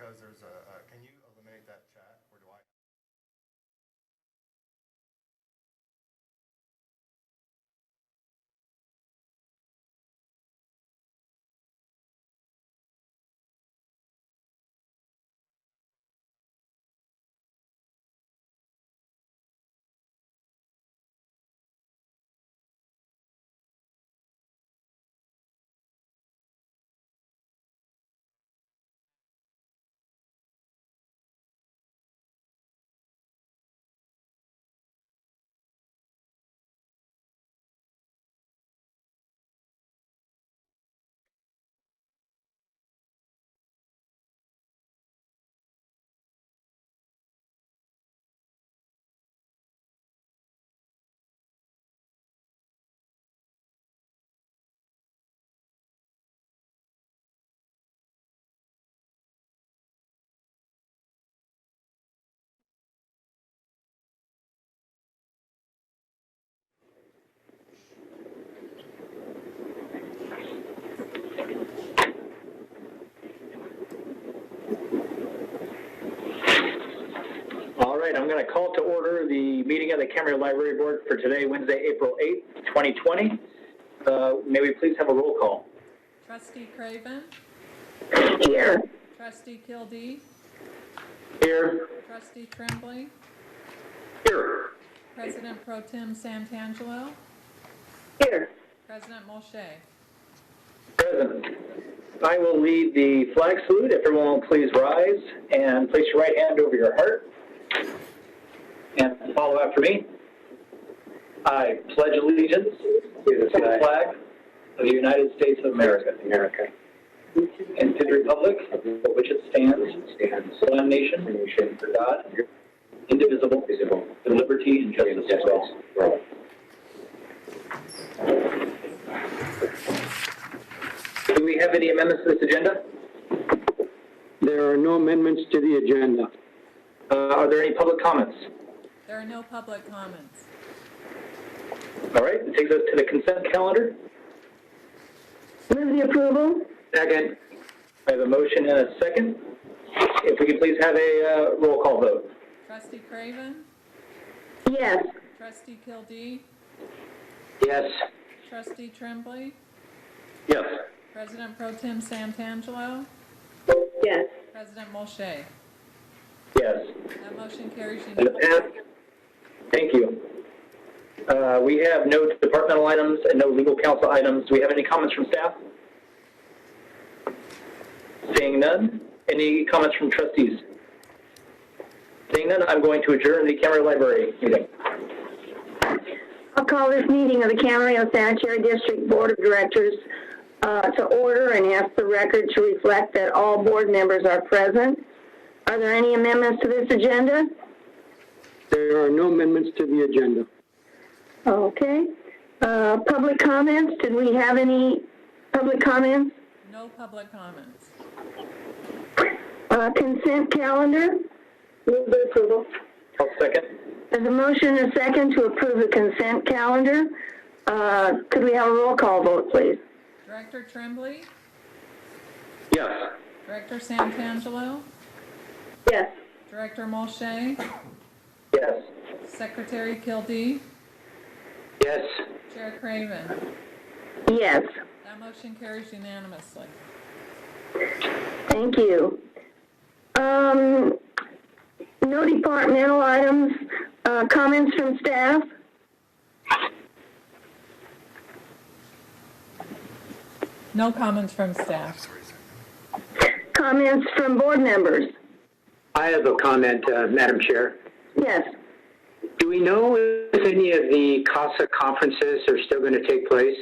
because there's can you eliminate that chat, or do I? All right, I'm going to call to order the meeting of the Camarillo Library Board for today, Wednesday, April 8th, 2020. May we please have a roll call? Trustee Craven? Here. Trustee Kildee? Here. Trustee Tremblay? Here. President Pro Tem Santangelo? Here. President Molshay? Present. I will lead the flag salute. If everyone will please rise and place your right hand over your heart and follow after me. I pledge allegiance to the flag of the United States of America. And to the republic for which it stands, one nation, under God, indivisible, with liberty and justice for all. Do we have any amendments to this agenda? There are no amendments to the agenda. Are there any public comments? There are no public comments. All right, it takes us to the consent calendar. Move the approval. Second. I have a motion and a second. If we could please have a roll call vote. Trustee Craven? Yes. Trustee Kildee? Yes. Trustee Tremblay? Yes. President Pro Tem Santangelo? Yes. President Molshay? Yes. That motion carries And the unanimously. Thank you. We have no departmental items and no legal counsel items. Do we have any comments from staff? Seeing none. Any comments from trustees? Seeing none, I'm going to adjourn the Camarillo Library meeting. I'll call this meeting of the Camarillo Sanitary District Board of Directors to order and ask the record to reflect that all board members are present. Are there any amendments to this agenda? There are no amendments to the agenda. Okay. Public comments. Did we have any public comments? No public comments. Consent calendar. Move the approval. I'll second. There's a motion and a second to approve the consent calendar. Could we have a roll call vote, please? Director Tremblay? Yes. Director Santangelo? Yes. Director Molshay? Yes. Secretary Kildee? Yes. Chair Craven? Yes. That motion carries unanimously. Thank you. No departmental items. Comments from staff? No comments from staff. Comments from board members? I have a comment, Madam Chair. Yes. Do we know if any of the CASA conferences are still going to take place?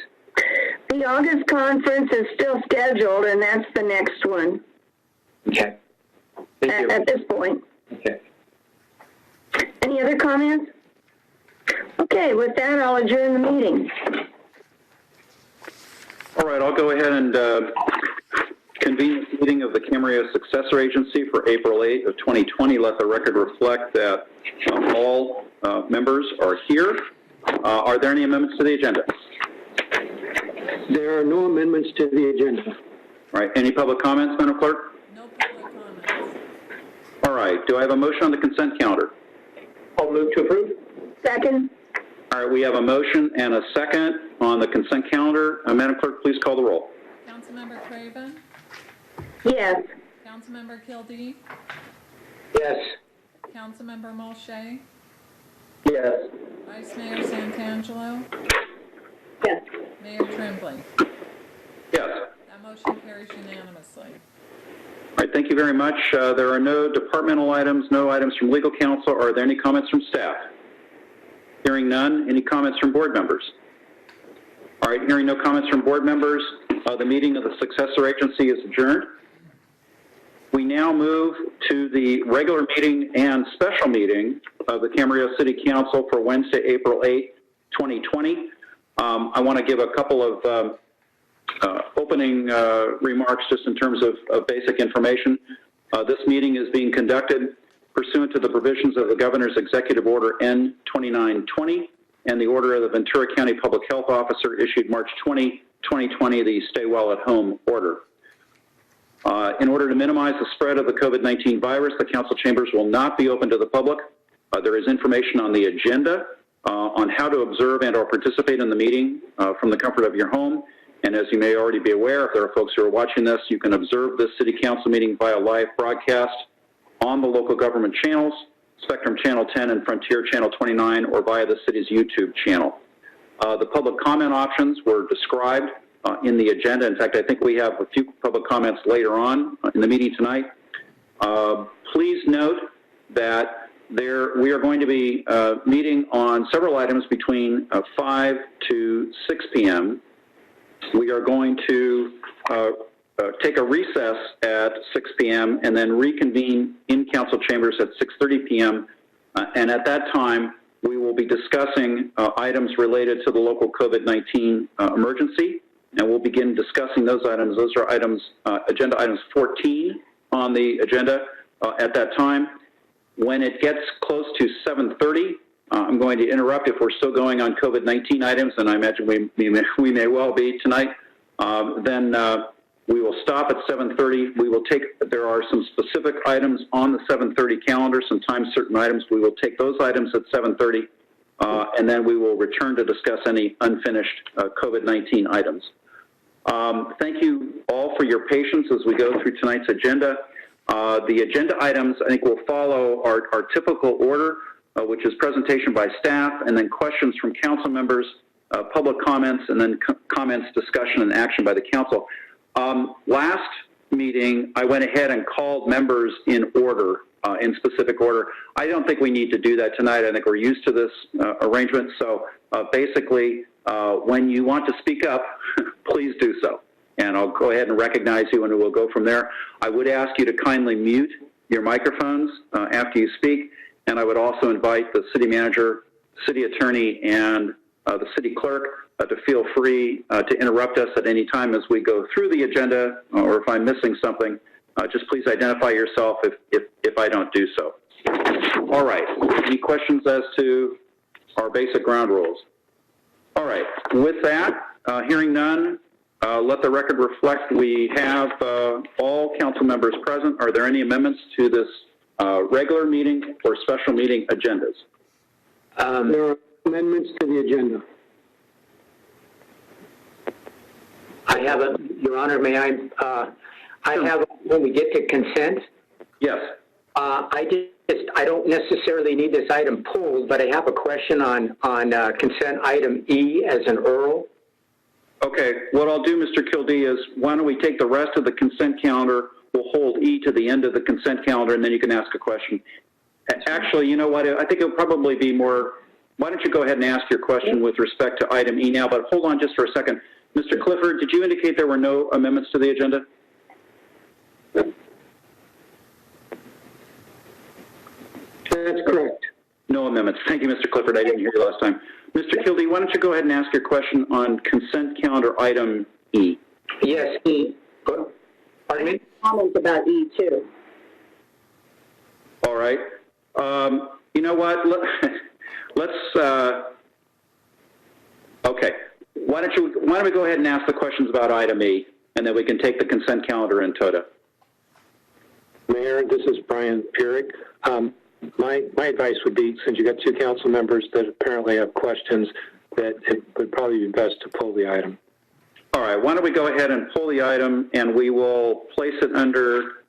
The August conference is still scheduled, and that's the next one Okay. Thank you. at this point. Okay. Any other comments? Okay, with that, I'll adjourn the meeting. All right, I'll go ahead and convene this meeting of the Camarillo Successor Agency for April 8th of 2020. Let the record reflect that all members are here. Are there any amendments to the agenda? There are no amendments to the agenda. All right, any public comments, Madam Clerk? No public comments. All right, do I have a motion on the consent calendar? I'll move to approve. Second? All right, we have a motion and a second on the consent calendar. Madam Clerk, please call the roll. Councilmember Craven, Yes. Councilmember Kildee, Yes. Councilmember Mulchay, Yes. Vice Mayor Santangelo, Yes. Mayor Tremblay. Yes. That motion carries unanimously. All right, thank you very much. There are no departmental items, no items from legal counsel. Are there any comments from staff? Hearing none. Any comments from board members? All right, hearing no comments from board members, the meeting of the successor agency is adjourned. We now move to the regular meeting and special meeting of the Camarillo City Council for Wednesday, April 8, 2020. I want to give a couple of opening remarks just in terms of basic information. This meeting is being conducted pursuant to the provisions of the Governor's Executive Order N-2920 and the order of the Ventura County Public Health Officer issued March 20, 2020, the Stay Well at Home order. In order to minimize the spread of the COVID-19 virus, the council chambers will not be open to the public. There is information on the agenda on how to observe and or participate in the meeting from the comfort of your home. And as you may already be aware, if there are folks who are watching this, you can observe this city council meeting via live broadcast on the local government channels, Spectrum Channel 10 and Frontier Channel 29, or via the city's YouTube channel. The public comment options were described in the agenda. In fact, I think we have a few public comments later on in the meeting tonight. Please note that we are going to be meeting on several items between 5 to 6 p.m. We are going to take a recess at 6 p.m. and then reconvene in council chambers at 6:30 p.m. And at that time, we will be discussing items related to the local COVID-19 emergency, and we'll begin discussing those items. Those are items, agenda items 14 on the agenda at that time. When it gets close to 7:30, I'm going to interrupt if we're still going on COVID-19 items, and I imagine we may well be tonight. Then we will stop at 7:30. We will take, there are some specific items on the 7:30 calendar, sometimes certain items. We will take those items at 7:30, and then we will return to discuss any unfinished COVID-19 items. Thank you all for your patience as we go through tonight's agenda. The agenda items, I think, will follow our typical order, which is presentation by staff, and then questions from council members, public comments, and then comments, discussion, and action by the council. Last meeting, I went ahead and called members in order, in specific order. I don't think we need to do that tonight. I think we're used to this arrangement. So basically, when you want to speak up, please do so. And I'll go ahead and recognize you, and we'll go from there. I would ask you to kindly mute your microphones after you speak. And I would also invite the city manager, city attorney, and the city clerk to feel free to interrupt us at any time as we go through the agenda, or if I'm missing something, just please identify yourself if I don't do so. All right. Any questions as to our basic ground rules? All right. With that, hearing none, let the record reflect we have all council members present. Are there any amendments to this regular meeting or special meeting agendas? There are amendments to the agenda. I have a, Your Honor, may I have, when we get to consent, Yes. I don't necessarily need this item pulled, but I have a question on consent item E as an Earl. Okay, what I'll do, Mr. Kildee, is why don't we take the rest of the consent calendar, we'll hold E to the end of the consent calendar, and then you can ask a question. Actually, you know what, I think it'll probably be more, why don't you go ahead and ask your question with respect to item E now, but hold on just for a second. Mr. Clifford, did you indicate there were no amendments to the agenda? That's correct. No amendments. Thank you, Mr. Clifford. I didn't hear you last time. Mr. Kildee, why don't you go ahead and ask your question on consent calendar item E? Yes, E. Pardon me? Comments about E too. All right. You know what? Let's. Okay. Why don't we go ahead and ask the questions about item E, and then we can take the consent calendar in toto. Mayor, this is Brian Pierik. My advice would be, since you got two council members that apparently have questions, that it would probably be best to pull the item. All right, why don't we go ahead and pull the item, and we will place it under,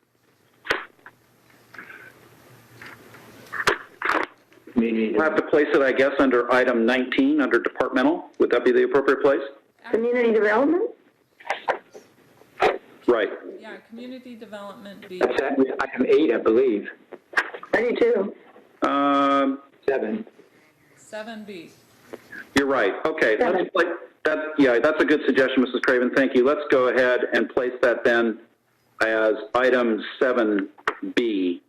we'll have to place it, I guess, under item 19, under departmental. Would that be the appropriate place? Community development? Right. Yeah, community development B. That's item 8, I believe. I do too. 7. 7B. You're right. Okay. Seven. Let's play that. Yeah, that's a good suggestion, Mrs. Craven. Thank you. Let's go ahead and place that then as item 7B,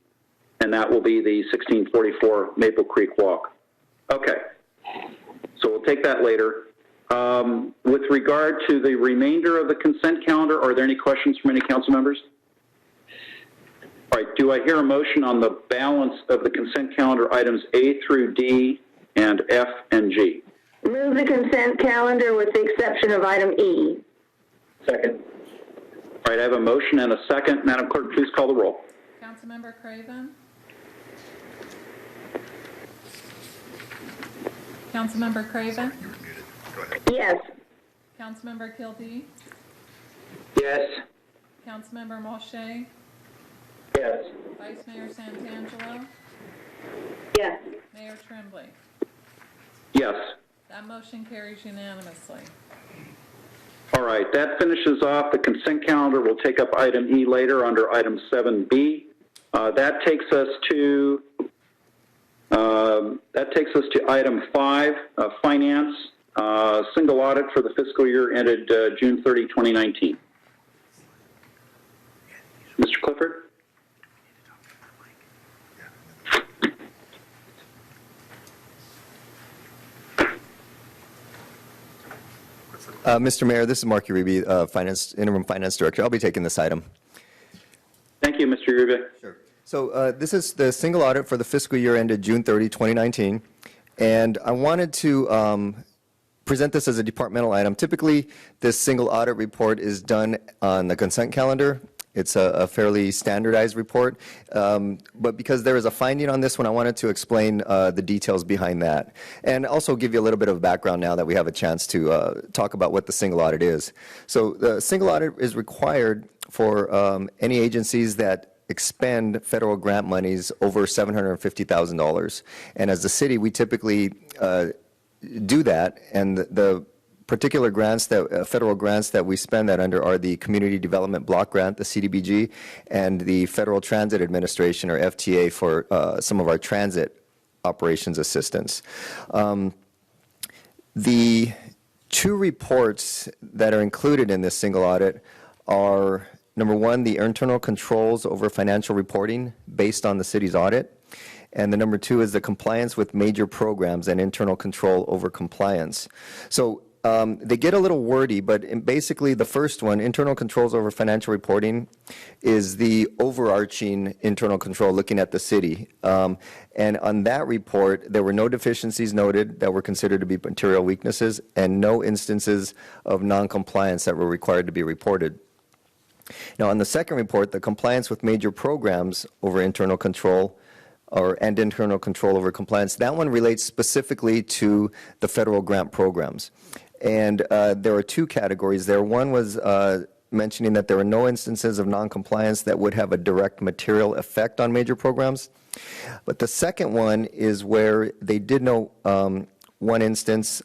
and that will be the 1644 Maple Creek Walk. Okay. So we'll take that later. With regard to the remainder of the consent calendar, are there any questions from any council members? All right. Do I hear a motion on the balance of the consent calendar items A through D and F and G? Move the consent calendar with the exception of item E. Second. All right, I have a motion and a second. Madam Clerk, please call the roll. Councilmember Craven? Councilmember Craven? Yes. Councilmember Kildee? Yes. Councilmember Molche? Yes. Vice Mayor Santangelo? Yes. Mayor Tremblay? Yes. That motion carries unanimously. All right, that finishes off the consent calendar. We'll take up item E later under item 7B. That takes us to item 5, finance, single audit for the fiscal year ended June 30, 2019. Mr. Clifford? Mr. Mayor, this is Mark Uribe, Interim Finance Director. I'll be taking this item. Thank you, Mr. Uribe. Sure. So this is the single audit for the fiscal year ended June 30, 2019. And I wanted to present this as a departmental item. Typically, this single audit report is done on the consent calendar. It's a fairly standardized report, but because there is a finding on this one, I wanted to explain the details behind that, and also give you a little bit of background now that we have a chance to talk about what the single audit is. So the single audit is required for any agencies that expend federal grant monies over $750,000, and as the city, we typically do that, and the particular grants that federal grants that we spend that under are the Community Development Block Grant, the CDBG, and the Federal Transit Administration, or FTA, for some of our transit operations assistance. The two reports that are included in this single audit are, number one, the internal controls over financial reporting based on the city's audit, and the number two is the compliance with major programs and internal control over compliance. So they get a little wordy, but basically the first one, internal controls over financial reporting, is the overarching internal control looking at the city. And on that report, there were no deficiencies noted that were considered to be material weaknesses and no instances of noncompliance that were required to be reported. Now, on the second report, the compliance with major programs over internal control and internal control over compliance, that one relates specifically to the federal grant programs. And there are two categories there. One was mentioning that there were no instances of noncompliance that would have a direct material effect on major programs. But the second one is where they did know one instance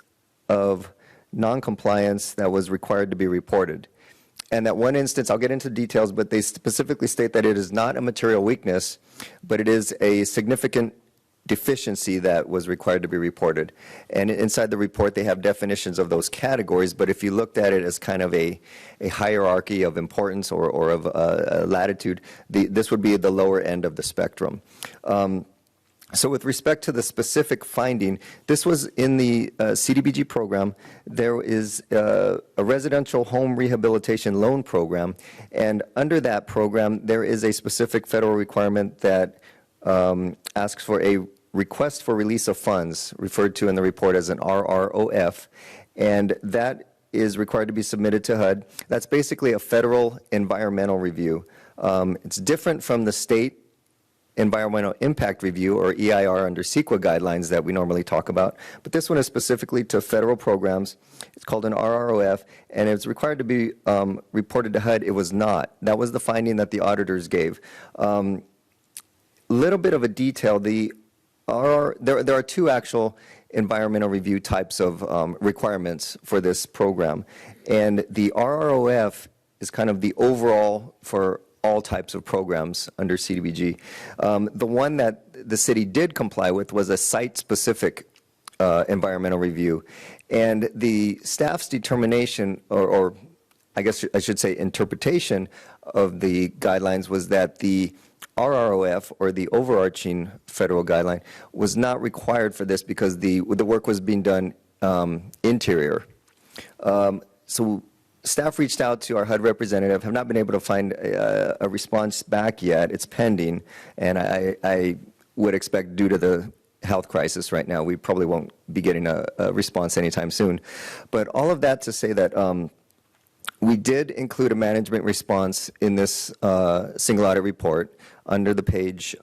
of noncompliance that was required to be reported. And that one instance, I'll get into details, but they specifically state that it is not a material weakness, but it is a significant deficiency that was required to be reported. And inside the report, they have definitions of those categories, but if you looked at it as kind of a hierarchy of importance or of latitude, this would be the lower end of the spectrum. So with respect to the specific finding, this was in the CDBG program. There is a residential home rehabilitation loan program, and under that program, there is a specific federal requirement that asks for a request for release of funds, referred to in the report as an RROF, and that is required to be submitted to HUD. That's basically a federal environmental review It's different from the state environmental impact review, or EIR, under CEQA guidelines that we normally talk about, but this one is specifically to federal programs. It's called an RROF, and it's required to be reported to HUD. It was not. That was the finding that the auditors gave. Little bit of a detail, there are two actual environmental review types of requirements for this program, and the RROF is kind of the overall for all types of programs under CDBG. The one that the city did comply with was a site-specific environmental review, and the staff's determination, or I guess I should say interpretation of the guidelines, was that the RROF, or the overarching federal guideline, was not required for this because the work was being done interior. So staff reached out to our HUD representative, have not been able to find a response back yet. It's pending, and I would expect, due to the health crisis right now, we probably won't be getting a response anytime soon. But all of that to say that we did include a management response in this single audit report under the page,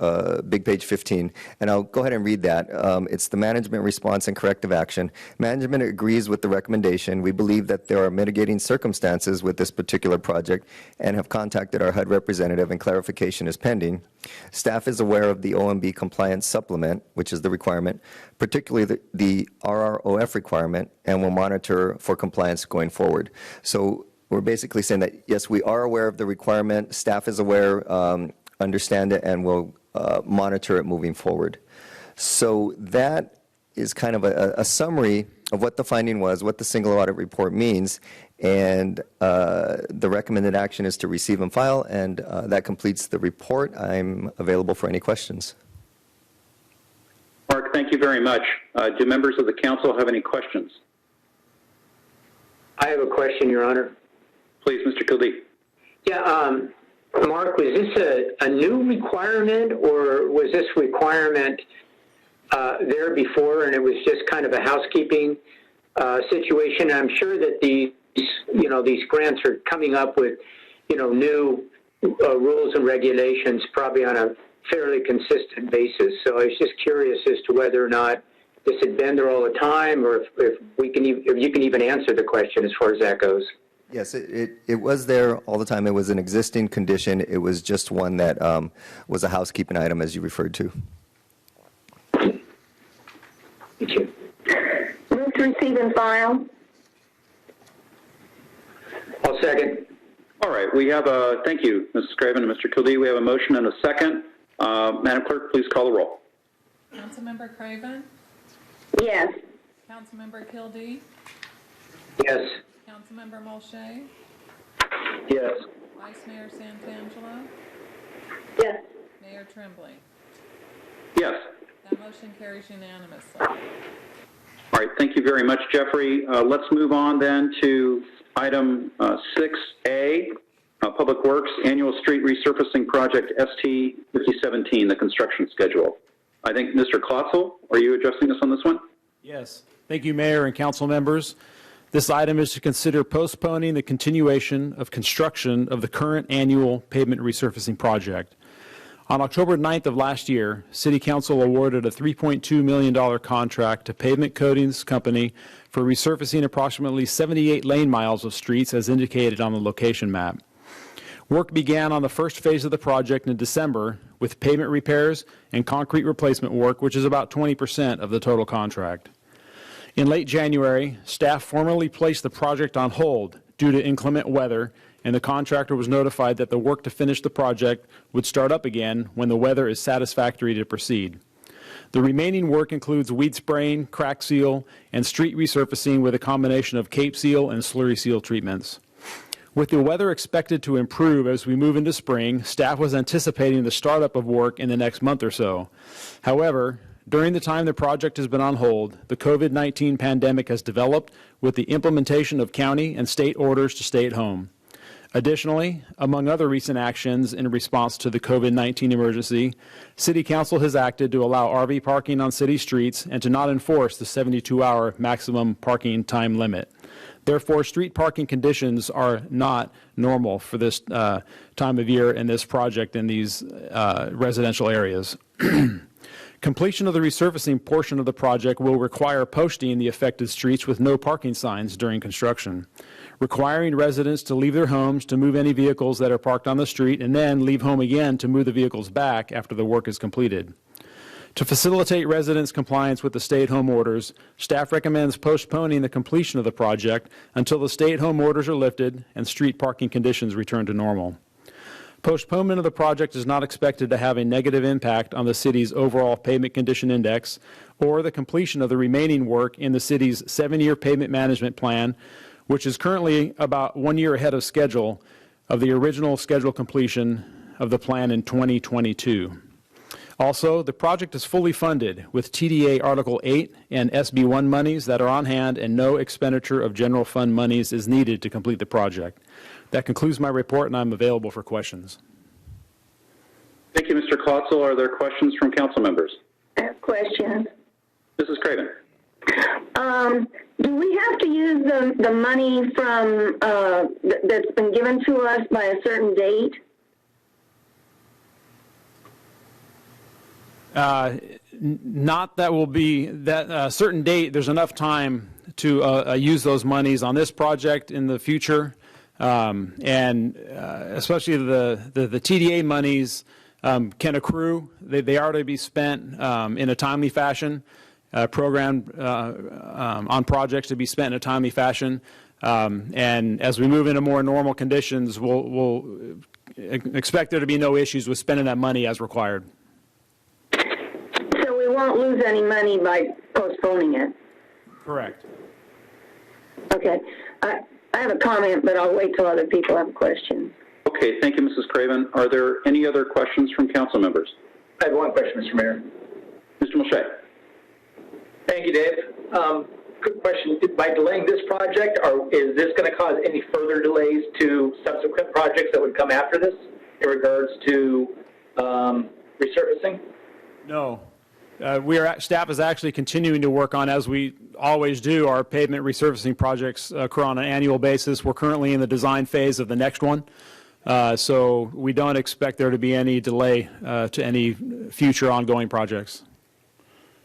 big page 15, and I'll go ahead and read that. It's the management response and corrective action. Management agrees with the recommendation. We believe that there are mitigating circumstances with this particular project and have contacted our HUD representative, and clarification is pending. Staff is aware of the OMB compliance supplement, which is the requirement, particularly the RROF requirement, and will monitor for compliance going forward. So we're basically saying that, yes, we are aware of the requirement, staff is aware, understand it, and will monitor it moving forward. So that is kind of a summary of what the finding was, what the single audit report means, and the recommended action is to receive and file, and that completes the report. I'm available for any questions. Mark, thank you very much. Do members of the council have any questions? I have a question, Your Honor. Please, Mr. Kildee. Yeah, Mark, was this a new requirement, or was this requirement there before and it was just kind of a housekeeping situation? I'm sure that these grants are coming up with, new rules and regulations probably on a fairly consistent basis. So I was just curious as to whether or not this had been there all the time, or if you can even answer the question as far as that goes. Yes, it was there all the time. It was an existing condition. It was just one that was a housekeeping item, as you referred to. Thank you. Move to receive and file. I'll second. All right, we have a, thank you, Mrs. Craven and Mr. Kildee. We have a motion and a second. Madam Clerk, please call the roll. Councilmember Craven? Yes. Councilmember Kildee? Yes. Councilmember Molche? Yes. Vice Mayor Santangelo? Yes. Mayor Tremblay? Yes. That motion carries unanimously. All right, thank you very much, Jeffrey. Let's move on then to item 6A, Public Works Annual Street Resurfacing Project ST 5017, the construction schedule. I think Mr. Klotzel, are you addressing us on this one? Yes. Thank you, Mayor and council members. This item is to consider postponing the continuation of construction of the current annual pavement resurfacing project. On October 9th of last year, City Council awarded a $3.2 million contract to Pavement Coatings Company for resurfacing approximately 78 lane miles of streets as indicated on the location map. Work began on the first phase of the project in December with pavement repairs and concrete replacement work, which is about 20% of the total contract. In late January, staff formally placed the project on hold due to inclement weather, and the contractor was notified that the work to finish the project would start up again when the weather is satisfactory to proceed. The remaining work includes weed spraying, crack seal, and street resurfacing with a combination of cape seal and slurry seal treatments. With the weather expected to improve as we move into spring, staff was anticipating the startup of work in the next month or so. However, during the time the project has been on hold, the COVID-19 pandemic has developed with the implementation of county and state orders to stay at home. Additionally, among other recent actions in response to the COVID-19 emergency, City Council has acted to allow RV parking on city streets and to not enforce the 72-hour maximum parking time limit. Therefore, street parking conditions are not normal for this time of year in this project in these residential areas. Completion of the resurfacing portion of the project will require posting the affected streets with no parking signs during construction, requiring residents to leave their homes to move any vehicles that are parked on the street and then leave home again to move the vehicles back after the work is completed. To facilitate residents' compliance with the stay-at-home orders, staff recommends postponing the completion of the project until the stay-at-home orders are lifted and street parking conditions return to normal. Postponement of the project is not expected to have a negative impact on the city's overall pavement condition index or the completion of the remaining work in the city's 7-year pavement management plan, which is currently about 1 year ahead of schedule of the original scheduled completion of the plan in 2022. Also, the project is fully funded with TDA Article 8 and SB1 monies that are on hand, and no expenditure of general fund monies is needed to complete the project. That concludes my report, and I'm available for questions. Thank you, Mr. Klotzel. Are there questions from council members? I have questions. Mrs. Craven. Do we have to use the money from that's been given to us by a certain date? Not that will be that certain date. There's enough time to use those monies on this project in the future, and especially the TDA monies can accrue. They are to be spent in a timely fashion, programmed on projects to be spent in a timely fashion. And as we move into more normal conditions, we'll expect there to be no issues with spending that money as required. We won't lose any money by postponing it. Correct. Okay. I have a comment, but I'll wait till other people have questions. Okay, thank you, Mrs. Craven. Are there any other questions from council members? I have one question, Mr. Mayor. Mr. Mulchay. Thank you, Dave. Quick question. By delaying this project, is this going to cause any further delays to subsequent projects that would come after this in regards to resurfacing? No. Staff is actually continuing to work on, as we always do, our pavement resurfacing projects occur on an annual basis. We're currently in the design phase of the next one, so we don't expect there to be any delay to any future ongoing projects.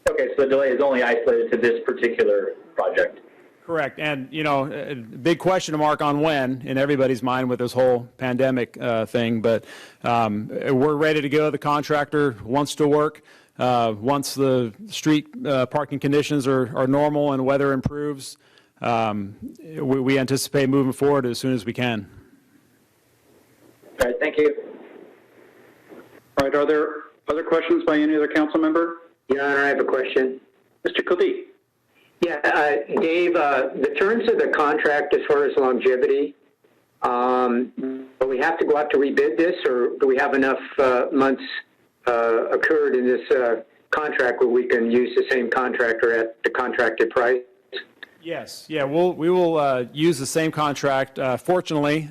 Okay, so the delay is only isolated to this particular project. Correct, and you know, a big question mark on when in everybody's mind with this whole pandemic thing, but we're ready to go. The contractor wants to work. Once the street parking conditions are normal and weather improves, we anticipate moving forward as soon as we can. All right, thank you. All right, are there other questions by any other council member? Your Honor, I have a question. Mr. Khalid. Yeah, Dave, the terms of the contract as far as longevity, will we have to go out to rebid this, or do we have enough months occurred in this contract where we can use the same contractor at the contracted price? Yes, yeah, we will use the same contract. Fortunately,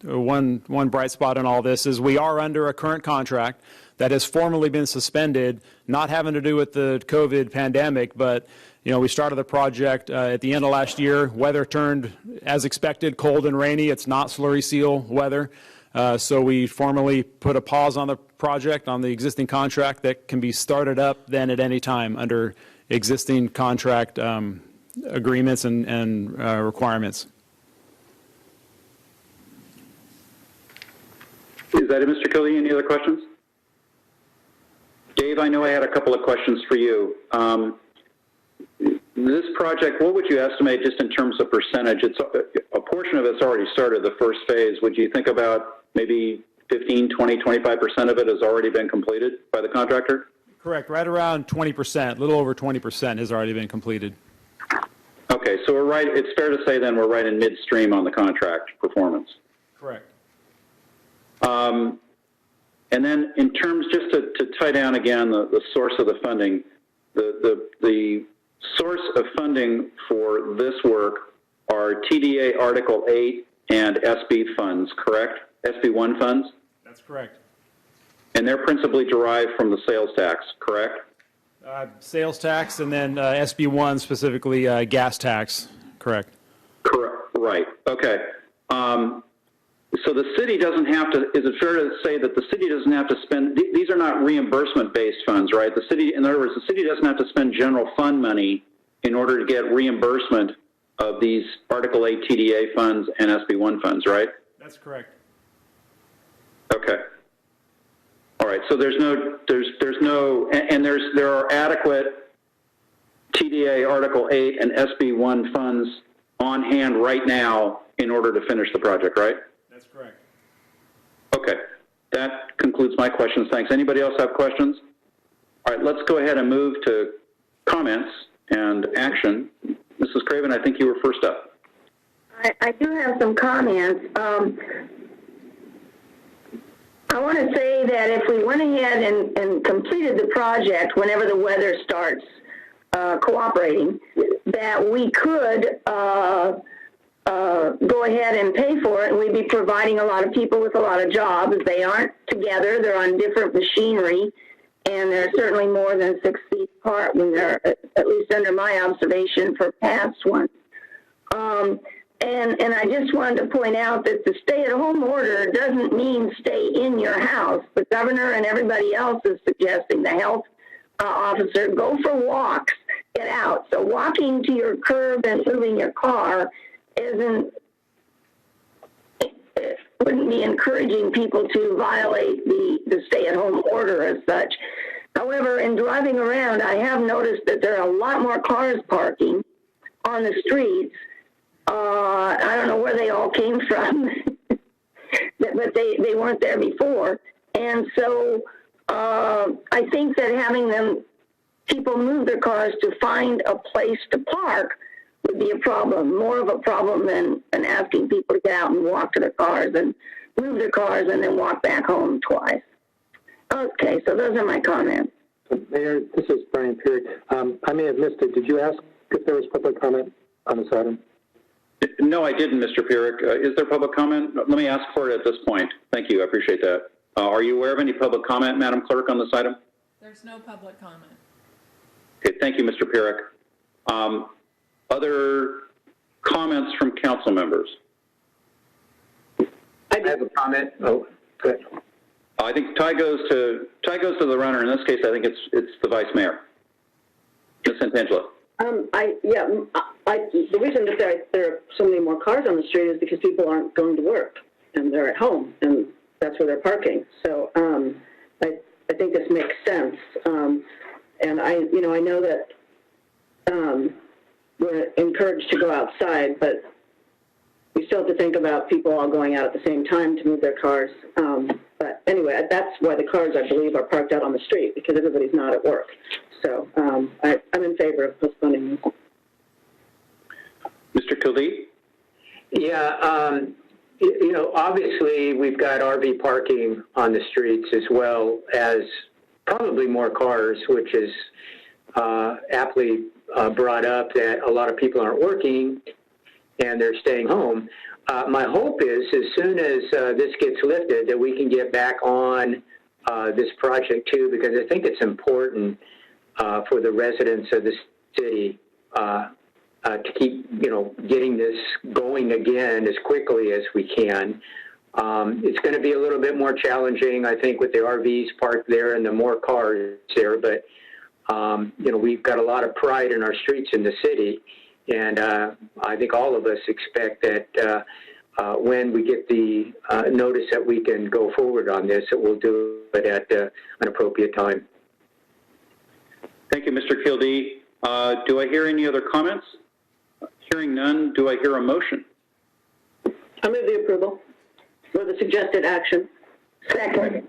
one bright spot in all this is we are under a current contract that has formally been suspended, not having to do with the COVID pandemic, but you know, we started the project at the end of last year. Weather turned, as expected, cold and rainy. It's not slurry seal weather. So we formally put a pause on the project, on the existing contract that can be started up then at any time under existing contract agreements and requirements. Is that it, Mr. Khalid? Any other questions? Dave, I know I had a couple of questions for you. This project, what would you estimate just in terms of percentage? It's a portion of it's already started, the first phase. Would you think about maybe 15, 20, 25% of it has already been completed by the contractor? Correct, right around 20%, a little over 20% has already been completed. Okay, so we're right, it's fair to say then we're right in midstream on the contract performance. Correct. And then in terms, just to tie down again the source of the funding, the source of funding for this work are TDA Article 8 and SB funds, correct? SB1 funds? That's correct. And they're principally derived from the sales tax, correct? Sales tax and then SB1 specifically gas tax, correct. Correct. Right. Okay. So the city doesn't have to, is it fair to say that the city doesn't have to spend, these are not reimbursement-based funds, right? The city, in other words, the city doesn't have to spend general fund money in order to get reimbursement of these Article 8 TDA funds and SB1 funds, right? That's correct. Okay. All right. So there are adequate TDA Article 8 and SB1 funds on hand right now in order to finish the project, right? That's correct. Okay. That concludes my questions. Thanks. Anybody else have questions? All right. Let's go ahead and move to comments and action. Mrs. Craven, I think you were first up. I do have some comments. I want to say that if we went ahead and completed the project whenever the weather starts cooperating, that we could go ahead and pay for it, and we'd be providing a lot of people with a lot of jobs. They aren't together. They're on different machinery, and they're certainly more than 6 feet apart when they're, at least under my observation, for past ones. And I just wanted to point out that the stay-at-home order doesn't mean stay in your house. The governor and everybody else is suggesting, the health officer, go for walks, get out. So walking to your curb and moving your car wouldn't be encouraging people to violate the stay-at-home order as such. However, in driving around, I have noticed that there are a lot more cars parking on the streets. I don't know where they all came from, but they weren't there before. And so I think that having people move their cars to find a place to park would be a problem, more of a problem than asking people to get out and walk to their cars and move their cars and then walk back home twice. Okay, so those are my comments. Mayor, this is Brian Pierce. I may have missed it. Did you ask if there was public comment on this item? No, I didn't, Mr. Pierik. Is there public comment? Let me ask for it at this point. Thank you. I appreciate that. Are you aware of any public comment, Madam Clerk, on this item? There's no public comment. Okay, thank you, Mr. Pierik. Other comments from council members? I have a comment. Oh, good. I think tie goes to the runner. In this case, I think it's the vice mayor. Ms. Santangelo. The reason that there are so many more cars on the street is because people aren't going to work and they're at home and that's where they're parking. So I think this makes sense. And I know that we're encouraged to go outside, but we still have to think about people all going out at the same time to move their cars. But anyway, that's why the cars, I believe, are parked out on the street, because everybody's not at work. So I'm in favor of postponing this. Mr. Kildee? Yeah, obviously we've got RV parking on the streets as well as probably more cars, which is aptly brought up that a lot of people aren't working and they're staying home. My hope is as soon as this gets lifted that we can get back on this project too, because I think it's important for the residents of the city to keep, getting this going again as quickly as we can. It's going to be a little bit more challenging, I think, with the RVs parked there and the more cars there, but, we've got a lot of pride in our streets in the city, and I think all of us expect that when we get the notice that we can go forward on this, that we'll do it at an appropriate time. Thank you, Mr. Kildee. Do I hear any other comments? Hearing none, do I hear a motion? I move the approval for the suggested action. Second.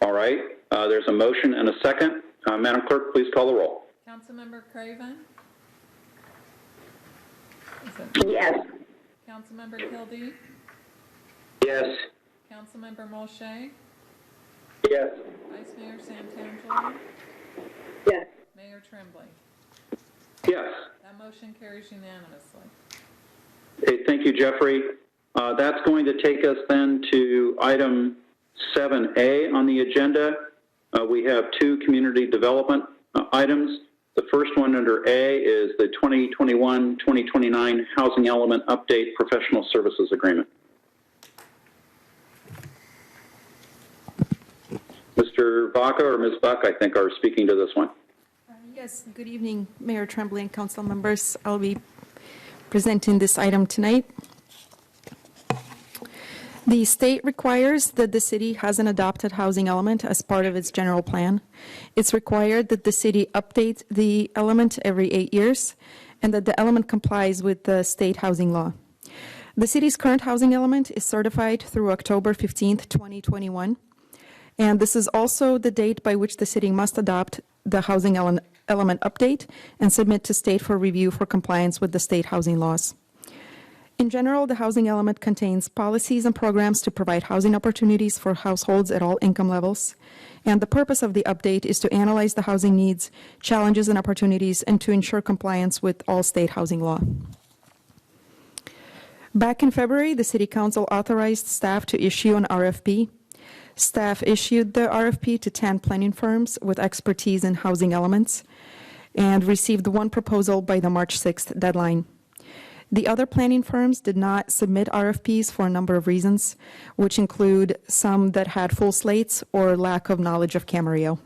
All right. There's a motion and a second. Madam Clerk, please call the roll. Councilmember Craven? Yes. Councilmember Kildee? Yes. Councilmember Molche? Yes. Vice Mayor Santangelo? Yes. Mayor Tremblay? Yes. That motion carries unanimously. Okay, thank you, Jeffrey. That's going to take us then to item 7A on the agenda. We have two community development items. The first one under A is the 2021-2029 Housing Element Update Professional Services Agreement. Mr. Vaca or Ms. Buck, I think, are speaking to this one. Yes, good evening, Mayor Tremblay and council members. I'll be presenting this item tonight. The state requires that the city has an adopted housing element as part of its general plan. It's required that the city update the element every 8 years and that the element complies with the state housing law. The city's current housing element is certified through October 15th, 2021. And this is also the date by which the city must adopt the housing element update and submit to state for review for compliance with the state housing laws. In general, the housing element contains policies and programs to provide housing opportunities for households at all income levels. And the purpose of the update is to analyze the housing needs, challenges, and opportunities, and to ensure compliance with all state housing law. Back in February, the City Council authorized staff to issue an RFP. Staff issued the RFP to 10 planning firms with expertise in housing elements and received one proposal by the March 6th deadline. The other planning firms did not submit RFPs for a number of reasons, which include some that had full slates or lack of knowledge of Camarillo.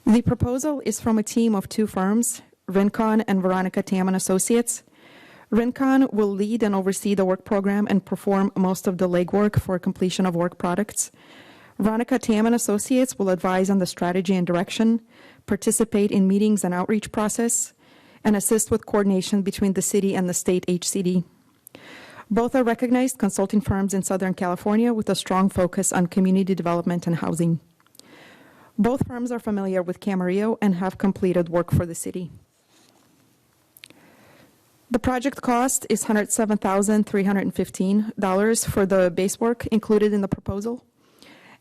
The proposal is from a team of 2 firms, Rincon and Veronica Tam and Associates. Rincon will lead and oversee the work program and perform most of the legwork for completion of work products. Veronica Tam and Associates will advise on the strategy and direction, participate in meetings and outreach process, and assist with coordination between the city and the state HCD. Both are recognized consulting firms in Southern California with a strong focus on community development and housing. Both firms are familiar with Camarillo and have completed work for the city. The project cost is $107,315 for the base work included in the proposal,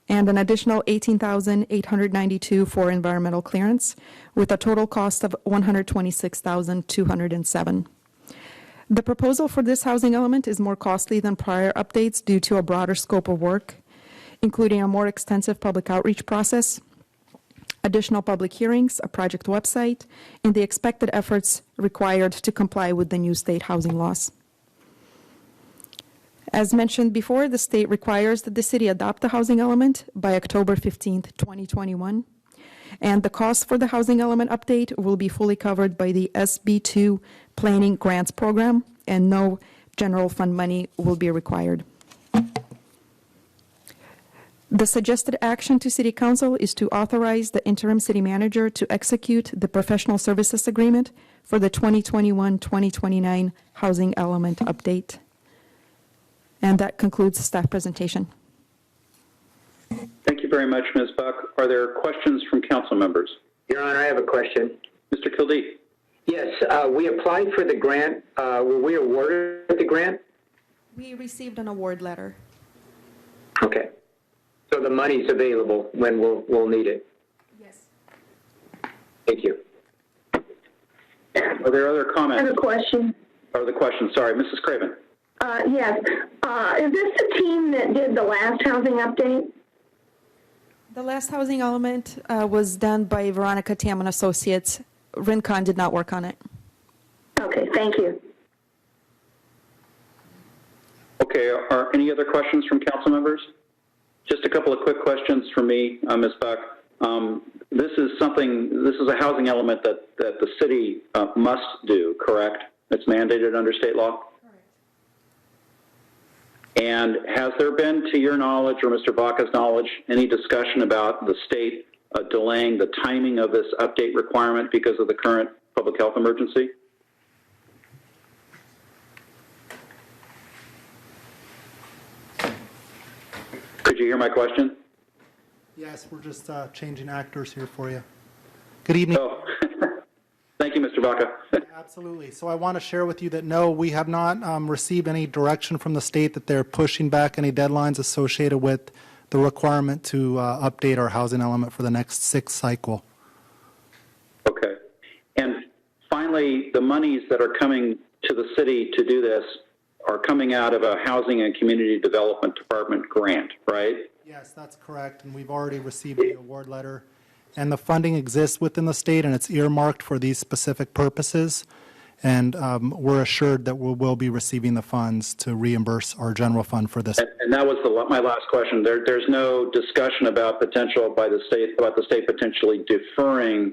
and an additional $18,892 for environmental clearance, with a total cost of $126,207. The proposal for this housing element is more costly than prior updates due to a broader scope of work, including a more extensive public outreach process, additional public hearings, a project website, and the expected efforts required to comply with the new state housing laws. As mentioned before, the state requires that the city adopt the housing element by October 15th, 2021, and the cost for the housing element update will be fully covered by the SB2 Planning Grants Program, and no general fund money will be required. The suggested action to City Council is to authorize the interim city manager to execute the professional services agreement for the 2021-2029 housing element update. And that concludes the staff presentation. Thank you very much, Ms. Buck. Are there questions from council members? Your Honor, I have a question. Mr. Kildee. Yes, we applied for the grant. Were we awarded the grant? We received an award letter. Okay. So the money's available when we'll need it? Yes. Thank you. Are there other comments? I have a question. Or the question, sorry, Mrs. Craven. Yes. Is this the team that did the last housing update? The last housing element was done by Veronica Tam and Associates. Rincon did not work on it. Okay, thank you. Okay, are any other questions from council members? Just a couple of quick questions from me, Ms. Buck. This is a housing element that the city must do, correct? It's mandated under state law? And has there been, to your knowledge or Mr. Vaca's knowledge, any discussion about the state delaying the timing of this update requirement because of the current public health emergency? Could you hear my question? Yes, we're just changing actors here for you. Good evening. Oh, thank you, Mr. Vaca. Absolutely. So I want to share with you that no, we have not received any direction from the state that they're pushing back any deadlines associated with the requirement to update our housing element for the next 6th cycle. Okay. And finally, the monies that are coming to the city to do this are coming out of a Housing and Community Development Department grant, right? Yes, that's correct. And we've already received the award letter. and the funding exists within the state, and it's earmarked for these specific purposes. And we're assured that we will be receiving the funds to reimburse our general fund for this. And that was my last question. There's no discussion about potential by the state, about the state potentially deferring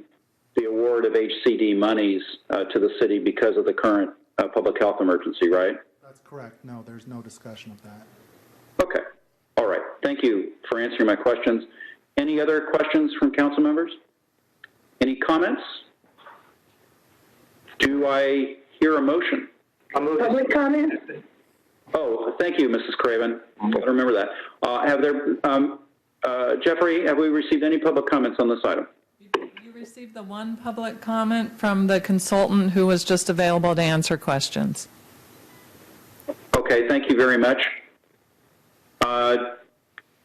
the award of HCD monies to the city because of the current public health emergency, right? That's correct. No, there's no discussion of that. Okay. All right. Thank you for answering my questions. Any other questions from council members? Any comments? Do I hear a motion? Public comment? Oh, thank you, Mrs. Craven. I remember that. Jeffrey, have we received any public comments on this item? You received the one public comment from the consultant who was just available to answer questions. Okay, thank you very much.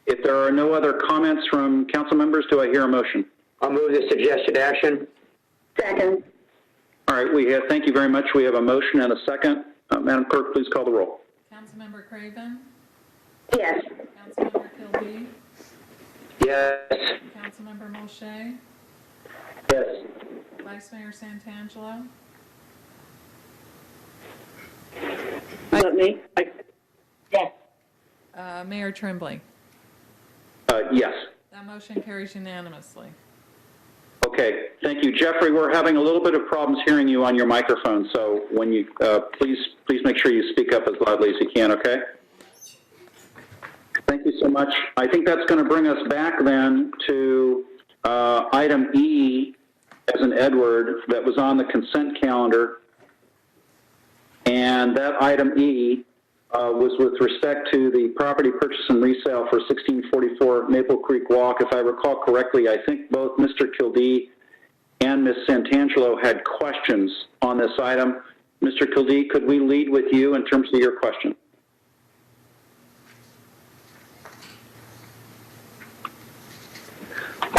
If there are no other comments from council members, do I hear a motion? I'll move the suggested action. Second. All right, thank you very much. We have a motion and a second. Madam Clerk, please call the roll. Councilmember Craven? Yes. Councilmember Kilby? Yes. Councilmember Molche? Yes. Vice Mayor Santangelo? Is that me? Yes. Mayor Tremblay? Yes. That motion carries unanimously. Okay, thank you. Jeffrey, we're having a little bit of problems hearing you on your microphone, so when you, please make sure you speak up as loudly as you can, okay? Thank you so much. I think that's going to bring us back then to item E, as in Edward, that was on the consent calendar. And that item E was with respect to the property purchase and resale for 1644 Maple Creek Walk. If I recall correctly, I think both Mr. Kildee and Ms. Santangelo had questions on this item. Mr. Kildee, could we lead with you in terms of your question?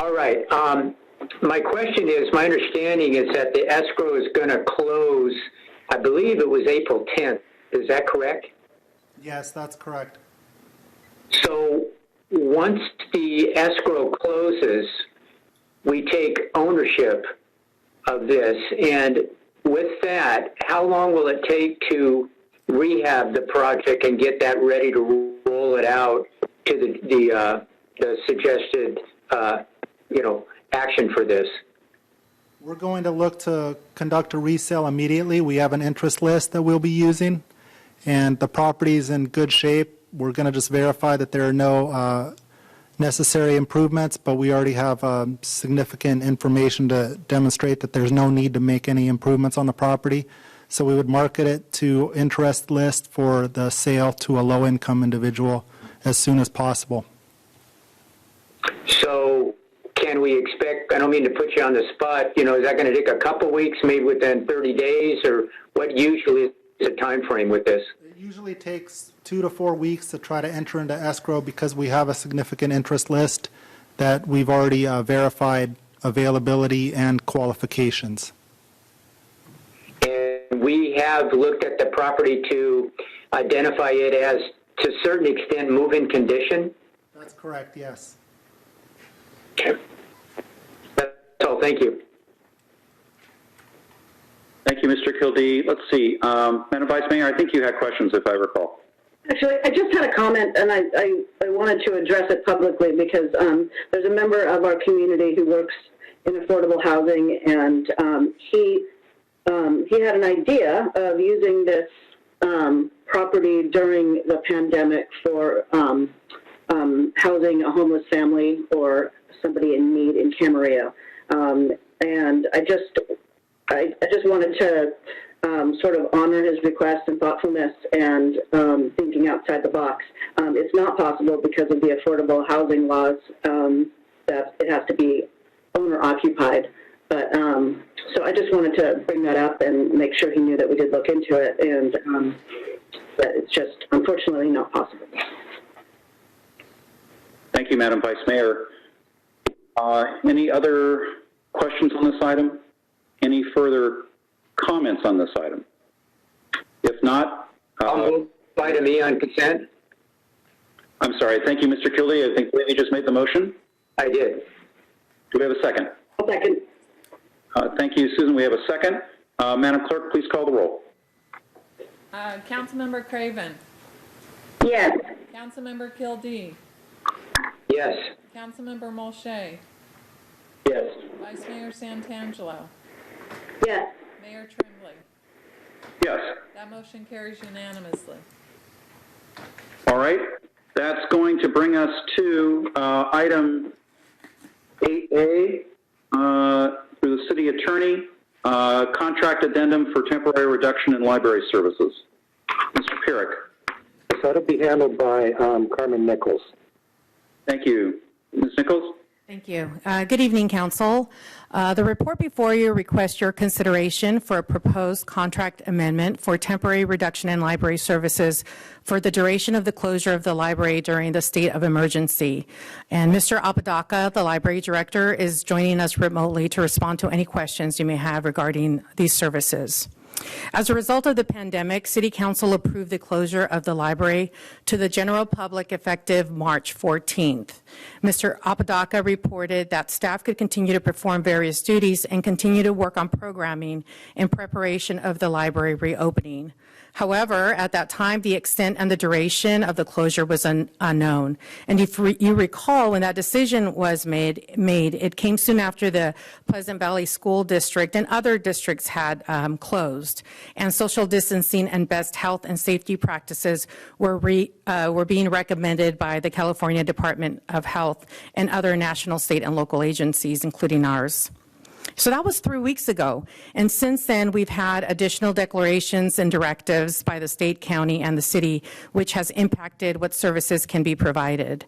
All right. My question is, my understanding is that the escrow is going to close, I believe it was April 10th. Is that correct? Yes, that's correct. So once the escrow closes, we take ownership of this. And with that, how long will it take to rehab the project and get that ready to roll it out to the suggested, action for this? We're going to look to conduct a resale immediately. We have an interest list that we'll be using, and the property is in good shape. We're going to just verify that there are no necessary improvements, but we already have significant information to demonstrate that there's no need to make any improvements on the property. So we would market it to interest list for the sale to a low-income individual as soon as possible. So can we expect, I don't mean to put you on the spot, is that going to take a couple weeks, maybe within 30 days, or what usually is the time frame with this? It usually takes 2 to 4 weeks to try to enter into escrow because we have a significant interest list that we've already verified availability and qualifications. And we have looked at the property to identify it as, to a certain extent, move-in condition? That's correct, yes. Okay. That's all. Thank you. Thank you, Mr. Kildee. Let's see. Madam Vice Mayor, I think you had questions, if I recall. Actually, I just had a comment, and I wanted to address it publicly because there's a member of our community who works in affordable housing, and he had an idea of using this property during the pandemic for housing a homeless family or somebody in need in Camarillo. And I just wanted to sort of honor his request and thoughtfulness and thinking outside the box. It's not possible because of the affordable housing laws that it has to be owner occupied. But so I just wanted to bring that up and make sure he knew that we did look into it, and that it's just unfortunately not possible. Thank you, Madam Vice Mayor. Any other questions on this item? Any further comments on this item? If not, I'll move item E on consent. I'm sorry. Thank you, Mr. Kildee. I think Lady just made the motion. I did. Do we have a second? I'll second. Thank you, Susan. We have a second. Madam Clerk, please call the roll. Councilmember Craven. Yes. Councilmember Kildee. Yes. Councilmember Molche. Yes. Vice Mayor Santangelo. Yes. Mayor Tremblay. Yes. That motion carries unanimously. All right. That's going to bring us to item 8A through the city attorney, contract addendum for temporary reduction in library services. Mr. Pierik. So that'll be handled by Carmen Nichols. Thank you. Ms. Nichols? Thank you. Good evening, Council. The report before you requests your consideration for a proposed contract amendment for temporary reduction in library services for the duration of the closure of the library during the state of emergency. And Mr. Apodaca, the library director, is joining us remotely to respond to any questions you may have regarding these services. As a result of the pandemic, City Council approved the closure of the library to the general public effective March 14th. Mr. Apodaca reported that staff could continue to perform various duties and continue to work on programming in preparation of the library reopening. However, at that time, the extent and the duration of the closure was unknown. And if you recall, when that decision was made, it came soon after the Pleasant Valley School District and other districts had closed. And social distancing and best health and safety practices were being recommended by the California Department of Health and other national, state, and local agencies, including ours. So that was 3 weeks ago. And since then, we've had additional declarations and directives by the state, county, and the city, which has impacted what services can be provided.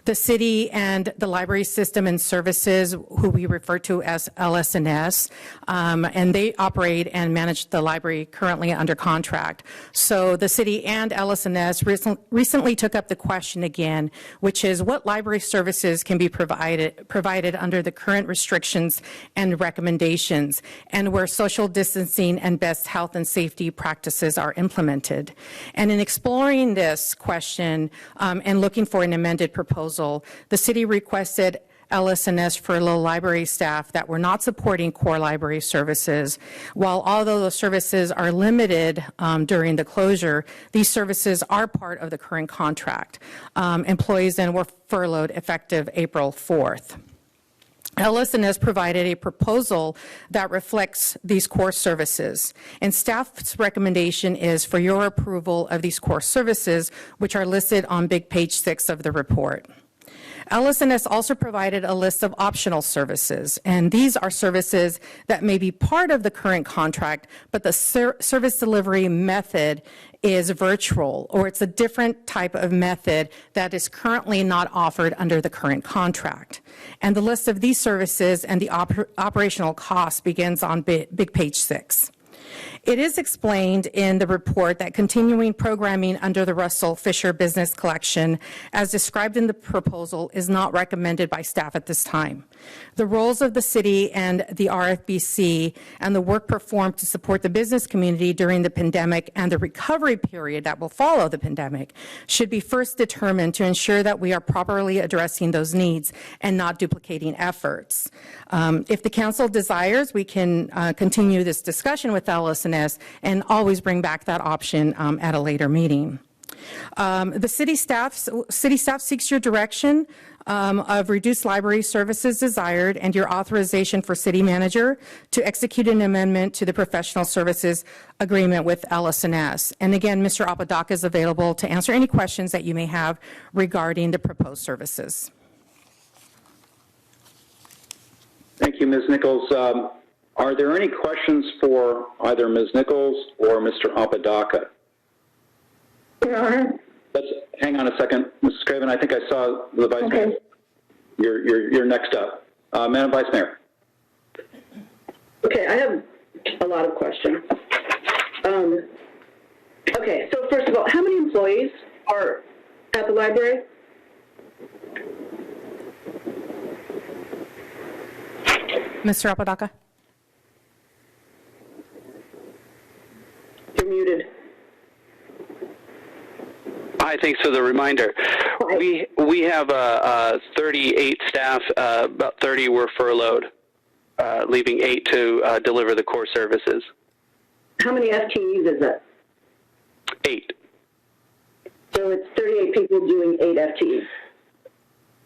The city and the library system and services, who we refer to as LS&S, and they operate and manage the library currently under contract. So the city and LS&S recently took up the question again, which is what library services can be provided under the current restrictions and recommendations, and where social distancing and best health and safety practices are implemented. And in exploring this question and looking for an amended proposal, the city requested LS&S furlough library staff that were not supporting core library services. While although those services are limited during the closure, these services are part of the current contract. Employees then were furloughed effective April 4th. LS&S provided a proposal that reflects these core services, and staff's recommendation is for your approval of these core services, which are listed on big page 6 of the report. LS&S also provided a list of optional services, and these are services that may be part of the current contract, but the service delivery method is virtual, or it's a different type of method that is currently not offered under the current contract. And the list of these services and the operational costs begins on big page 6. It is explained in the report that continuing programming under the Russell Fisher Business Collection, as described in the proposal, is not recommended by staff at this time. The roles of the city and the RFBC and the work performed to support the business community during the pandemic and the recovery period that will follow the pandemic should be first determined to ensure that we are properly addressing those needs and not duplicating efforts. If the council desires, we can continue this discussion with LS&S and always bring back that option at a later meeting. The city staff seeks your direction of reduced library services desired and your authorization for city manager to execute an amendment to the professional services agreement with LS&S. And again, Mr. Apodaca is available to answer any questions that you may have regarding the proposed services. Thank you, Ms. Nichols. Are there any questions for either Ms. Nichols or Mr. Apodaca? Your Honor. Let's hang on a second, Mrs. Craven. I think I saw the Vice Mayor. You're next up, Madam Vice Mayor. Okay, I have a lot of questions. Okay, so first of all, how many employees are at the library? Mr. Apodaca? You're muted. Hi, thanks for the reminder. We have 38 staff. About 30 were furloughed, leaving 8 to deliver the core services. How many FTEs is that? 8. So it's 38 people doing 8 FTEs.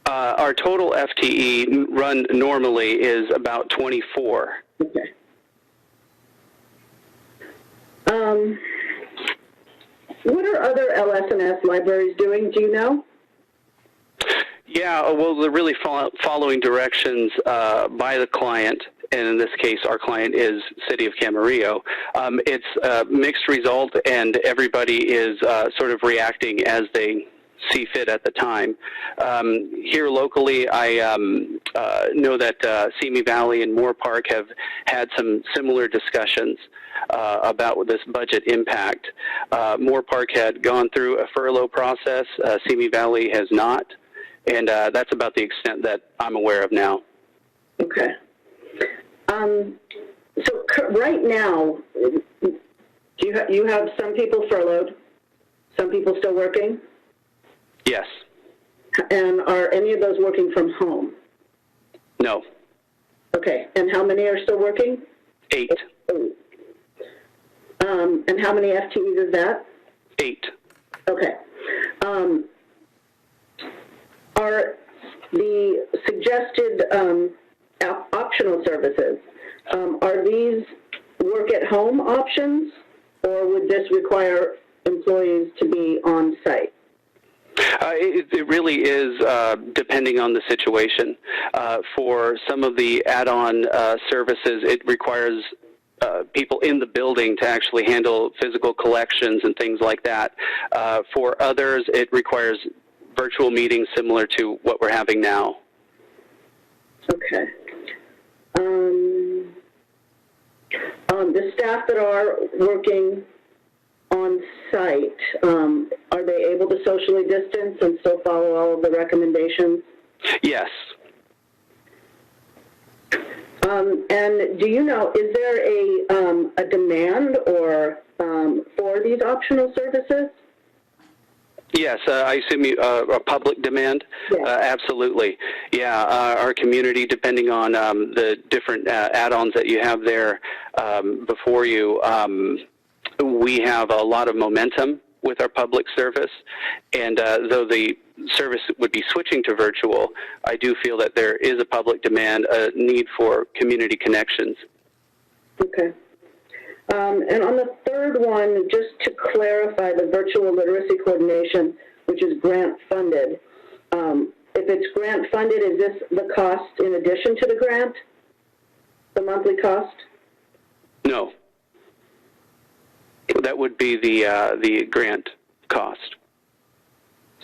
Our total FTE run normally is about 24. Okay. What are other LS&S libraries doing? Do you know? Yeah, well, they're really following directions by the client, and in this case, our client is City of Camarillo. It's a mixed result, and everybody is sort of reacting as they see fit at the time. Here locally, I know that Simi Valley and Moore Park have had some similar discussions about this budget impact. Moore Park had gone through a furlough process. Simi Valley has not. And that's about the extent that I'm aware of now. Okay. So right now, you have some people furloughed, some people still working? Yes. And are any of those working from home? No. Okay. And how many are still working? 8. 8. And how many FTEs is that? 8. Okay. Are the suggested optional services, are these work-at-home options, or would this require employees to be on site? It really is depending on the situation. For some of the add-on services, it requires people in the building to actually handle physical collections and things like that. For others, it requires virtual meetings similar to what we're having now. Okay. The staff that are working on site, are they able to socially distance and still follow all of the recommendations? Yes. And do you know, is there a demand or for these optional services? Yes, I assume a public demand? Yes. Absolutely. Yeah, our community, depending on the different add-ons that you have there before you, we have a lot of momentum with our public service, and though the service would be switching to virtual, I do feel that there is a public demand, a need for community connections. Okay. And on the third one, just to clarify the virtual literacy coordination, which is grant funded, if it's grant funded, is this the cost in addition to the grant, the monthly cost? No. That would be the grant cost.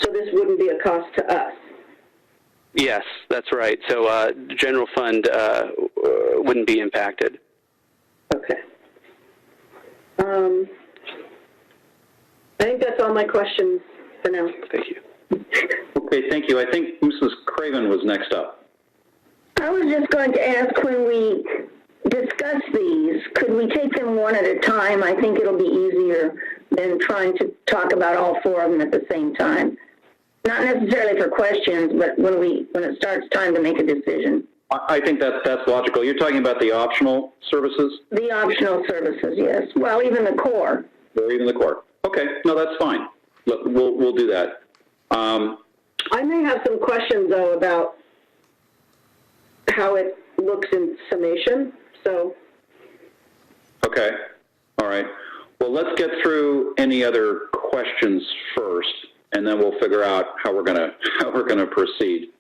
So this wouldn't be a cost to us? Yes, that's right. So general fund wouldn't be impacted. Okay. I think that's all my questions for now. Thank you. Okay, thank you. I think Mrs. Craven was next up. I was just going to ask, when we discuss these, could we take them one at a time? I think it'll be easier than trying to talk about all 4 of them at the same time. Not necessarily for questions, but when it starts time to make a decision. I think that's logical. You're talking about the optional services? The optional services, yes. Well, even the core. Or even the core. Okay, no, that's fine. Look, we'll do that. I may have some questions, though, about how it looks in summation, so. Okay, all right. Well, let's get through any other questions first, and then we'll figure out how we're gonna proceed.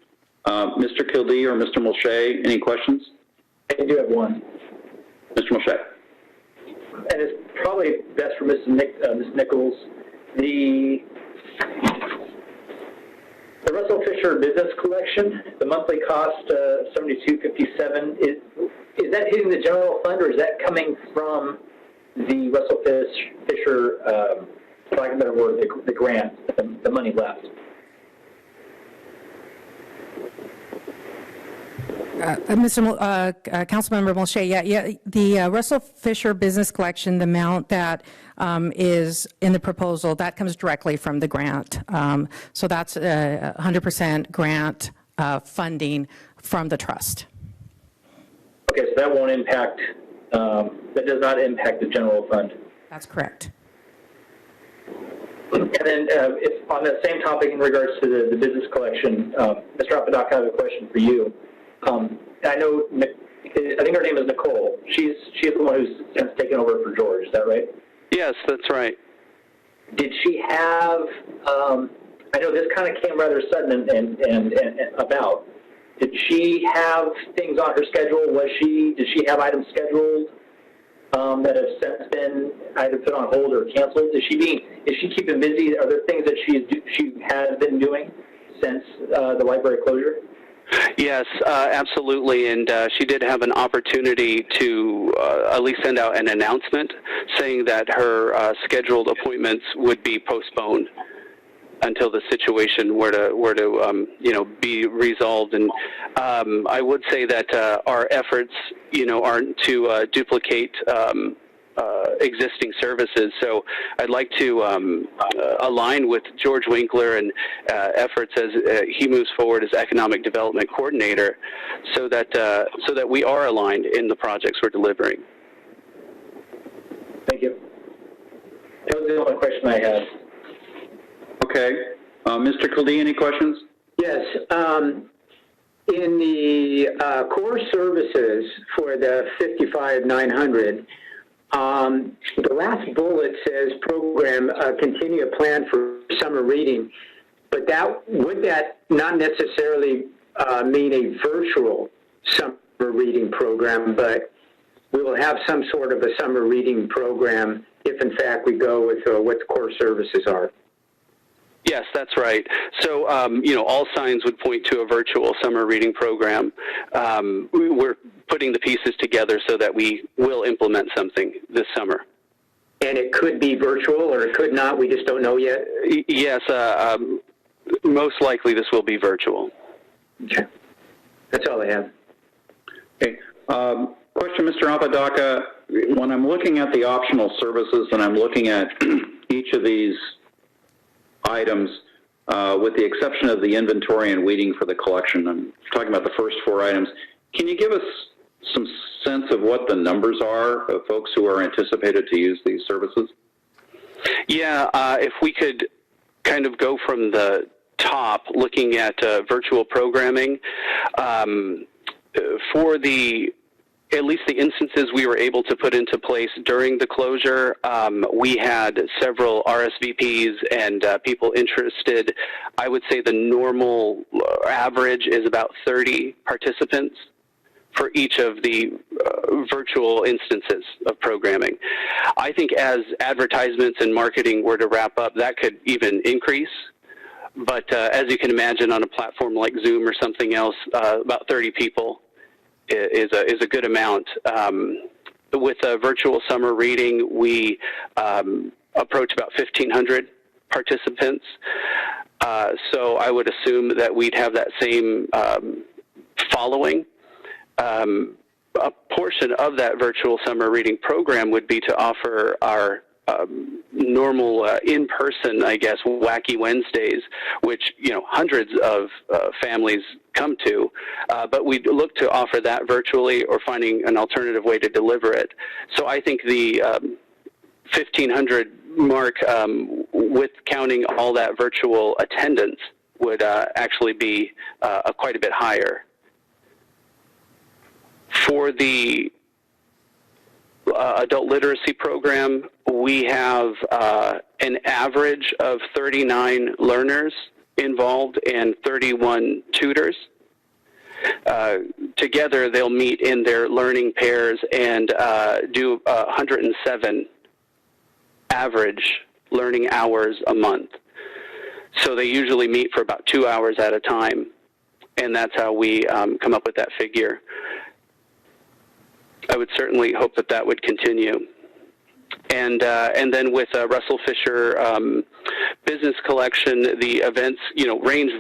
Mr. Kildee or Mr. Mulchay, any questions? I do have one. Mr. Mulchay. And it's probably best for Ms. Nichols. The Russell Fisher Business Collection, the monthly cost, $72.57. Is that hitting the general fund, or is that coming from the Russell Fisher, for lack of a better word, the grant, the money left? Councilmember Molche, yeah, the Russell Fisher Business Collection, the amount that is in the proposal, that comes directly from the grant. So that's 100% grant funding from the trust. Okay, so that won't impact, that does not impact the general fund. That's correct. And then if on that same topic in regards to the business collection, Mr. Apodaca, I have a question for you. I know, I think her name is Nicole. She's the one who's since taken over for George, is that right? Yes, that's right. Did she have, I know this kind of came rather sudden and about, did she have things on her schedule? Did she have items scheduled that have since been either put on hold or canceled? Is she keeping busy? Are there things that she has been doing since the library closure? Yes, absolutely, and she did have an opportunity to at least send out an announcement saying that her scheduled appointments would be postponed until the situation were to be resolved. And I would say that our efforts aren't to duplicate existing services. So I'd like to align with George Winkler and efforts as he moves forward as Economic Development Coordinator, so that we are aligned in the projects we're delivering. Thank you. That was the only question I had. Okay. Mr. Kildee, any questions? Yes. In the core services for the 55,900, the last bullet says program continue a plan for summer reading, but would that not necessarily mean a virtual summer reading program, but we will have some sort of a summer reading program if in fact we go with what the core services are? Yes, that's right. So, all signs would point to a virtual summer reading program. We're putting the pieces together so that we will implement something this summer. And it could be virtual or it could not, we just don't know yet? Yes, most likely this will be virtual. Okay. That's all I have. Okay. Question, Mr. Apodaca. When I'm looking at the optional services and I'm looking at each of these items, with the exception of the inventory and weeding for the collection, I'm talking about the first four items. Can you give us some sense of what the numbers are of folks who are anticipated to use these services? Yeah, if we could kind of go from the top, looking at virtual programming, for at least the instances we were able to put into place during the closure, we had several RSVPs and people interested. I would say the normal average is about 30 participants for each of the virtual instances of programming. I think as advertisements and marketing were to wrap up, that could even increase. But as you can imagine, on a platform like Zoom or something else, about 30 people is a good amount. With a virtual summer reading, we approach about 1,500 participants. So I would assume that we'd have that same following. A portion of that virtual summer reading program would be to offer our normal in-person, I guess, Wacky Wednesdays, which hundreds of families come to, but we'd look to offer that virtually or finding an alternative way to deliver it. So I think the 1,500 mark, with counting all that virtual attendance, would actually be quite a bit higher. For the adult literacy program, we have an average of 39 learners involved and 31 tutors. Together, they'll meet in their learning pairs and do 107 average learning hours a month. So they usually meet for about 2 hours at a time, and that's how we come up with that figure. I would certainly hope that that would continue. And then with Russell Fisher Business Collection, the events range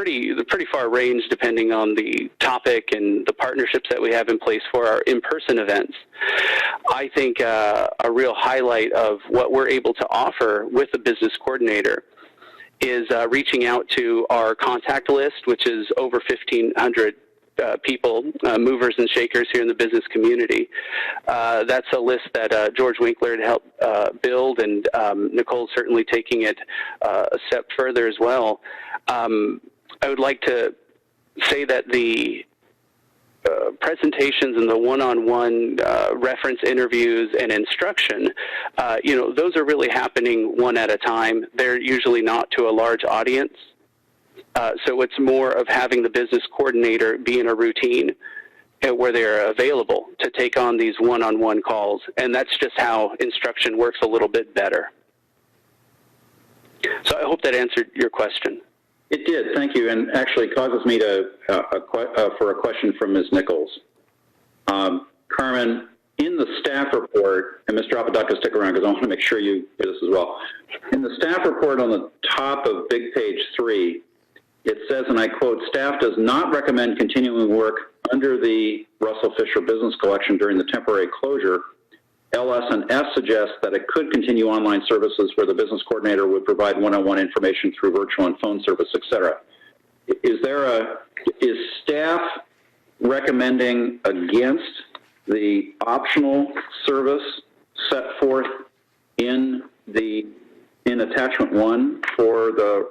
pretty far range depending on the topic and the partnerships that we have in place for our in-person events. I think a real highlight of what we're able to offer with the business coordinator is reaching out to our contact list, which is over 1,500 people, movers and shakers here in the business community. That's a list that George Winkler had helped build, and Nicole's certainly taking it a step further as well. I would like to say that the presentations and the one-on-one reference interviews and instruction, those are really happening one at a time. They're usually not to a large audience. So it's more of having the business coordinator be in a routine where they're available to take on these one-on-one calls. And that's just how instruction works a little bit better. So I hope that answered your question. It did, thank you, and actually causes me to for a question from Ms. Nichols. Carmen, in the staff report, and Mr. Apodaca, stick around because I want to make sure you hear this as well. In the staff report on the top of big page 3, it says, and I quote, "Staff does not recommend continuing work under the Russell Fisher Business Collection during the temporary closure. LS&S suggests that it could continue online services where the business coordinator would provide one-on-one information through virtual and phone service, et cetera." Is staff recommending against the optional service set forth in attachment 1 for the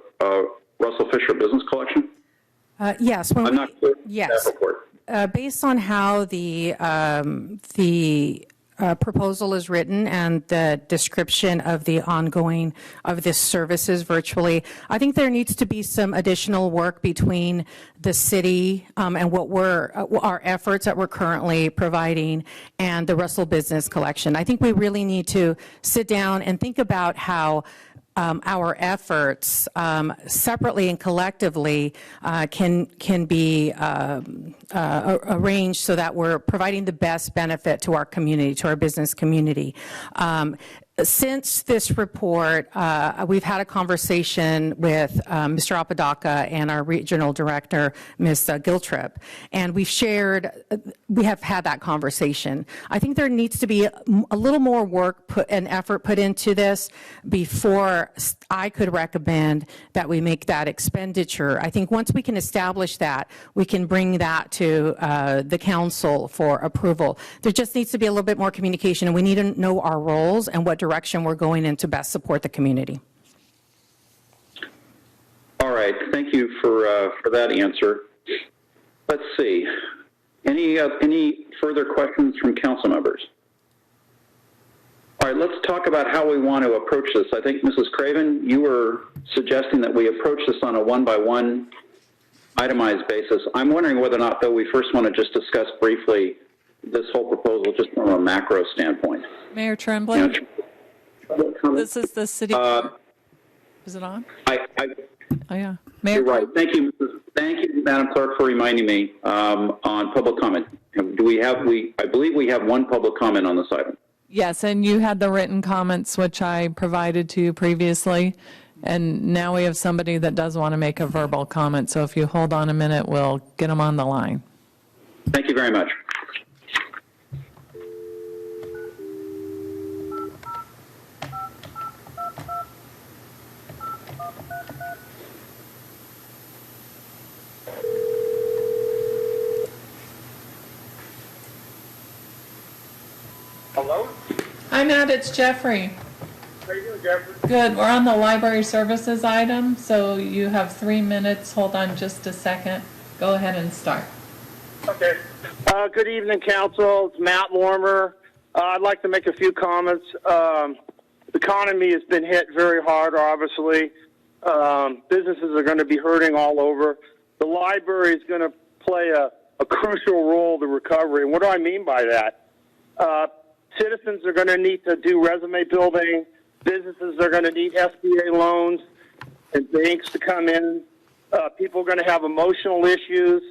Russell Fisher Business Collection? Yes. I'm not clear. Yes. Staff report. Based on how the proposal is written and the description of the ongoing of this services virtually, I think there needs to be some additional work between the city and what our efforts that we're currently providing and the Russell Business Collection. I think we really need to sit down and think about how our efforts separately and collectively can be arranged so that we're providing the best benefit to our community, to our business community. Since this report, we've had a conversation with Mr. Apodaca and our regional director, Ms. Giltrip, and we have had that conversation. I think there needs to be a little more work and effort put into this before I could recommend that we make that expenditure. I think once we can establish that, we can bring that to the council for approval. There just needs to be a little bit more communication, and we need to know our roles and what direction we're going in to best support the community. All right, thank you for that answer. Let's see. Any further questions from council members? All right, let's talk about how we want to approach this. I think, Mrs. Craven, you were suggesting that we approach this on a one-by-one itemized basis. I'm wondering whether or not, though, we first want to just discuss briefly this whole proposal just from a macro standpoint. Mayor Tremblay? This is the city. Is it on? Oh, yeah. Mayor, you're right. Thank you, Madam Clerk, for reminding me on public comment. I believe we have one public comment on this item. yes, and you had the written comments, which I provided to you previously. And now we have somebody that does want to make a verbal comment. So if you hold on a minute, we'll get them on the line. Thank you very much. Hello? Hi, Matt. It's Jeffrey. How you doing, Jeffrey? Good. We're on the library services item, so you have 3 minutes. Hold on just a second. Go ahead and start. Okay. Good evening, council. It's Matt Warmer. I'd like to make a few comments. The economy has been hit very hard, obviously. Businesses are going to be hurting all over. The library is going to play a crucial role in the recovery. And what do I mean by that? Citizens are going to need to do resume building. Businesses are going to need SBA loans and banks to come in. People are going to have emotional issues.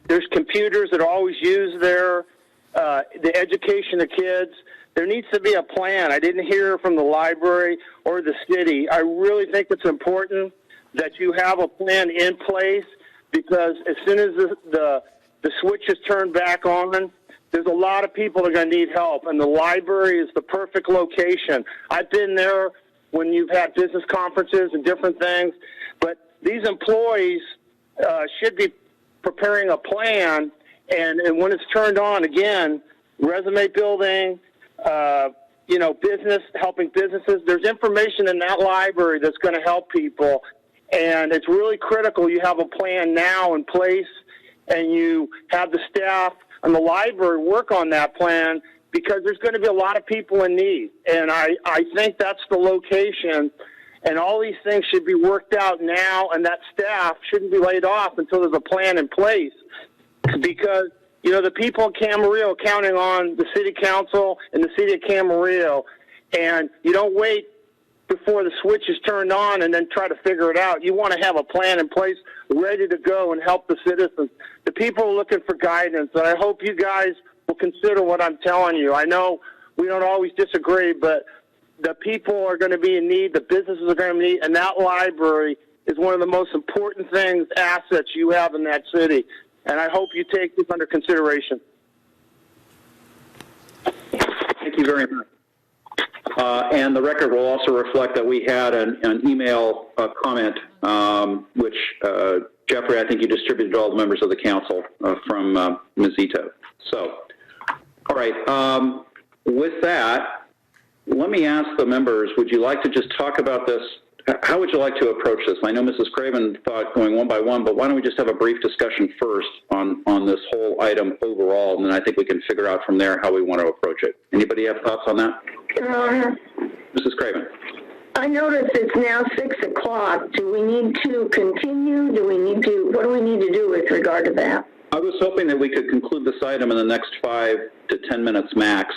There's computers that are always used there. The education of kids. There needs to be a plan. I didn't hear from the library or the city. I really think it's important that you have a plan in place, because as soon as the switch is turned back on, there's a lot of people that are going to need help, and the library is the perfect location. I've been there when you've had business conferences and different things, but these employees should be preparing a plan, and when it's turned on, again, resume building, business, helping businesses. There's information in that library that's going to help people, and it's really critical you have a plan now in place, and you have the staff and the library work on that plan, because there's going to be a lot of people in need. And I think that's the location, and all these things should be worked out now, and that staff shouldn't be laid off until there's a plan in place, because the people in Camarillo are counting on the city council and the city of Camarillo, and you don't wait before the switch is turned on and then try to figure it out. You want to have a plan in place ready to go and help the citizens. The people are looking for guidance, and I hope you guys will consider what I'm telling you. I know we don't always disagree, but the people are going to be in need, the businesses are going to be in need, and that library is one of the most important things, assets you have in that city. And I hope you take this under consideration. Thank you very much. And the record will also reflect that we had an email comment, which, Jeffrey, I think you distributed to all the members of the council from Ms. Ito. So, all right. With that, let me ask the members, would you like to just talk about this? How would you like to approach this? I know Mrs. Craven thought going one by one, but why don't we just have a brief discussion first on this whole item overall, and then I think we can figure out from there how we want to approach it. Anybody have thoughts on that? Mrs. Craven. I notice it's now 6 o'clock. Do we need to continue? What do we need to do with regard to that? I was hoping that we could conclude this item in the next 5 to 10 minutes max,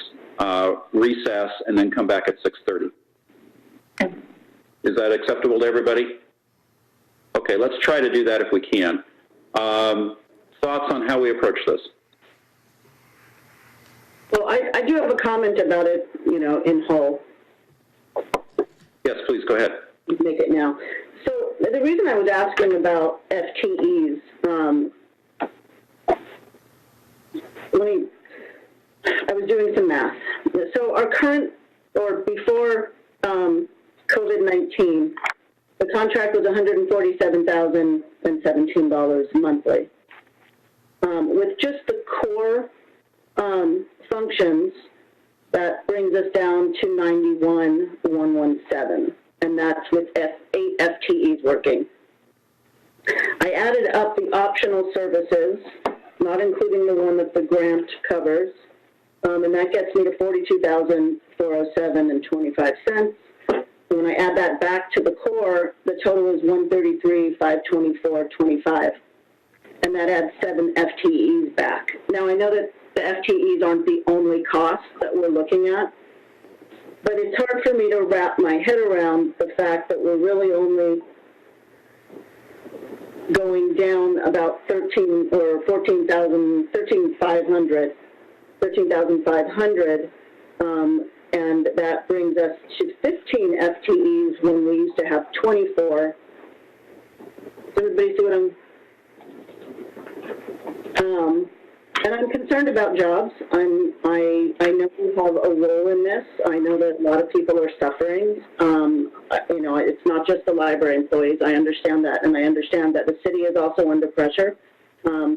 recess, and then come back at 6:30. Is that acceptable to everybody? Okay, let's try to do that if we can. Thoughts on how we approach this? Well, I do have a comment about it, in whole. Yes, please, go ahead. Make it now. So the reason I was asking about FTEs, I was doing some math. So our current, or before COVID-19, the contract was $147,017 monthly. With just the core functions, that brings us down to $91,117, and that's with 8 FTEs working. I added up the optional services, not including the one that the grant covers, and that gets me to $42,407.25. When I add that back to the core, the total is $133,524.25, and that adds 7 FTEs back. Now I know that the FTEs aren't the only costs that we're looking at, but it's hard for me to wrap my head around the fact that we're really only going down about 13,500, and that brings us to 15 FTEs when we used to have 24. Does everybody see what and I'm concerned about jobs. I know we have a role in this. I know that a lot of people are suffering. It's not just the library employees. I understand that, and I understand that the city is also under pressure.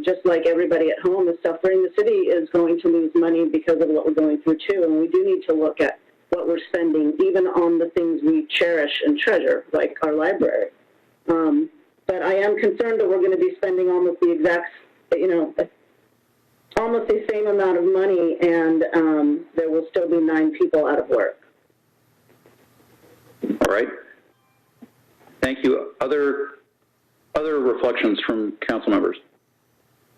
Just like everybody at home is suffering, the city is going to lose money because of what we're going through too, and we do need to look at what we're spending, even on the things we cherish and treasure, like our library. But I am concerned that we're going to be spending almost the exact, almost the same amount of money, and there will still be 9 people out of work. All right. Thank you. Other reflections from council members?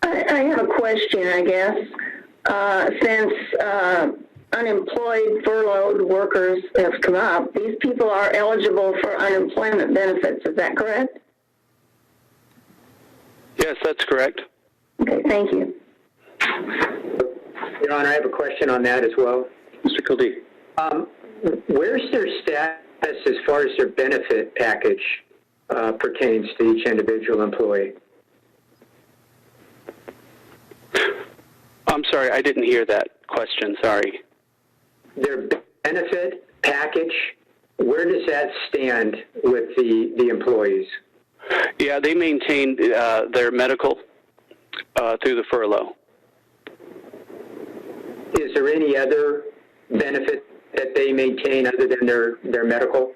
I have a question, I guess. Since unemployed, furloughed workers have come up, these people are eligible for unemployment benefits. Is that correct? Yes, that's correct. Okay, thank you. Your Honor, I have a question on that as well. Mr. Kildee. Where's their status as far as their benefit package? pertains to each individual employee? I'm sorry, I didn't hear that question. Sorry. Their benefit package, where does that stand with the employees? Yeah, they maintain their medical through the furlough. Is there any other benefit that they maintain other than their medical?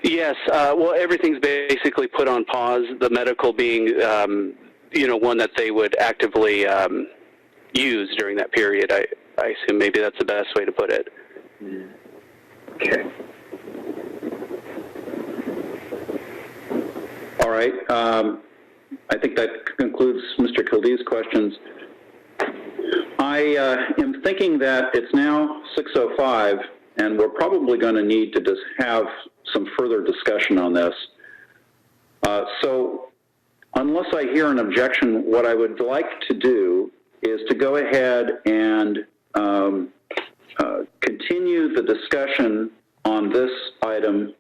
Yes. Well, everything's basically put on pause. The medical being, one that they would actively use during that period. I assume maybe that's the best way to put it. Okay. All right. I think that concludes Mr. Kildee's questions. I am thinking that it's now 6:05, and we're probably going to need to just have some further discussion on this. So unless I hear an objection, what I would like to do is to go ahead and continue the discussion on this item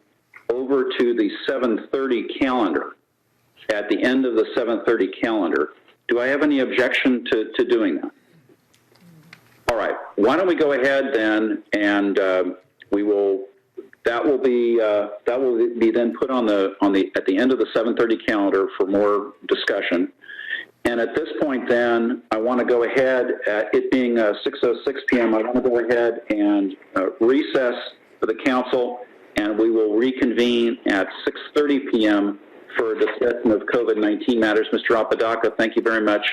over to the 7:30 calendar, at the end of the 7:30 calendar. Do I have any objection to doing that? All right. Why don't we go ahead then, and that will be then put on at the end of the 7:30 calendar for more discussion. And at this point, then, I want to go ahead, it being 6:06 p.m., I want to go ahead and recess for the council, and we will reconvene at 6:30 p.m. for a discussion of COVID-19 matters. Mr. Apodaca, thank you very much.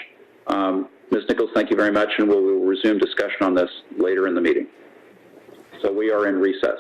Ms. Nichols, thank you very much, and we will resume discussion on this later in the meeting. So we are in recess.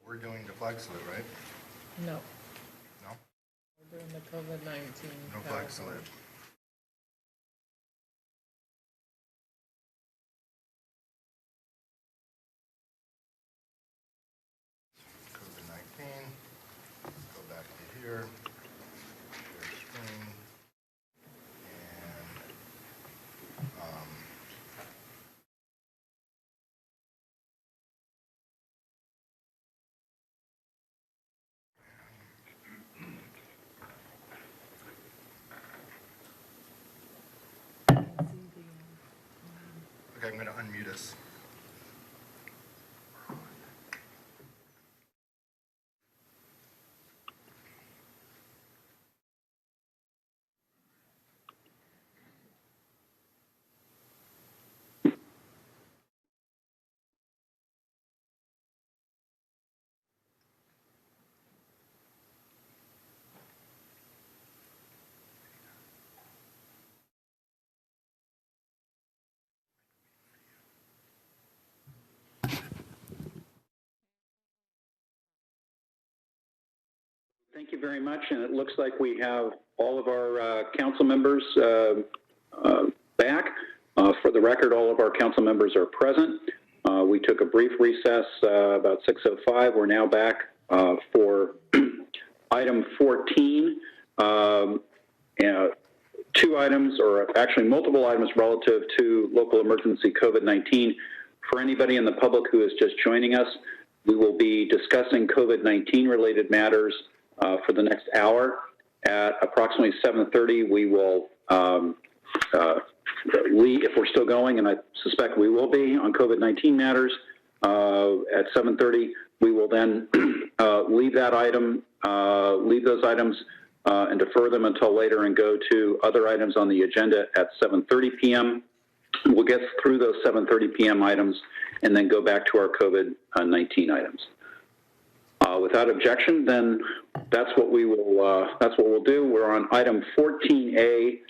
We're doing the flag salute, right? No. No? We're doing the COVID-19. No flag salute. COVID-19. Go back to here. Share screen. And okay, I'm going to unmute us. Thank you very much, and it looks like we have all of our council members back. For the record, all of our council members are present. We took a brief recess about 6:05. We're now back for item 14. Two items, or actually multiple items relative to local emergency COVID-19. For anybody in the public who is just joining us, we will be discussing COVID-19 related matters for the next hour. At approximately 7:30, we will leave, if we're still going, and I suspect we will be on COVID-19 matters. At 7:30, we will then leave that item, leave those items and defer them until later and go to other items on the agenda at 7:30 p.m. We'll get through those 7:30 p.m. items and then go back to our COVID-19 items. Without objection, then that's what we will. That's what we'll do. We're on item 14A,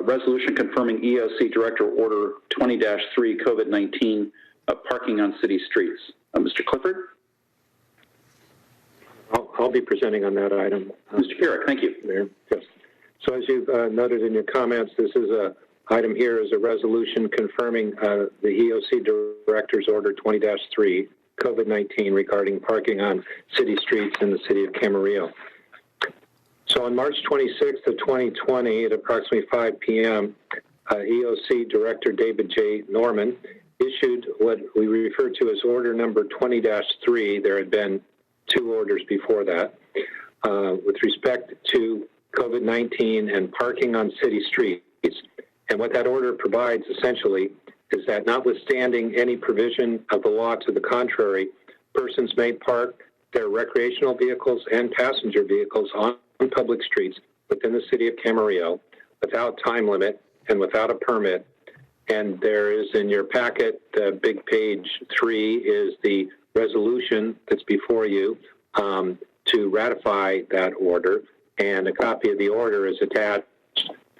resolution confirming EOC Director Order 20-3 COVID-19 parking on city streets. Mr. Clifford. I'll be presenting on that item. Mr. Pierrick, thank you. Mayor. Yes. So as you've noted in your comments, this is a item here is a resolution confirming the EOC Director's Order 20-3 COVID-19 regarding parking on city streets in the city of Camarillo. So on March 26th of 2020 at approximately 5 p.m., EOC Director David J. Norman issued what we refer to as Order number 20-3. There had been two orders before that with respect to COVID-19 and parking on city streets. And what that order provides essentially is that notwithstanding any provision of the law to the contrary, persons may park their recreational vehicles and passenger vehicles on public streets within the city of Camarillo without time limit and without a permit. And there is in your packet, big page 3 is the resolution that's before you to ratify that order. And a copy of the order is attached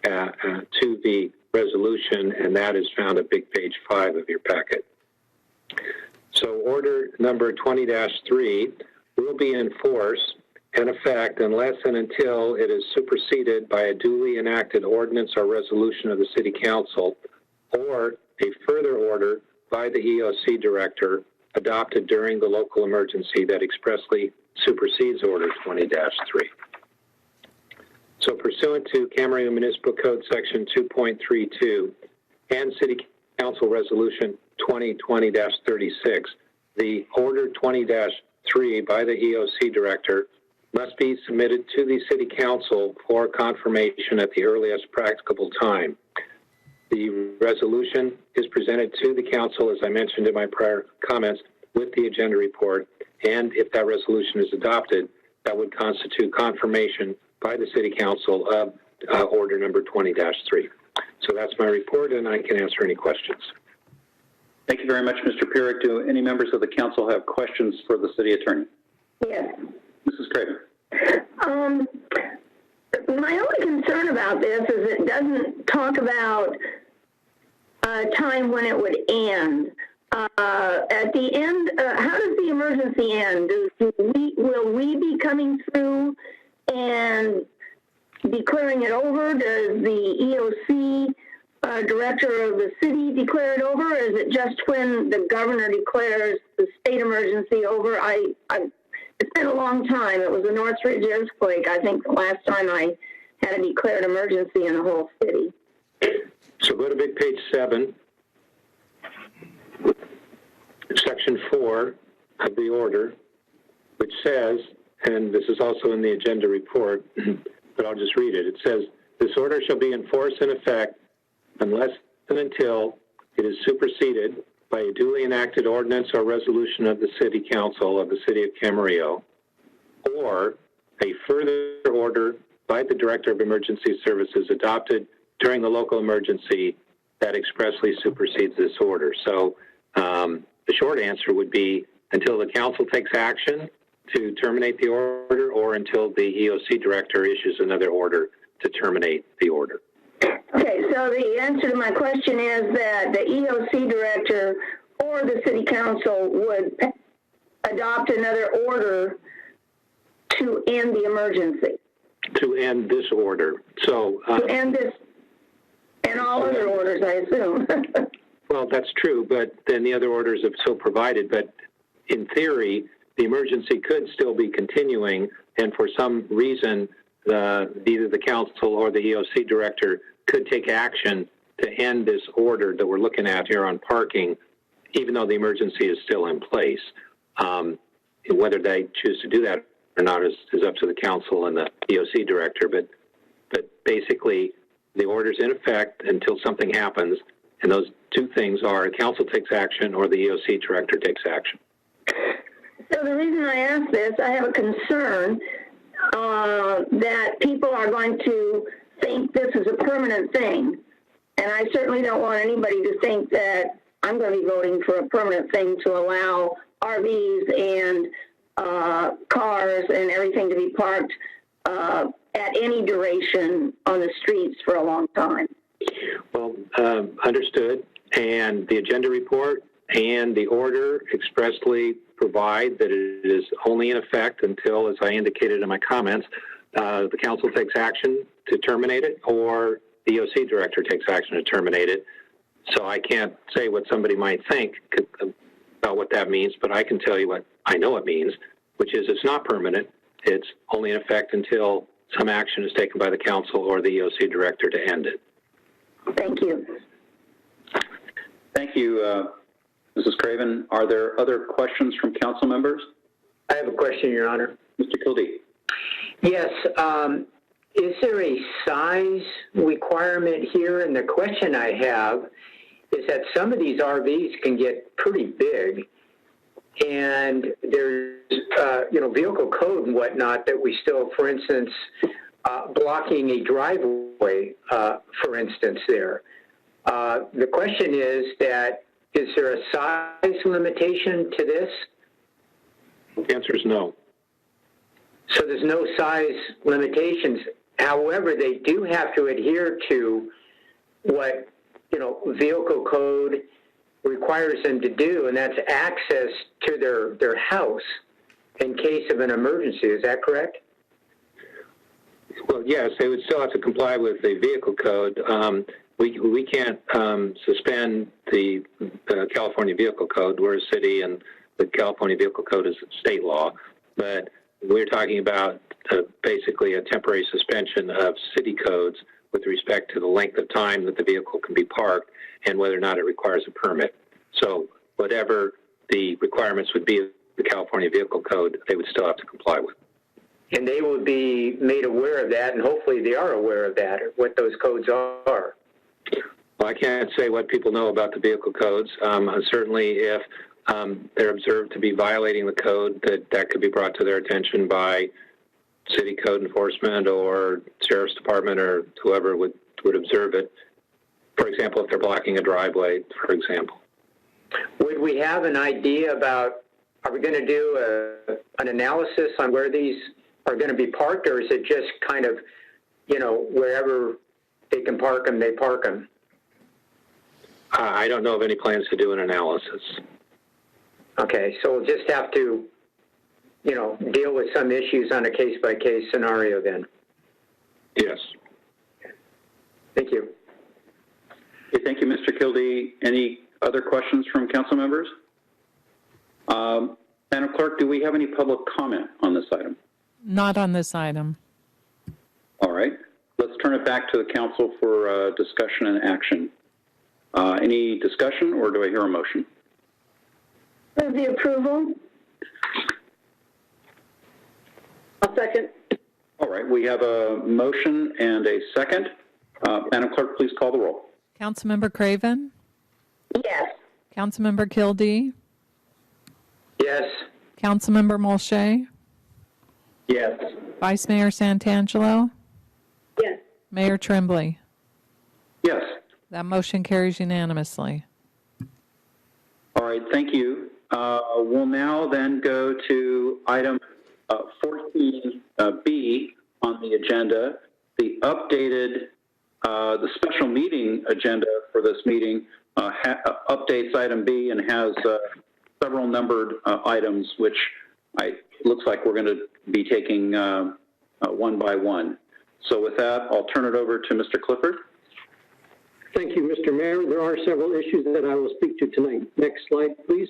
to the resolution, and that is found at big page 5 of your packet. So order number 20-3 will be in force and effect unless and until it is superseded by a duly enacted ordinance or resolution of the City Council or a further order by the EOC Director adopted during the local emergency that expressly supersedes Order 20-3. So pursuant to Camarillo Municipal Code Section 2.32 and City Council Resolution 2020-36, the Order 20-3 by the EOC Director must be submitted to the City Council for confirmation at the earliest practicable time. The resolution is presented to the Council, as I mentioned in my prior comments, with the agenda report, and if that resolution is adopted, that would constitute confirmation by the City Council of Order number 20-3. So that's my report, and I can answer any questions. Thank you very much, Mr. Pierrick. Do any members of the council have questions for the city attorney? Yes. Mrs. Craven. My only concern about this is it doesn't talk about a time when it would end. At the end, how does the emergency end? Will we be coming through and declaring it over? Does the EOC director of the city declare it over? Or is it just when the governor declares the state emergency over? It's been a long time. It was the Northridge earthquake, I think, the last time I had a declared emergency in the whole city. So go to big page 7, section 4 of the order, which says, and this is also in the agenda report, but I'll just read it. It says, this order shall be in force and effect unless and until it is superseded by a duly enacted ordinance or resolution of the City Council of the City of Camarillo, or a further order by the Director of Emergency Services adopted during the local emergency that expressly supersedes this order. So the short answer would be until the council takes action to terminate the order, or until the EOC director issues another order to terminate the order. Okay, so the answer to my question is that the EOC director or the city council would adopt another order to end the emergency. To end this order. So to end this and all other orders, I assume. Well, that's true, but then the other orders have so provided. But in theory, the emergency could still be continuing, and for some reason, either the council or the EOC director could take action to end this order that we're looking at here on parking, even though the emergency is still in place. Whether they choose to do that or not is up to the council and the EOC director, but basically the order's in effect until something happens, and those two things are the council takes action or the EOC director takes action. So the reason I ask this, I have a concern that people are going to think this is a permanent thing, and I certainly don't want anybody to think that I'm going to be voting for a permanent thing to allow RVs and cars and everything to be parked at any duration on the streets for a long time. Well, understood. And the agenda report and the order expressly provide that it is only in effect until, as I indicated in my comments, the council takes action to terminate it or the EOC director takes action to terminate it. So I can't say what somebody might think about what that means, but I can tell you what I know it means, which is it's not permanent. It's only in effect until some action is taken by the council or the EOC director to end it. Thank you. Thank you, Mrs. Craven. Are there other questions from council members? I have a question, Your Honor. Mr. Kildee. Yes. Is there a size requirement here? And the question I have is that some of these RVs can get pretty big, and there's vehicle code and whatnot that we still, for instance, blocking a driveway, for instance, there. The question is that, is there a size limitation to this? The answer is no. So there's no size limitations. However, they do have to adhere to what, vehicle code requires them to do, and that's access to their house in case of an emergency. Is that correct? Well, yes, they would still have to comply with the vehicle code. We can't suspend the California Vehicle Code. We're a city, and the California Vehicle Code is state law. But we're talking about basically a temporary suspension of city codes with respect to the length of time that the vehicle can be parked and whether or not it requires a permit. So whatever the requirements would be of the California Vehicle Code, they would still have to comply with. And they would be made aware of that, and hopefully they are aware of that, what those codes are. Well, I can't say what people know about the vehicle codes. Certainly if they're observed to be violating the code, that could be brought to their attention by city code enforcement or sheriff's department or whoever would observe it. For example, if they're blocking a driveway, for example. Would we have an idea about, are we going to do an analysis on where these are going to be parked, or is it just kind of, wherever they can park them, they park them? I don't know of any plans to do an analysis. Okay, so we'll just have to, deal with some issues on a case-by-case scenario then. Yes. Thank you. Okay, thank you, Mr. Kildee. Any other questions from council members? Madam Clerk, do we have any public comment on this item? Not on this item. All right. Let's turn it back to the council for discussion and action. Any discussion, or do I hear a motion? Move the approval. I'll second. All right. We have a motion and a second. Madam Clerk, please call the roll. Councilmember Craven? Yes. Councilmember Kildee? Yes. Councilmember Molche? Yes. Vice Mayor Santangelo? Yes. Mayor Tremblay? Yes. That motion carries unanimously. All right. Thank you. We'll now then go to item 14B on the agenda, the updated, the special meeting agenda for this meeting updates item B and has several numbered items, which looks like we're going to be taking one by one. So with that, I'll turn it over to Mr. Clifford. Thank you, Mr. Mayor. There are several issues that I will speak to tonight. Next slide, please.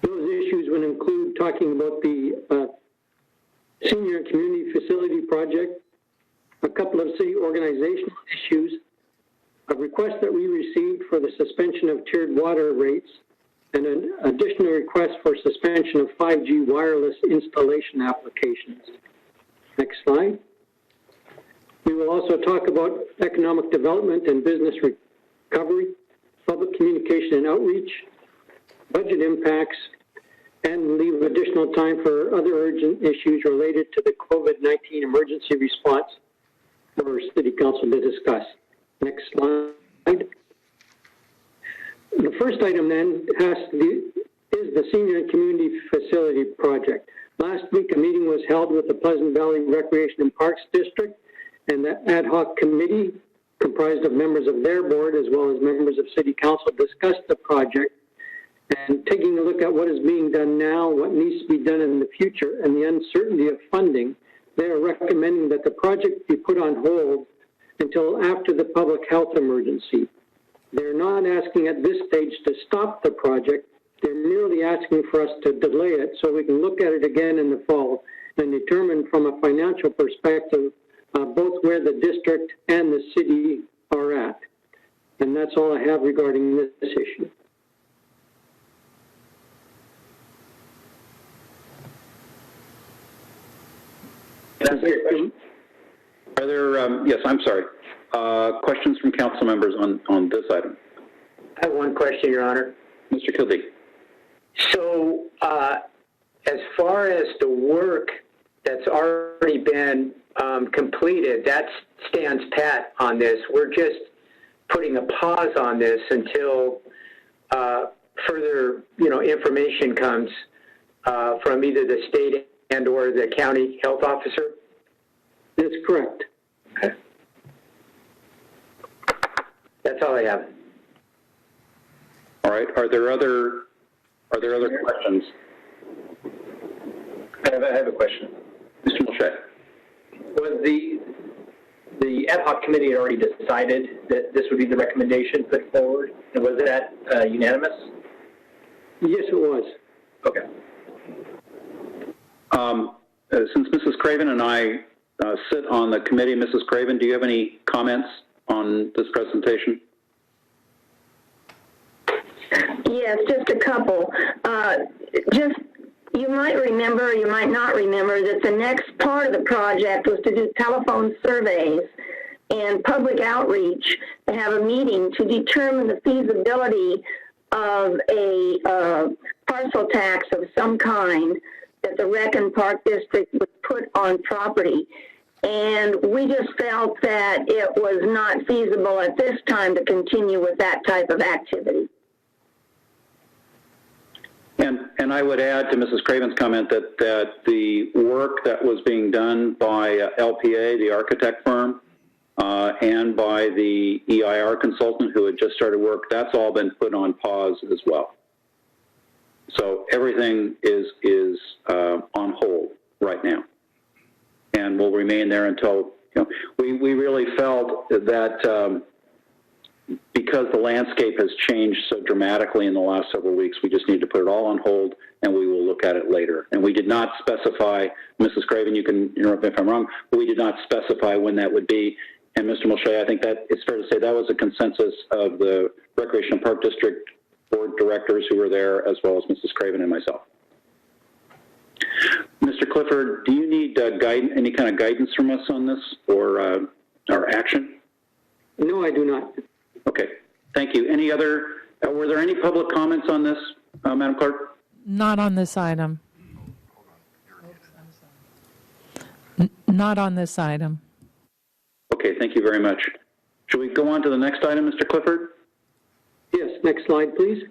Those issues would include talking about the senior and community facility project, a couple of city organizational issues, a request that we received for the suspension of tiered water rates, and an additional request for suspension of 5G wireless installation applications. Next slide. We will also talk about economic development and business recovery, public communication and outreach, budget impacts, and leave additional time for other urgent issues related to the COVID-19 emergency response for City Council to discuss. Next slide. The first item then is the Senior and Community Facility Project. Last week, a meeting was held with the Pleasant Valley Recreation and Parks District and the ad hoc committee comprised of members of their board as well as members of City Council discussed the project and taking a look at what is being done now, what needs to be done in the future, and the uncertainty of funding. They are recommending that the project be put on hold until after the public health emergency. They're not asking at this stage to stop the project. They're merely asking for us to delay it so we can look at it again in the fall and determine from a financial perspective both where the district and the city are at. And that's all I have regarding this issue. Are there, yes, I'm sorry, questions from council members on this item? I have one question, Your Honor. Mr. Kildee. So as far as the work that's already been completed, that stands pat on this. We're just putting a pause on this until further, information comes from either the state and or the county health officer? That's correct. Okay. That's all I have. All right. Are there other questions? I have a question. Mr. Molche. Was the ad hoc committee had already decided that this would be the recommendation put forward? And was that unanimous? Yes, it was. Okay. Since Mrs. Craven and I sit on the committee, Mrs. Craven, do you have any comments on this presentation? Yes, just a couple. You might remember, or you might not remember, that the next part of the project was to do telephone surveys and public outreach to have a meeting to determine the feasibility of a parcel tax of some kind that the Rec and Park District would put on property. And we just felt that it was not feasible at this time to continue with that type of activity. And I would add to Mrs. Craven's comment that the work that was being done by LPA, the architect firm, and by the EIR consultant who had just started work. That's all been put on pause as well. So everything is on hold right now, and will remain there until, we really felt that because the landscape has changed so dramatically in the last several weeks, we just need to put it all on hold, and we will look at it later. And we did not specify, Mrs. Craven, you can interrupt me if I'm wrong, but we did not specify when that would be. And Mr. Mulchay, I think that it's fair to say that was a consensus of the Recreation and Park District board directors who were there, as well as Mrs. Craven and myself. Mr. Clifford, do you need any kind of guidance from us on this, or action? No, I do not. Okay, thank you. Any other, were there any public comments on this, Madam Clerk? Not on this item. Not on this item. Okay, thank you very much. Should we go on to the next item, Mr. Clifford? Yes, next slide, please.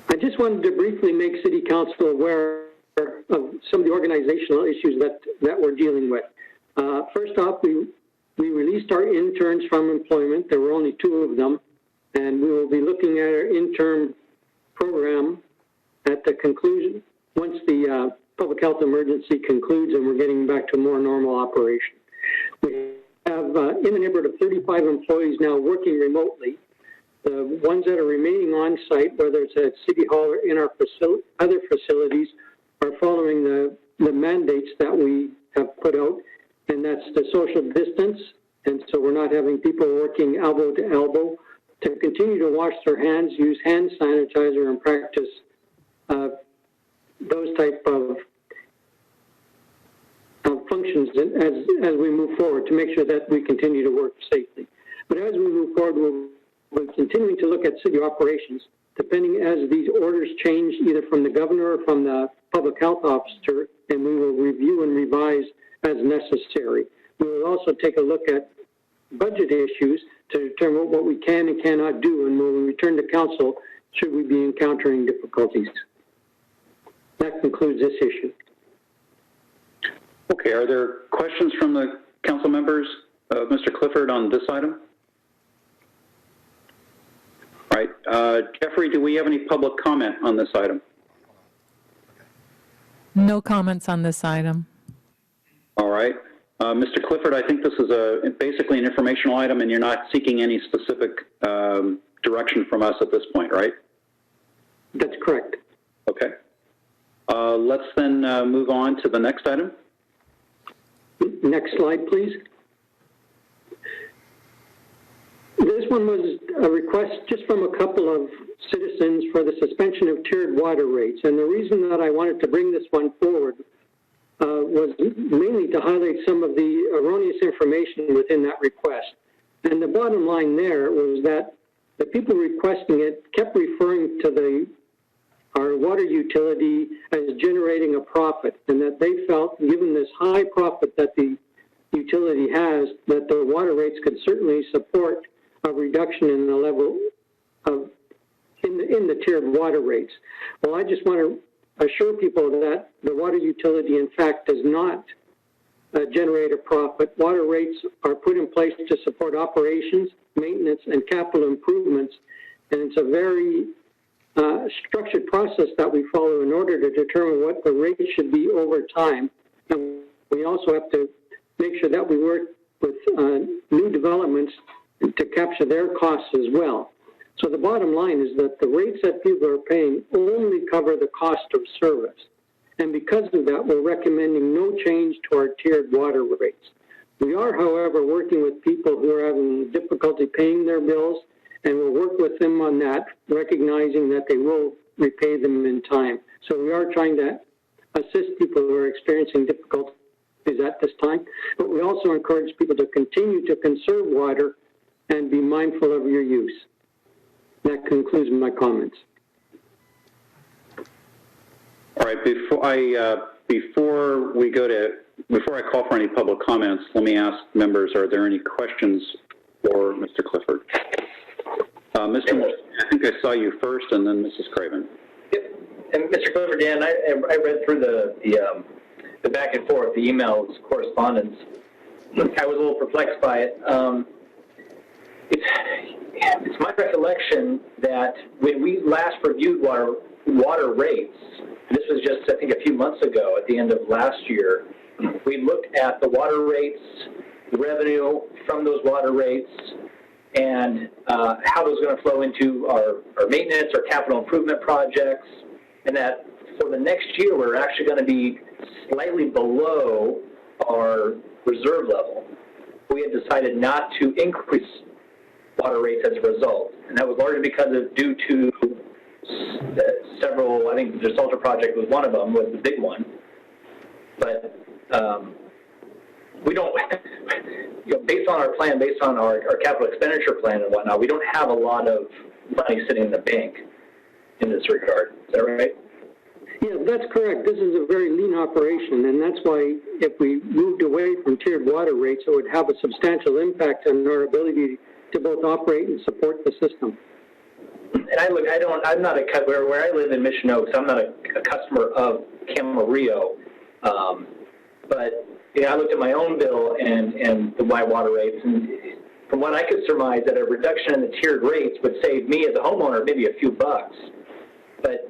I just wanted to briefly make City Council aware of some of the organizational issues that we're dealing with. First off, we released our interns from employment. There were only 2 of them, and we will be looking at our intern program at the conclusion, once the public health emergency concludes and we're getting back to more normal operation. We have in the neighborhood of 35 employees now working remotely. The ones that are remaining on site, whether it's at City Hall or in our other facilities, are following the mandates that we have put out, and that's the social distance. And so we're not having people working elbow to elbow, to continue to wash their hands, use hand sanitizer, and practice those type of functions as we move forward to make sure that we continue to work safely. But as we move forward, we're continuing to look at city operations, depending as these orders change, either from the governor or from the public health officer, and we will review and revise as necessary. We will also take a look at budget issues to determine what we can and cannot do, and when we return to council, should we be encountering difficulties. That concludes this issue. Okay, are there questions from the council members, Mr. Clifford, on this item? All right, Jeffrey, do we have any public comment on this item? No comments on this item. All right. Mr. Clifford, I think this is basically an informational item, and you're not seeking any specific direction from us at this point, right? That's correct. Okay. Let's then move on to the next item. Next slide, please. This one was a request just from a couple of citizens for the suspension of tiered water rates. And the reason that I wanted to bring this one forward was mainly to highlight some of the erroneous information within that request. And the bottom line there was that the people requesting it kept referring to our water utility as generating a profit, and that they felt, given this high profit that the utility has, that the water rates could certainly support a reduction in the level of in the tiered water rates. Well, I just want to assure people that the water utility, in fact, does not generate a profit. Water rates are put in place to support operations, maintenance, and capital improvements, and it's a very structured process that we follow in order to determine what the rate should be over time. And we also have to make sure that we work with new developments to capture their costs as well. So the bottom line is that the rates that people are paying only cover the cost of service. And because of that, we're recommending no change to our tiered water rates. We are, however, working with people who are having difficulty paying their bills, and we'll work with them on that, recognizing that they will repay them in time. So we are trying to assist people who are experiencing difficulties at this time, but we also encourage people to continue to conserve water and be mindful of your use. That concludes my comments. All right, before I call for any public comments, let me ask members, are there any questions for Mr. Clifford? Mr. Moore, I think I saw you first, and then Mrs. Craven. Yep. And Mr. Clifford, Dan, I read through the the back and forth, the emails, correspondence. I was a little perplexed by it. It's my recollection that when we last reviewed water rates, and this was just, I think, a few months ago at the end of last year, we looked at the water rates, the revenue from those water rates, and how those are going to flow into our maintenance, our capital improvement projects, and that for the next year, we're actually going to be slightly below our reserve level. We had decided not to increase water rates as a result, and that was largely because of due to several, I think the Gibraltar project was one of them, was the big one. But we don't, based on our plan, based on our capital expenditure plan and whatnot, we don't have a lot of money sitting in the bank in this regard. Is that right? Yeah, that's correct. This is a very lean operation, and that's why if we moved away from tiered water rates, it would have a substantial impact on our ability to both operate and support the system. And I'm not where I live in Mission Oaks, I'm not a customer of Camarillo, but I looked at my own bill and my water rates, and from what I could surmise, that a reduction in the tiered rates would save me as a homeowner maybe a few bucks, but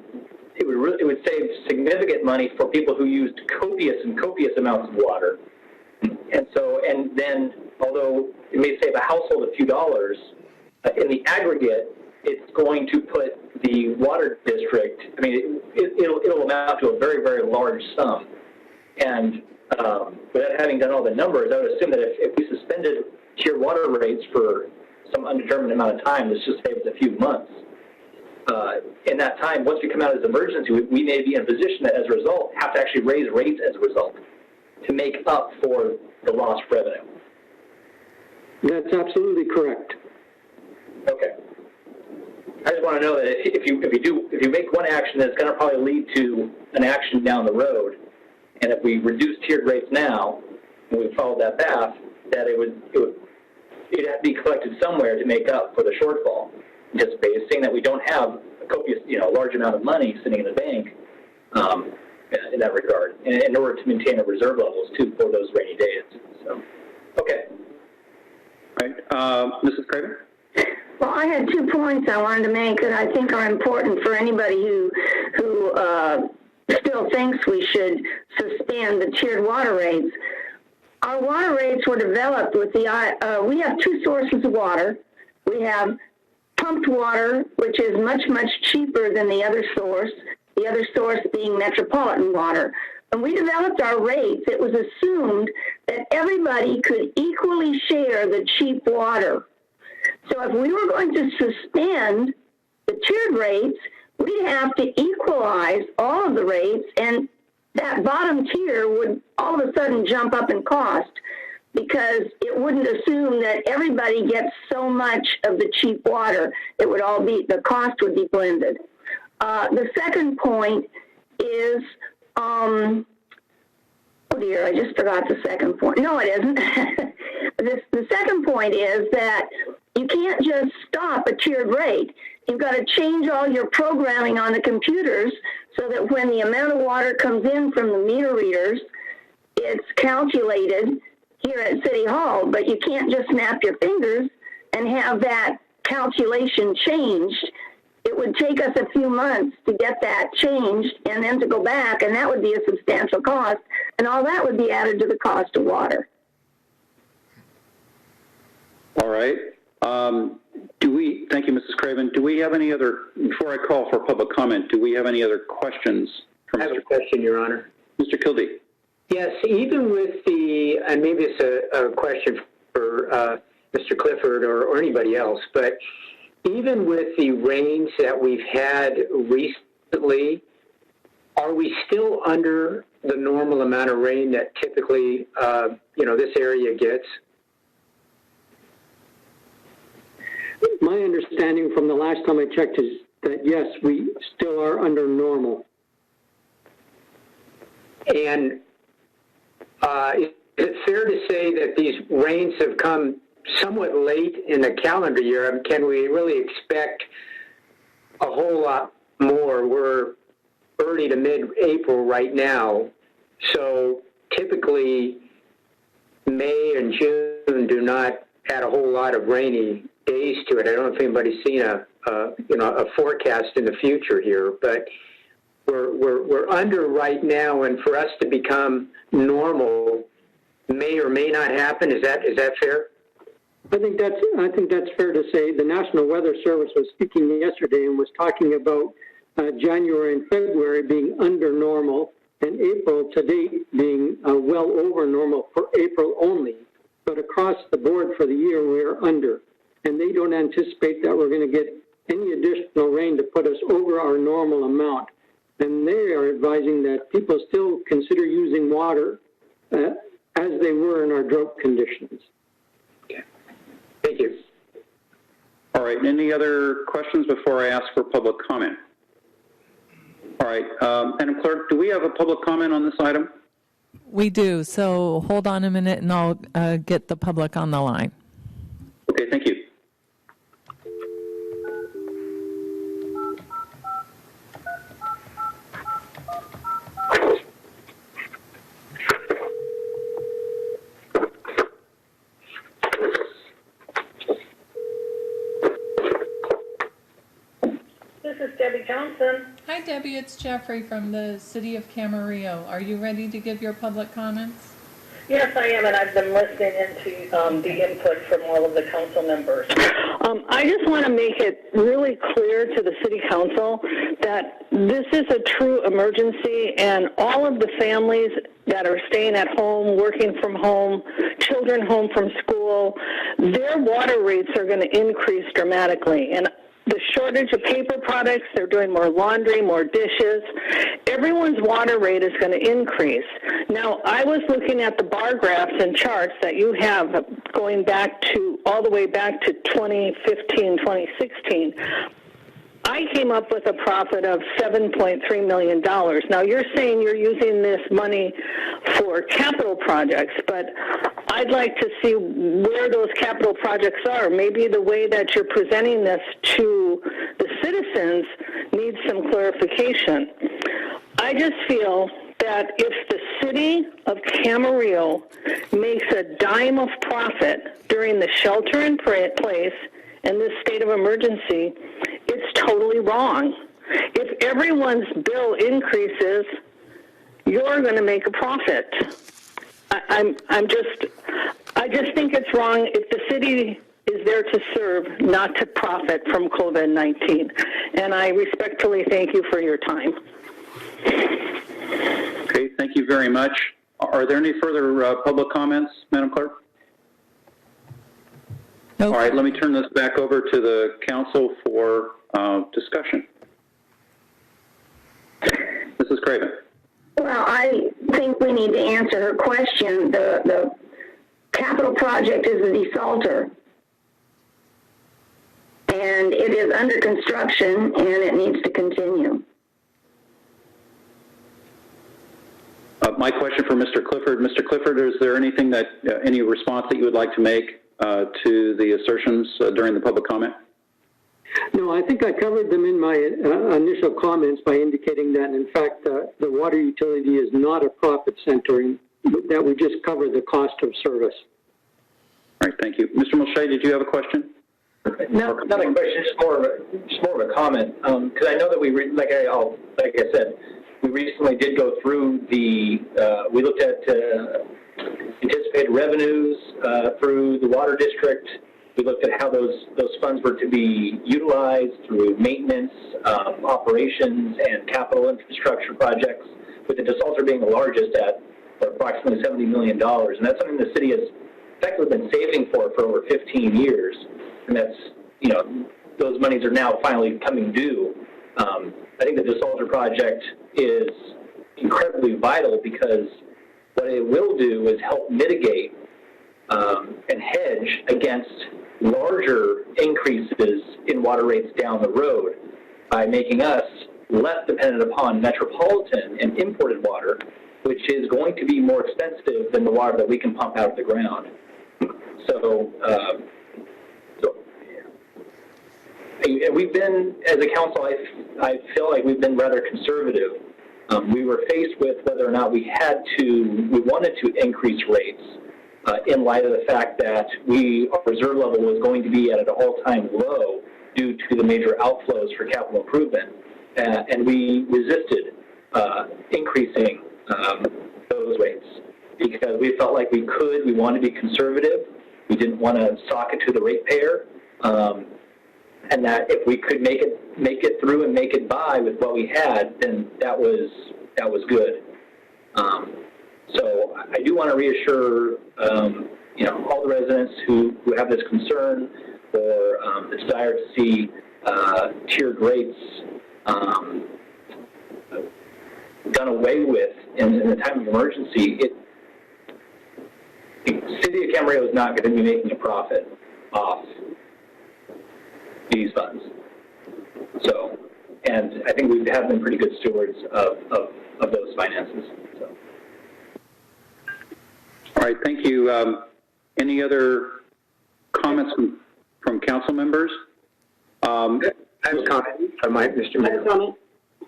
it would save significant money for people who used copious amounts of water. And then, although it may save a household a few dollars, in the aggregate, it's going to put the water district, it'll amount to a very, very large sum. And without having done all the numbers, I would assume that if we suspended tiered water rates for some undetermined amount of time, this just saves a few months. In that time, once we come out of this emergency, we may be in a position that, as a result, have to actually raise rates as a result to make up for the lost revenue. That's absolutely correct. Okay. I just want to know that if you make one action, that's going to probably lead to an action down the road, and if we reduce tiered rates now, and we follow that path, that it'd have to be collected somewhere to make up for the shortfall. Anticipated, saying that we don't have a copious, large amount of money sitting in the bank in that regard, in order to maintain our reserve levels too for those rainy days. So, okay. All right, Mrs. Craven. Well, I had 2 points I wanted to make that I think are important for anybody who still thinks we should suspend the tiered water rates. Our water rates were developed with we have 2 sources of water. We have pumped water, which is much, much cheaper than the other source being metropolitan water. When we developed our rates, it was assumed that everybody could equally share the cheap water. So if we were going to suspend the tiered rates, we'd have to equalize all of the rates, and that bottom tier would all of a sudden jump up in cost, because it wouldn't assume that everybody gets so much of the cheap water. It would all be, the cost would be blended. The second point is, oh dear, I just forgot the second point. No, it isn't. The second point is that you can't just stop a tiered rate. You've got to change all your programming on the computers so that when the amount of water comes in from the meter readers, it's calculated here at City Hall, but you can't just snap your fingers and have that calculation changed. It would take us a few months to get that changed and then to go back, and that would be a substantial cost, and all that would be added to the cost of water. All right. Thank you, Mrs. Craven. Do we have any other, before I call for public comment, do we have any other questions? I have a question, Your Honor. Mr. Kildee. Yes, even with and maybe it's a question for Mr. Clifford or anybody else, but even with the rains that we've had recently, are we still under the normal amount of rain that typically, this area gets? My understanding from the last time I checked is that, yes, we still are under normal. And is it fair to say that these rains have come somewhat late in the calendar year? Can we really expect a whole lot more? We're early to mid-April right now. So typically, May and June do not add a whole lot of rainy days to it. I don't know if anybody's seen a forecast in the future here, but we're under right now, and for us to become normal may or may not happen. Is that fair? I think that's fair to say. The National Weather Service was speaking yesterday and was talking about January and February being under normal, and April to date being well over normal for April only. But across the board for the year, we're under. And they don't anticipate that we're going to get any additional rain to put us over our normal amount. And they are advising that people still consider using water as they were in our drought conditions. Okay. Thank you. All right. Any other questions before I ask for public comment? All right. Madam Clerk, do we have a public comment on this item? We do. So hold on a minute and I'll get the public on the line. Okay. Thank you. This is Debbie Johnson. Hi, Debbie. It's Jeffrey from the City of Camarillo. Are you ready to give your public comments? Yes, I am, and I've been listening into the input from all of the council members. I just want to make it really clear to the City Council that this is a true emergency, and all of the families that are staying at home, working from home, children home from school, their water rates are going to increase dramatically. And the shortage of paper products, they're doing more laundry, more dishes. Everyone's water rate is going to increase. Now, I was looking at the bar graphs and charts that you have going back to, all the way back to 2015, 2016. I came up with a profit of $7.3 million. Now, you're saying you're using this money for capital projects, but I'd like to see where those capital projects are. Maybe the way that you're presenting this to the citizens needs some clarification. I just feel that if the city of Camarillo makes a dime of profit during the shelter-in-place and this state of emergency, it's totally wrong. If everyone's bill increases, you're going to make a profit. I just think it's wrong if the city is there to serve, not to profit from COVID-19. And I respectfully thank you for your time. Okay, thank you very much. Are there any further public comments, Madam Clerk? Nope. All right, let me turn this back over to the council for discussion. Mrs. Craven. Well, I think we need to answer her question. The capital project is the desalter, and it is under construction, and it needs to continue. My question for Mr. Clifford. Mr. Clifford, is there anything that, any response that you would like to make to the assertions during the public comment? No, I think I covered them in my initial comments by indicating that, in fact, the water utility is not a profit center, and that we just cover the cost of service. All right, thank you. Mr. Mulchay, did you have a question? No, not a question, just more of a comment. Because I know that like I said, we recently did go through we looked at anticipated revenues through the water district. We looked at how those funds were to be utilized through maintenance, operations, and capital infrastructure projects, with the desalter being the largest at approximately $70 million. And that's something the city has effectively been saving for over 15 years. And that's, those monies are now finally coming due. I think the desalter project is incredibly vital because what it will do is help mitigate and hedge against larger increases in water rates down the road by making us less dependent upon metropolitan and imported water, which is going to be more expensive than the water that we can pump out of the ground. So we've been, as a council, I feel like we've been rather conservative we were faced with whether or not we wanted to increase rates in light of the fact that our reserve level was going to be at an all-time low due to the major outflows for capital improvement. And we resisted increasing those rates because we felt like we wanted to be conservative. We didn't want to sock it to the ratepayer. And that if we could make it through and make it by with what we had, then that was good. So I do want to reassure all the residents who have this concern or the desire to see tiered rates done away with in the time of emergency. The city of Camarillo is not going to be making a profit off these funds. So, and I think we have been pretty good stewards of those finances. So. All right, thank you. Any other comments from council members? I have a comment from Mr. Mayor.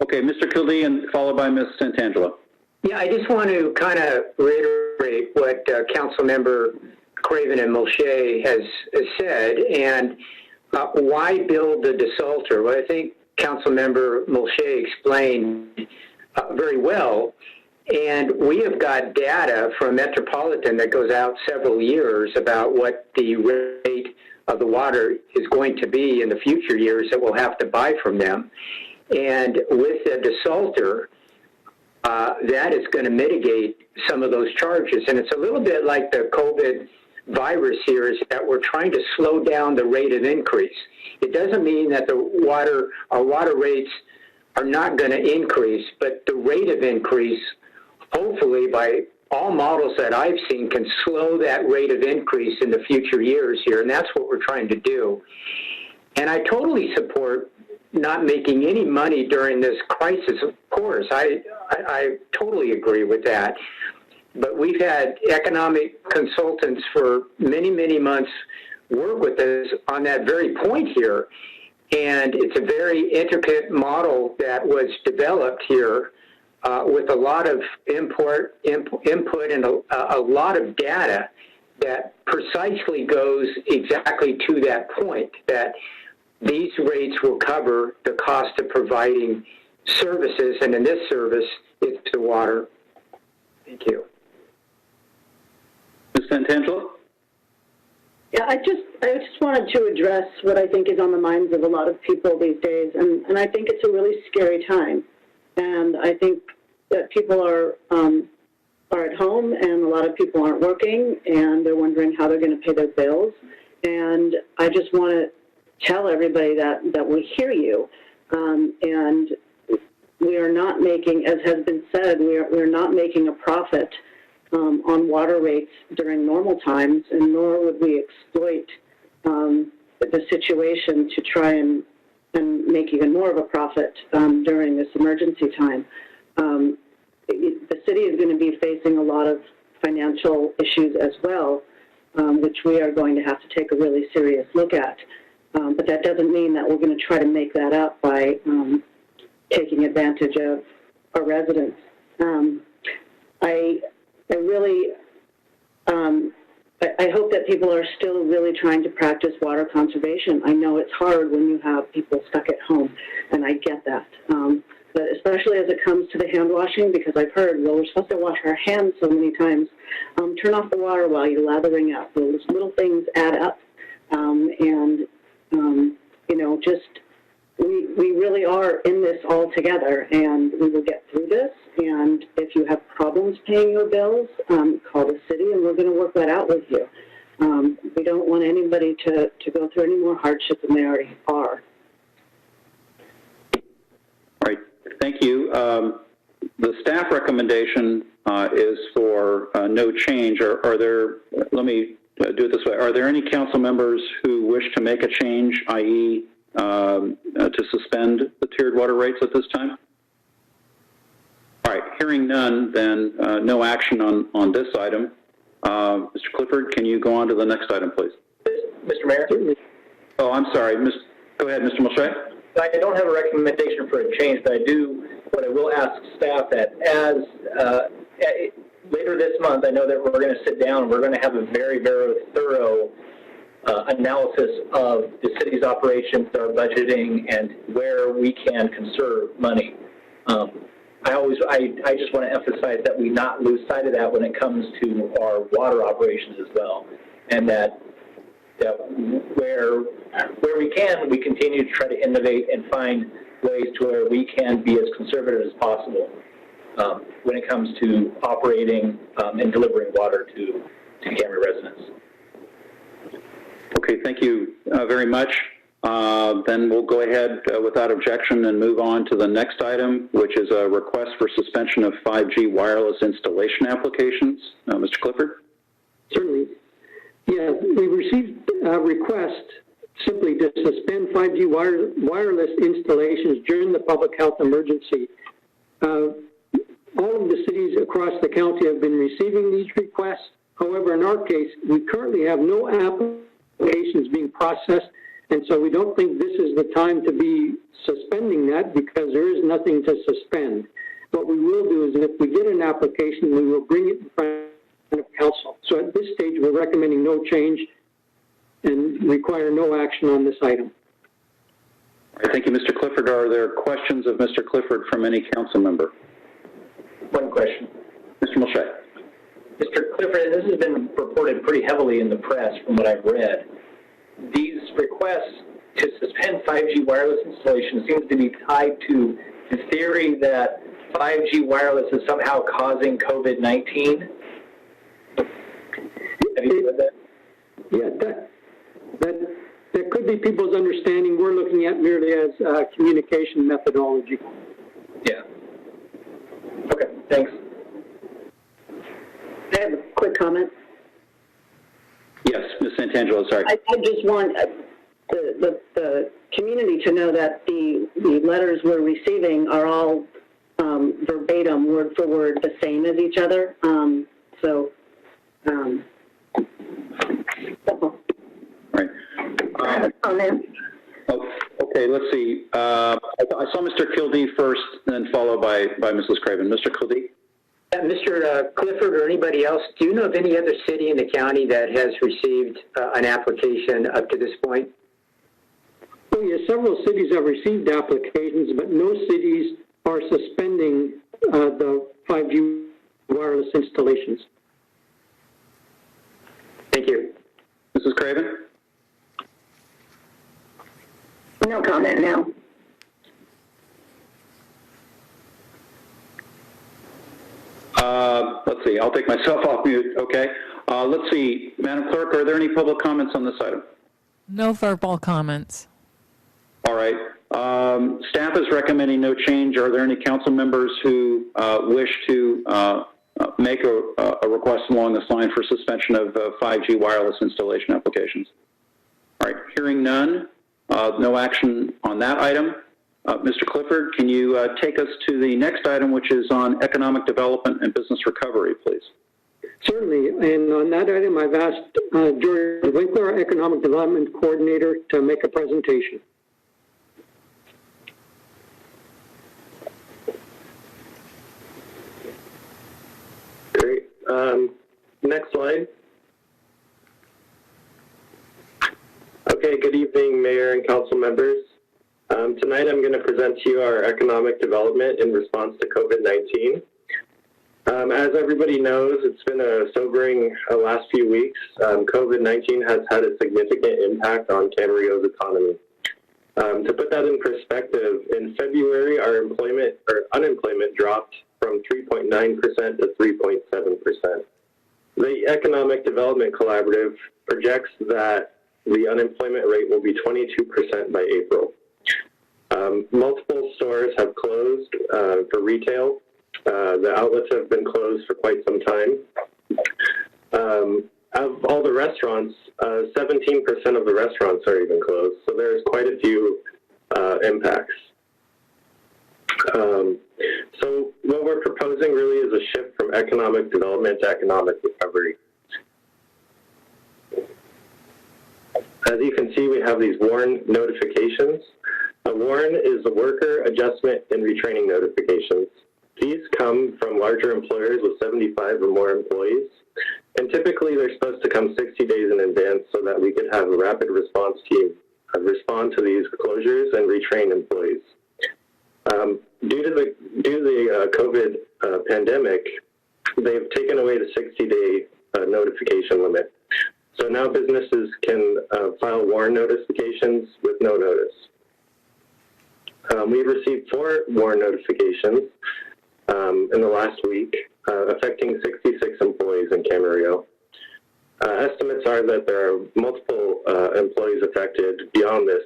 Okay, Mr. Kildee, followed by Ms. Santangelo. Yeah, I just want to kind of reiterate what Councilmember Craven and Mulchay has said, and why build the desalter? Well, I think Councilmember Mulchay explained very well, and we have got data from Metropolitan that goes out several years about what the rate of the water is going to be in the future years that we'll have to buy from them. And with the desalter, that is going to mitigate some of those charges. And it's a little bit like the COVID virus here, is that we're trying to slow down the rate of increase. It doesn't mean that our water rates are not going to increase, but the rate of increase, hopefully by all models that I've seen, can slow that rate of increase in the future years here, and that's what we're trying to do. And I totally support not making any money during this crisis. Of course, I totally agree with that. But we've had economic consultants for many, many months work with us on that very point here. And it's a very intricate model that was developed here with a lot of input and a lot of data that precisely goes exactly to that point, that these rates will cover the cost of providing services, and in this service, it's the water. Thank you. Ms. Santangelo? Yeah, I just wanted to address what I think is on the minds of a lot of people these days, and I think it's a really scary time. And I think that people are at home, and a lot of people aren't working, and they're wondering how they're going to pay their bills. And I just want to tell everybody that we hear you, and we are not making, as has been said, we're not making a profit on water rates during normal times, and nor would we exploit the situation to try and make even more of a profit during this emergency time. The city is going to be facing a lot of financial issues as well, which we are going to have to take a really serious look at. But that doesn't mean that we're going to try to make that up by taking advantage of our residents. I hope that people are still really trying to practice water conservation. I know it's hard when you have people stuck at home, and I get that. But especially as it comes to the hand washing, because I've heard, well, we're supposed to wash our hands so many times. Turn off the water while you're lathering up. Those little things add up. We really are in this all together, and we will get through this. And if you have problems paying your bills, call the city, and we're going to work that out with you. We don't want anybody to go through any more hardship than they already are. All right, thank you. The staff recommendation is for no change. Are there, let me do it this way, are there any council members who wish to make a change, i.e. To suspend the tiered water rates at this time? All right, hearing none, then no action on this item. Mr. Clifford, can you go on to the next item, please? Mr. Mayor? Oh, I'm sorry. Go ahead, Mr. Mulchay. I don't have a recommendation for a change, but I do But I will ask staff that later this month, I know that we're going to sit down and we're going to have a very, very thorough analysis of the city's operations, our budgeting, and where we can conserve money. I just want to emphasize that we not lose sight of that when it comes to our water operations as well, and that where we can, we continue to try to innovate and find ways to where we can be as conservative as possible when it comes to operating and delivering water to Camarillo residents. Okay, thank you very much. Then we'll go ahead without objection and move on to the next item, which is a request for suspension of 5G wireless installation applications. Mr. Clifford? Certainly. Yeah, we received a request simply to suspend 5G wireless installations during the public health emergency. All of the cities across the county have been receiving these requests. However, in our case, we currently have no applications being processed, and so we don't think this is the time to be suspending that because there is nothing to suspend. What we will do is if we get an application, we will bring it in front of council. So at this stage, we're recommending no change and require no action on this item. All right, thank you, Mr. Clifford. Are there questions of Mr. Clifford from any council member? One question. Mr. Mulchay. Mr. Clifford, this has been reported pretty heavily in the press from what I've read. These requests to suspend 5G wireless installation seems to be tied to the theory that 5G wireless is somehow causing COVID-19. Have you heard that? Yeah, that could be people's understanding. We're looking at merely as communication methodology. Yeah. Okay, thanks. I have a quick comment. Yes, Ms. Santangelo, sorry. I just want the community to know that the letters we're receiving are all verbatim, word for word, the same as each other. Right. Okay, let's see. I saw Mr. Kildee first, then followed by Mrs. Craven. Mr. Kildee? Mr. Clifford or anybody else, do you know of any other city in the county that has received an application up to this point? Oh, yes, several cities have received applications, but no cities are suspending the 5G wireless installations. Thank you. Mrs. Craven? No comment now. Let's see, I'll take myself off mute, okay. Let's see, Madam Clerk, are there any public comments on this item? No verbal comments. All right. Staff is recommending no change. Are there any council members who wish to make a request along this line for suspension of 5G wireless installation applications? All right, hearing none, no action on that item. Mr. Clifford, can you take us to the next item, which is on economic development and business recovery, please? Certainly, and on that item, I've asked George Winkler, our Economic Development Coordinator, to make a presentation. Great. Next slide. Okay, good evening, Mayor and Council members. Tonight I'm going to present to you our economic development in response to COVID-19. As everybody knows, it's been a sobering last few weeks. COVID-19 has had a significant impact on Camarillo's economy. To put that in perspective, in February, our unemployment dropped from 3.9% to 3.7%. The Economic Development Collaborative projects that the unemployment rate will be 22% by April. Multiple stores have closed for retail. The outlets have been closed for quite some time. Of all the restaurants, 17% of the restaurants are even closed, so there's quite a few impacts. So what we're proposing really is a shift from economic development to economic recovery. As you can see, we have these WARN notifications. A WARN is a worker adjustment and retraining notifications. These come from larger employers with 75 or more employees, and typically they're supposed to come 60 days in advance so that we could have a rapid response team respond to these closures and retrain employees. Due to the COVID pandemic, they've taken away the 60-day notification limit. So now businesses can file WARN notifications with no notice. We've received 4 WARN notifications in the last week, affecting 66 employees in Camarillo. Estimates are that there are multiple employees affected beyond this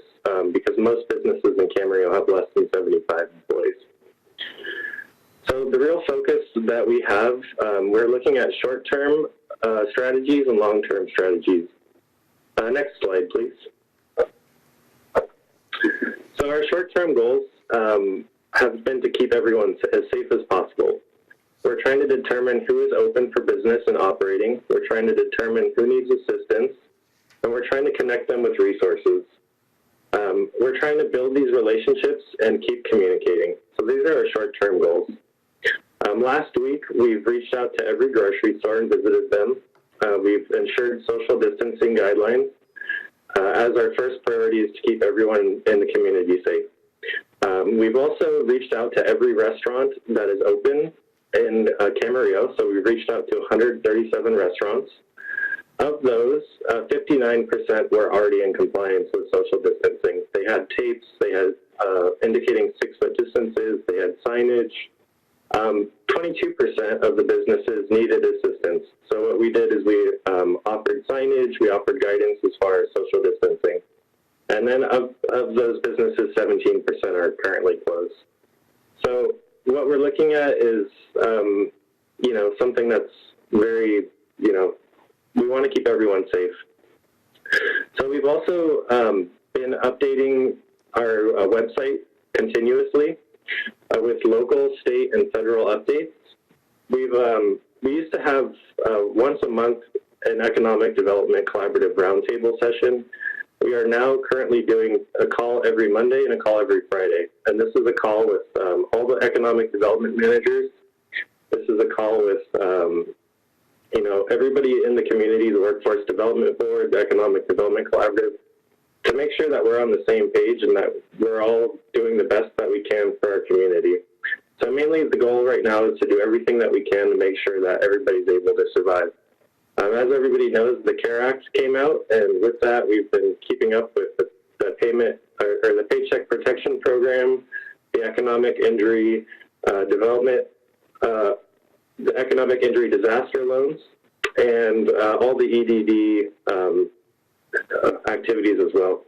because most businesses in Camarillo have less than 75 employees. So the real focus that we have, we're looking at short-term strategies and long-term strategies. Next slide, please. So our short-term goals have been to keep everyone as safe as possible. We're trying to determine who is open for business and operating. We're trying to determine who needs assistance, and we're trying to connect them with resources. We're trying to build these relationships and keep communicating. So these are our short-term goals. Last week, we've reached out to every grocery store and visited them. We've ensured social distancing guidelines as our first priority is to keep everyone in the community safe. We've also reached out to every restaurant that is open in Camarillo, so we've reached out to 137 restaurants. Of those, 59% were already in compliance with social distancing. They had tapes, they had indicating 6-foot distances, they had signage. 22% of the businesses needed assistance. So what we did is we offered signage, we offered guidance as far as social distancing. And then of those businesses, 17% are currently closed. So what we're looking at is, something that's very, we want to keep everyone safe. So we've also been updating our website continuously with local, state, and federal updates. We used to have once a month an economic development collaborative roundtable session. We are now currently doing a call every Monday and a call every Friday. And this is a call with all the economic development managers. This is a call with, everybody in the community, the Workforce Development Board, the Economic Development Collaborative, to make sure that we're on the same page and that we're all doing the best that we can for our community. So mainly the goal right now is to do everything that we can to make sure that everybody's able to survive. As everybody knows, the CARE Act came out, and with that, we've been keeping up with the payment or the Paycheck Protection Program, the Economic Injury Development, the Economic Injury Disaster Loans, and all the EDD activities as well.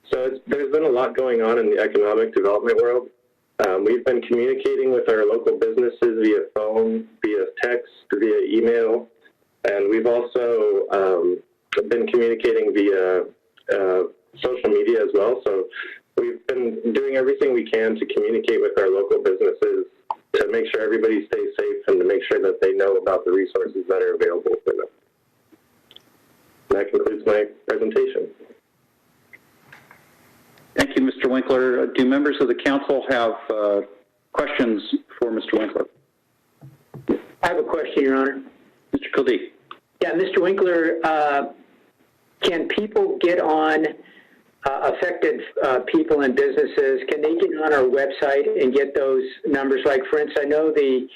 So there's been a lot going on in the economic development world. We've been communicating with our local businesses via phone, via text, via email, and we've also been communicating via social media as well. So we've been doing everything we can to communicate with our local businesses to make sure everybody stays safe and to make sure that they know about the resources that are available for them. And that concludes my presentation. Thank you, Mr. Winkler. Do members of the council have questions for Mr. Winkler? I have a question, Your Honor. Mr. Kildee. Yeah, Mr. Winkler, can people get on, affected people and businesses, can they get on our website and get those numbers? Like, for instance, I know the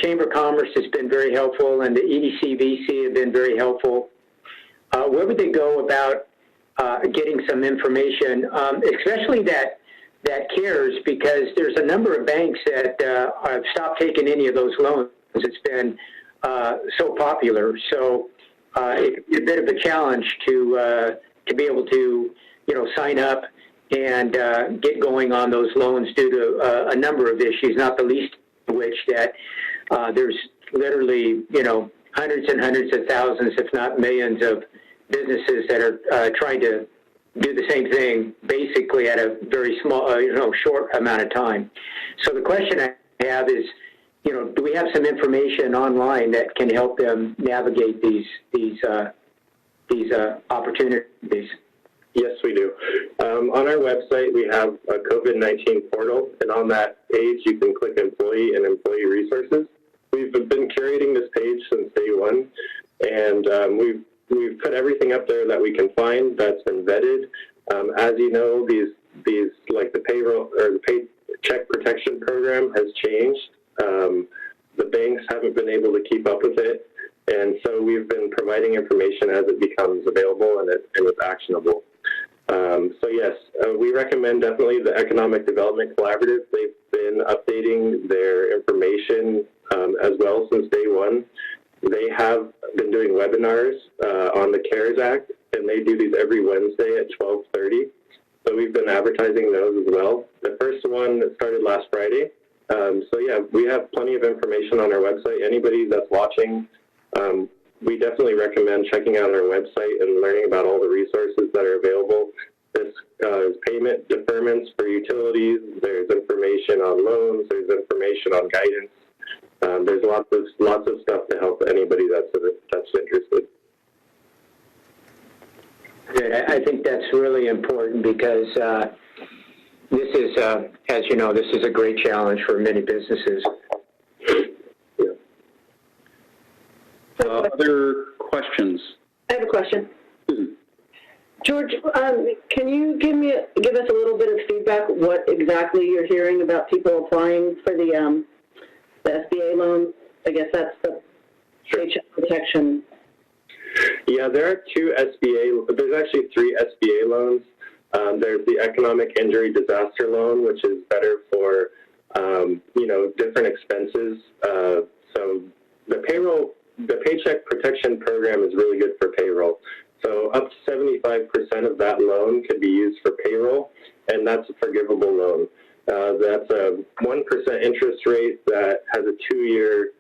Chamber of Commerce has been very helpful and the EDC-VC have been very helpful. Where would they go about getting some information, especially that CARES, because there's a number of banks that have stopped taking any of those loans. It's been so popular. So it's a bit of a challenge to be able to, sign up and get going on those loans due to a number of issues, not the least of which that there's literally, hundreds and hundreds of thousands, if not millions of businesses that are trying to do the same thing basically at a very small, short amount of time. So the question I have is, do we have some information online that can help them navigate these opportunities? Yes, we do. On our website, we have a COVID-19 portal, and on that page, you can click Employee and Employee Resources. We've been curating this page since day one, and we've put everything up there that we can find that's been vetted. As you know, these like the payroll or the Paycheck Protection Program has changed. The banks haven't been able to keep up with it, and so we've been providing information as it becomes available and it's actionable. So yes, we recommend definitely the Economic Development Collaborative. They've been updating their information as well since day one. They have been doing webinars on the CARES Act, and they do these every Wednesday at 12:30. So we've been advertising those as well. The first one started last Friday. So yeah, we have plenty of information on our website. Anybody that's watching, we definitely recommend checking out our website and learning about all the resources that are available. This is payment deferments for utilities. There's information on loans. There's information on guidance. There's lots of stuff to help anybody that's interested. Good. I think that's really important because this is, as you know, this is a great challenge for many businesses. Other questions? I have a question. George, can you give us a little bit of feedback what exactly you're hearing about people applying for the SBA loan? I guess that's the Paycheck Protection. Yeah, there are there's actually 3 SBA loans. There's the Economic Injury Disaster Loan, which is better for, different expenses. So the Paycheck Protection Program is really good for payroll. So up to 75% of that loan could be used for payroll, and that's a forgivable loan. That's a 1% interest rate that has a 2-year,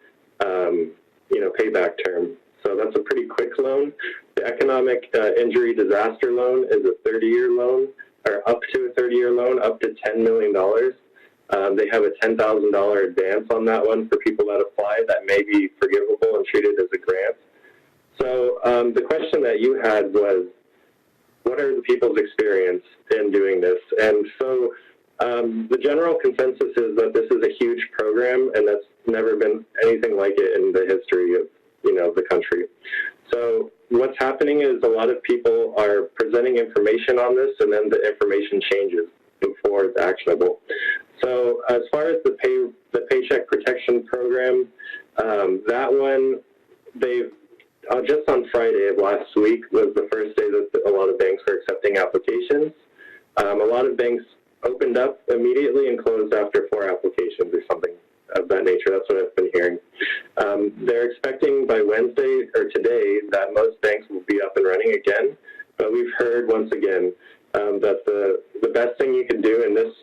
payback term. So that's a pretty quick loan. The Economic Injury Disaster Loan is a 30-year loan, or up to a 30-year loan, up to $10 million. They have a $10,000 advance on that one for people that apply that may be forgivable and treated as a grant. So the question that you had was, what are the people's experience in doing this? And so the general consensus is that this is a huge program, and that's never been anything like it in the history of the country. So what's happening is a lot of people are presenting information on this, and then the information changes before it's actionable. So as far as the Paycheck Protection Program, that one, just on Friday of last week was the first day that a lot of banks were accepting applications. A lot of banks opened up immediately and closed after 4 applications or something of that nature. That's what I've been hearing. They're expecting by Wednesday or today that most banks will be up and running again. But we've heard once again that the best thing you can do in this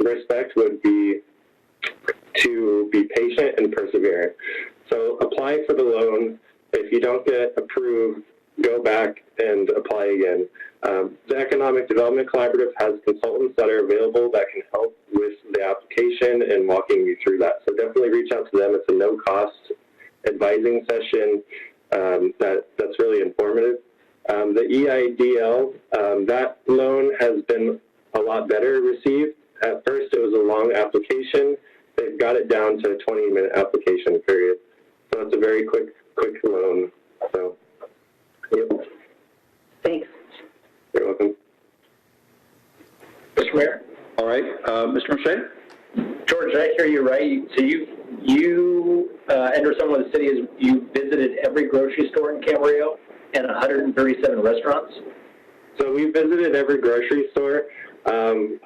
respect would be to be patient and perseverant. So apply for the loan. If you don't get approved, go back and apply again. The Economic Development Collaborative has consultants that are available that can help with the application and walking you through that. So definitely reach out to them. It's a no-cost advising session that's really informative. The EIDL, that loan has been a lot better received. At first, it was a long application. They've got it down to a 20-minute application period. So it's a very quick loan. So, yep. Thanks. You're welcome. Mr. Mayor? All right. Mr. Moshe? George, did I hear you right? So you enter someone with the city as you visited every grocery store in Camarillo and 137 restaurants? So we visited every grocery store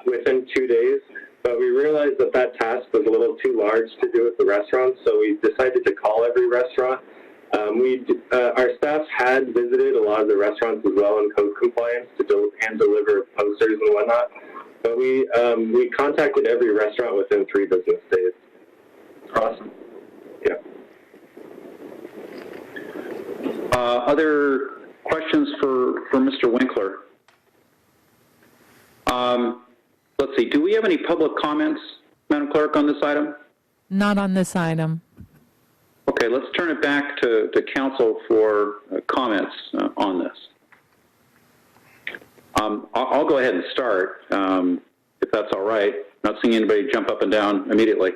within 2 days, but we realized that task was a little too large to do with the restaurants, so we decided to call every restaurant. Our staff had visited a lot of the restaurants as well in code compliance to hand deliver posters and whatnot, but we contacted every restaurant within 3 business days. Awesome. Yeah. Other questions for Mr. Winkler? Let's see. Do we have any public comments, Madam Clerk, on this item? Not on this item. Okay, let's turn it back to council for comments on this. I'll go ahead and start, if that's all right. Not seeing anybody jump up and down immediately.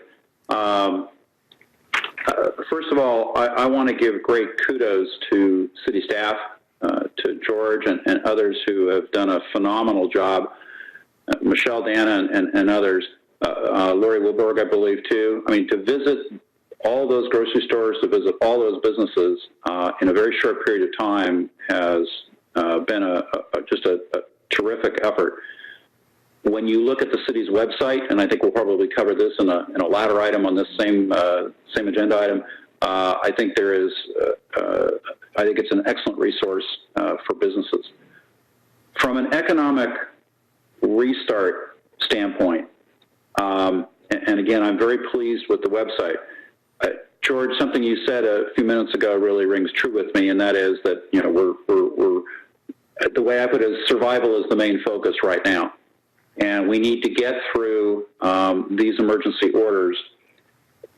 First of all, I want to give great kudos to city staff, to George and others who have done a phenomenal job. Michelle, Dana, and others. Lori Wilberg, I believe, too. I mean, to visit all those grocery stores, to visit all those businesses in a very short period of time has been just a terrific effort. When you look at the city's website, and I think we'll probably cover this in a latter item on this same agenda item, I think there is, I think it's an excellent resource for businesses. From an economic restart standpoint, and again, I'm very pleased with the website. George, something you said a few minutes ago really rings true with me, and that is that, you know, we're the way I put it is survival is the main focus right now. And we need to get through these emergency orders.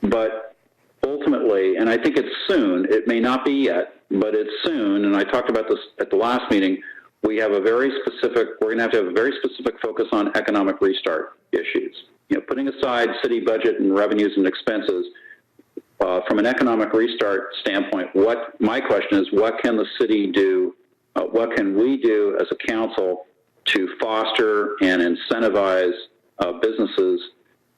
But ultimately, and I think it's soon, it may not be yet, but it's soon, and I talked about this at the last meeting, we have a very specific, we're going to have a very specific focus on economic restart issues. You know, putting aside city budget and revenues and expenses, from an economic restart standpoint, my question is, what can the city do, what can we do as a council to foster and incentivize businesses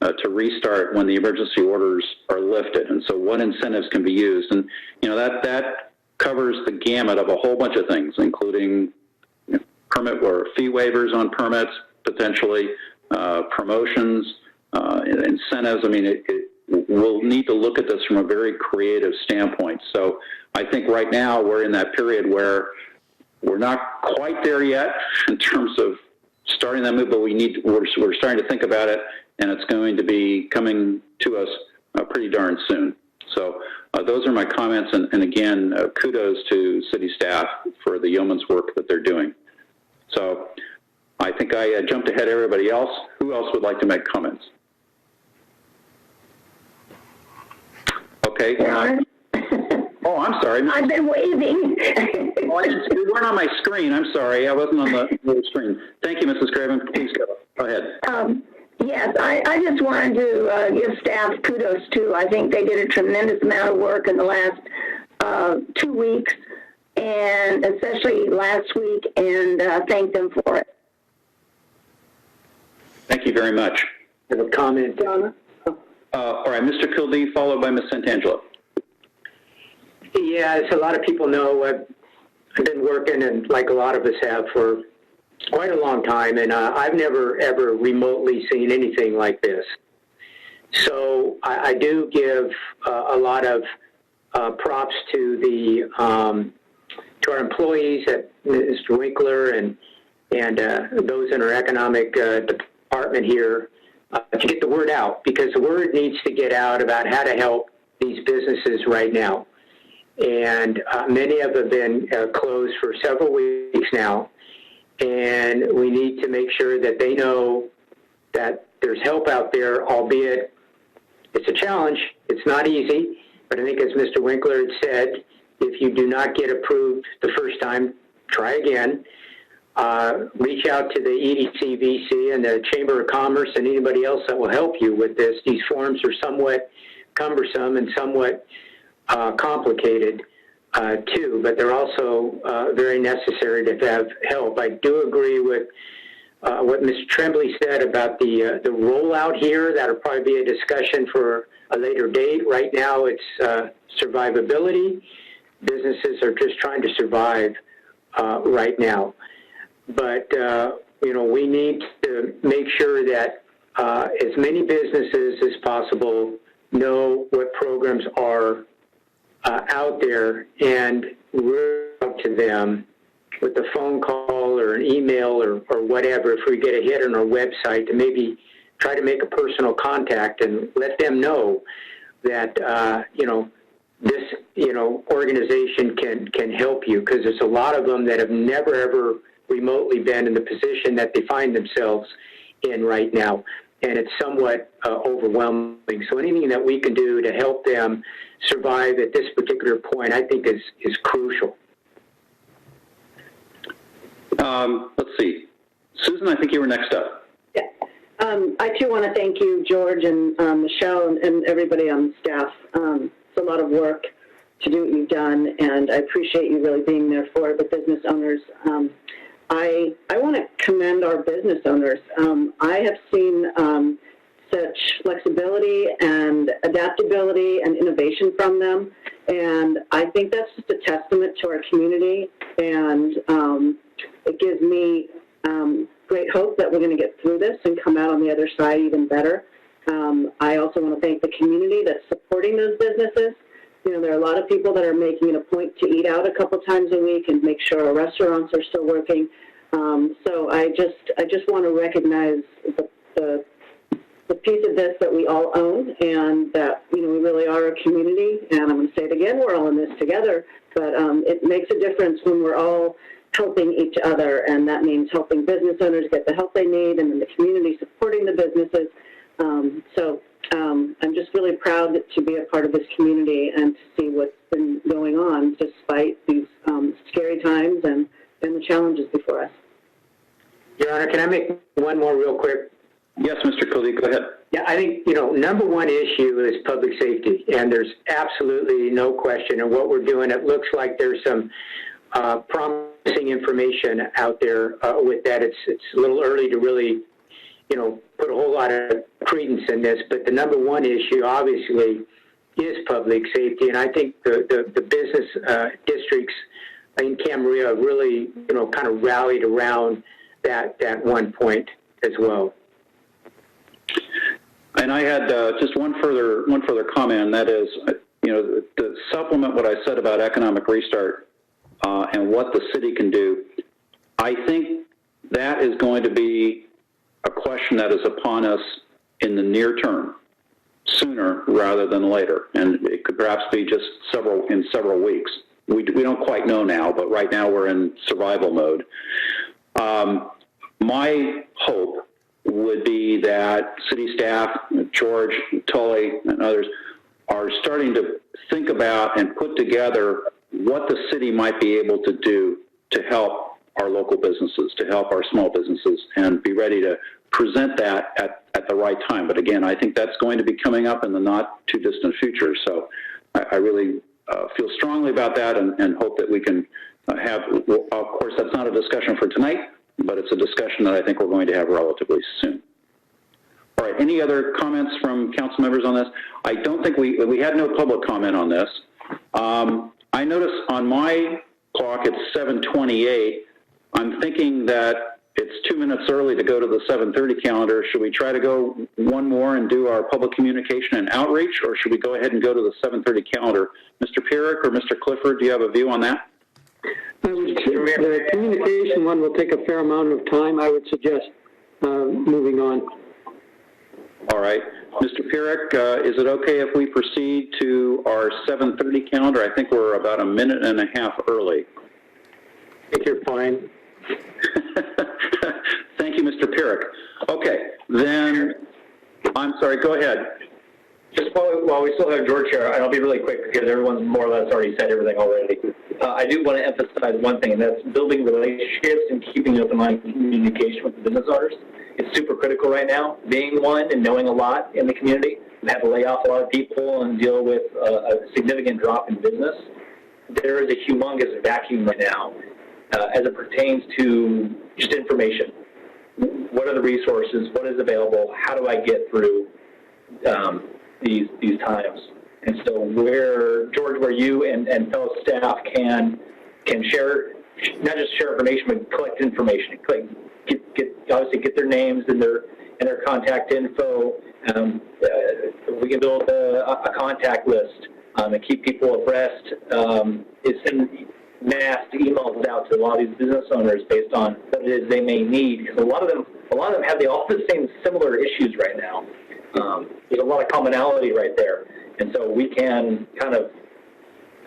to restart when the emergency orders are lifted? And so what incentives can be used? And, you know, that covers the gamut of a whole bunch of things, including permit or fee waivers on permits, potentially, promotions, incentives. I mean, we'll need to look at this from a very creative standpoint. So I think right now we're in that period where we're not quite there yet in terms of starting that move, but we're starting to think about it, and it's going to be coming to us pretty darn soon. So those are my comments, and again, kudos to city staff for the yeoman's work that they're doing. So I think I jumped ahead of everybody else. Who else would like to make comments? Okay. Oh, I'm sorry. I've been waving. You weren't on my screen. I'm sorry. I wasn't on the screen. Thank you, Mrs. Craven. Please go ahead. Yes, I just wanted to give staff kudos, too. I think they did a tremendous amount of work in the last 2 weeks, and especially last week, and thank them for it. Thank you very much. I have a comment, Donna. All right, Mr. Kildee, followed by Ms. Santangelo. Yeah, as a lot of people know, I've been working, and like a lot of us have, for quite a long time, and I've never, ever remotely seen anything like this. So I do give a lot of props to to our employees at Mr. Winkler and those in our economic department here to get the word out, because the word needs to get out about how to help these businesses right now. And many of them have been closed for several weeks now, and we need to make sure that they know that there's help out there, albeit it's a challenge. It's not easy, but I think as Mr. Winkler had said, if you do not get approved the first time, try again. Reach out to the EDC, VC, and the Chamber of Commerce and anybody else that will help you with this. These forms are somewhat cumbersome and somewhat complicated too, but they're also very necessary to have help. I do agree with what Mr. Tremblay said about the rollout here. That'll probably be a discussion for a later date. Right now, it's survivability. Businesses are just trying to survive right now. But, you know, we need to make sure that as many businesses as possible know what programs are out there and reach out to them with a phone call or an email or whatever, if we get a hit on our website, to maybe try to make a personal contact and let them know that, you know, this, you know, organization can help you, because there's a lot of them that have never, ever remotely been in the position that they find themselves in right now, and it's somewhat overwhelming. So anything that we can do to help them survive at this particular point, I think is crucial. Let's see. Susan, I think you were next up. Yeah. I too want to thank you, George and Michelle and everybody on the staff. It's a lot of work to do what you've done, and I appreciate you really being there for the business owners. I want to commend our business owners. I have seen such flexibility and adaptability and innovation from them, and I think that's just a testament to our community, and it gives me great hope that we're going to get through this and come out on the other side even better. I also want to thank the community that's supporting those businesses. You know, there are a lot of people that are making it a point to eat out a couple times a week and make sure our restaurants are still working. So I just want to recognize the piece of this that we all own, and that, you know, we really are a community. And I'm going to say it again, we're all in this together. But it makes a difference when we're all helping each other, and that means helping business owners get the help they need, and then the community supporting the businesses. I'm just really proud to be a part of this community and to see what's been going on despite these scary times and the challenges before us. Your Honor, can I make one more real quick? Yes, Mr. Cody, go ahead. Yeah, I think, you know, number one issue is public safety, and there's absolutely no question. And what we're doing, it looks like there's some promising information out there with that. It's a little early to really, you know, put a whole lot of credence in this, but the number one issue, obviously, is public safety. And I think the business districts in Camarillo really, you know, kind of rallied around that one point as well. And I had just one further comment, and that is, you know, to supplement what I said about economic restart and what the city can do. I think that is going to be a question that is upon us in the near term, sooner rather than later, and it could perhaps be just several weeks. We don't quite know now, but right now we're in survival mode. My hope would be that city staff, George, Tully, and others, are starting to think about and put together what the city might be able to do to help our local businesses, to help our small businesses, and be ready to present that at the right time. But again, I think that's going to be coming up in the not too distant future. So I really feel strongly about that, and hope that we can have, of course, that's not a discussion for tonight, but it's a discussion that I think we're going to have relatively soon. All right, any other comments from council members on this? I don't think we had no public comment on this. I notice on my clock it's 7:28. I'm thinking that it's 2 minutes early to go to the 7:30 calendar. Should we try to go one more and do our public communication and outreach, or should we go ahead and go to the 7:30 calendar? Mr. Pierrick or Mr. Clifford, do you have a view on that? The communication one will take a fair amount of time. I would suggest moving on. All right. Mr. Pierrick, is it okay if we proceed to our 7:30 calendar? I think we're about a minute and a half early. I think you're fine. Thank you, Mr. Pierrick. Okay, then, I'm sorry, go ahead. Just while we still have George here, and I'll be really quick because everyone's more or less already said everything already. I do want to emphasize one thing, and that's building relationships and keeping an open line of communication with the business owners. It's super critical right now, being one and knowing a lot in the community. We have to lay off a lot of people and deal with a significant drop in business. There is a humongous vacuum right now as it pertains to just information. What are the resources? What is available? How do I get through these times? And so where you and fellow staff can share, not just share information, but collect information. Obviously get their names and their contact info. We can build a contact list and keep people abreast. Send mass emails out to a lot of these business owners based on what it is they may need, because a lot of them have all the same similar issues right now. There's a lot of commonality right there, and so we can kind of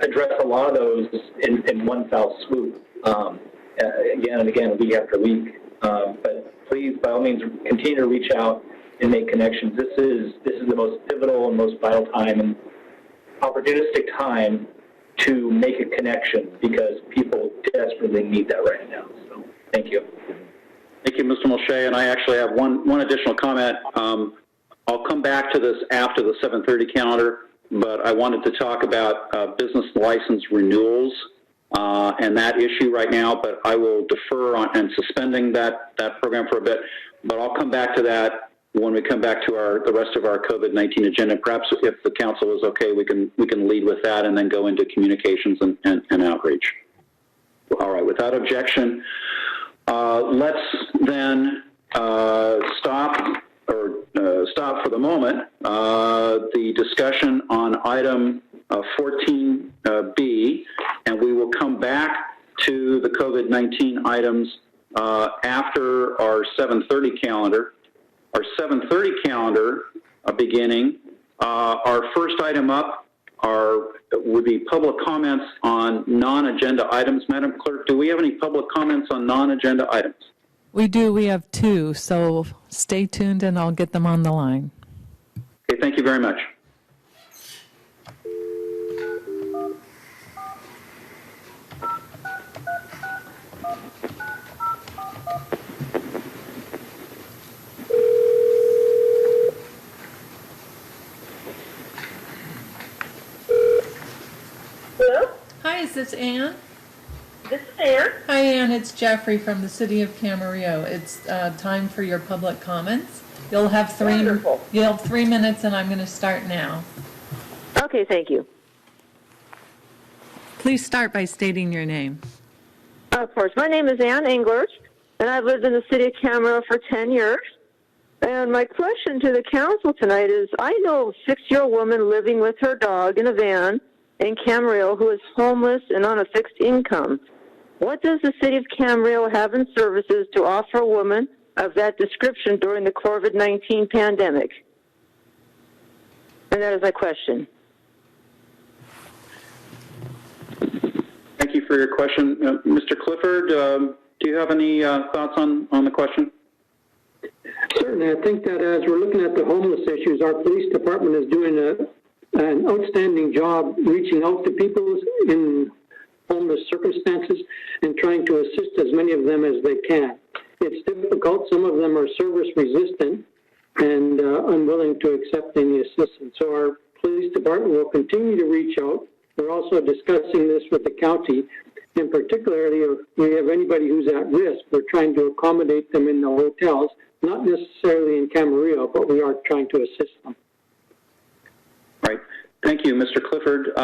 address a lot of those in one foul swoop, again and again, week after week. But please, by all means, continue to reach out and make connections. This is the most pivotal and most vital time and opportunistic time to make a connection, because people desperately need that right now. So, thank you. Thank you, Mr. Mulchay, and I actually have one additional comment. I'll come back to this after the 7:30 calendar, but I wanted to talk about business license renewals and that issue right now, but I will defer on and suspending that program for a bit, but I'll come back to that when we come back to the rest of our COVID-19 agenda. Perhaps if the council is okay, we can lead with that and then go into communications and outreach. All right, without objection, let's then stop for the moment the discussion on item 14B, and we will come back to the COVID-19 items after our 7:30 calendar. Our 7:30 calendar beginning, our first item up would be public comments on non-agenda items. Madam Clerk, do we have any public comments on non-agenda items? We do. We have two, so stay tuned and I'll get them on the line. Okay, thank you very much. Hello? Hi, is this Ann? This is Ann. Hi, Ann. It's Jeffrey from the City of Camarillo. It's time for your public comments. You'll have 3 minutes, and I'm going to start now. Okay, thank you. Please start by stating your name. Of course. My name is Ann Englert, and I've lived in the city of Camarillo for 10 years. And my question to the council tonight is, I know a 6-year-old woman living with her dog in a van in Camarillo who is homeless and on a fixed income. What does the city of Camarillo have in services to offer a woman of that description during the COVID-19 pandemic? And that is my question. Thank you for your question. Mr. Clifford, do you have any thoughts on the question? Certainly. I think that as we're looking at the homeless issues, our police department is doing an outstanding job reaching out to people in homeless circumstances and trying to assist as many of them as they can. It's difficult. Some of them are service resistant and unwilling to accept any assistance. So our police department will continue to reach out. We're also discussing this with the county. And particularly, if we have anybody who's at risk, we're trying to accommodate them in the hotels, not necessarily in Camarillo, but we are trying to assist them. Right. Thank you, Mr. Clifford.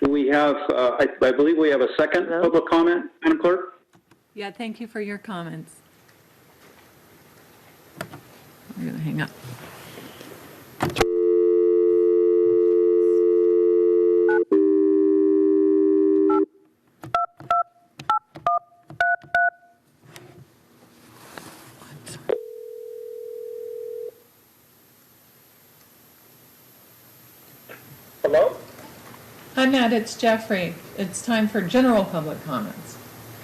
Do we have, I believe we have a second public comment, Madam Clerk? Yeah, thank you for your comments. I'm going to hang up. Hello? Hi, Matt. It's Jeffrey. It's time for general public comments.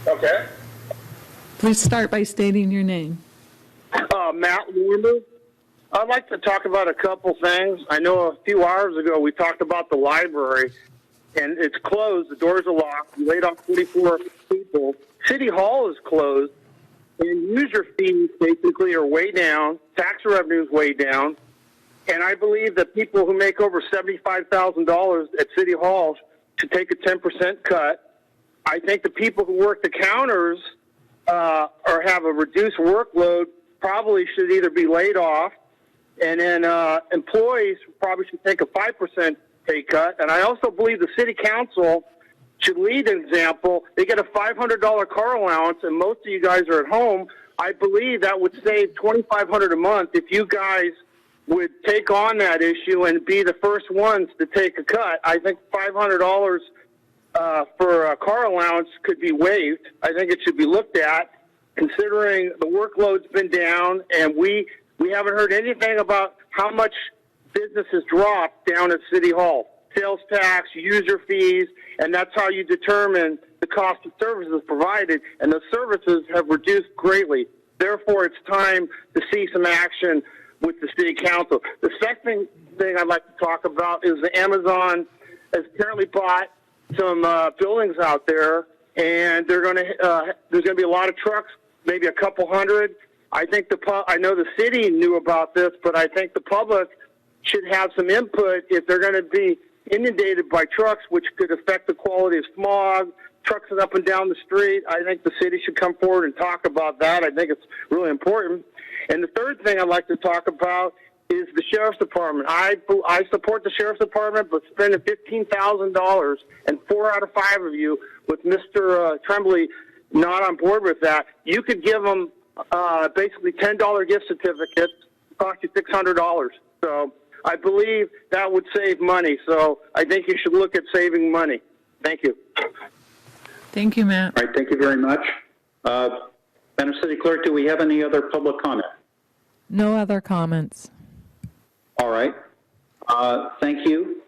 Okay. Please start by stating your name. Matt Lormer. I'd like to talk about a couple things. I know a few hours ago we talked about the library, and it's closed. The doors are locked. We laid off 44 people. City Hall is closed, and user fees basically are way down. Tax revenue is way down. And I believe that people who make over $75,000 at City Hall should take a 10% cut. I think the people who work the counters or have a reduced workload probably should either be laid off, and then employees probably should take a 5% pay cut. And I also believe the city council should lead an example. They get a $500 car allowance, and most of you guys are at home. I believe that would save $2,500 a month if you guys would take on that issue and be the first ones to take a cut. I think $500 for a car allowance could be waived. I think it should be looked at, considering the workload's been down, and we haven't heard anything about how much business has dropped down at City Hall. Sales tax, user fees, and that's how you determine the cost of services provided, and the services have reduced greatly. Therefore, it's time to see some action with the city council. The second thing I'd like to talk about is the Amazon has apparently bought some buildings out there, and they're going to there's going to be a lot of trucks maybe a couple hundred. I think I know the city knew about this, but I think the public should have some input if they're going to be inundated by trucks, which could affect the quality of smog, trucks up and down the street. I think the city should come forward and talk about that. I think it's really important. And the third thing I'd like to talk about is the sheriff's department. I support the sheriff's department, but spending $15,000 and 4 out of 5 of you with Mr. Tremblay not on board with that, you could give them basically $10 gift certificates, cost you $600. So I believe that would save money. So I think you should look at saving money. Thank you. Thank you, Matt. All right, thank you very much. Madam City Clerk, do we have any other public comment? No other comments. All right. Thank you.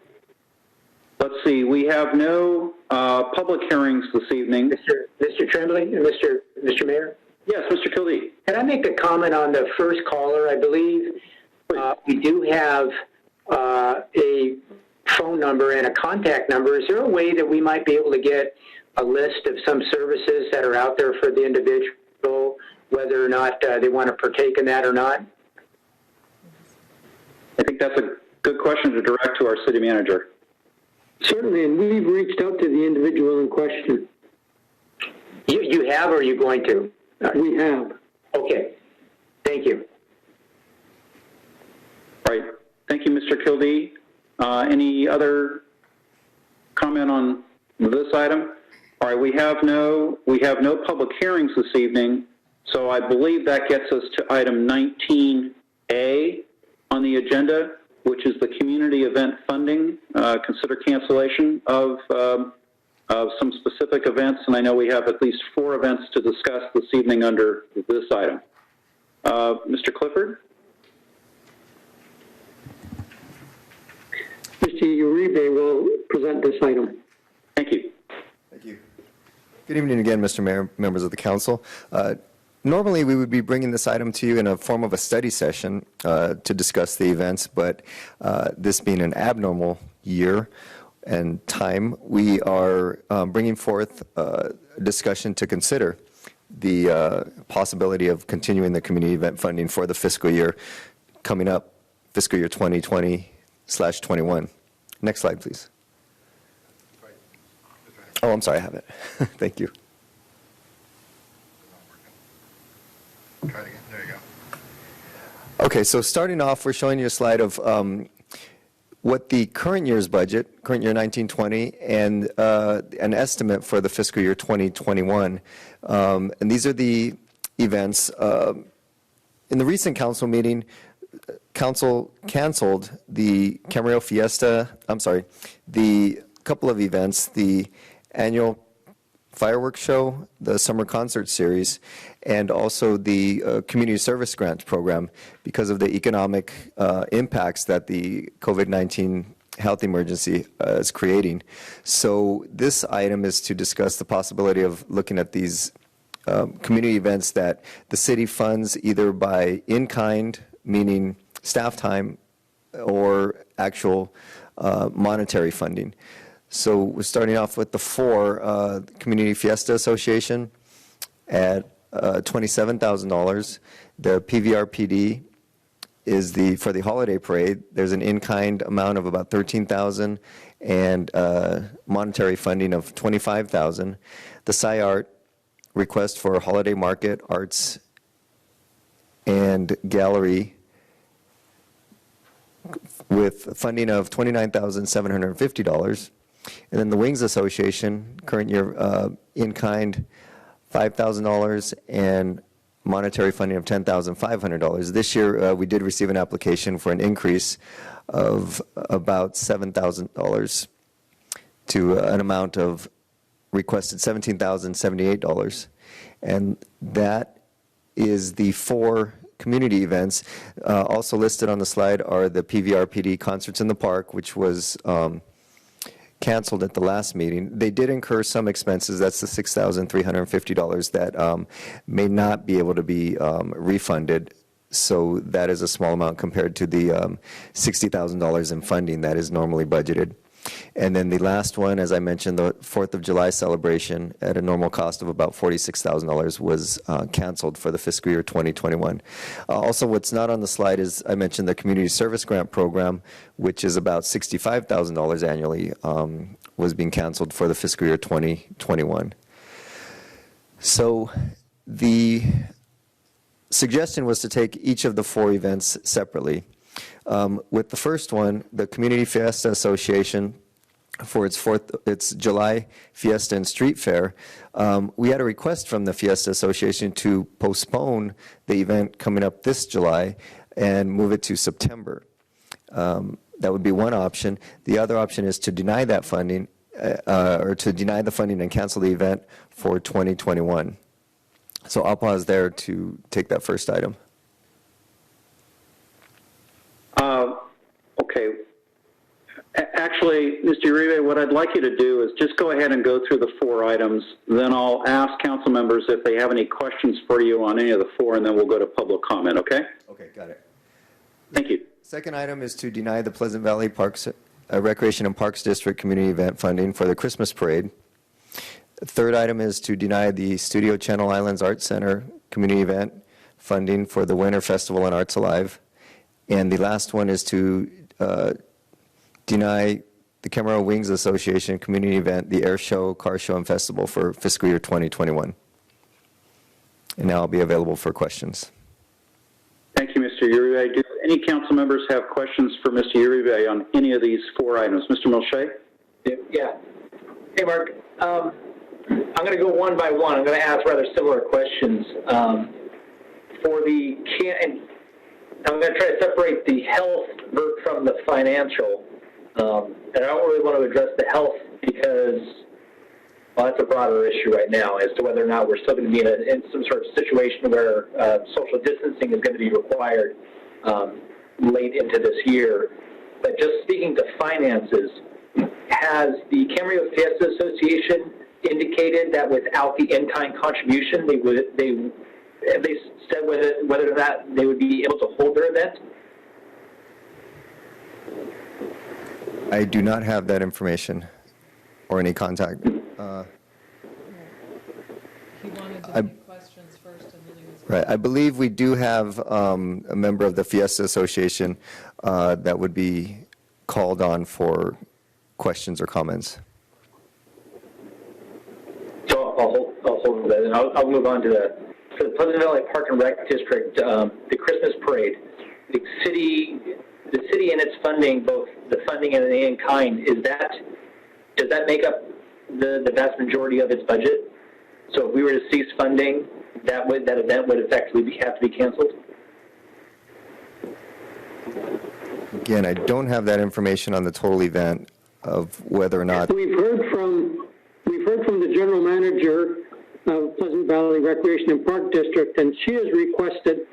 Let's see. We have no public hearings this evening. Mr. Tremblay and Mr. Mayor? Yes, Mr. Kildee. Can I make a comment on the first caller? I believe we do have a phone number and a contact number. Is there a way that we might be able to get a list of some services that are out there for the individual, whether or not they want to partake in that or not? I think that's a good question to direct to our city manager. Certainly, and we've reached out to the individual in question. You have, or are you going to? We have. Okay. Thank you. All right. Thank you, Mr. Kildee. Any other comment on this item? All right. We have no public hearings this evening, so I believe that gets us to item 19A on the agenda, which is the community event funding. Consider cancellation of some specific events, and I know we have at least 4 events to discuss this evening under this item. Mr. Clifford? Mr. Uribe will present this item. Thank you. Thank you. Good evening again, Mr. Mayor, members of the council. Normally, we would be bringing this item to you in a form of a study session to discuss the events, but this being an abnormal year and time, we are bringing forth a discussion to consider the possibility of continuing the community event funding for the fiscal year coming up, fiscal year 2020/21. Next slide, please. Oh, I'm sorry, I have it. Thank you. Try it again. There you go. Okay, so starting off, we're showing you a slide of what the current year's budget, current year 1920, and an estimate for the fiscal year 2021. And these are the events. In the recent council meeting, council canceled the Camarillo Fiesta, the couple of events, the annual fireworks show, the summer concert series, and also the community service grant program because of the economic impacts that the COVID-19 health emergency is creating. So this item is to discuss the possibility of looking at these community events that the city funds either by in-kind, meaning staff time, or actual monetary funding. So we're starting off with the 4, Community Fiesta Association at $27,000. The PVRPD is for the holiday parade. There's an in-kind amount of about $13,000 and monetary funding of $25,000. The SciArt request for holiday market, arts, and gallery with funding of $29,750. And then the Wings Association, current year in-kind, $5,000 and monetary funding of $10,500. This year, we did receive an application for an increase of about $7,000 to an amount of requested $17,078. And that is the 4 community events. Also listed on the slide are the PVRPD Concerts in the Park, which was canceled at the last meeting. They did incur some expenses. That's the $6,350 that may not be able to be refunded. So that is a small amount compared to the $60,000 in funding that is normally budgeted. And then the last one, as I mentioned, the 4th of July celebration at a normal cost of about $46,000 was canceled for the fiscal year 2021. Also, what's not on the slide is I mentioned the Community Service Grant Program, which is about $65,000 annually, was being canceled for the fiscal year 2021. So the suggestion was to take each of the 4 events separately. With the first one, the Community Fiesta Association, for its July Fiesta and Street Fair, we had a request from the Fiesta Association to postpone the event coming up this July and move it to September. That would be one option. The other option is to deny that funding, or to deny the funding and cancel the event for 2021. So I'll pause there to take that first item. Okay. Actually, Mr. Uribe, what I'd like you to do is just go ahead and go through the 4 items. Then I'll ask council members if they have any questions for you on any of the 4, and then we'll go to public comment, okay? Okay, got it. Thank you. Second item is to deny the Pleasant Valley Parks Recreation and Parks District community event funding for the Christmas parade. The third item is to deny the Studio Channel Islands Arts Center community event funding for the Winter Festival and Arts Alive. And the last one is to deny the Camarillo Wings Association community event, the Air Show, Car Show, and Festival for fiscal year 2021. And now I'll be available for questions. Thank you, Mr. Uribe. Do any council members have questions for Mr. Uribe on any of these 4 items? Mr. Milche? Yeah. Hey, Mark. I'm going to go one by one. I'm going to ask rather similar questions. I'm going to try to separate the health from the financial. And I don't really want to address the health because, well, that's a broader issue right now as to whether or not we're still going to be in some sort of situation where social distancing is going to be required late into this year. But just speaking to finances, has the Camarillo Fiesta Association indicated that without the in-kind contribution, they said whether or not they would be able to hold their event? I do not have that information or any contact. He wanted to take questions first and then he was... Right. I believe we do have a member of the Fiesta Association that would be called on for questions or comments. So I'll hold that, and I'll move on to for the Pleasant Valley Park and Rec District, the Christmas parade. The city and its funding, both the funding and the in-kind, does that make up the vast majority of its budget? So if we were to cease funding, that event would effectively have to be canceled? Again, I don't have that information on the total event of whether or not... We've heard from the general manager of Pleasant Valley Recreation and Park District, and she has requested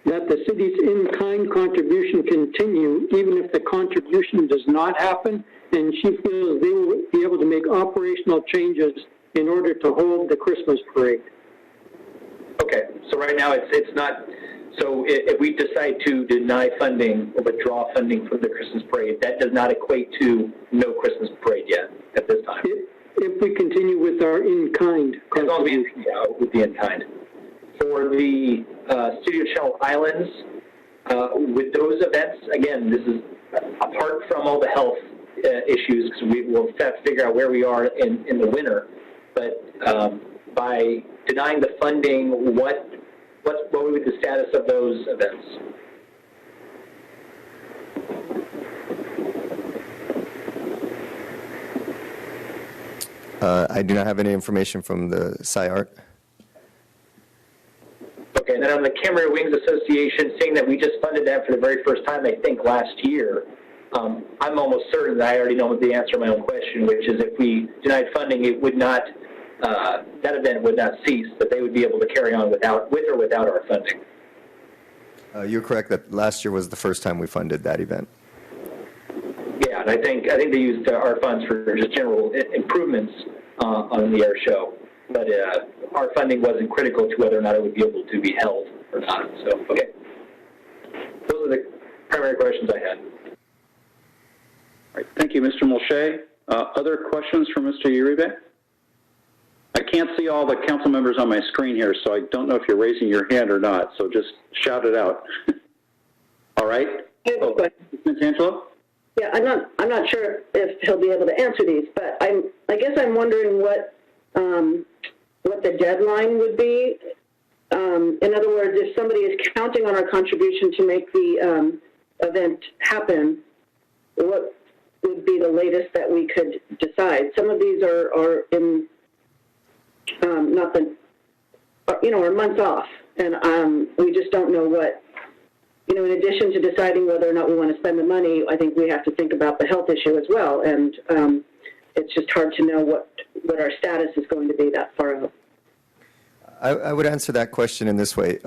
that the city's in-kind contribution continue, even if the contribution does not happen, and she feels they will be able to make operational changes in order to hold the Christmas parade. Okay, so right now it's not, so if we decide to deny funding or withdraw funding from the Christmas parade, that does not equate to no Christmas parade yet at this time? If we continue with our in-kind contribution. As long as with the in-kind. For the Studio Channel Islands, with those events, again, this is apart from all the health issues, because we will have to figure out where we are in the winter, but by denying the funding, what would be the status of those events? I do not have any information from the SciArt. Okay, and then on the Camarillo Wings Association, seeing that we just funded that for the very first time, I think, last year, I'm almost certain that I already know the answer to my own question, which is if we denied funding, it would not, that event would not cease, that they would be able to carry on with or without our funding. You're correct that last year was the first time we funded that event. Yeah, and I think they used our funds for just general improvements on the air show, but our funding wasn't critical to whether or not it would be able to be held or not. So, okay, those are the primary questions I had. All right, thank you, Mr. Councilman Olshey. Other questions for Mr. Uribe? I can't see all the council members on my screen here, so I don't know if you're raising your hand or not, so just shout it out. All right? Ms. Angelo? Yeah, I'm not sure if he'll be able to answer these, but I guess I'm wondering what the deadline would be. In other words, if somebody is counting on our contribution to make the event happen, what would be the latest that we could decide? Some of these are in not the, are months off, and we just don't know what, in addition to deciding whether or not we want to spend the money, I think we have to think about the health issue as well, and it's just hard to know what our status is going to be that far out. I would answer that question in this way.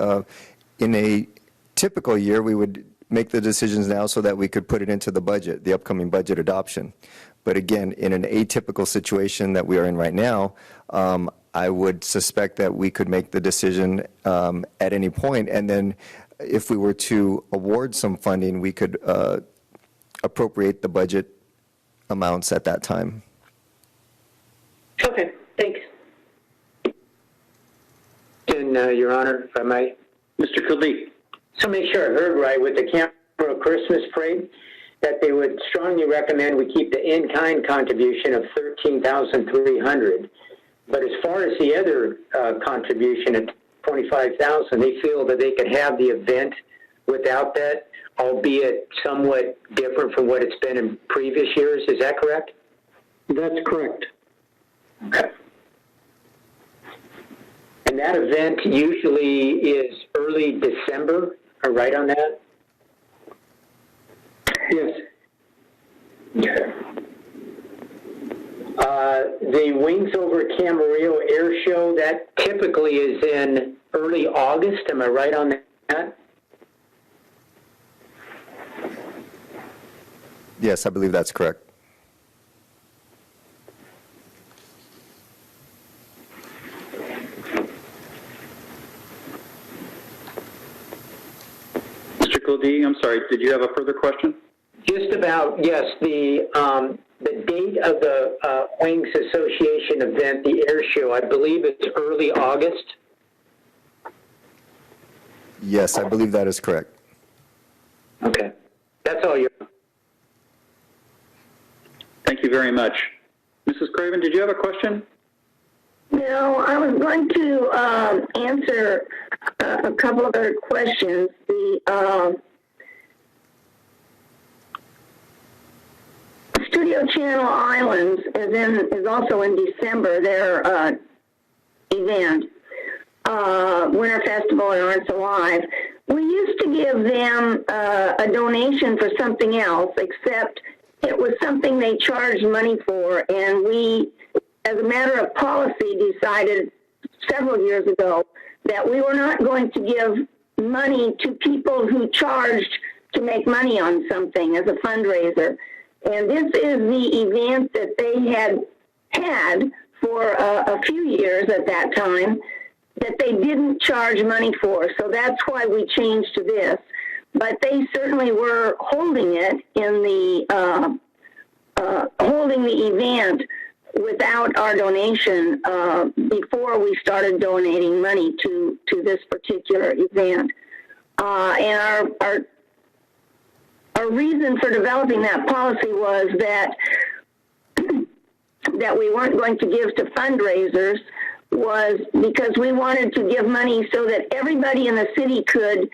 In a typical year, we would make the decisions now so that we could put it into the budget, the upcoming budget adoption. But again, in an atypical situation that we are in right now, I would suspect that we could make the decision at any point, and then if we were to award some funding, we could appropriate the budget amounts at that time. Okay, thanks. And, Your Honor, if I might. Mr. Khalid. So make sure I heard right with the Camarillo Christmas parade, that they would strongly recommend we keep the in-kind contribution of $13,300. But as far as the other contribution at $25,000, they feel that they could have the event without that, albeit somewhat different from what it's been in previous years. Is that correct? That's correct. Okay. And that event usually is early December, am I right on that? Yes. Okay. The Wings Over Camarillo Air Show, that typically is in early August, am I right on that? Yes, I believe that's correct. Mr. Khalid, I'm sorry, did you have a further question? Just about, yes, the date of the Wings Association event, the air show, I believe it's early August. Yes, I believe that is correct. Okay. That's all you. Thank you very much. Mrs. Craven, did you have a question? No, I was going to answer a couple of other questions. The Studio Channel Islands is also in December, their event, Winter Festival and Arts Alive. We used to give them a donation for something else, except it was something they charged money for, and we, as a matter of policy, decided several years ago that we were not going to give money to people who charged to make money on something as a fundraiser. And this is the event that they had for a few years at that time that they didn't charge money for. So that's why we changed to this. But they certainly were holding it in the holding the event without our donation before we started donating money to this particular event. And our reason for developing that policy was that we weren't going to give to fundraisers was because we wanted to give money so that everybody in the city could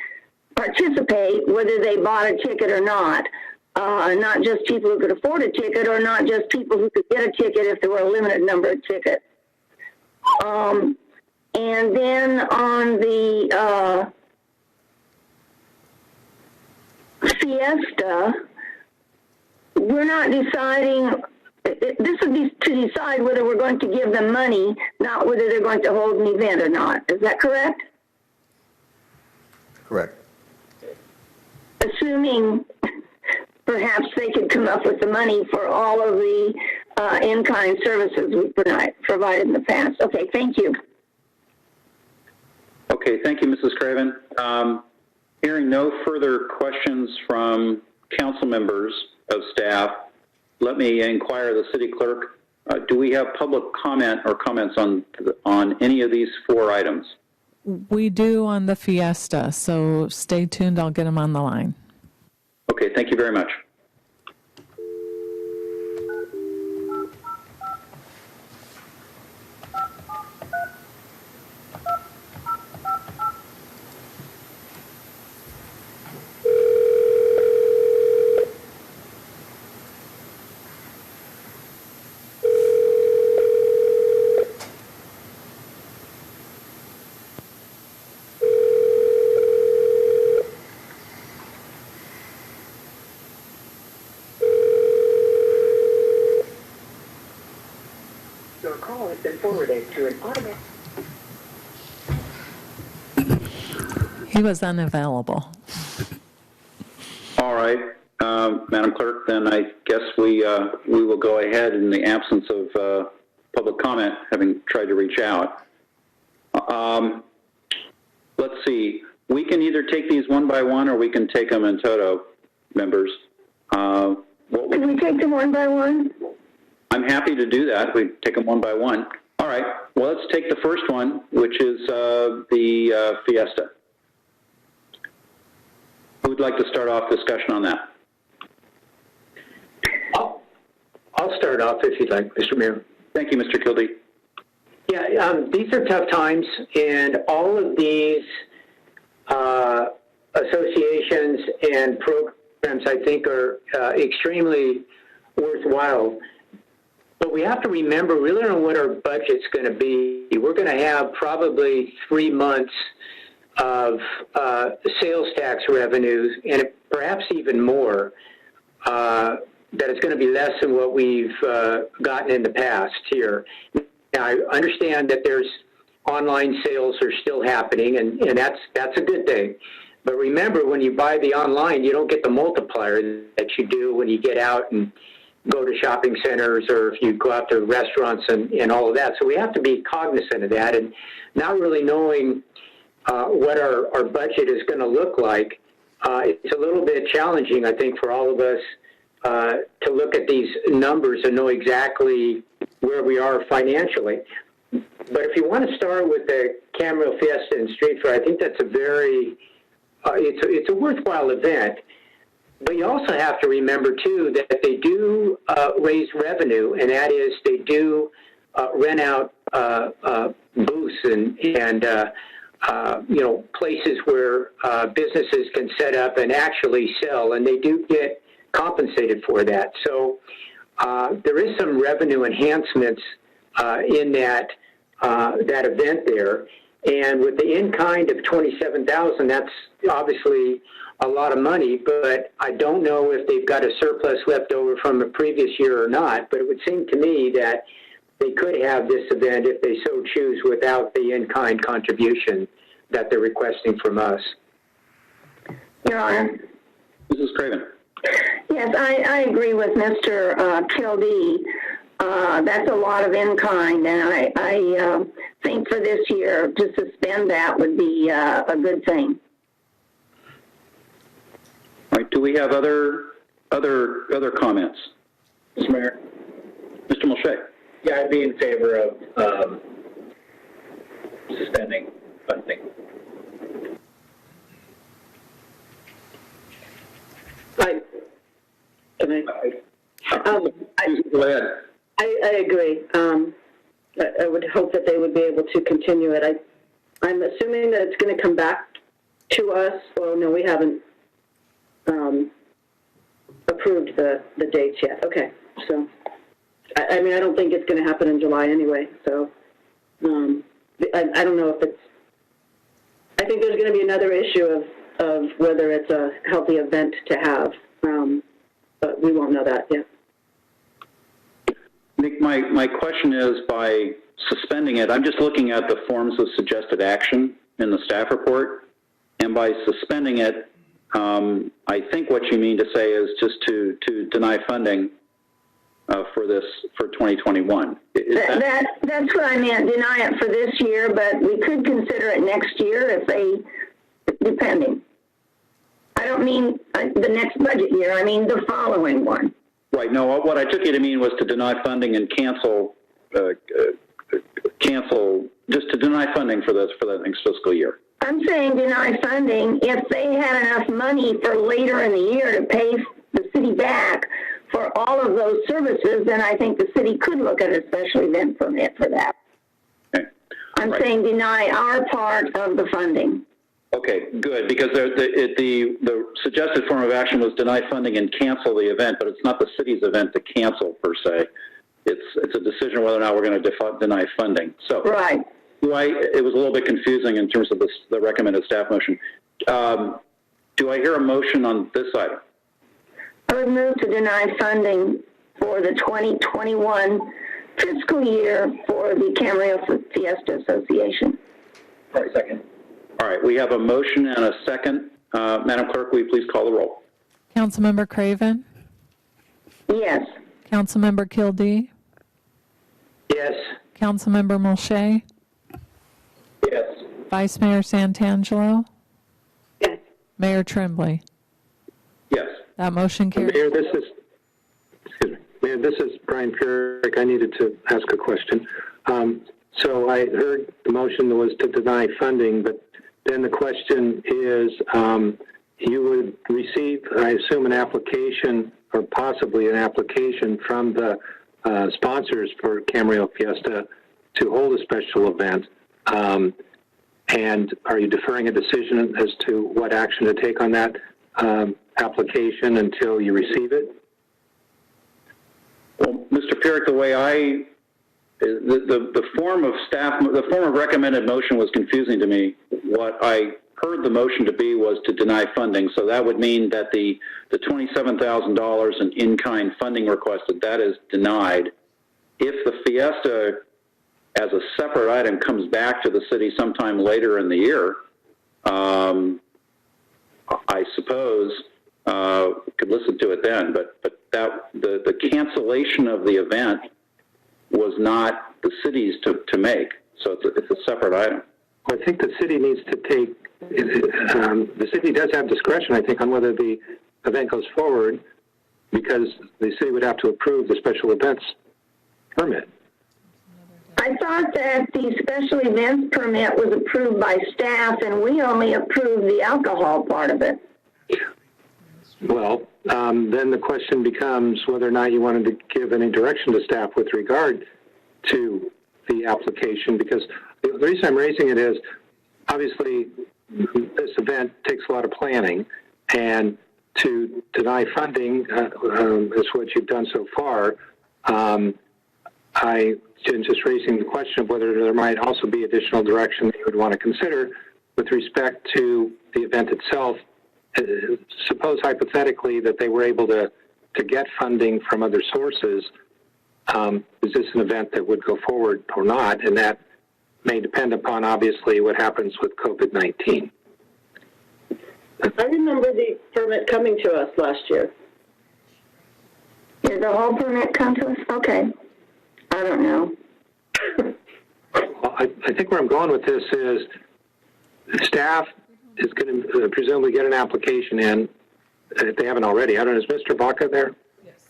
participate, whether they bought a ticket or not. Not just people who could afford a ticket, or not just people who could get a ticket if there were a limited number of tickets. And then on the Fiesta, we're not deciding. This would be to decide whether we're going to give them money, not whether they're going to hold an event or not. Is that correct? Correct. Assuming perhaps they could come up with the money for all of the in-kind services we provided in the past. Okay, thank you. Okay, thank you, Mrs. Craven. Hearing no further questions from council members of staff, let me inquire the city clerk. Do we have public comment or comments on any of these 4 items? We do on the Fiesta, so stay tuned. I'll get them on the line. Okay, thank you very much. Your call has been forwarded to an automatic. He was unavailable. All right, Madam Clerk, then I guess we will go ahead in the absence of public comment, having tried to reach out. Let's see. We can either take these one by one, or we can take them in toto, members. Can we take them one by one? I'm happy to do that. We take them one by one. All right. Well, let's take the first one, which is the Fiesta. Who would like to start off discussion on that? I'll start off if you'd like, Mr. Mayor. Thank you, Mr. Kildee. Yeah, these are tough times, and all of these associations and programs, I think, are extremely worthwhile. But we have to remember, we really don't know what our budget's going to be. We're going to have probably 3 months of sales tax revenues, and perhaps even more, that it's going to be less than what we've gotten in the past here. Now, I understand that there's online sales are still happening, and that's a good thing. But remember, when you buy the online, you don't get the multiplier that you do when you get out and go to shopping centers, or if you go out to restaurants and all of that. So we have to be cognizant of that, and not really knowing what our budget is going to look like. It's a little bit challenging, I think, for all of us to look at these numbers and know exactly where we are financially. But if you want to start with the Camarillo Fiesta and Street Fair, I think that's a very, it's a worthwhile event. But you also have to remember, too, that they do raise revenue, and that is they do rent out booths and you know, places where businesses can set up and actually sell, and they do get compensated for that. So there is some revenue enhancements in that event there. And with the in-kind of $27,000, that's obviously a lot of money, but I don't know if they've got a surplus left over from a previous year or not. But it would seem to me that they could have this event if they so choose without the in-kind contribution that they're requesting from us. Your Honor. Mrs. Craven. Yes, I agree with Mr. Kildee. That's a lot of in-kind, and I think for this year to suspend that would be a good thing. All right. Do we have other comments? Mr. Mayor? Mr. Mulchay. Yeah, I'd be in favor of suspending funding. Go ahead. I agree. I would hope that they would be able to continue it. I'm assuming that it's going to come back to us. Well, no, we haven't approved the dates yet. Okay, so I mean, I don't think it's going to happen in July anyway. So I don't know if it's. I think there's going to be another issue of whether it's a healthy event to have, but we won't know that yet. Nick, my question is, by suspending it, I'm just looking at the forms of suggested action in the staff report, and by suspending it, I think what you mean to say is just to deny funding for this for 2021. That's what I meant, deny it for this year, but we could consider it next year if they, depending. I don't mean the next budget year, I mean the following one. Right. No, what I took you to mean was to deny funding and cancel, just to deny funding for the next fiscal year. I'm saying deny funding if they had enough money for later in the year to pay the city back for all of those services, then I think the city could look at a special event permit for that. Okay. I'm saying deny our part of the funding. Okay, good, because the suggested form of action was deny funding and cancel the event, but it's not the city's event to cancel per se. It's a decision whether or not we're going to deny funding. So right. It was a little bit confusing in terms of the recommended staff motion. Do I hear a motion on this item? I would move to deny funding for the 2021 fiscal year for the Camarillo Fiesta Association. All right, second. All right, we have a motion and a second. Madam Clerk, will you please call the roll? Councilmember Craven? Yes. Councilmember Kildee? Yes. Councilmember Mulchay? Yes. Vice Mayor Santangelo? Yes. Mayor Tremblay? Yes. That motion carries. Mayor, this is Brian Pierrick. I needed to ask a question. So I heard the motion was to deny funding, but then the question is, you would receive, I assume, an application or possibly an application from the sponsors for Camarillo Fiesta to hold a special event. And are you deferring a decision as to what action to take on that application until you receive it? Well, Mr. Pierrick, the way the form of recommended motion was confusing to me. What I heard the motion to be was to deny funding, so that would mean that the $27,000 in in-kind funding requested, that is denied. If the Fiesta as a separate item comes back to the city sometime later in the year, I suppose could listen to it then, but that the cancellation of the event was not the city's to make, so it's a separate item. Well, I think the city needs to take, the city does have discretion, I think, on whether the event goes forward, because the city would have to approve the special events permit. I thought that the special events permit was approved by staff and we only approved the alcohol part of it. Well, then the question becomes whether or not you wanted to give any direction to staff with regard to the application, because the reason I'm raising it is, obviously, this event takes a lot of planning, and to deny funding is what you've done so far. I'm just raising the question of whether there might also be additional direction that you would want to consider with respect to the event itself. Suppose hypothetically that they were able to get funding from other sources. Is this an event that would go forward or not? And that may depend upon, obviously, what happens with COVID-19. I remember the permit coming to us last year. Did the whole permit come to us? Okay. I don't know. Well, I think where I'm going with this is staff is going to presumably get an application in, if they haven't already. I don't know, is Mr. Baca there? Yes.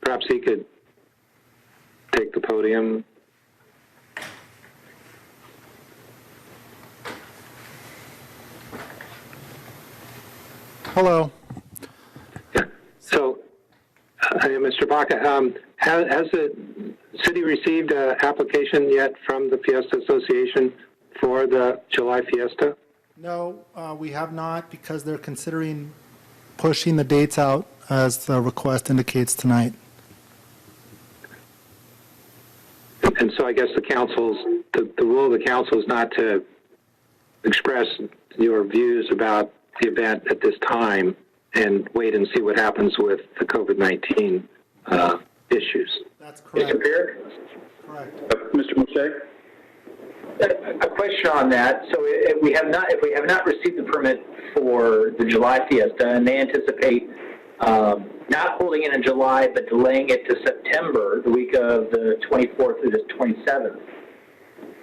Perhaps he could take the podium. Hello. Yeah. So, Mr. Baca, has the city received an application yet from the Fiesta Association for the July Fiesta? No, we have not, because they're considering pushing the dates out as the request indicates tonight. And so I guess the rule of the council is not to express your views about the event at this time and wait and see what happens with the COVID-19 issues. That's correct. Mr. Pierre? Correct. Mr. Mulchay? A question on that. So if we have not received the permit for the July Fiesta, and they anticipate not holding it in July but delaying it to September, the week of the 24th through the 27th,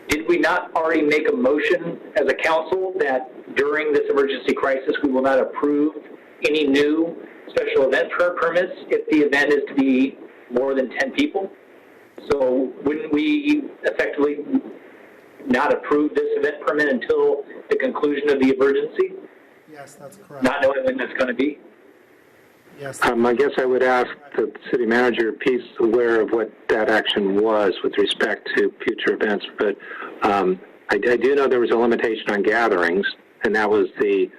did we not already make a motion as a council that during this emergency crisis we will not approve any new special event permits if the event is to be more than 10 people. So wouldn't we effectively not approve this event permit until the conclusion of the emergency? Yes, that's correct. Not knowing when that's going to be? Yes. I guess I would ask the city manager if he's aware of what that action was with respect to future events, but I do know there was a limitation on gatherings, and that was the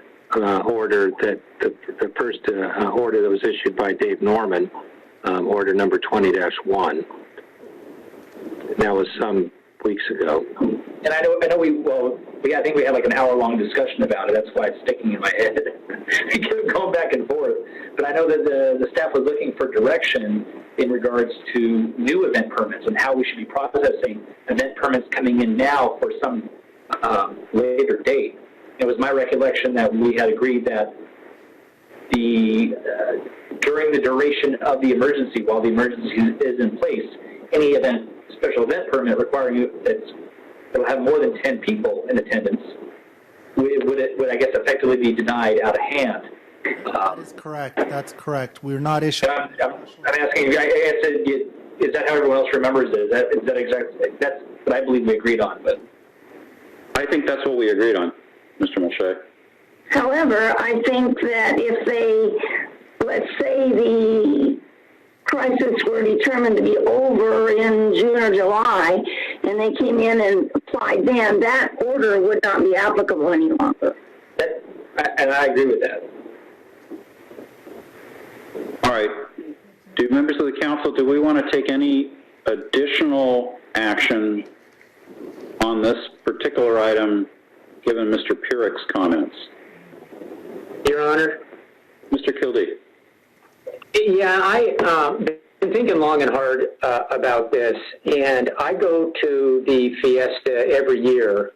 order that the first order that was issued by Dave Norman, order number 20-1. That was some weeks ago. And I know I think we had like an hour-long discussion about it. That's why it's sticking in my head. We kept going back and forth. But I know that the staff was looking for direction in regards to new event permits and how we should be processing event permits coming in now for some later date. It was my recollection that we had agreed that during the duration of the emergency, while the emergency is in place, any special event permit requiring that will have more than 10 people in attendance would I guess effectively be denied out of hand. That is correct. That's correct. We're not issuing. I'm asking you. Is that how everyone else remembers it? Is that exactly? That's what I believe we agreed on. But I think that's what we agreed on, Mr. Mulchay. However, I think that if they, let's say the crisis were determined to be over in June or July, and they came in and applied then, that order would not be applicable any longer. And I agree with that. All right. Do members of the council, do we want to take any additional action on this particular item, given Mr. Pierick's comments? Your Honor. Mr. Kildee. Yeah, I've been thinking long and hard about this, and I go to the Fiesta every year.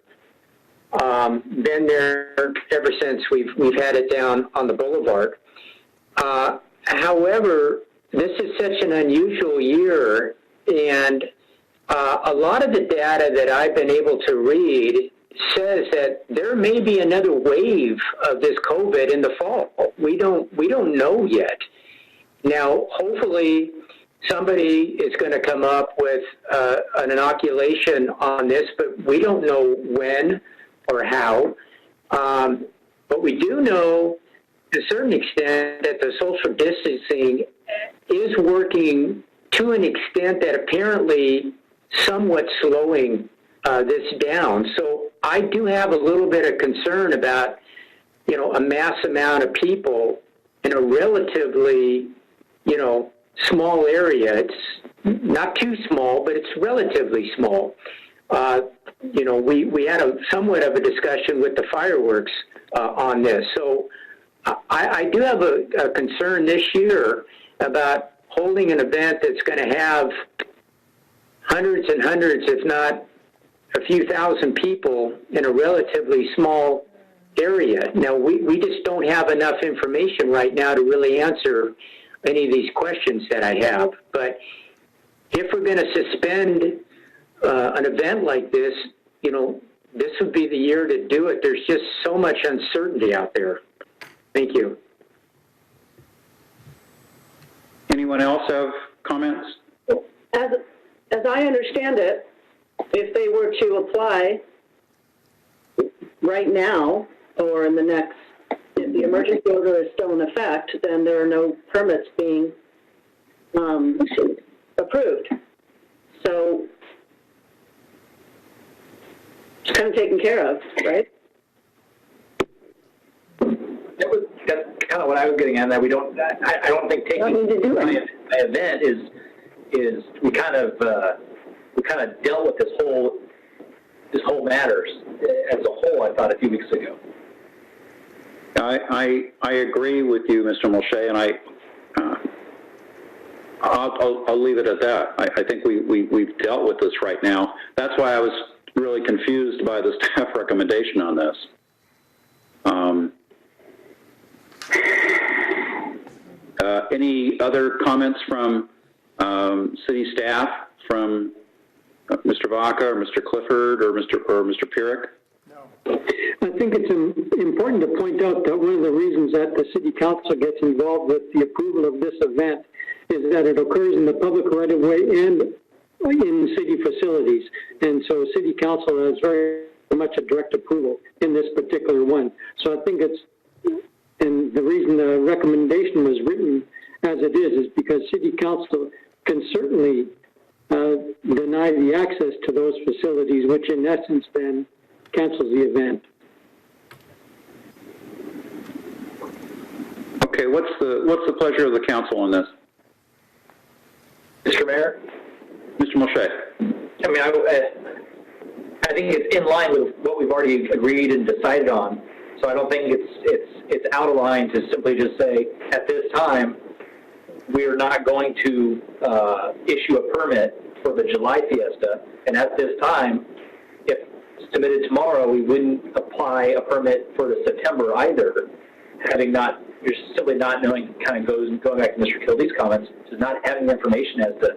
Been there ever since we've had it down on the boulevard. However, this is such an unusual year, and a lot of the data that I've been able to read says that there may be another wave of this COVID in the fall. We don't know yet. Now, hopefully, somebody is going to come up with an inoculation on this, but we don't know when or how. But we do know, to a certain extent, that the social distancing is working to an extent that apparently somewhat slowing this down. So I do have a little bit of concern about, a mass amount of people in a relatively, small area. It's not too small, but it's relatively small. We had somewhat of a discussion with the fireworks on this. So I do have a concern this year about holding an event that's going to have hundreds and hundreds, if not a few thousand people in a relatively small area. Now, we just don't have enough information right now to really answer any of these questions that I have. But if we're going to suspend an event like this, this would be the year to do it. There's just so much uncertainty out there. Thank you. Anyone else have comments? As I understand it, if they were to apply right now or in the next, if the emergency order is still in effect, then there are no permits being approved. So it's kind of taken care of, right? That's kind of what I was getting at. That we don't. I don't think taking my event is we kind of dealt with this whole matters as a whole. I thought a few weeks ago. I agree with you, Mr. Mulchay, and I'll leave it at that. I think we've dealt with this right now. That's why I was really confused by the staff recommendation on this. Any other comments from city staff, from Mr. Vaca or Mr. Clifford or Mr. Pierick? No. I think it's important to point out that one of the reasons that the City Council gets involved with the approval of this event is that it occurs in the public right-of-way and in city facilities. And so City Council has very much a direct approval in this particular one. So I think it's, and the reason the recommendation was written as it is because City Council can certainly deny the access to those facilities, which in essence then cancels the event. Okay, what's the pleasure of the council on this? Mr. Mayor? Mr. Moshe. I mean, I think it's in line with what we've already agreed and decided on. So I don't think it's out of line to simply just say, at this time, we are not going to issue a permit for the July fiesta. And at this time, if submitted tomorrow, we wouldn't apply a permit for the September either, you're simply not knowing, kind of going back to Mr. Kildee's comments, just not having information as to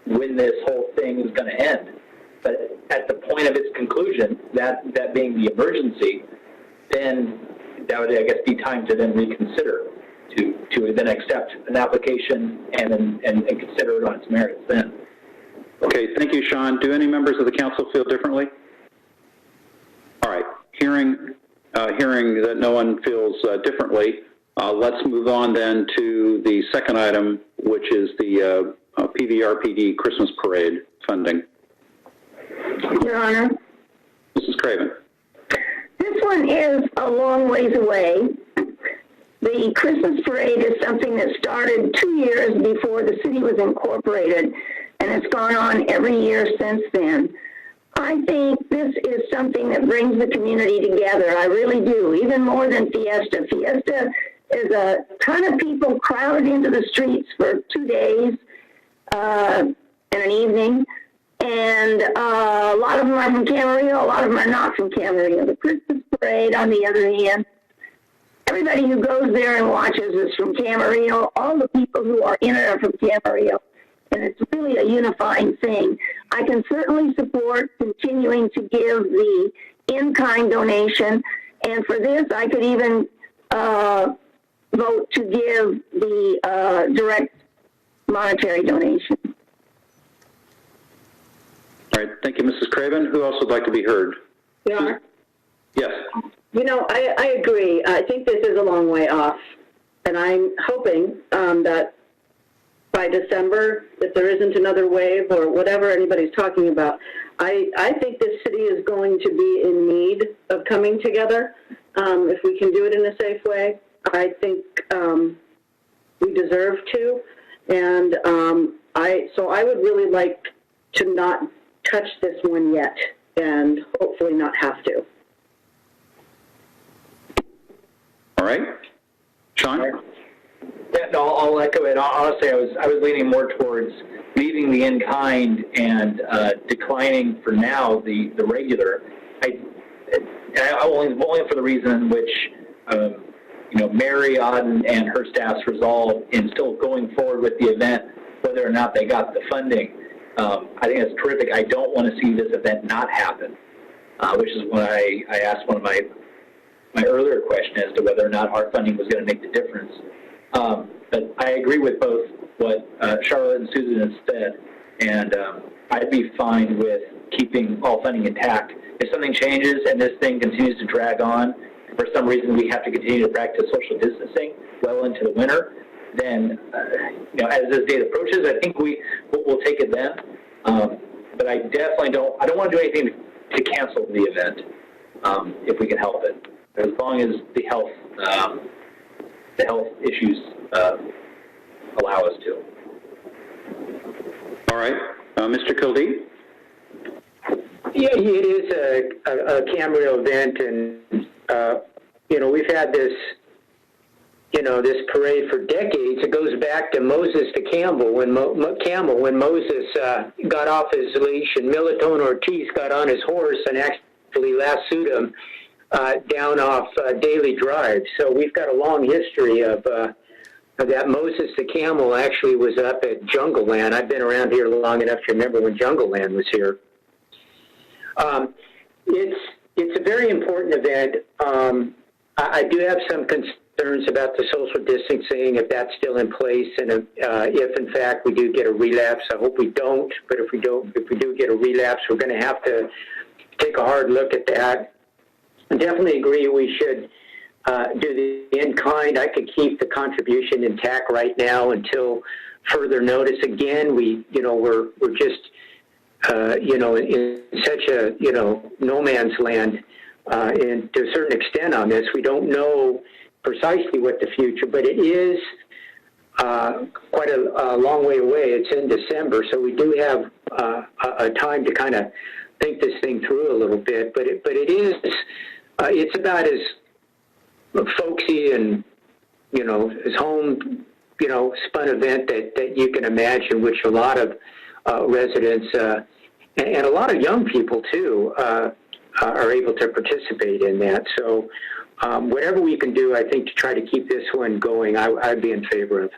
when this whole thing is going to end. But at the point of its conclusion, that being the emergency, then that would, I guess, be time to then reconsider, to then accept an application and consider it on its merits then. Okay, thank you, Sean. Do any members of the council feel differently? All right, hearing that no one feels differently, let's move on then to the second item, which is the PVRPD Christmas Parade funding. Your Honor. Mrs. Craven. This one is a long ways away. The Christmas Parade is something that started 2 years before the city was incorporated, and it's gone on every year since then. I think this is something that brings the community together. I really do, even more than Fiesta. Fiesta is a ton of people crowded into the streets for 2 days and an evening. And a lot of them are from Camarillo, a lot of them are not from Camarillo. The Christmas Parade, on the other hand, everybody who goes there and watches is from Camarillo. All the people who are in it are from Camarillo. And it's really a unifying thing. I can certainly support continuing to give the in-kind donation. And for this, I could even vote to give the direct monetary donation. All right, thank you, Mrs. Craven. Who else would like to be heard? Yeah. Yes. You know, I agree. I think this is a long way off, and I'm hoping that by December, if there isn't another wave or whatever anybody's talking about, I think this city is going to be in need of coming together. If we can do it in a safe way, I think we deserve to. And so I would really like to not touch this one yet, and hopefully not have to. All right. Sean? Yeah, no, I'll echo it. Honestly, I was leaning more towards leaving the in-kind and declining for now the regular. Only for the reason in which Mary Auden and her staff's resolve in still going forward with the event, whether or not they got the funding. I think that's terrific. I don't want to see this event not happen, which is when I asked one of my earlier question as to whether or not our funding was going to make the difference. But I agree with both what Charlotte and Susan have said, and I'd be fine with keeping all funding intact. If something changes and this thing continues to drag on, for some reason we have to continue to practice social distancing well into the winter, then, as this date approaches, I think we'll take it then. But I definitely don't want to do anything to cancel the event if we can help it, as long as the health issues allow us to. All right. Mr. Kildee? Yeah, it is a Camarillo event, and we've had this parade for decades. It goes back to Moses to Campbell when Moses got off his leash and Militon Ortiz got on his horse and actually lassoed him down off Daily Drive. So we've got a long history of that. Moses the Camel actually was up at Jungle Land. I've been around here long enough to remember when Jungle Land was here. it's a very important event. I do have some concerns about the social distancing, if that's still in place, and if in fact we do get a relapse. I hope we don't, but if we do get a relapse, we're going to have to take a hard look at that. I definitely agree we should do the in-kind. I could keep the contribution intact right now until further notice. Again, we're just in such a no man's land, and to a certain extent on this, we don't know precisely what the future, but it is quite a long way away. It's in December, so we do have a time to kind of think this thing through a little bit. But it is it's about as folksy and as home spun event that you can imagine, which a lot of residents and a lot of young people too are able to participate in that. So whatever we can do, I think, to try to keep this one going, I'd be in favor of.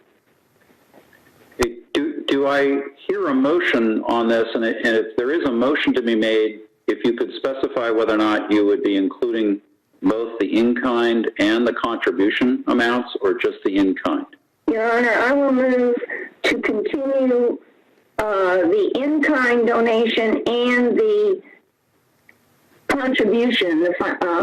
Do I hear a motion on this? And if there is a motion to be made, if you could specify whether or not you would be including both the in-kind and the contribution amounts, or just the in-kind? Your Honor, I will move to continue the in-kind donation and the contribution, the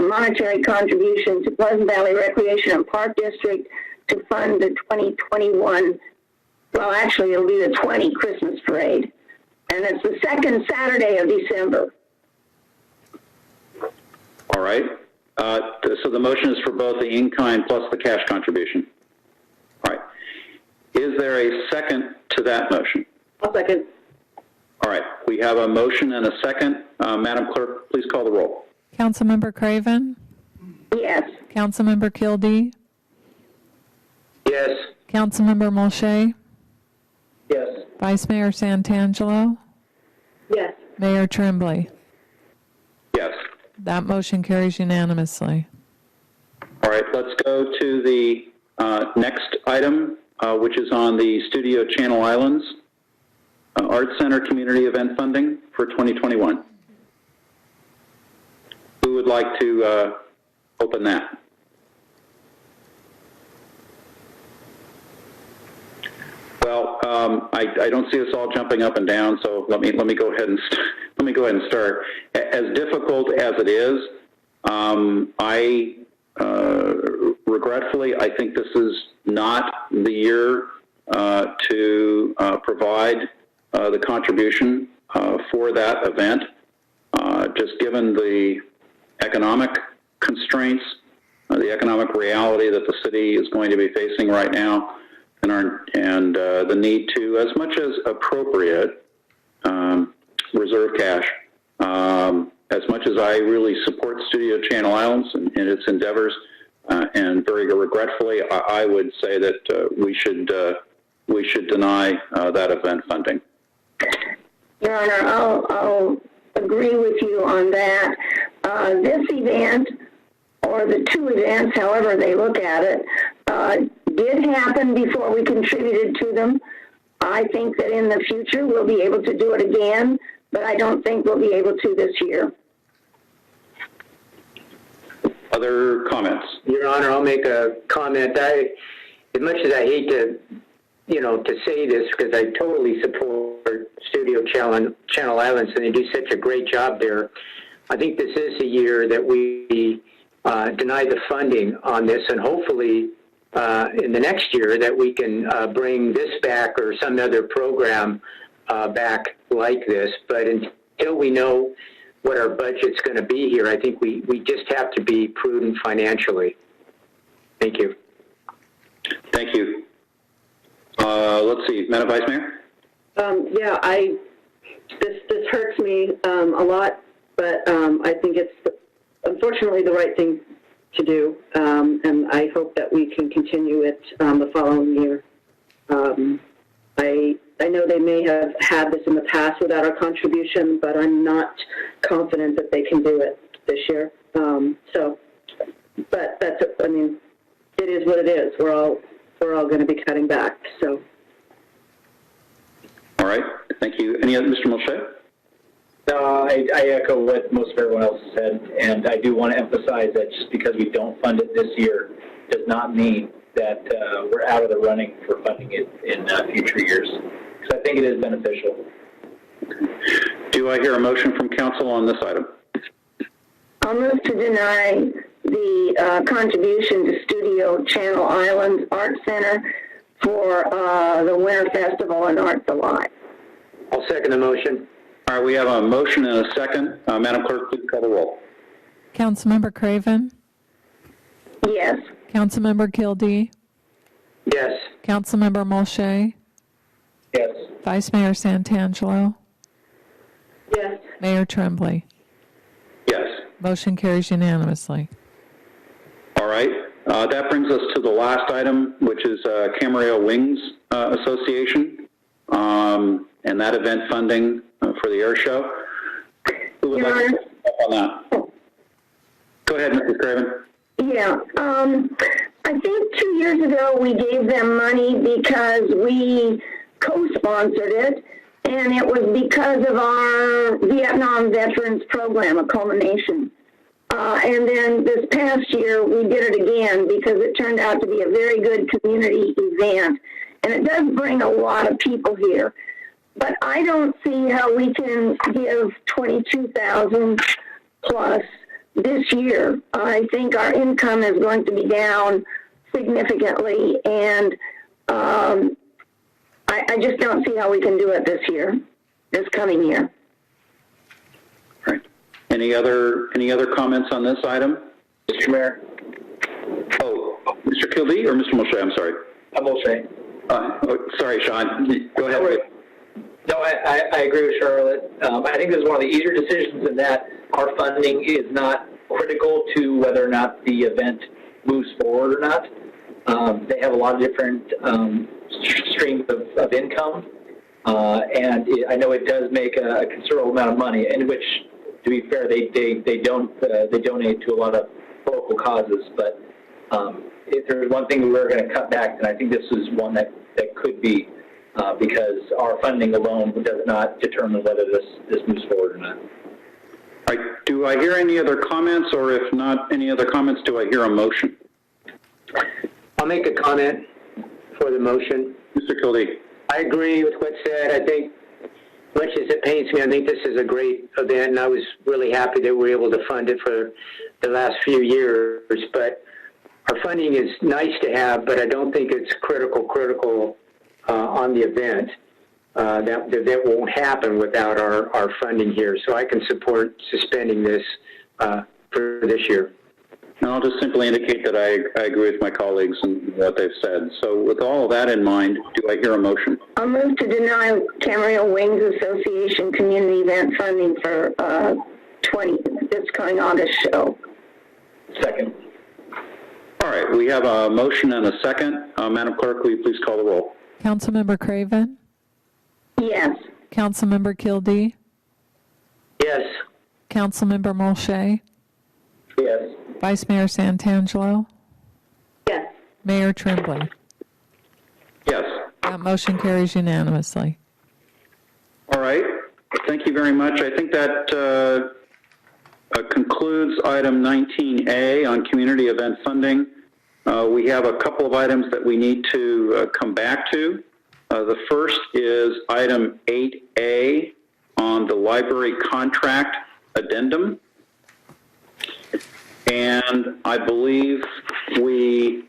monetary contribution to Pleasant Valley Recreation and Park District to fund the 2021, well, actually, it'll be the 20 Christmas parade. And it's the second Saturday of December. All right. So the motion is for both the in-kind plus the cash contribution. All right. Is there a second to that motion? I'll second. All right. We have a motion and a second. Madam Clerk, please call the roll. Councilmember Craven? Yes. Councilmember Kildee? Yes. Councilmember Molche? Yes. Vice Mayor Santangelo? Yes. Mayor Tremblay? Yes. That motion carries unanimously. All right. Let's go to the next item, which is on the Studio Channel Islands Arts Center Community Event Funding for 2021. Who would like to open that? Well, I don't see us all jumping up and down, so let me go ahead and start. As difficult as it is, regretfully, I think this is not the year to provide the contribution for that event, just given the economic constraints, the economic reality that the city is going to be facing right now, and the need to, as much as appropriate, reserve cash. As much as I really support Studio Channel Islands and its endeavors, and very regretfully, I would say that we should deny that event funding. Your Honor, I'll agree with you on that. This event, or the two events, however they look at it, did happen before we contributed to them. I think that in the future we'll be able to do it again, but I don't think we'll be able to this year. Other comments? Your Honor, I'll make a comment. As much as I hate to, to say this, because I totally support Studio Channel Islands, and they do such a great job there, I think this is a year that we deny the funding on this, and hopefully in the next year that we can bring this back or some other program back like this. But until we know what our budget's going to be here, I think we just have to be prudent financially. Thank you. Thank you. Let's see, Madam Vice Mayor? Yeah, this hurts me a lot, but I think it's unfortunately the right thing to do, and I hope that we can continue it the following year. I know they may have had this in the past without our contribution, but I'm not confident that they can do it this year. But that's, it is what it is. We're all going to be cutting back. So. All right. Thank you. Any other, Mr. Molche? I echo what most of everyone else has said, and I do want to emphasize that just because we don't fund it this year does not mean that we're out of the running for funding it in future years, because I think it is beneficial. Do I hear a motion from council on this item? I'll move to deny the contribution to Studio Channel Islands Art Center for the Winter Festival and Arts Alive. I'll second the motion. All right, we have a motion and a second. Madam Clerk, please call the roll. Councilmember Craven? Yes. Councilmember Kildee? Yes. Councilmember Molche? Yes. Vice Mayor Santangelo? Yes. Mayor Tremblay? Yes. Motion carries unanimously. All right. That brings us to the last item, which is Camarillo Wings Association and that event funding for the air show. Who would like to talk on that? Go ahead, Mrs. Craven. Yeah. I think 2 years ago we gave them money because we co-sponsored it, and it was because of our Vietnam Veterans Program, a culmination. And then this past year we did it again because it turned out to be a very good community event, and it does bring a lot of people here. But I don't see how we can give $22,000 plus this year. I think our income is going to be down significantly, and I just don't see how we can do it this year, this coming year. All right. Any other comments on this item? Mr. Mayor. Oh, Mr. Kildee or Mr. Molche? I'm sorry. I'm Molche. Sorry, Sean. Go ahead. No, I agree with Charlotte. I think this is one of the easier decisions in that our funding is not critical to whether or not the event moves forward or not. They have a lot of different streams of income, and I know it does make a considerable amount of money, in which, to be fair, they donate to a lot of local causes. But if there's one thing we were going to cut back, then I think this is one that could be. Because our funding alone does not determine whether this moves forward or not. All right. Do I hear any other comments, or if not any other comments, do I hear a motion? I'll make a comment for the motion. Mr. Kildee. I agree with what's said. I think, much as it pains me, I think this is a great event, and I was really happy that we were able to fund it for the last few years. But our funding is nice to have, but I don't think it's critical on the event. That won't happen without our funding here. So I can support suspending this for this year. And I'll just simply indicate that I agree with my colleagues and what they've said. So with all of that in mind, do I hear a motion? I'll move to deny Camarillo Wings Association community event funding for this coming August show. Second. All right. We have a motion and a second. Madam Clerk, will you please call the roll? Councilmember Craven? Yes. Councilmember Kildee? Yes. Councilmember Molche? Yes. Vice Mayor Santangelo? Yes. Mayor Tremblay? Yes. That motion carries unanimously. All right. Thank you very much. I think that concludes item 19A on community event funding. We have a couple of items that we need to come back to. The first is item 8A on the library contract addendum. And I believe we're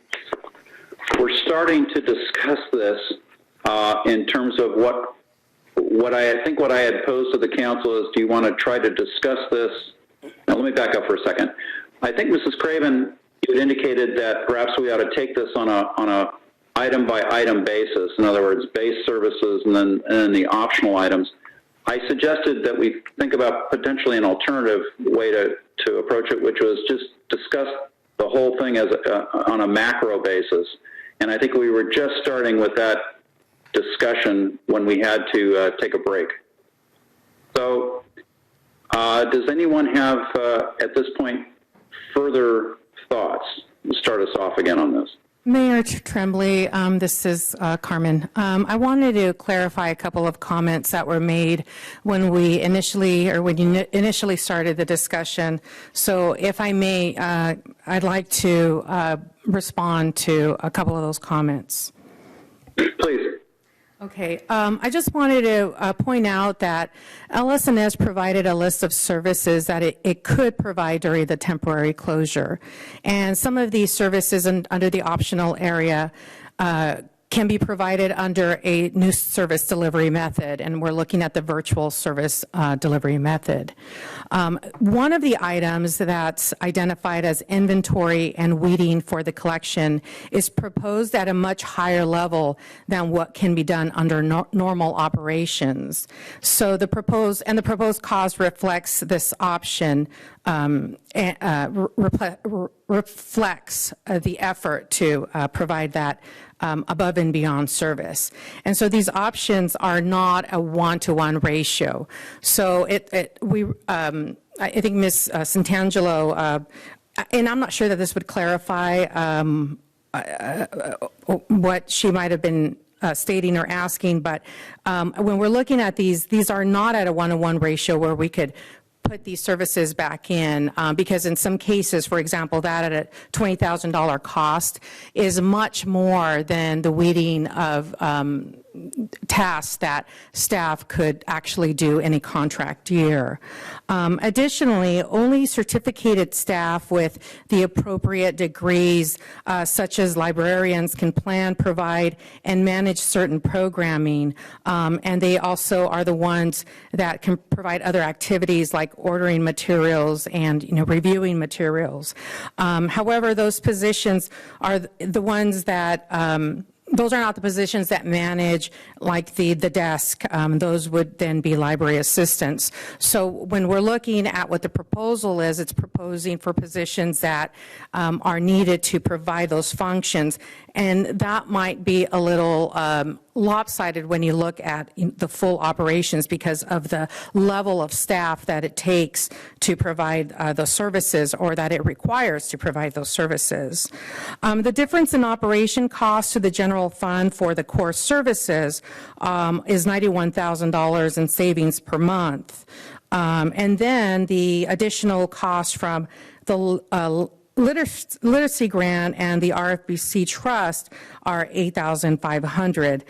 starting to discuss this in terms of what I had posed to the council is, do you want to try to discuss this? Now, let me back up for a second. I think, Mrs. Craven, you had indicated that perhaps we ought to take this on a item-by-item basis. In other words, base services and then the optional items. I suggested that we think about potentially an alternative way to approach it, which was just discuss the whole thing as on a macro basis. And I think we were just starting with that discussion when we had to take a break. So does anyone have, at this point, further thoughts? We'll start us off again on this. Mayor Tremblay, this is Carmen. I wanted to clarify a couple of comments that were made when you initially started the discussion. So if I may, I'd like to respond to a couple of those comments. Please. Okay, I just wanted to point out that LS&S provided a list of services that it could provide during the temporary closure. And some of these services under the optional area can be provided under a new service delivery method, and we're looking at the virtual service delivery method. One of the items that's identified as inventory and weeding for the collection is proposed at a much higher level than what can be done under normal operations. So the proposed cost reflects this option, reflects the effort to provide that above and beyond service. And so these options are not a one-to-one ratio. So I think Ms. Santangelo, and I'm not sure that this would clarify what she might have been stating or asking, but when we're looking at these are not at a one-to-one ratio where we could put these services back in, because in some cases, for example, that at a $20,000 cost is much more than the weeding of tasks that staff could actually do in a contract year. Additionally, only certificated staff with the appropriate degrees, such as librarians, can plan, provide, and manage certain programming, and they also are the ones that can provide other activities like ordering materials and reviewing materials. However, those positions are the ones that those are not the positions that manage like the desk. Those would then be library assistants. So when we're looking at what the proposal is, it's proposing for positions that are needed to provide those functions. And that might be a little lopsided when you look at the full operations because of the level of staff that it takes to provide those services, or that it requires to provide those services. The difference in operation costs to the general fund for the core services is $91,000 in savings per month. And then the additional cost from the literacy grant and the RFBC trust are $8,500.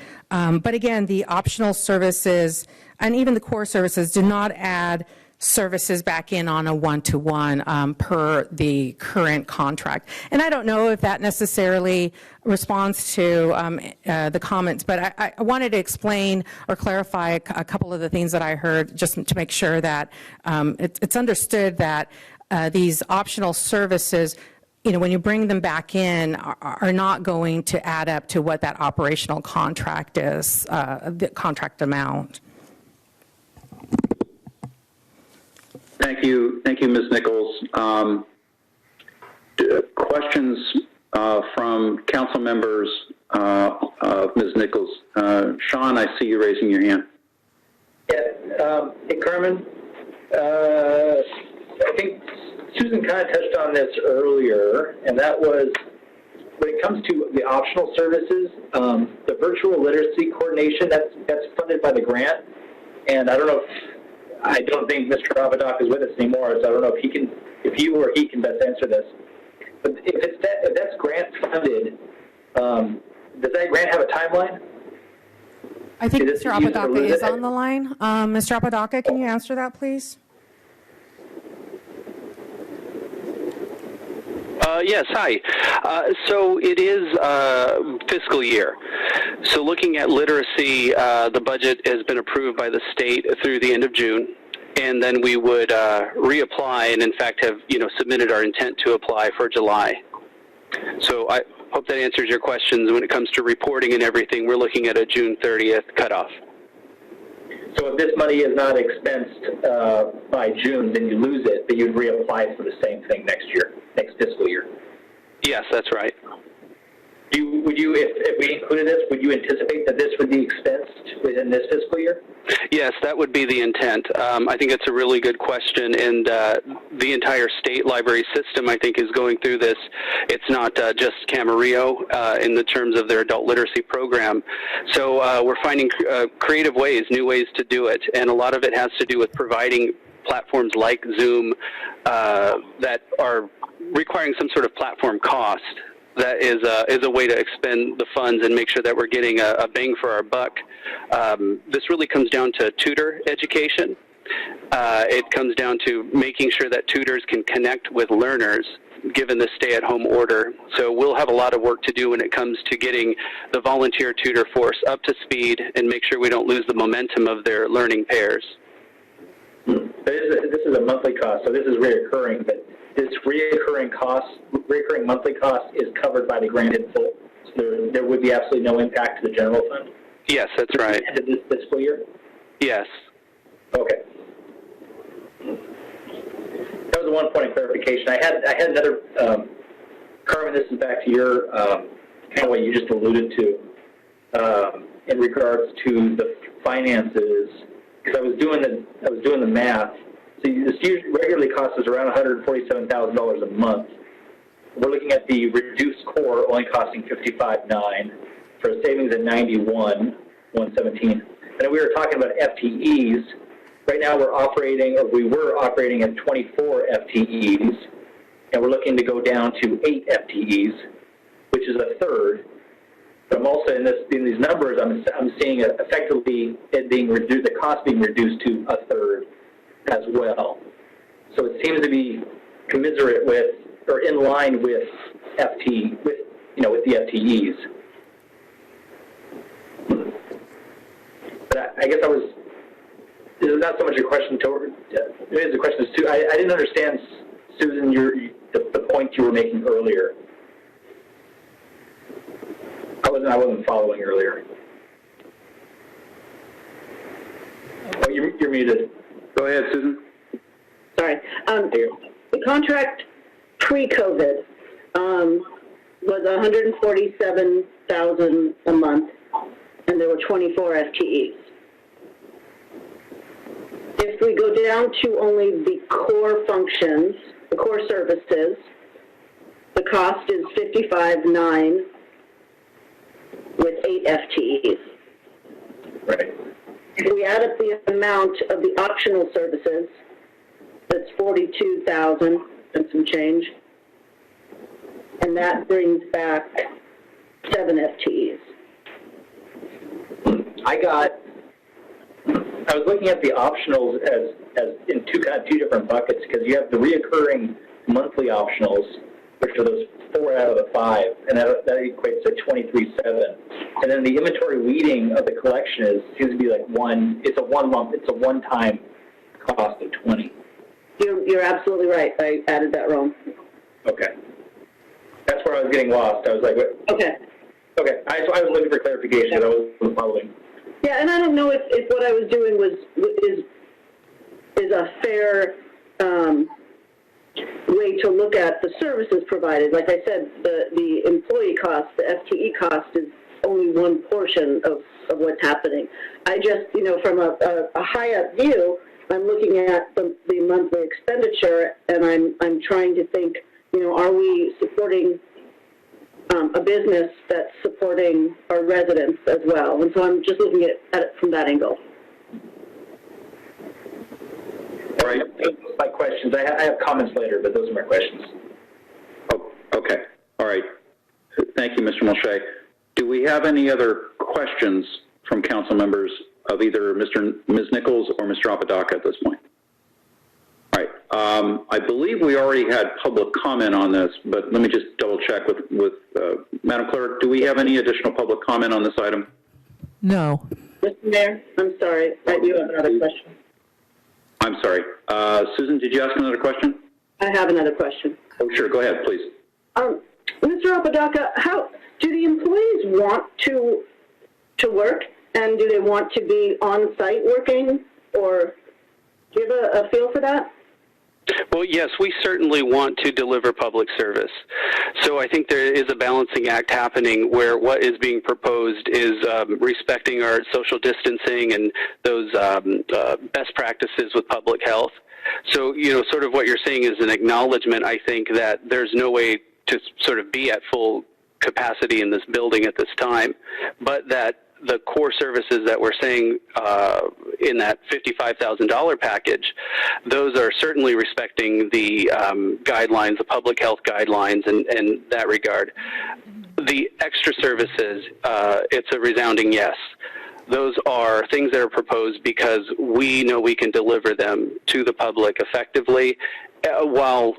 But again, the optional services and even the core services do not add services back in on a one-to-one per the current contract. And I don't know if that necessarily responds to the comments, but I wanted to explain or clarify a couple of the things that I heard just to make sure that it's understood that these optional services, when you bring them back in, are not going to add up to what that operational contract is, the contract amount. Thank you, Ms. Nichols. Questions from council members of Ms. Nichols? Sean, I see you raising your hand. Yeah, hey, Carmen. I think Susan kind of touched on this earlier, and that was when it comes to the optional services, the virtual literacy coordination, that's funded by the grant. And I don't think Mr. Apodaca is with us anymore, so I don't know if you or he can best answer this. But if that's grant funded, does that grant have a timeline? I think Mr. Apodaca is on the line. Mr. Apodaca, can you answer that, please? Yes, hi. So it is fiscal year. So looking at literacy, the budget has been approved by the state through the end of June, and then we would reapply and in fact have submitted our intent to apply for July. So I hope that answers your questions. When it comes to reporting and everything, we're looking at a June 30th cutoff. So if this money is not expensed by June, then you lose it, but you'd reapply for the same thing next year, next fiscal year. Yes, that's right. Would you, if we included this, would you anticipate that this would be expensed within this fiscal year? Yes, that would be the intent. I think it's a really good question, and the entire state library system, I think, is going through this. It's not just Camarillo in the terms of their adult literacy program. So we're finding creative ways, new ways to do it, and a lot of it has to do with providing platforms like Zoom that are requiring some sort of platform cost. That is a way to expend the funds and make sure that we're getting a bang for our buck. This really comes down to tutor education. It comes down to making sure that tutors can connect with learners given the stay-at-home order. So we'll have a lot of work to do when it comes to getting the volunteer tutor force up to speed and make sure we don't lose the momentum of their learning pairs. This is a monthly cost, so this is reoccurring, but this reoccurring monthly cost is covered by the grant in full. So there would be absolutely no impact to the general fund? Yes, that's right. End of this fiscal year? Yes. Okay. That was the one point of clarification. I had another, Carmen, this is back to your, kind of what you just alluded to, in regards to the finances, because I was doing the math. So this usually regularly costs us around $147,000 a month. We're looking at the reduced core only costing $55,900 for a savings of $91,117. And then we were talking about FTEs. Right now we're operating, or we were operating at 24 FTEs, and we're looking to go down to 8 FTEs, which is a third. But I'm also in these numbers, I'm seeing effectively it being reduced, the cost being reduced to a third as well. So it seems to be commensurate with, or in line with with the FTEs. But I guess this is not so much a question toward, maybe it's a question to, I didn't understand, Susan, the point you were making earlier. I wasn't following earlier. Oh, you're muted. Go ahead, Susan. Sorry. The contract pre-COVID was $147,000 a month, and there were 24 FTEs. If we go down to only the core functions, the core services, the cost is $55,900 with 8 FTEs. Right. If we add up the amount of the optional services, that's $42,000 and some change, and that brings back 7 FTEs. I was looking at the optionals as in two different buckets, because you have the reoccurring monthly optionals, which are those 4 out of the 5, and that equates to $23,700. And then the inventory weeding of the collection seems to be like it's a one-time cost of $20,000. You're absolutely right. I added that wrong. Okay. That's where I was getting lost. I was like, what? Okay. Okay. I was looking for clarification. I wasn't following. Yeah, and I don't know if what I was doing is a fair way to look at the services provided. Like I said, the employee cost, the FTE cost, is only one portion of what's happening. I just, from a high-up view, I'm looking at the monthly expenditure, and I'm trying to think, are we supporting a business that's supporting our residents as well? And so I'm just looking at it from that angle. All right. Those are my questions. I have comments later, but those are my questions. Oh, okay. All right. Thank you, Mr. Mulchay. Do we have any other questions from council members of either Ms. Nichols or Mr. Apodaca at this point? All right. I believe we already had public comment on this, but let me just double check with Madam Clerk. Do we have any additional public comment on this item? No. Mr. Mayor, I'm sorry. I do have another question. I'm sorry. Susan, did you ask another question? I have another question. Oh, sure. Go ahead, please. Mr. Apodaca, how do the employees want to work, and do they want to be on site working, or do you have a feel for that? Well, yes, we certainly want to deliver public service. So I think there is a balancing act happening where what is being proposed is respecting our social distancing and those best practices with public health. So, sort of what you're saying is an acknowledgement, I think, that there's no way to sort of be at full capacity in this building at this time, but that the core services that we're saying in that $55,000 package, those are certainly respecting the guidelines, the public health guidelines in that regard. The extra services, it's a resounding yes. Those are things that are proposed because we know we can deliver them to the public effectively while,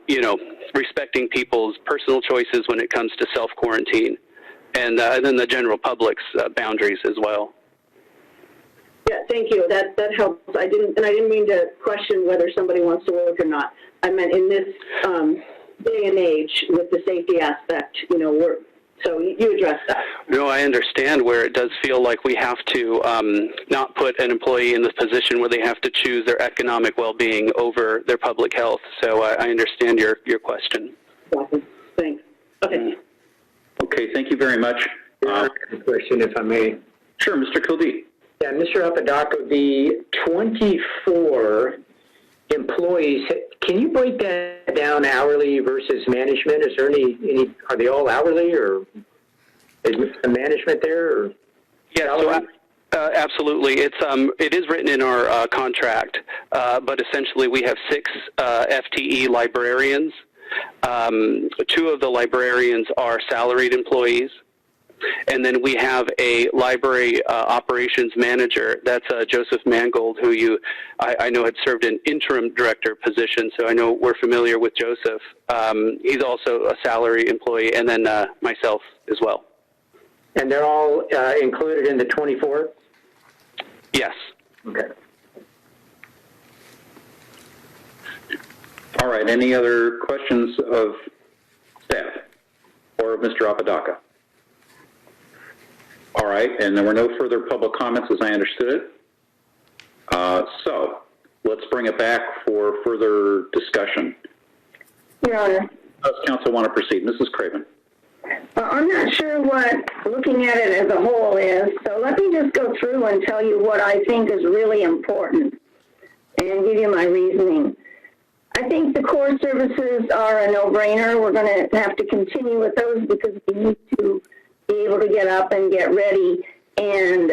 respecting people's personal choices when it comes to self-quarantine. And then the general public's boundaries as well. Yeah, thank you. That helps. I didn't mean to question whether somebody wants to work or not. I meant in this day and age with the safety aspect, so you addressed that. No, I understand where it does feel like we have to not put an employee in the position where they have to choose their economic well-being over their public health. So I understand your question. Awesome. Thanks. Okay. Okay, thank you very much. Question, if I may. Sure, Mr. Kildee. Yeah, Mr. Apodaca, the 24 employees, can you break that down hourly versus management? Is there any are they all hourly, or is the management there? Or yeah, so absolutely. It is written in our contract, but essentially we have 6 FTE librarians. 2 of the librarians are salaried employees. And then we have a library operations manager. That's Joseph Mangold, who I know had served an interim director position, so I know we're familiar with Joseph. He's also a salary employee, and then myself as well. And they're all included in the 24? Yes. Okay. All right, any other questions of staff or of Mr. Apodaca? All right, and there were no further public comments as I understood it. So let's bring it back for further discussion. Your Honor. Does council want to proceed? Mrs. Craven. I'm not sure what looking at it as a whole is, so let me just go through and tell you what I think is really important and give you my reasoning. I think the core services are a no-brainer. We're going to have to continue with those because we need to be able to get up and get ready and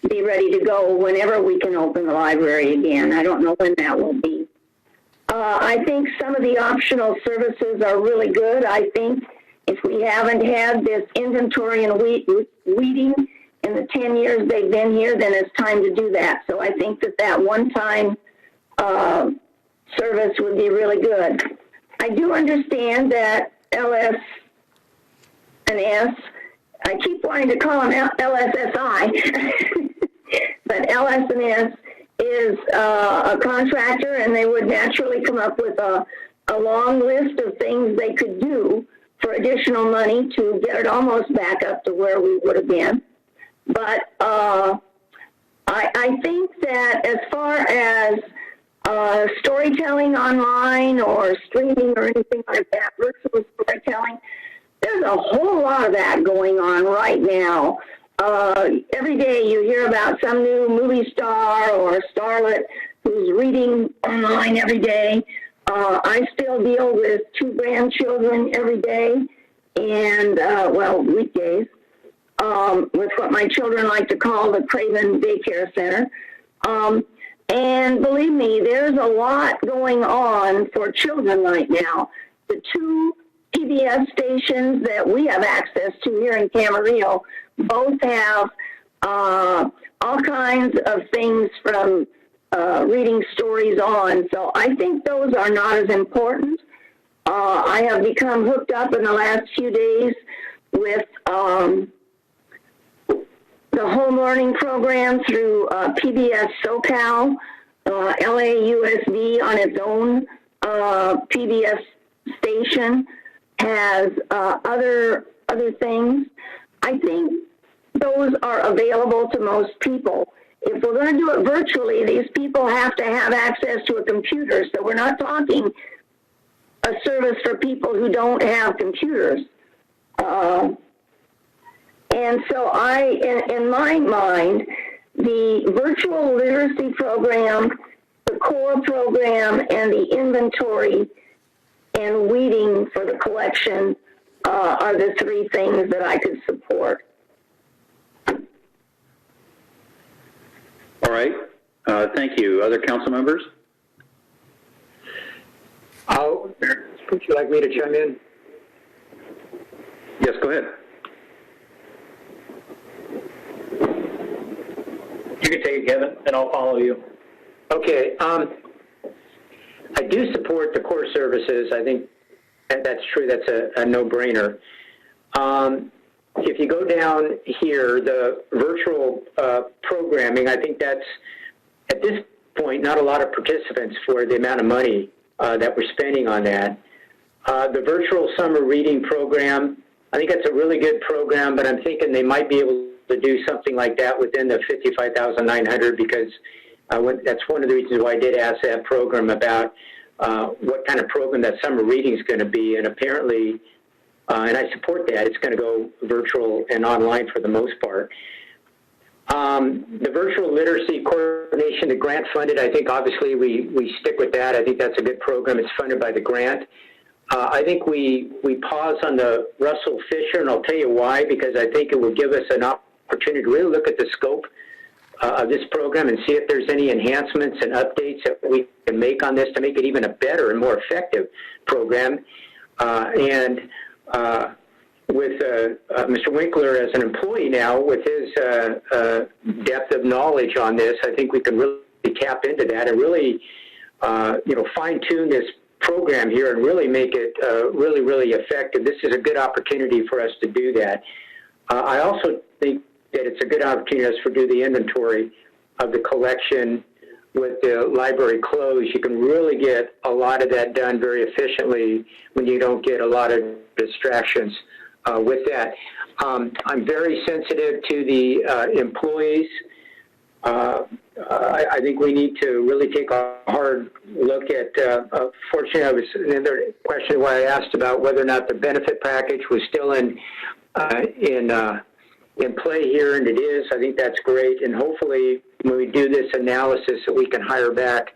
be ready to go whenever we can open the library again. I don't know when that will be. I think some of the optional services are really good. I think if we haven't had this inventory and weeding in the 10 years they've been here, then it's time to do that. So I think that one-time service would be really good. I do understand that LS and S, I keep wanting to call them LSSI, but LS and S is a contractor, and they would naturally come up with a long list of things they could do for additional money to get it almost back up to where we would have been. But I think that as far as storytelling online or streaming or anything like that, virtual storytelling, there's a whole lot of that going on right now. Every day you hear about some new movie star or starlet who's reading online every day. I still deal with 2 grandchildren every day and, weekdays, with what my children like to call the Craven Daycare Center. And believe me, there's a lot going on for children right now. The 2 PBS stations that we have access to here in Camarillo both have all kinds of things from reading stories on. So I think those are not as important. I have become hooked up in the last few days with the home learning program through PBS SoCal, LAUSD on its own PBS station has other things. I think those are available to most people. if we're going to do it virtually, these people have to have access to a computer. So we're not talking a service for people who don't have computers. And so in my mind, the virtual literacy program, the core program, and the inventory and weeding for the collection are the three things that I could support. All right. Thank you. Other council members? Would you like me to chime in? Yes, go ahead. You can take it, Kevin, and I'll follow you. Okay. I do support the core services. I think that's true. That's a no-brainer. If you go down here, the virtual programming, I think that's, at this point, not a lot of participants for the amount of money that we're spending on that. The virtual summer reading program, I think that's a really good program, but I'm thinking they might be able to do something like that within the $55,900 because that's one of the reasons why I did ask that program about what kind of program that summer reading is going to be, and apparently, and I support that, it's going to go virtual and online for the most part. The virtual literacy coordination, the grant funded, I think obviously we stick with that. I think that's a good program. It's funded by the grant. I think we pause on the Russell Fisher, and I'll tell you why, because I think it will give us an opportunity to really look at the scope of this program and see if there's any enhancements and updates that we can make on this to make it even a better and more effective program. With Mr. Winkler as an employee now, with his depth of knowledge on this, I think we can really tap into that and really, fine-tune this program here and really make it really, really effective. This is a good opportunity for us to do that. I also think that it's a good opportunity for us to do the inventory of the collection with the library closed. You can really get a lot of that done very efficiently when you don't get a lot of distractions with that. I'm very sensitive to the employees. I think we need to really take a hard look at, fortunately, I was another question why I asked about whether or not the benefit package was still in play here, and it is. I think that's great, and hopefully when we do this analysis that we can hire back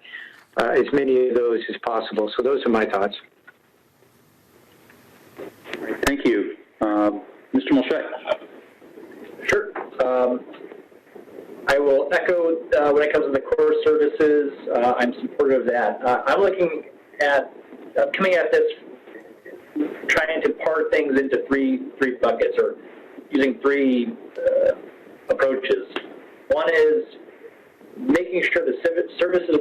as many of those as possible. So those are my thoughts. Thank you. Mr. Molchek. Sure. I will echo when it comes to the core services. I'm supportive of that. I'm looking at coming at this, trying to part things into three buckets, or using three approaches. One is making sure the services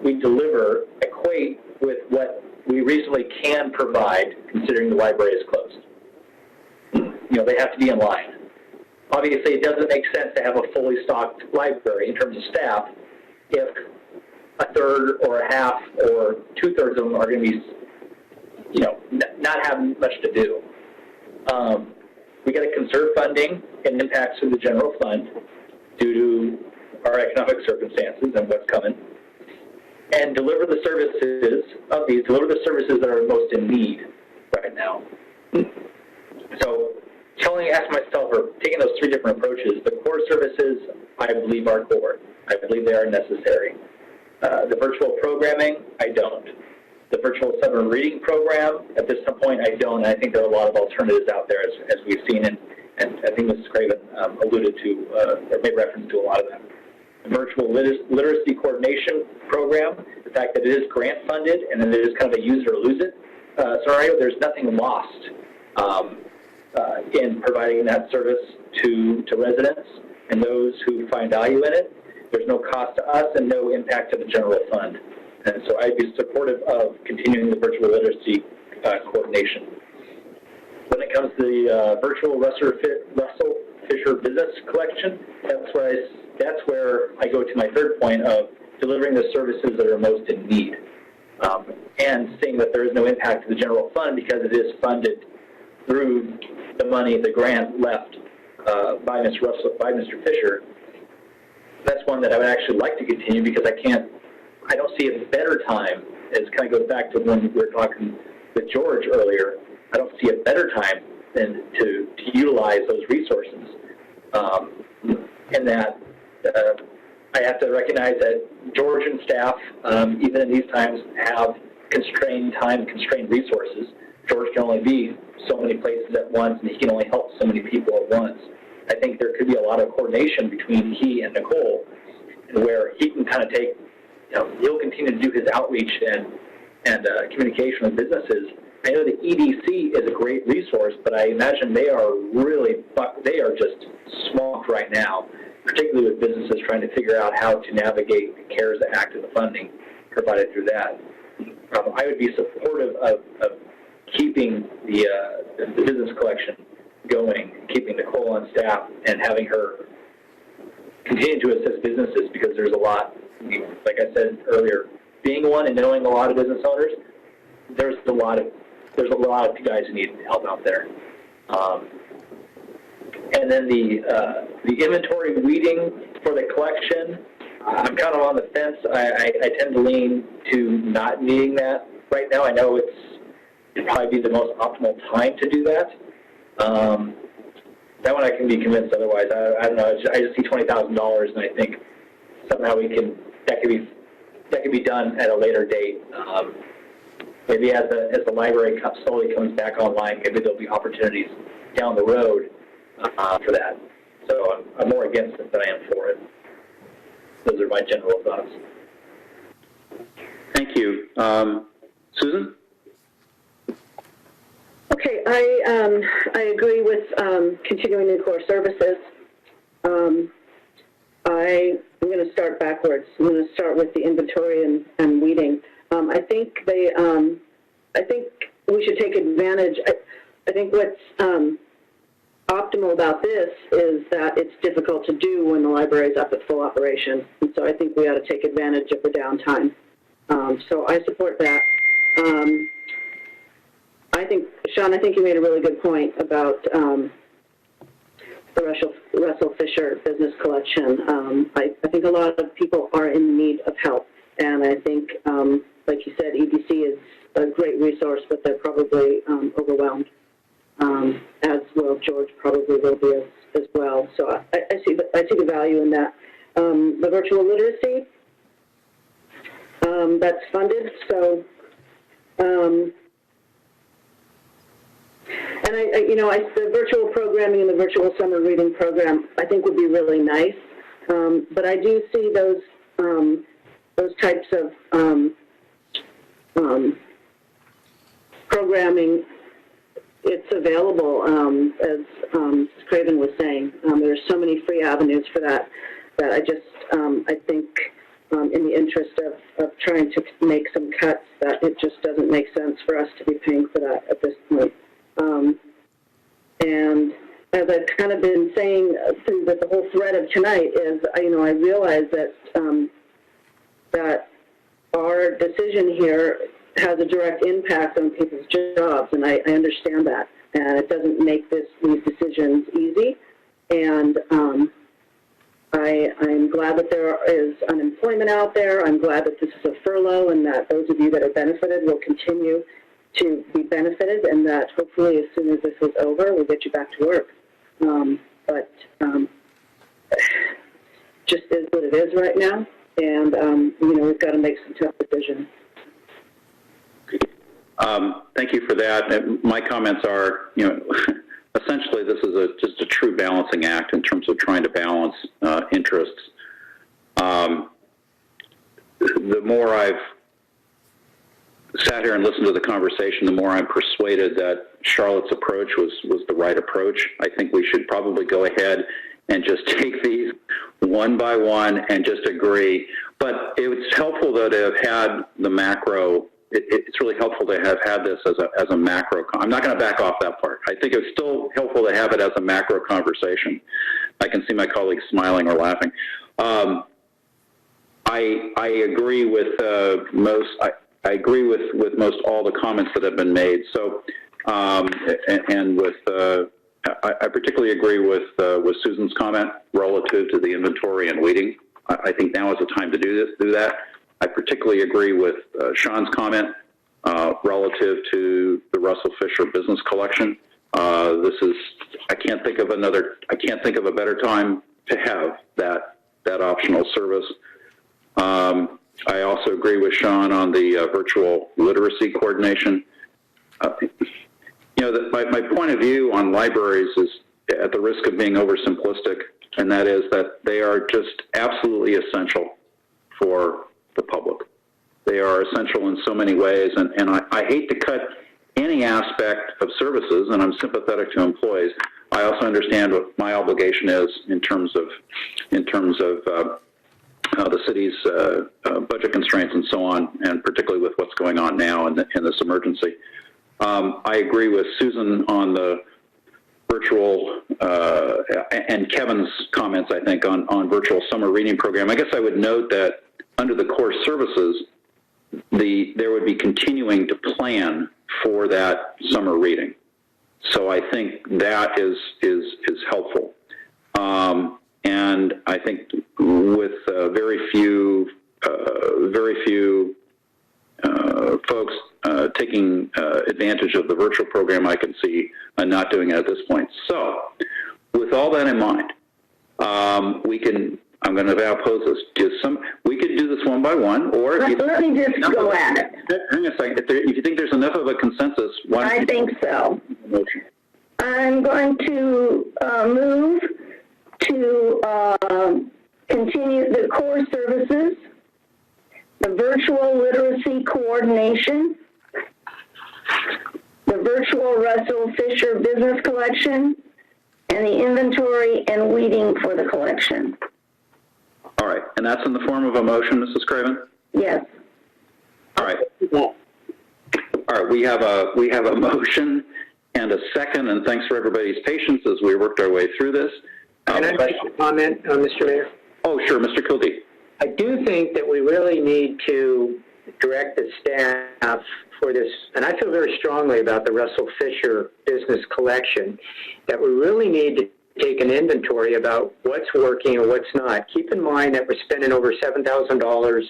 we deliver equate with what we reasonably can provide, considering the library is closed. They have to be in line. Obviously, it doesn't make sense to have a fully stocked library in terms of staff if a third or a half or two-thirds of them are going to be, not having much to do. We got to conserve funding and impacts through the general fund due to our economic circumstances and what's coming, and deliver the services that are most in need right now. So, ask myself, or taking those three different approaches, the core services, I believe, are core. I believe they are necessary. The virtual programming, I don't. The virtual summer reading program, at this point, I don't. I think there are a lot of alternatives out there, as we've seen, and I think Mrs. Craven alluded to, or made reference to a lot of them. The virtual literacy coordination program, the fact that it is grant funded and then it is kind of a use it or lose it scenario, there's nothing lost in providing that service to residents and those who find value in it. There's no cost to us and no impact to the general fund. And so I'd be supportive of continuing the virtual literacy coordination. When it comes to the virtual Russell Fisher business collection, that's where I go to my third point of delivering the services that are most in need, and seeing that there is no impact to the general fund because it is funded through the money, the grant left by Mr. Fisher. that's one that I would actually like to continue because I don't see a better time. It kind of goes back to when we were talking with George earlier. I don't see a better time than to utilize those resources. And that I have to recognize that George and staff, even in these times, have constrained time, constrained resources. George can only be so many places at once, and he can only help so many people at once. I think there could be a lot of coordination between he and Nicole, where he can kind of take, he'll continue to do his outreach and communication with businesses. I know the EDC is a great resource, but I imagine they are just swamped right now, particularly with businesses trying to figure out how to navigate the CARES Act and the funding provided through that. I would be supportive of keeping the business collection going, keeping Nicole on staff, and having her continue to assist businesses because there's a lot. Like I said earlier, being one and knowing a lot of business owners, there's a lot of guys who need help out there. And then the inventory weeding for the collection, I'm kind of on the fence. I tend to lean to not needing that right now. I know it'd probably be the most optimal time to do that. That one I can be convinced otherwise. I don't know. I just see $20,000, and I think somehow that could be done at a later date. Maybe as the library slowly comes back online, maybe there'll be opportunities down the road for that. So I'm more against it than I am for it. Those are my general thoughts. Thank you. Susan? Okay, I agree with continuing in core services. I'm going to start backwards. I'm going to start with the inventory and weeding. I think we should take advantage. I think what's optimal about this is that it's difficult to do when the library is up at full operation, and so I think we ought to take advantage of the downtime. So I support that. Sean, I think you made a really good point about the Russell Fisher business collection. I think a lot of people are in need of help, and I think, like you said, EDC is a great resource, but they're probably overwhelmed, as will George probably will be as well. So I see the value in that. The virtual literacy, that's funded, so. And the virtual programming and the virtual summer reading program, I think would be really nice. But I do see those types of programming. It's available, as Craven was saying. There's so many free avenues for that I just I think in the interest of trying to make some cuts, that it just doesn't make sense for us to be paying for that at this point. And as I've kind of been saying through the whole thread of tonight is, I realize that that our decision here has a direct impact on people's jobs, and I understand that. And it doesn't make these decisions easy. And I'm glad that there is unemployment out there. I'm glad that this is a furlough, and that those of you that are benefited will continue to be benefited, and that hopefully as soon as this is over, we'll get you back to work. But just is what it is right now, and we've got to make some tough decisions. Thank you for that. My comments are, essentially this is just a true balancing act in terms of trying to balance interests. The more I've sat here and listened to the conversation, the more I'm persuaded that Charlotte's approach was the right approach. I think we should probably go ahead and just take these one by one and just agree. But it's helpful, though, to have had the macro. It's really helpful to have had this as a macro. I'm not going to back off that part. I think it's still helpful to have it as a macro conversation. I can see my colleagues smiling or laughing. I agree with most. I agree with most all the comments that have been made. So, and with I particularly agree with Susan's comment relative to the inventory and weeding. I think now is the time to do that. I particularly agree with Sean's comment relative to the Russell Fisher Business Collection. I can't think of a better time to have that optional service. I also agree with Sean on the virtual literacy coordination. My point of view on libraries is at the risk of being oversimplistic, and that is that they are just absolutely essential for the public. They are essential in so many ways, and I hate to cut any aspect of services, and I'm sympathetic to employees. I also understand what my obligation is in terms of the city's budget constraints and so on, and particularly with what's going on now in this emergency. I agree with Susan on the virtual, and Kevin's comments, I think, on virtual summer reading program. I guess I would note that under the core services, there would be continuing to plan for that summer reading. So I think that is helpful. And I think with very few folks taking advantage of the virtual program, I can see not doing it at this point. So with all that in mind, I'm going to now pose this. We could do this one by one, or let me just go at it. Hang on a second. If you think there's enough of a consensus, why don't I think so. I'm going to move to continue the core services, the virtual literacy coordination, the virtual Russell Fisher Business Collection, and the inventory and weeding for the collection. All right, and that's in the form of a motion, Mrs. Craven? Yes. All right. All right, we have a motion and a second, and thanks for everybody's patience as we worked our way through this. Can I make a comment, Mr. Mayor? Oh, sure, Mr. Kildee. I do think that we really need to direct the staff for this, and I feel very strongly about the Russell Fisher Business Collection, that we really need to take an inventory about what's working and what's not. Keep in mind that we're spending over $7,000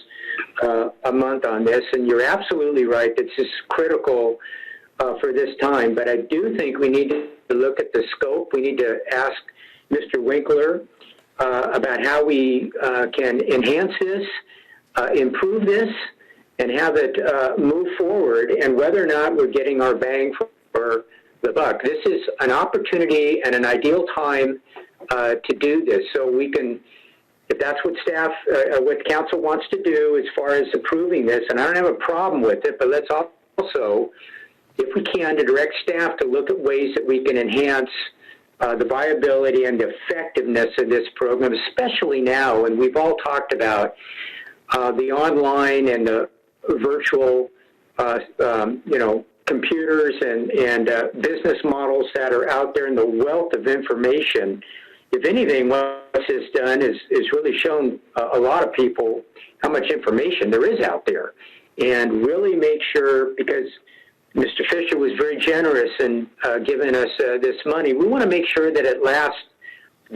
a month on this, and you're absolutely right, it's just critical for this time, but I do think we need to look at the scope. We need to ask Mr. Winkler about how we can enhance this, improve this, and have it move forward, and whether or not we're getting our bang for the buck. This is an opportunity and an ideal time to do this, so we can, if that's what staff, what council wants to do as far as approving this, and I don't have a problem with it, but let's also, if we can, to direct staff to look at ways that we can enhance the viability and the effectiveness of this program, especially now, and we've all talked about the online and the virtual, computers and business models that are out there, and the wealth of information. If anything, what this has done is really shown a lot of people how much information there is out there, and really make sure, because Mr. Fisher was very generous in giving us this money, we want to make sure that it lasts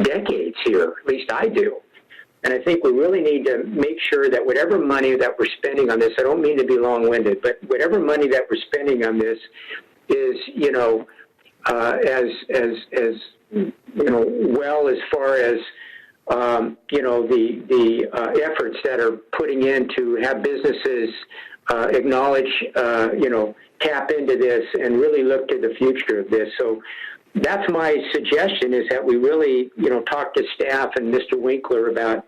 decades here, at least I do. And I think we really need to make sure that whatever money that we're spending on this, I don't mean to be long-winded, but whatever money that we're spending on this is, well as far as, the efforts that are putting in to have businesses acknowledge, tap into this and really look to the future of this. So that's my suggestion, is that we really, talk to staff and Mr. Winkler about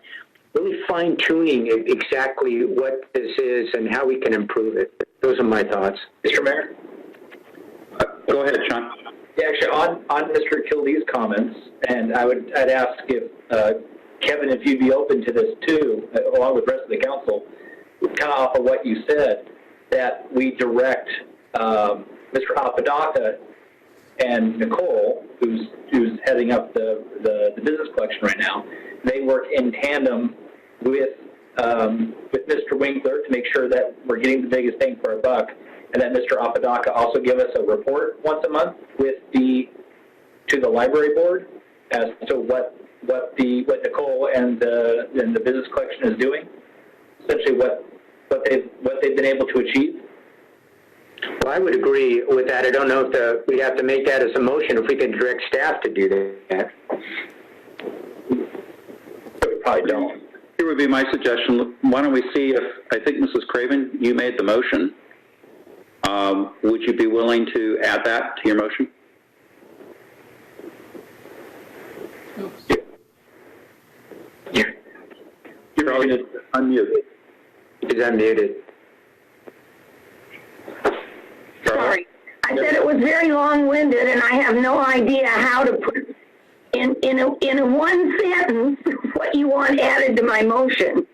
really fine-tuning exactly what this is and how we can improve it. Those are my thoughts. Mr. Mayor? Go ahead, Sean. Yeah, actually, on Mr. Kildee's comments, and I'd ask if, Kevin, if you'd be open to this too, along with the rest of the council, kind of off of what you said, that we direct Mr. Apodaca and Nicole, who's heading up the business collection right now, they work in tandem with Mr. Winkler to make sure that we're getting the biggest bang for our buck, and that Mr. Apodaca also give us a report once a month to the library board as to what what Nicole and the business collection is doing? Essentially, what they've been able to achieve. Well, I would agree with that. I don't know if we'd have to make that as a motion if we could direct staff to do that. We probably don't. Here would be my suggestion. Why don't we see if, I think Mrs. Craven, you made the motion. Would you be willing to add that to your motion? You're probably unmuted. He's unmuted. Sorry. I said it was very long-winded, and I have no idea how to put in a one sentence what you want added to my motion.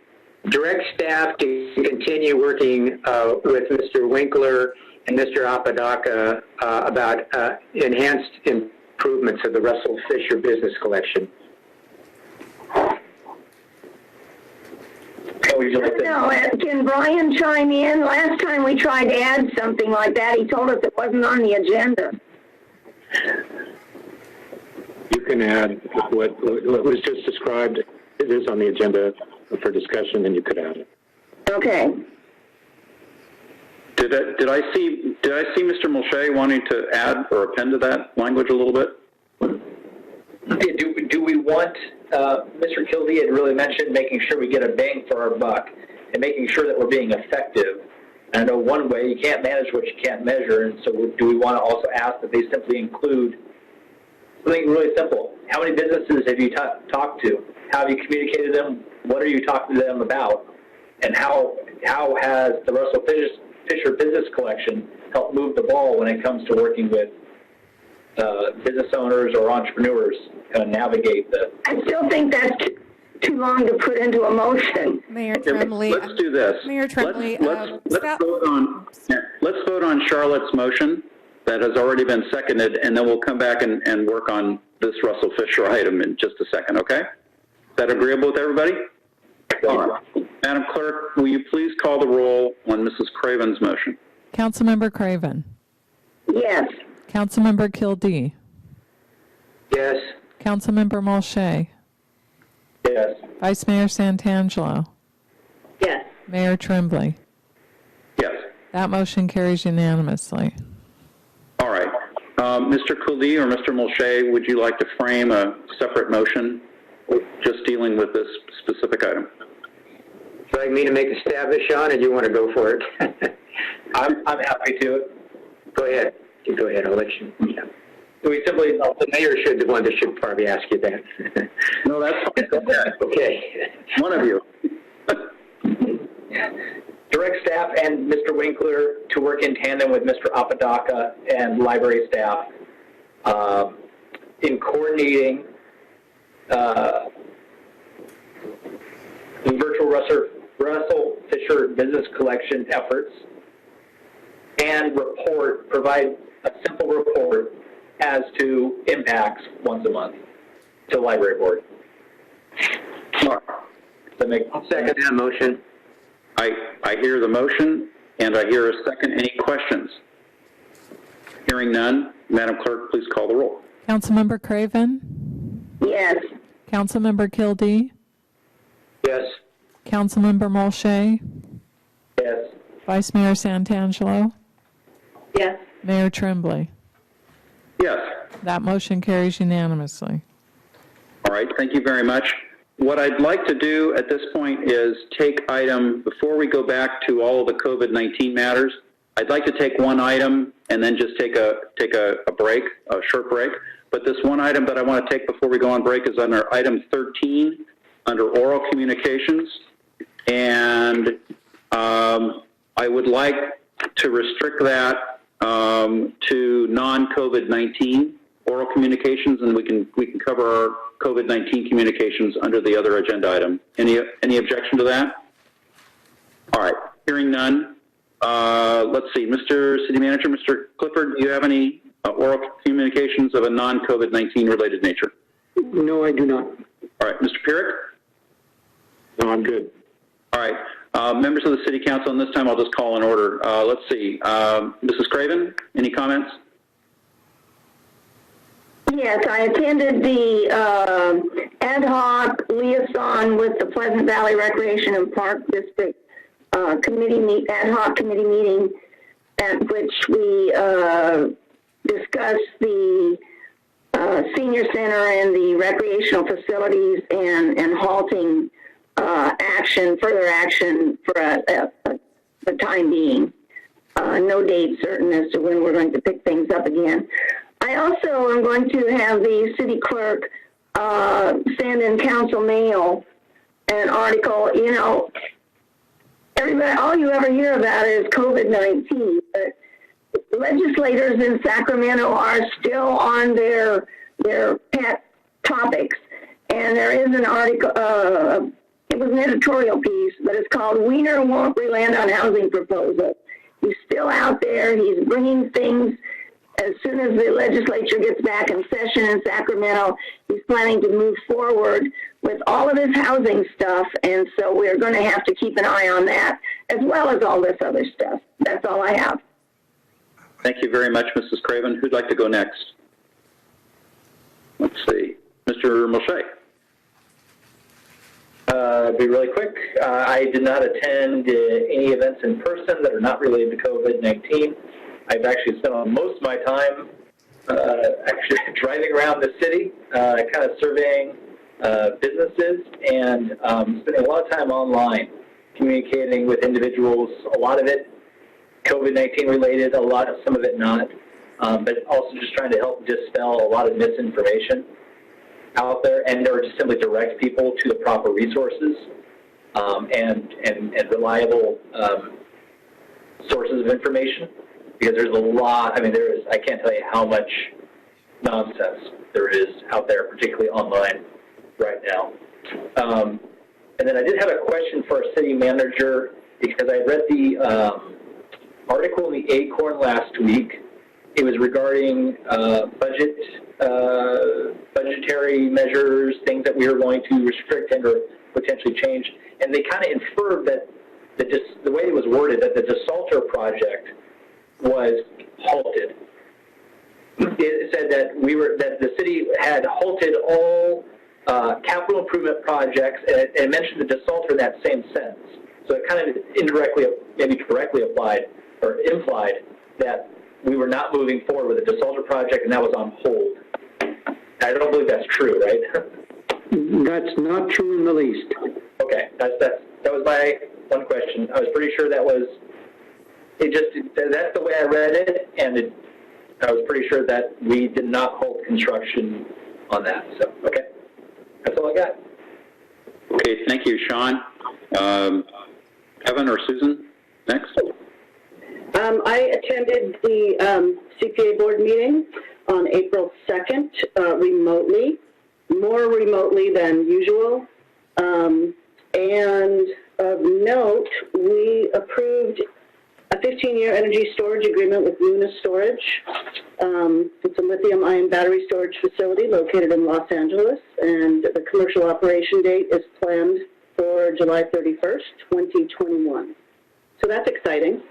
Direct staff to continue working with Mr. Winkler and Mr. Apodaca about enhanced improvements of the Russell Fisher business collection. No, can Brian chime in? Last time we tried to add something like that, he told us it wasn't on the agenda. You can add what was just described. It is on the agenda for discussion, and you could add it. Okay. Did I see Mr. Mulchay wanting to add or append to that language a little bit? Do we want, Mr. Kildee had really mentioned making sure we get a bang for our buck and making sure that we're being effective. And I know one way, you can't manage what you can't measure, and so do we want to also ask that they simply include something really simple? How many businesses have you talked to? How have you communicated to them? What are you talking to them about? And how has the Russell Fisher Business Collection helped move the ball when it comes to working with business owners or entrepreneurs navigate the... I still think that's too long to put into a motion. Mayor Tremblay. Let's do this. Mayor Tremblay. Let's vote on Charlotte's motion that has already been seconded, and then we'll come back and work on this Russell Fisher item in just a second, okay? Is that agreeable with everybody? All right. Madam Clerk, will you please call the roll on Mrs. Craven's motion? Councilmember Craven. Yes. Councilmember Kildee. Yes. Councilmember Mulchay. Yes. Vice Mayor Santangelo. Yes. Mayor Tremblay. Yes. That motion carries unanimously. All right. Mr. Kildee or Mr. Mulchay, would you like to frame a separate motion just dealing with this specific item? Would you like me to make a stab at Sean, or do you want to go for it? I'm happy to. Go ahead. Go ahead. I'll let you. Yeah. We simply... The mayor should the one that should probably ask you that. No, that's fine. Okay. One of you. Direct staff and Mr. Winkler to work in tandem with Mr. Apodaca and library staff in coordinating the virtual Russell Fisher Business Collection efforts and provide a simple report as to impacts once a month to the library board. I'll second that motion. I hear the motion, and I hear a second. Any questions? Hearing none, Madam Clerk, please call the roll. Councilmember Craven? Yes. Councilmember Kildee? Yes. Councilmember Mulchay? Yes. Vice Mayor Santangelo? Yes. Mayor Tremblay? Yes. That motion carries unanimously. All right, thank you very much. What I'd like to do at this point is take item, before we go back to all of the COVID-19 matters, I'd like to take one item and then just take a break, a short break. But this one item that I want to take before we go on break is under item 13, under oral communications. And I would like to restrict that to non-COVID-19 oral communications, and we can cover our COVID-19 communications under the other agenda item. Any objection to that? All right, hearing none. Let's see, Mr. City Manager, Mr. Clifford, do you have any oral communications of a non-COVID-19 related nature? No, I do not. All right, Mr. Pierrick? No, I'm good. All right, members of the City Council, and this time I'll just call in order. Let's see, Mrs. Craven, any comments? Yes, I attended the ad hoc liaison with the Pleasant Valley Recreation and Park District ad hoc committee meeting, at which we discussed the senior center and the recreational facilities and halting further action for the time being. No date certain as to when we're going to pick things up again. I also am going to have the city clerk send in council mail an article. You know, everybody, all you ever hear about is COVID-19, but legislators in Sacramento are still on their pet topics. And there is an article, it was an editorial piece, but it's called "Wiener Won't Relent on Housing Proposal." He's still out there. He's bringing things. As soon as the legislature gets back in session in Sacramento, he's planning to move forward with all of his housing stuff, and so we're going to have to keep an eye on that, as well as all this other stuff. That's all I have. Thank you very much, Mrs. Craven. Who'd like to go next? Let's see. Mr. Moshe. Be really quick. I did not attend any events in person that are not related to COVID-19. I've actually spent most of my time actually driving around the city, kind of surveying businesses, and spending a lot of time online, communicating with individuals. A lot of it COVID-19 related, some of it not, but also just trying to help dispel a lot of misinformation out there, and or just simply direct people to the proper resources and reliable sources of information. Because there's a lot, I can't tell you how much nonsense there is out there, particularly online right now. And then I did have a question for our city manager, because I read the article in the Acorn last week. It was regarding budgetary measures, things that we were going to restrict and or potentially change. And they kind of inferred that the way it was worded, that the DeSalter project was halted. It said that the city had halted all capital improvement projects, and it mentioned the DeSalter in that same sense. So it kind of indirectly, maybe directly applied or implied that we were not moving forward with the DeSalter project, and that was on hold. I don't believe that's true, right? That's not true in the least. Okay, that was my one question. I was pretty sure that was. That's the way I read it, and I was pretty sure that we did not halt construction on that. So, okay. That's all I got. Okay, thank you, Sean. Evan or Susan, next. I attended the CPA board meeting on April 2nd remotely, more remotely than usual. And of note, we approved a 15-year energy storage agreement with Luna Storage. It's a lithium-ion battery storage facility located in Los Angeles, and the commercial operation date is planned for July 31st, 2021. So that's exciting.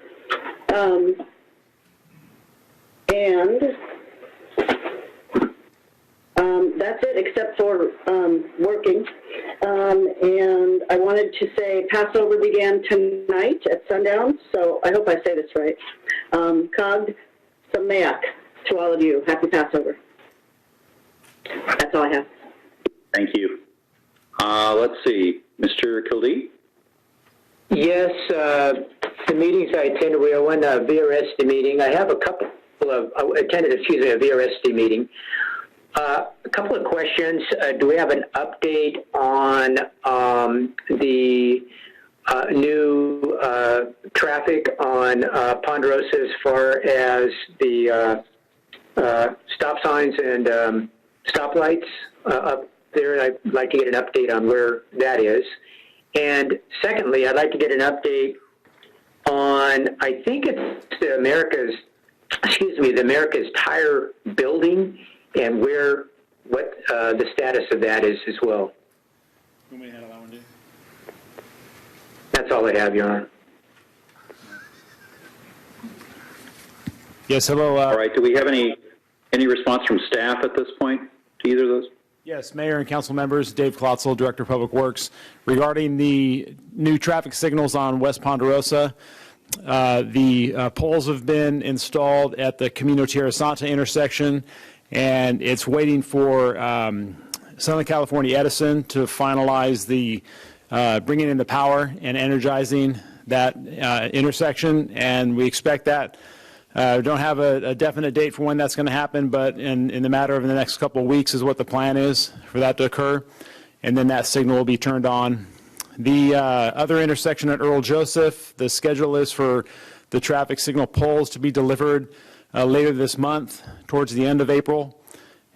That's it, except for working. And I wanted to say Passover began tonight at sundown, so I hope I say this right. Chag Sameach to all of you. Happy Passover. That's all I have. Thank you. Let's see, Mr. Kildee. Yes, the meetings I attended, we went a VRSD meeting. I have a couple of, I attended a VRSD meeting. A couple of questions. Do we have an update on the new traffic on Ponderosa as far as the stop signs and stoplights up there? I'd like to get an update on where that is. And secondly, I'd like to get an update on, I think it's the America's Tire building, and what the status of that is as well. You want me to handle that one, Dave? That's all I have, Your Honor. Yes, hello. All right, do we have any Any response from staff at this point to either of those? Yes, Mayor and council members, Dave Klotzel, Director of Public Works. Regarding the new traffic signals on West Ponderosa, the poles have been installed at the Camino Tierra Santa intersection, and it's waiting for Southern California Edison to finalize the bringing in the power and energizing that intersection, and we expect that. Don't have a definite date for when that's going to happen, but in the matter of the next couple of weeks is what the plan is for that to occur, and then that signal will be turned on. The other intersection at Earl Joseph, the schedule is for the traffic signal poles to be delivered later this month, towards the end of April,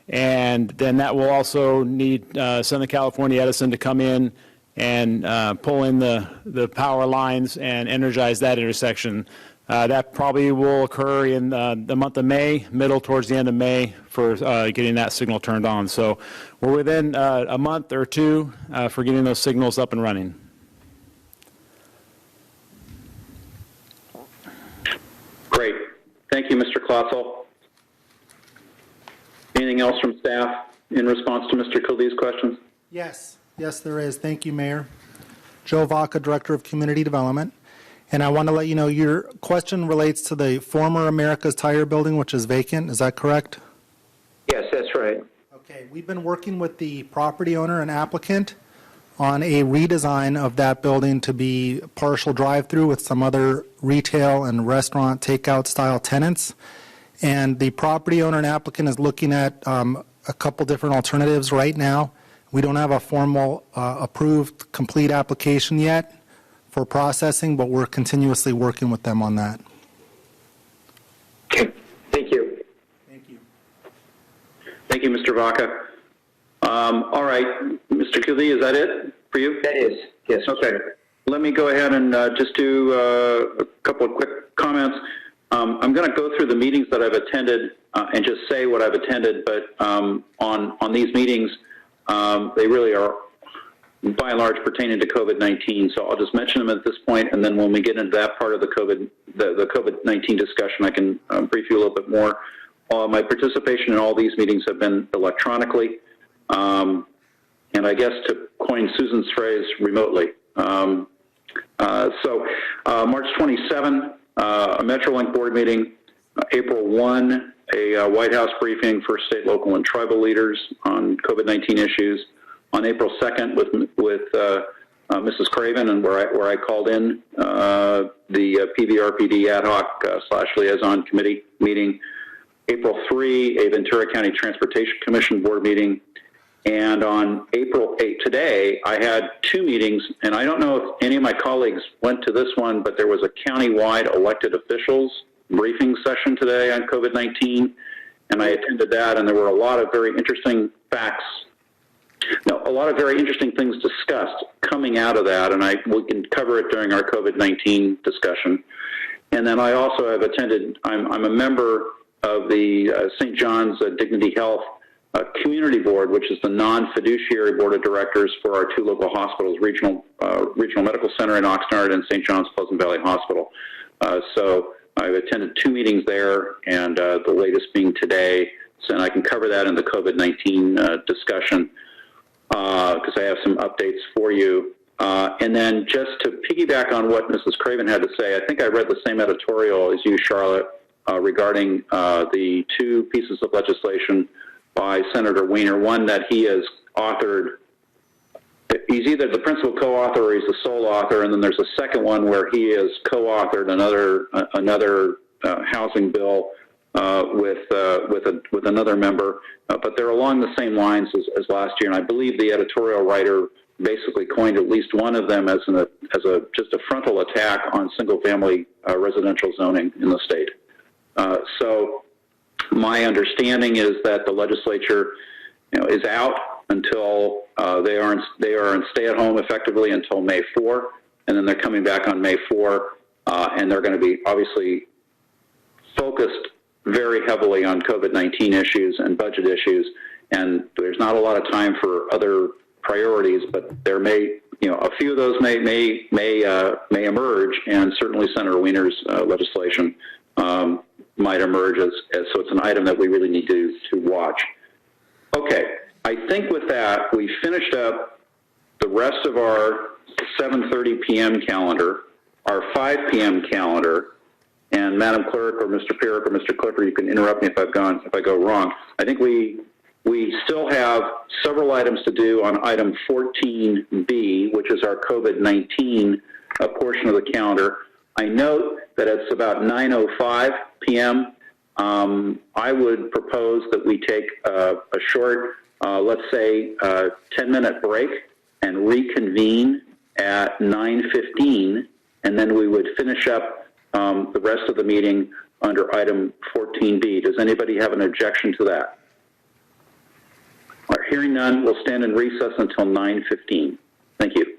and then that will also need Southern California Edison to come in and pull in the power lines and energize that intersection. That probably will occur in the month of May, middle towards the end of May, for getting that signal turned on. So we're within a month or two for getting those signals up and running. Great. Thank you, Mr. Klotzel. Anything else from staff in response to Mr. Kildee's questions? Yes, there is. Thank you, Mayor. Joe Vaca, Director of Community Development. And I want to let you know your question relates to the former America's Tire building, which is vacant. Is that correct? Yes, that's right. Okay, we've been working with the property owner and applicant on a redesign of that building to be partial drive-through with some other retail and restaurant takeout style tenants. And the property owner and applicant is looking at a couple different alternatives right now. We don't have a formal approved complete application yet for processing, but we're continuously working with them on that. Okay. Thank you. Thank you, Mr. Vaca. All right, Mr. Kildee, is that it for you? That is, yes. Okay. Let me go ahead and just do a couple of quick comments. I'm going to go through the meetings that I've attended and just say what I've attended, but on these meetings, they really are by and large pertaining to COVID-19. So I'll just mention them at this point, and then when we get into that part of the COVID-19 discussion, I can brief you a little bit more. My participation in all these meetings have been electronically, and I guess to coin Susan's phrase, remotely. So March 27, a Metrolink board meeting, April 1, a White House briefing for state, local, and tribal leaders on COVID-19 issues. On April 2nd with Mrs. Craven, and where I called in the PVRPD ad hoc / liaison committee meeting. April 3, a Ventura County Transportation Commission board meeting. And on April 8, today, I had two meetings, and I don't know if any of my colleagues went to this one, but there was a countywide elected officials briefing session today on COVID-19, and I attended that, and there were a lot of very interesting facts. No, a lot of very interesting things discussed coming out of that, and we can cover it during our COVID-19 discussion. And then I also have attended, I'm a member of the St. John's Dignity Health Community Board, which is the non-fiduciary board of directors for our two local hospitals, Regional Medical Center in Oxnard and St. John's Pleasant Valley Hospital. So I've attended two meetings there, and the latest being today, and I can cover that in the COVID-19 discussion, because I have some updates for you. And then just to piggyback on what Mrs. Craven had to say, I think I read the same editorial as you, Charlotte, regarding the two pieces of legislation by Senator Wiener, one that he has authored. He's either the principal co-author or he's the sole author, and then there's a second one where he has co-authored another housing bill with another member, but they're along the same lines as last year. And I believe the editorial writer basically coined at least one of them as just a frontal attack on single-family residential zoning in the state. So my understanding is that the legislature, is out until they are in stay-at-home effectively until May 4, and then they're coming back on May 4, and they're going to be obviously focused very heavily on COVID-19 issues and budget issues, and there's not a lot of time for other priorities, but there may, a few of those may emerge, and certainly Senator Wiener's legislation might emerge so it's an item that we really need to watch. Okay, I think with that, we finished up the rest of our 7:30 p.m. calendar, our 5 p.m. calendar, and Madam Clerk or Mr. Pierrick or Mr. Clifford, you can interrupt me if I go wrong. I think we still have several items to do on item 14B, which is our COVID-19 portion of the calendar. I note that it's about 9:05 p.m. I would propose that we take a short, let's say, 10-minute break and reconvene at 9:15, and then we would finish up the rest of the meeting under item 14B. Does anybody have an objection to that? All right, hearing none, we'll stand in recess until 9:15. Thank you.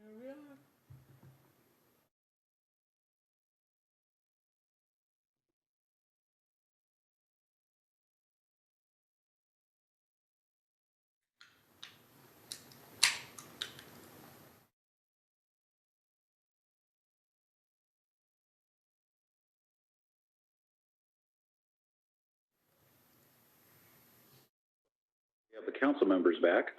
We have the council members back.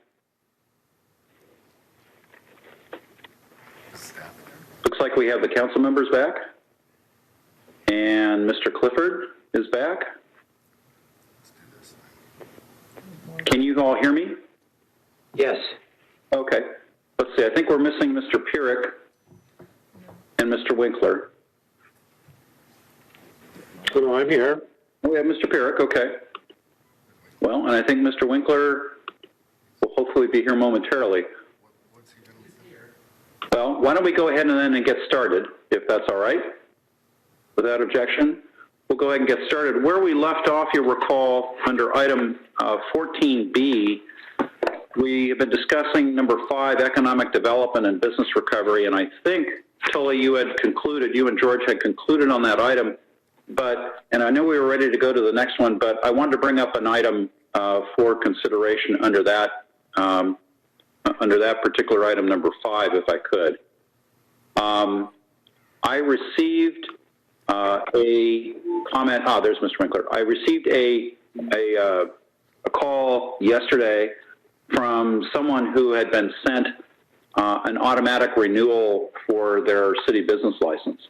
Looks like we have the council members back. And Mr. Clifford is back. Can you all hear me? Yes. Okay. Let's see. I think we're missing Mr. Pierik and Mr. Winkler. Oh, no, I'm here. Oh, we have Mr. Pierik. Okay. Well, and I think Mr. Winkler will hopefully be here momentarily. Well, why don't we go ahead and get started, if that's all right? Without objection, we'll go ahead and get started. Where we left off, you'll recall, under item 14B, we have been discussing number 5, economic development and business recovery, and I think, Tully, you had concluded, you and George had concluded on that item, and I know we were ready to go to the next one, but I wanted to bring up an item for consideration under that particular item, number 5, if I could. I received a comment. There's Mr. Winkler. I received a call yesterday from someone who had been sent an automatic renewal for their city business license,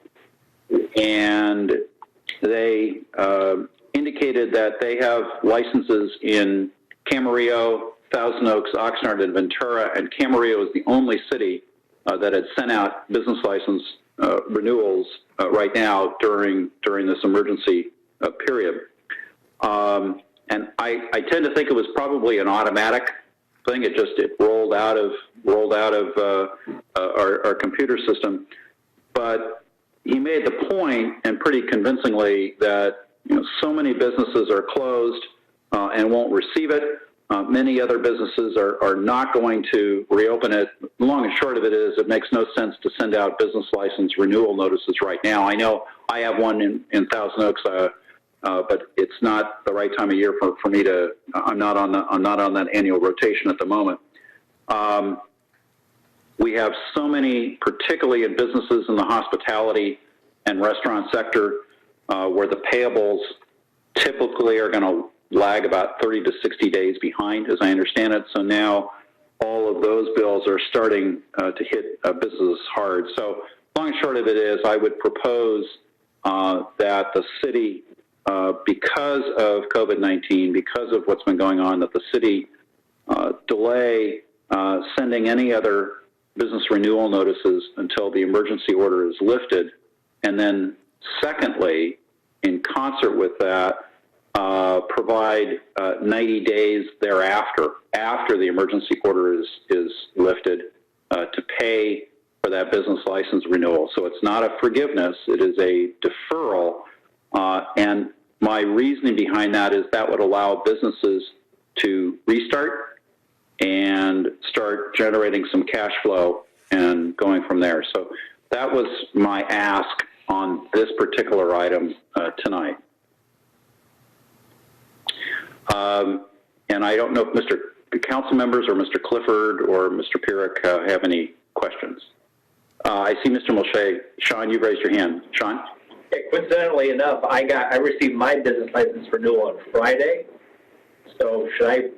and they indicated that they have licenses in Camarillo, Thousand Oaks, Oxnard, and Ventura, and Camarillo is the only city that had sent out business license renewals right now during this emergency period. And I tend to think it was probably an automatic thing. It rolled out of our computer system. But he made the point, and pretty convincingly, that so many businesses are closed and won't receive it. Many other businesses are not going to reopen it. The long and short of it is it makes no sense to send out business license renewal notices right now. I know I have one in Thousand Oaks, but it's not the right time of year for me to. I'm not on that annual rotation at the moment. We have so many, particularly in businesses in the hospitality and restaurant sector, where the payables typically are going to lag about 30 to 60 days behind, as I understand it. So now all of those bills are starting to hit businesses hard. So long and short of it is I would propose that the city, because of COVID-19, because of what's been going on, that the city delay sending any other business renewal notices until the emergency order is lifted. And then secondly, in concert with that, provide 90 days thereafter, after the emergency order is lifted, to pay for that business license renewal. So it's not a forgiveness, it is a deferral. And my reasoning behind that is that would allow businesses to restart and start generating some cash flow and going from there. So that was my ask on this particular item tonight. And I don't know if Mr. Council members or Mr. Clifford or Mr. Pierik have any questions. I see Mr. Mulchay. Sean, you've raised your hand. Sean? Coincidentally enough, I received my business license renewal on Friday. So should I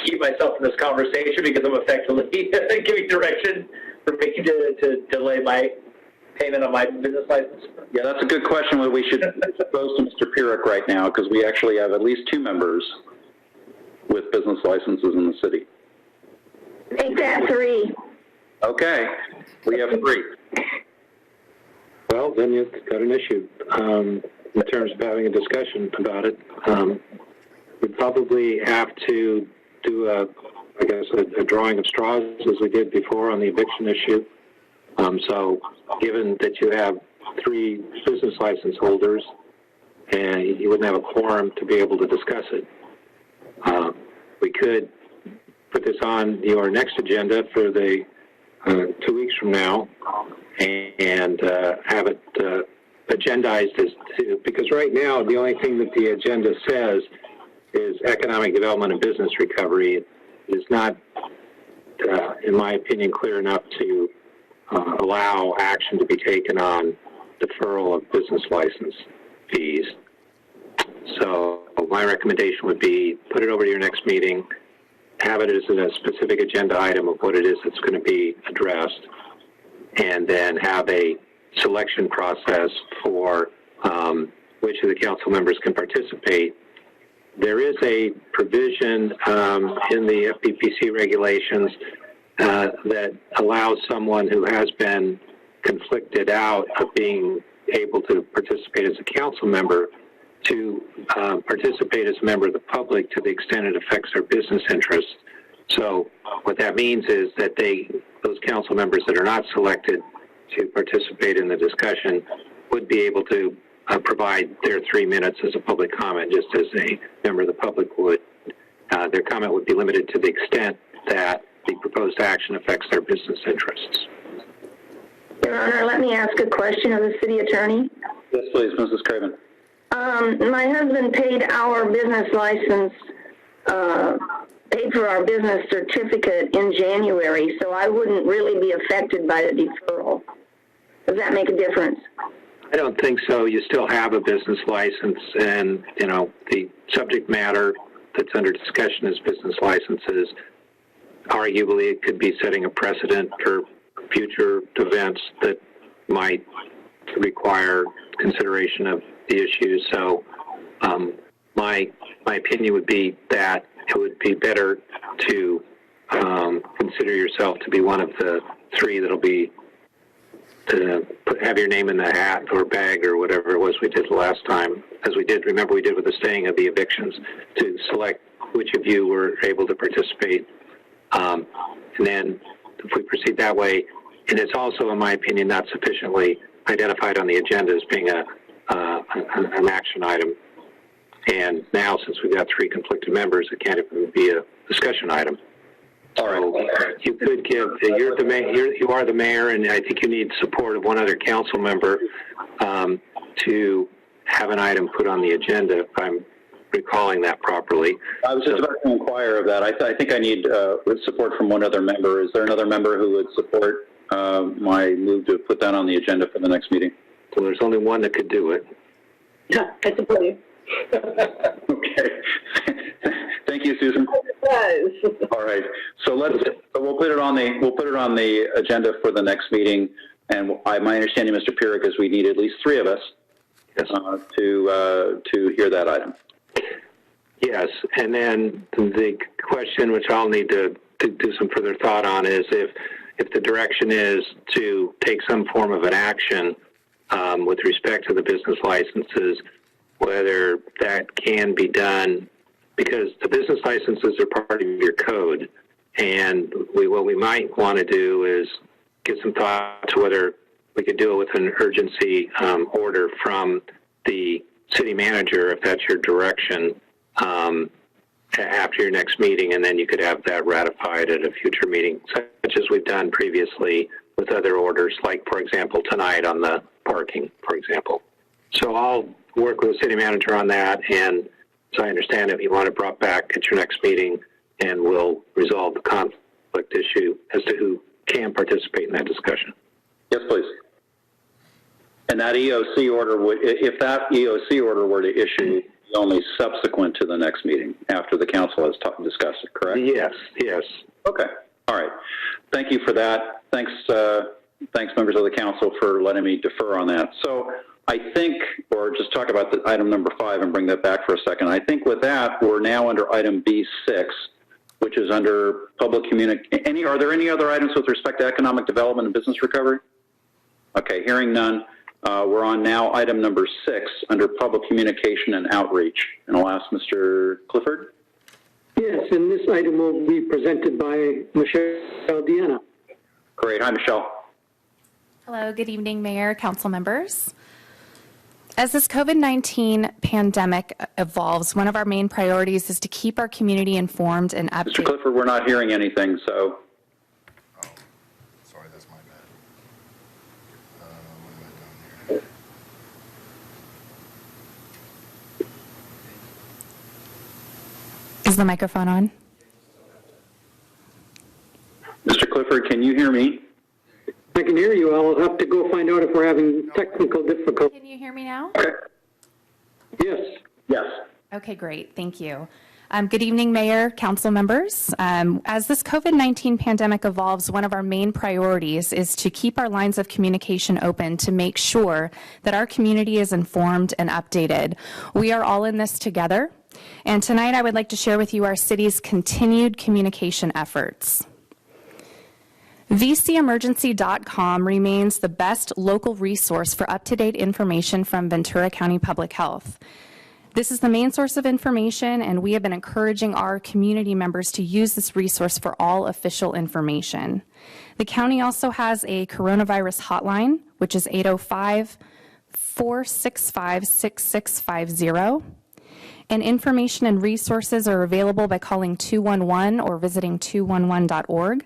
keep myself in this conversation because I'm effectively giving direction for me to delay my payment on my business license? Yeah, that's a good question. We should pose to Mr. Pierik right now because we actually have at least 2 members with business licenses in the city. Make that 3. Okay, we have 3. Well, then you've got an issue in terms of having a discussion about it. We'd probably have to do a drawing of straws as we did before on the eviction issue. So given that you have 3 business license holders and you wouldn't have a quorum to be able to discuss it, we could put this on your next agenda for the 2 weeks from now and have it agendized because right now the only thing that the agenda says is economic development and business recovery. It is not, in my opinion, clear enough to allow action to be taken on deferral of business license fees. So my recommendation would be put it over to your next meeting, have it as a specific agenda item of what it is that's going to be addressed, and then have a selection process for which of the council members can participate. There is a provision in the FPPC regulations that allows someone who has been conflicted out of being able to participate as a council member to participate as a member of the public to the extent it affects their business interests. So what that means is that those council members that are not selected to participate in the discussion would be able to provide their 3 minutes as a public comment, just as a member of the public would. Their comment would be limited to the extent that the proposed action affects their business interests. Your Honor, let me ask a question of the city attorney. Yes, please, Mrs. Craven. My husband paid our business license, paid for our business certificate in January, so I wouldn't really be affected by the deferral. Does that make a difference? I don't think so. You still have a business license, and the subject matter that's under discussion is business licenses. Arguably, it could be setting a precedent for future events that might require consideration of the issues. So my opinion would be that it would be better to consider yourself to be one of the 3 that'll be to have your name in the hat or bag or whatever it was we did the last time, as we did, remember we did with the staying of the evictions, to select which of you were able to participate. And then if we proceed that way, and it's also, in my opinion, not sufficiently identified on the agenda as being an action item. And now, since we've got 3 conflicted members, it can't even be a discussion item. All right. So you could give, you are the mayor, and I think you need support of one other council member to have an item put on the agenda, if I'm recalling that properly. I was just about to inquire of that. I think I need support from one other member. Is there another member who would support my move to put that on the agenda for the next meeting? Well, there's only one that could do it. I support you. Okay. Thank you, Susan. All right. So we'll put it on the agenda for the next meeting. And my understanding, Mr. Pierick, is we need at least 3 of us to hear that item. Yes, and then the question, which I'll need to do some further thought on, is if the direction is to take some form of an action with respect to the business licenses, whether that can be done, because the business licenses are part of your code, and what we might want to do is give some thought to whether we could do it with an urgency order from the city manager, if that's your direction, after your next meeting, and then you could have that ratified at a future meeting, such as we've done previously with other orders, like, for example, tonight on the parking, for example. So I'll work with the city manager on that, and as I understand it, you want it brought back at your next meeting, and we'll resolve the conflict issue as to who can participate in that discussion. Yes, please. And that EOC order would, if that EOC order were to issue, only subsequent to the next meeting after the council has discussed it, correct? Yes, yes. Okay, all right. Thank you for that. Thanks, members of the council, for letting me defer on that. So I think, or just talk about the item number 5 and bring that back for a second. I think with that, we're now under item B6, which is under public communication. Are there any other items with respect to economic development and business recovery? Okay, hearing none. We're on now item number 6 under public communication and outreach. And I'll ask Mr. Clifford. Yes, and this item will be presented by Michelle Deanna. Great. Hi, Michelle. Hello, good evening, Mayor, council members. As this COVID-19 pandemic evolves, one of our main priorities is to keep our community informed and updated. Mr. Clifford, we're not hearing anything, so. Is the microphone on? Mr. Clifford, can you hear me? I can hear you. I'll have to go find out if we're having technical difficulties. Can you hear me now? Yes. Yes. Okay, great. Thank you. Good evening, Mayor, council members. As this COVID-19 pandemic evolves, one of our main priorities is to keep our lines of communication open to make sure that our community is informed and updated. We are all in this together, and tonight I would like to share with you our city's continued communication efforts. VCEmergency.com remains the best local resource for up-to-date information from Ventura County Public Health. This is the main source of information, and we have been encouraging our community members to use this resource for all official information. The county also has a coronavirus hotline, which is 805-465-6650. And information and resources are available by calling 211 or visiting 211.org.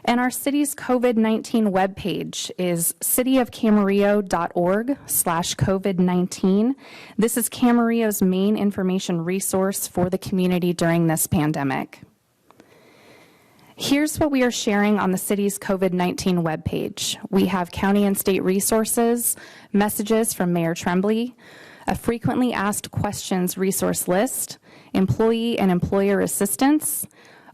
And our city's COVID-19 webpage is cityofcamarillo.org/COVID-19. This is Camarillo's main information resource for the community during this pandemic. Here's what we are sharing on the city's COVID-19 webpage. We have county and state resources, messages from Mayor Tremblay, a frequently asked questions resource list, employee and employer assistance,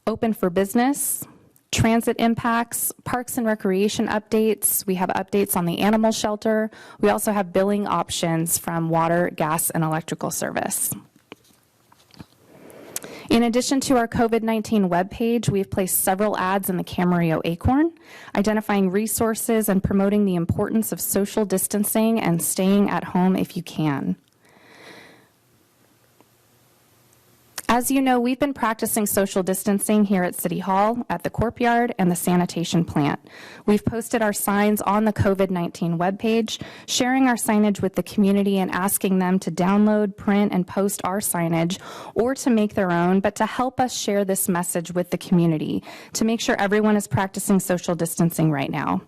open for business, transit impacts, parks and recreation updates. We have updates on the animal shelter. We also have billing options from water, gas, and electrical service. In addition to our COVID-19 webpage, we've placed several ads in the Camarillo Acorn, identifying resources and promoting the importance of social distancing and staying at home if you can. As you know, we've been practicing social distancing here at City Hall, at the courtyard, and the sanitation plant. We've posted our signs on the COVID-19 webpage, sharing our signage with the community and asking them to download, print, and post our signage, or to make their own, but to help us share this message with the community, to make sure everyone is practicing social distancing right now.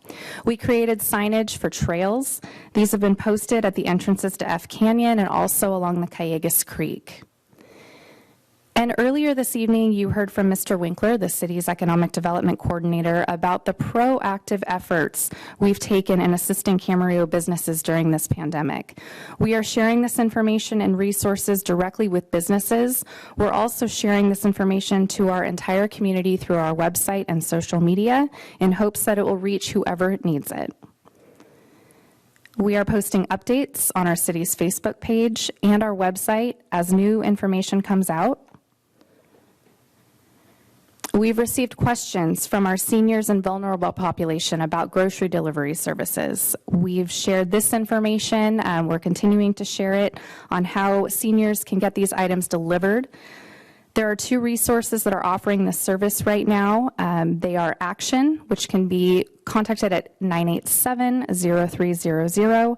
We created signage for trails. These have been posted at the entrances to F Canyon and also along the Callegas Creek. And earlier this evening, you heard from Mr. Winkler, the city's economic development coordinator, about the proactive efforts we've taken in assisting Camarillo businesses during this pandemic. We are sharing this information and resources directly with businesses. We're also sharing this information to our entire community through our website and social media in hopes that it will reach whoever needs it. We are posting updates on our city's Facebook page and our website as new information comes out. We've received questions from our seniors and vulnerable population about grocery delivery services. We've shared this information, and we're continuing to share it on how seniors can get these items delivered. There are two resources that are offering this service right now. They are Action, which can be contacted at 987-0300.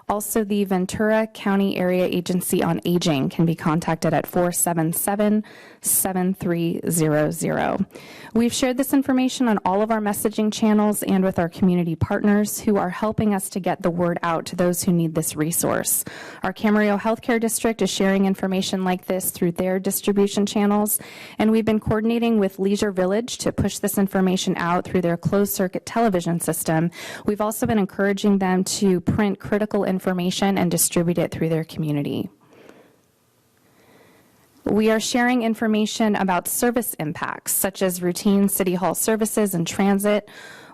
Also, the Ventura County Area Agency on Aging can be contacted at 477-7300. We've shared this information on all of our messaging channels and with our community partners who are helping us to get the word out to those who need this resource. Our Camarillo Healthcare District is sharing information like this through their distribution channels, and we've been coordinating with Leisure Village to push this information out through their closed-circuit television system. We've also been encouraging them to print critical information and distribute it through their community. We are sharing information about service impacts, such as routine City Hall services and transit.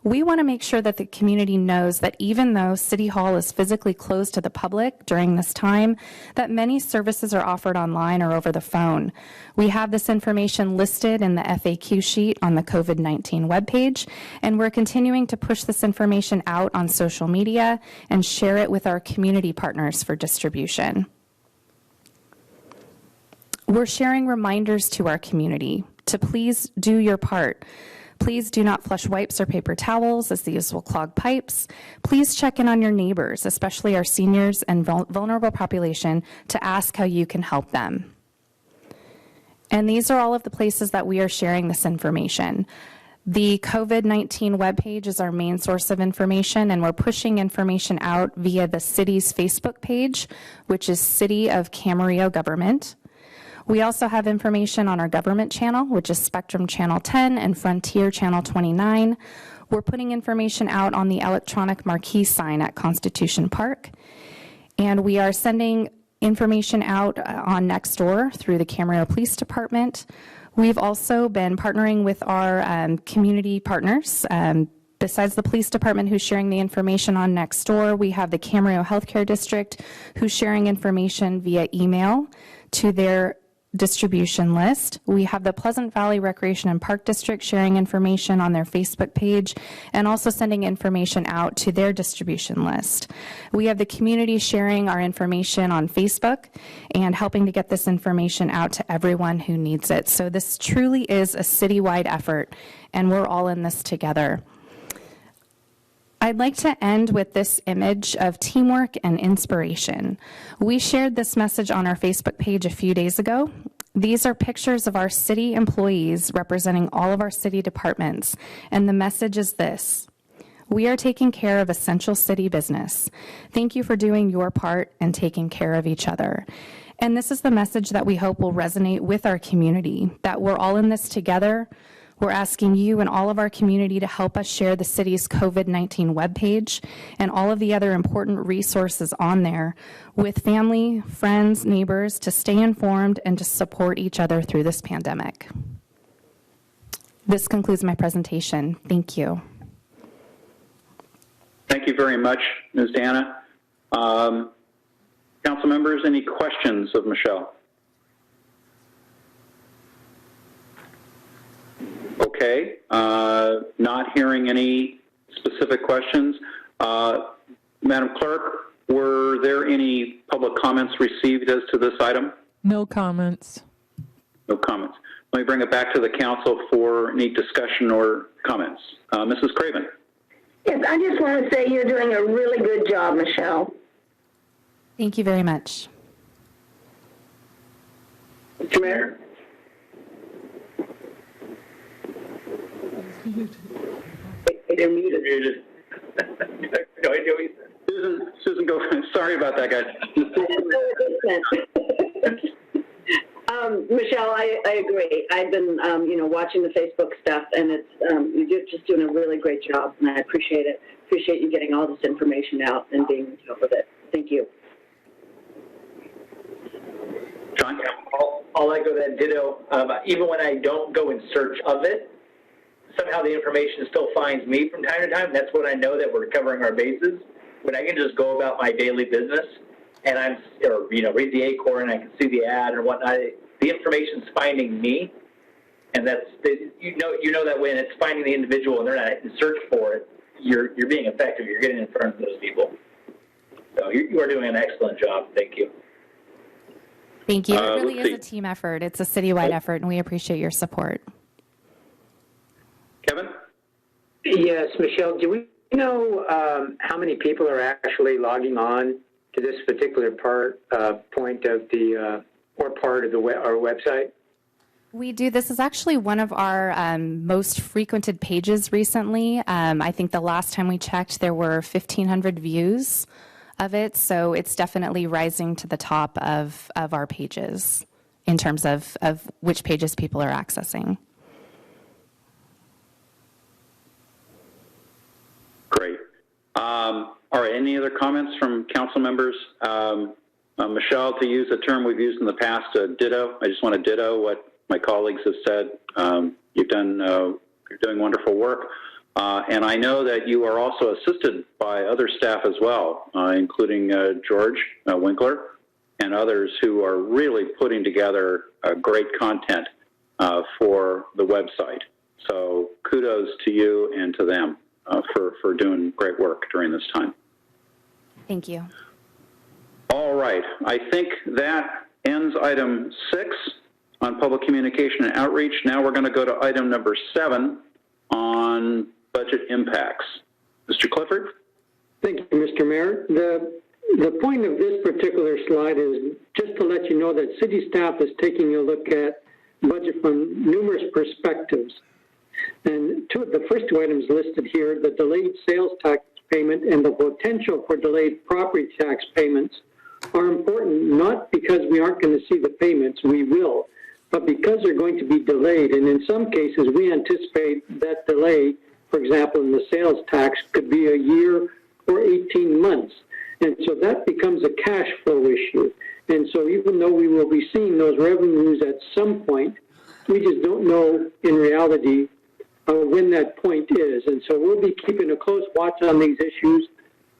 We want to make sure that the community knows that even though City Hall is physically closed to the public during this time, that many services are offered online or over the phone. We have this information listed in the FAQ sheet on the COVID-19 webpage, and we're continuing to push this information out on social media and share it with our community partners for distribution. We're sharing reminders to our community to please do your part. Please do not flush wipes or paper towels, as these will clog pipes. Please check in on your neighbors, especially our seniors and vulnerable population, to ask how you can help them. And these are all of the places that we are sharing this information. The COVID-19 webpage is our main source of information, and we're pushing information out via the city's Facebook page, which is City of Camarillo Government. We also have information on our government channel, which is Spectrum Channel 10 and Frontier Channel 29. We're putting information out on the electronic marquee sign at Constitution Park. And we are sending information out on Nextdoor through the Camarillo Police Department. We've also been partnering with our community partners. Besides the police department who's sharing the information on Nextdoor, we have the Camarillo Healthcare District who's sharing information via email to their distribution list. We have the Pleasant Valley Recreation and Park District sharing information on their Facebook page and also sending information out to their distribution list. We have the community sharing our information on Facebook and helping to get this information out to everyone who needs it. So this truly is a citywide effort, and we're all in this together. I'd like to end with this image of teamwork and inspiration. We shared this message on our Facebook page a few days ago. These are pictures of our city employees representing all of our city departments, and the message is this: we are taking care of essential city business. Thank you for doing your part and taking care of each other. And this is the message that we hope will resonate with our community, that we're all in this together. We're asking you and all of our community to help us share the city's COVID-19 webpage and all of the other important resources on there with family, friends, neighbors to stay informed and to support each other through this pandemic. This concludes my presentation. Thank you. Thank you very much, Ms. Dana. Council members, any questions of Michelle? Okay, not hearing any specific questions. Madam Clerk, were there any public comments received as to this item? No comments. No comments. Let me bring it back to the council for any discussion or comments. Mrs. Craven. Yes, I just want to say you're doing a really good job, Michelle. Thank you very much. Mr. Mayor? They're muted. No idea what he said. Susan, go. Sorry about that, guys. Michelle, I agree. I've been, watching the Facebook stuff, and it's you're just doing a really great job, and I appreciate it. Appreciate you getting all this information out and being on top of it. Thank you. John? I'll echo that ditto. Even when I don't go in search of it, somehow the information still finds me from time to time. That's when I know that we're covering our bases. When I can just go about my daily business and read the Acorn, and I can see the ad and whatnot, the information's finding me, and that's you know that when it's finding the individual and they're not in search for it, you're being effective. You're getting in front of those people. So you are doing an excellent job. Thank you. Thank you. It really is a team effort. It's a citywide effort, and we appreciate your support. Kevin? Yes, Michelle, do we know how many people are actually logging on to this particular point of the or part of our website? We do. This is actually one of our most frequented pages recently. I think the last time we checked, there were 1,500 views of it, so it's definitely rising to the top of our pages in terms of which pages people are accessing. Great. All right, any other comments from council members? Michelle, to use a term we've used in the past, ditto. I just want to ditto what my colleagues have said. You're doing wonderful work. And I know that you are also assisted by other staff as well, including George Winkler and others who are really putting together great content for the website. So kudos to you and to them for doing great work during this time. Thank you. All right. I think that ends item 6 on public communication and outreach. Now we're going to go to item number 7 on budget impacts. Mr. Clifford? Thank you, Mr. Mayor. The point of this particular slide is just to let you know that city staff is taking a look at budget from numerous perspectives. And the first two items listed here, the delayed sales tax payment and the potential for delayed property tax payments, are important, not because we aren't going to see the payments, we will, but because they're going to be delayed. And in some cases, we anticipate that delay, for example, in the sales tax, could be a year or 18 months. And so that becomes a cash flow issue. And so even though we will be seeing those revenues at some point, we just don't know in reality when that point is. And so we'll be keeping a close watch on these issues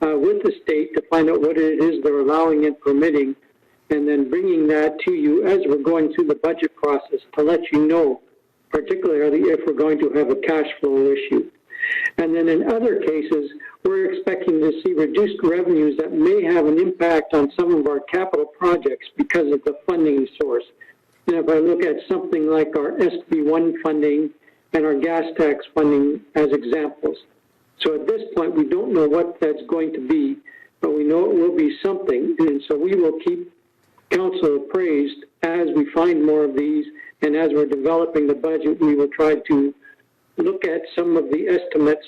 with the state to find out what it is they're allowing and permitting, and then bringing that to you as we're going through the budget process to let you know, particularly if we're going to have a cash flow issue. And then in other cases, we're expecting to see reduced revenues that may have an impact on some of our capital projects because of the funding source. And if I look at something like our SB1 funding and our gas tax funding as examples. So at this point, we don't know what that's going to be, but we know it will be something. And so we will keep council appraised as we find more of these, and as we're developing the budget, we will try to look at some of the estimates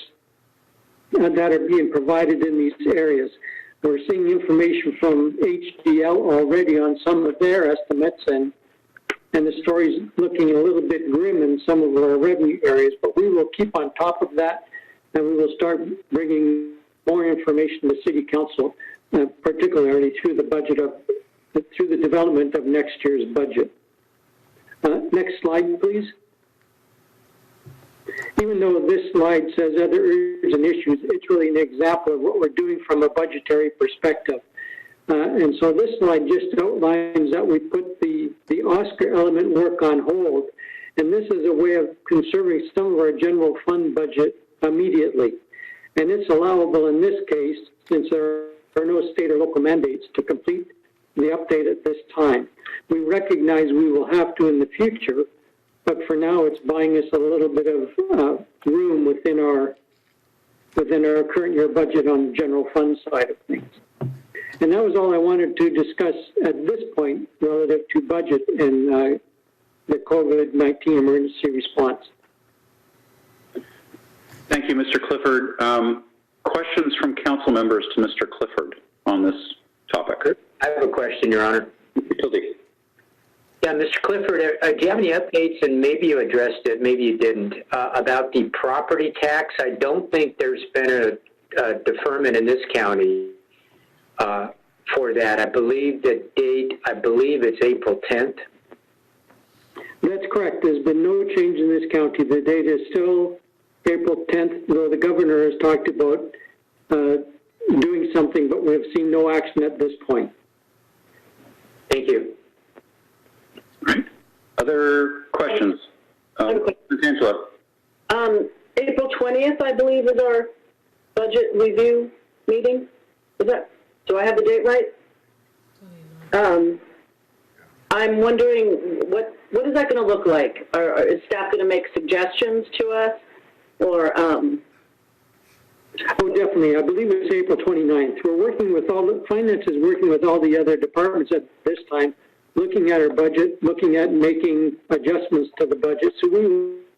that are being provided in these areas. We're seeing information from HDL already on some of their estimates, and the story's looking a little bit grim in some of our revenue areas, but we will keep on top of that, and we will start bringing more information to City Council, particularly through the development of next year's budget. Next slide, please. Even though this slide says other areas and issues, it's really an example of what we're doing from a budgetary perspective. And so this slide just outlines that we put the Oscar element work on hold, and this is a way of conserving some of our general fund budget immediately. And it's allowable in this case, since there are no state or local mandates to complete the update at this time. We recognize we will have to in the future, but for now it's buying us a little bit of room within our current year budget on the general fund side of things. And that was all I wanted to discuss at this point relative to budget and the COVID-19 emergency response. Thank you, Mr. Clifford. Questions from council members to Mr. Clifford on this topic? I have a question, Your Honor. Yeah, Mr. Clifford, do you have any updates, and maybe you addressed it, maybe you didn't, about the property tax? I don't think there's been a deferment in this county for that. I believe the date, it's April 10th. That's correct. There's been no change in this county. The date is still April 10th, though the governor has talked about doing something, but we have seen no action at this point. Thank you. Right. Other questions? Ms. Angela. April 20th, I believe, is our budget review meeting. Do I have the date right? I'm wondering, what is that going to look like? Is staff going to make suggestions to us? Or, Oh, definitely. I believe it's April 29th. We're working with finance is working with all the other departments at this time, looking at our budget, looking at making adjustments to the budget. So we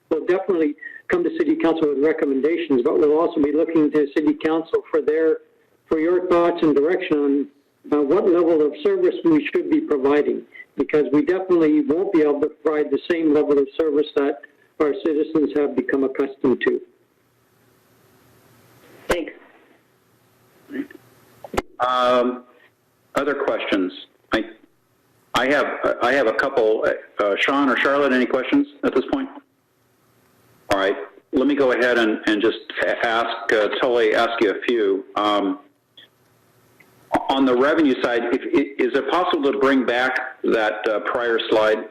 will definitely come to City Council with recommendations, but we'll also be looking to City Council for your thoughts and direction on what level of service we should be providing, because we definitely won't be able to provide the same level of service that our citizens have become accustomed to. Thanks. Other questions? I have a couple. Sean or Charlotte, any questions at this point? All right. Let me go ahead and just ask you a few. On the revenue side, is it possible to bring back that prior slide?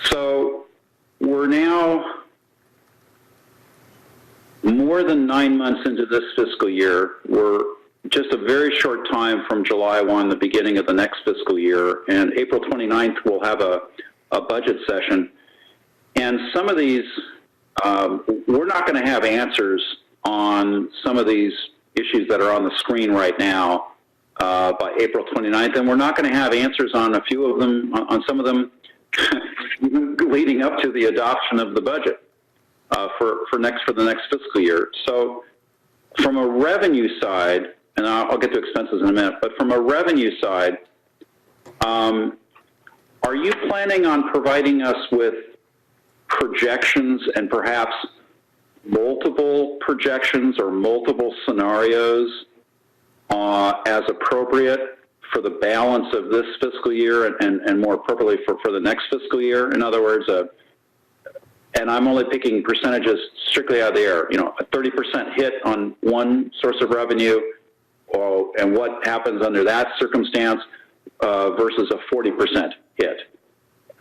So we're now more than 9 months into this fiscal year. We're just a very short time from July 1, the beginning of the next fiscal year, and April 29th we'll have a budget session. And some of these, we're not going to have answers on some of these issues that are on the screen right now by April 29th, and we're not going to have answers on a few of them, on some of them leading up to the adoption of the budget for the next fiscal year. So from a revenue side, and I'll get to expenses in a minute, but from a revenue side, are you planning on providing us with projections and perhaps multiple projections or multiple scenarios as appropriate for the balance of this fiscal year and more appropriately for the next fiscal year? In other words, and I'm only picking percentages strictly out of the air, you know, a 30% hit on one source of revenue, and what happens under that circumstance versus a 40% hit.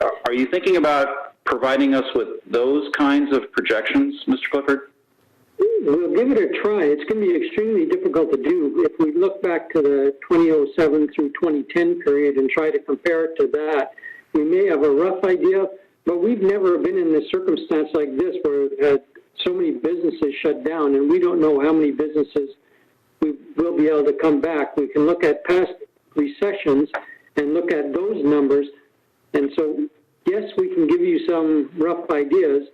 Are you thinking about providing us with those kinds of projections, Mr. Clifford? We'll give it a try. It's going to be extremely difficult to do. If we look back to the 2007 through 2010 period and try to compare it to that, we may have a rough idea, but we've never been in a circumstance like this where we've had so many businesses shut down, and we don't know how many businesses we will be able to come back. We can look at past recessions and look at those numbers. And so, yes, we can give you some rough ideas,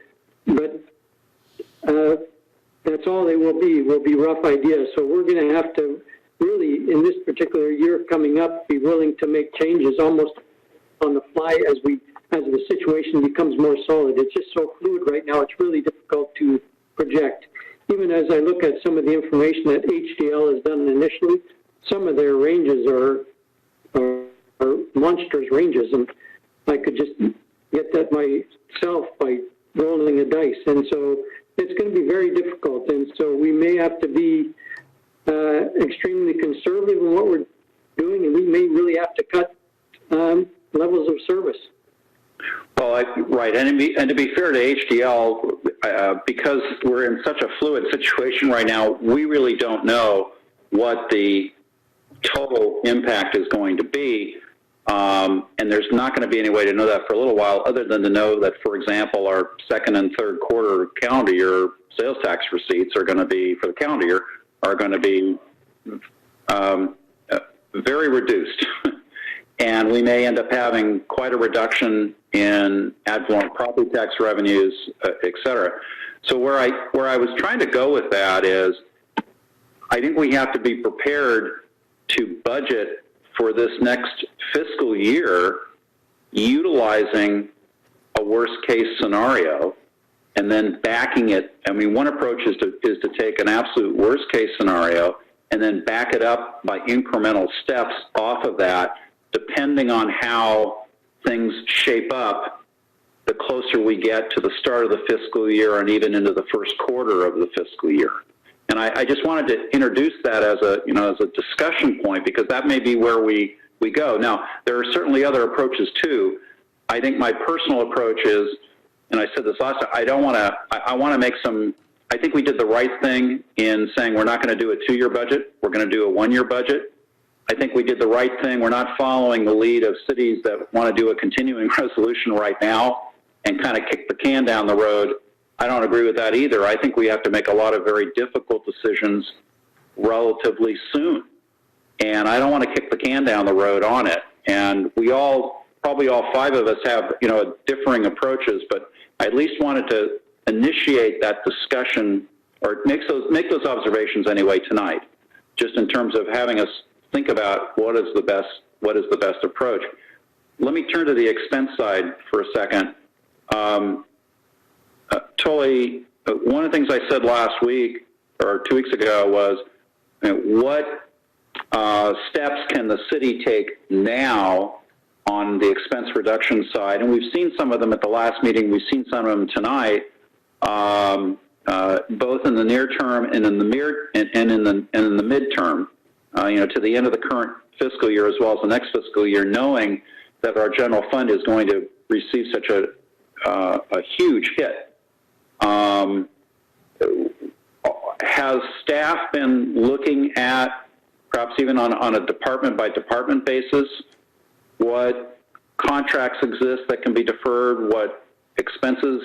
but that's all they will be rough ideas. So we're going to have to really, in this particular year coming up, be willing to make changes almost on the fly as the situation becomes more solid. It's just so fluid right now, it's really difficult to project. Even as I look at some of the information that HDL has done initially, some of their ranges are monstrous ranges, and I could just get that myself by rolling a dice. And so it's going to be very difficult. And so we may have to be extremely conservative in what we're doing, and we may really have to cut levels of service. Well, right, and to be fair to HDL, because we're in such a fluid situation right now, we really don't know what the total impact is going to be, and there's not going to be any way to know that for a little while, other than to know that, for example, our second and third quarter calendar year sales tax receipts are going to be, for the calendar year, are going to be very reduced. And we may end up having quite a reduction in ad valorem property tax revenues, et cetera. So where I was trying to go with that is, I think we have to be prepared to budget for this next fiscal year utilizing a worst case scenario and then backing it. I mean, one approach is to take an absolute worst case scenario and then back it up by incremental steps off of that, depending on how things shape up the closer we get to the start of the fiscal year and even into the first quarter of the fiscal year. And I just wanted to introduce that as a discussion point, because that may be where we go. Now, there are certainly other approaches too. I think my personal approach is, and I said this last time, I want to make some, I think we did the right thing in saying we're not going to do a 2-year budget, we're going to do a 1-year budget. I think we did the right thing. We're not following the lead of cities that want to do a continuing resolution right now and kind of kick the can down the road. I don't agree with that either. I think we have to make a lot of very difficult decisions relatively soon. And I don't want to kick the can down the road on it. And we all, probably all 5 of us have, differing approaches, but I at least wanted to initiate that discussion or make those observations anyway tonight, just in terms of having us think about what is the best approach. Let me turn to the expense side for a second. Tully, one of the things I said last week or 2 weeks ago was, what steps can the city take now on the expense reduction side? And we've seen some of them at the last meeting. We've seen some of them tonight, both in the near term and in the midterm. To the end of the current fiscal year as well as the next fiscal year, knowing that our general fund is going to receive such a huge hit. Has staff been looking at, perhaps even on a department-by-department basis, what contracts exist that can be deferred, what expenses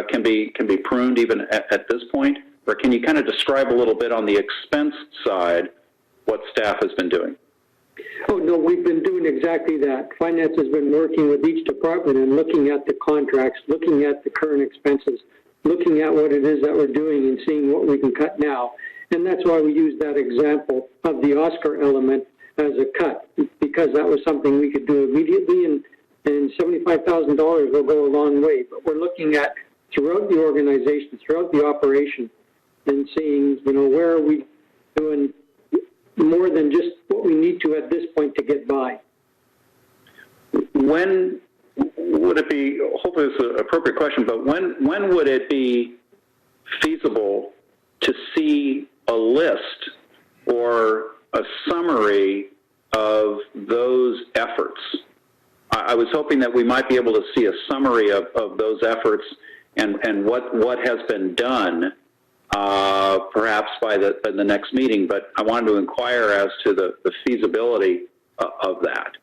can be pruned even at this point? Or can you kind of describe a little bit on the expense side what staff has been doing? Oh, no, we've been doing exactly that. Finance has been working with each department and looking at the contracts, looking at the current expenses, looking at what it is that we're doing and seeing what we can cut now. And that's why we used that example of the Oscar element as a cut, because that was something we could do immediately, and $75,000 will go a long way. But we're looking at throughout the organization, throughout the operation, and seeing, where are we doing more than just what we need to at this point to get by. When would it be, hopefully it's an appropriate question, but when would it be feasible to see a list or a summary of those efforts? I was hoping that we might be able to see a summary of those efforts and what has been done, perhaps by the next meeting, but I wanted to inquire as to the feasibility of that.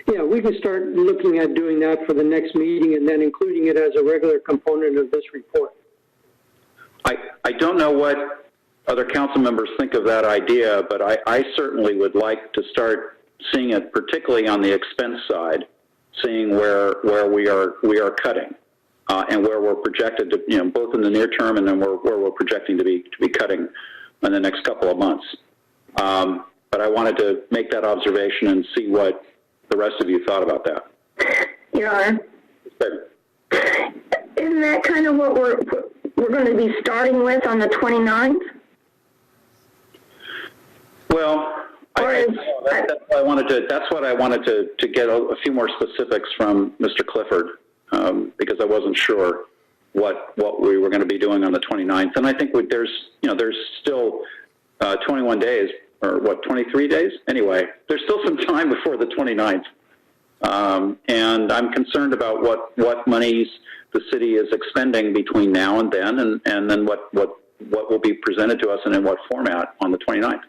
Yeah, we can start looking at doing that for the next meeting and then including it as a regular component of this report. I don't know what other council members think of that idea, but I certainly would like to start seeing it, particularly on the expense side, seeing where we are cutting and where we're projected to, both in the near term and then where we're projecting to be cutting in the next couple of months. But I wanted to make that observation and see what the rest of you thought about that. Your Honor, isn't that kind of what we're going to be starting with on the 29th? Well, that's what I wanted to get a few more specifics from Mr. Clifford, because I wasn't sure what we were going to be doing on the 29th. And I think there's still 21 days, or 23 days? Anyway, there's still some time before the 29th. And I'm concerned about what monies the city is expending between now and then, and then what will be presented to us and in what format on the 29th.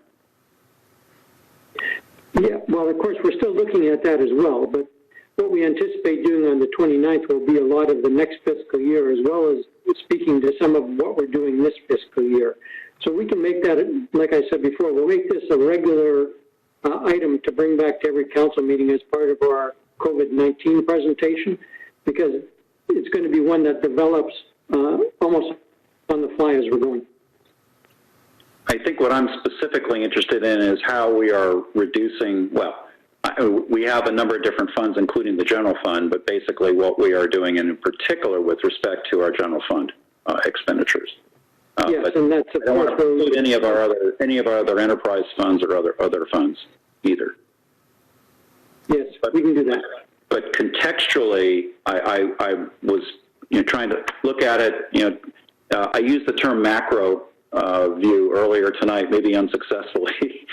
Yeah, well, of course, we're still looking at that as well, but what we anticipate doing on the 29th will be a lot of the next fiscal year, as well as speaking to some of what we're doing this fiscal year. So we can make that, like I said before, we'll make this a regular item to bring back to every council meeting as part of our COVID-19 presentation, because it's going to be one that develops almost on the fly as we're going. I think what I'm specifically interested in is how we are reducing, we have a number of different funds, including the general fund, but basically what we are doing, and in particular with respect to our general fund expenditures. Yes, and that's I don't want to include any of our other enterprise funds or other funds either. Yes, we can do that. But contextually, I was trying to look at it. I used the term macro view earlier tonight, maybe unsuccessfully,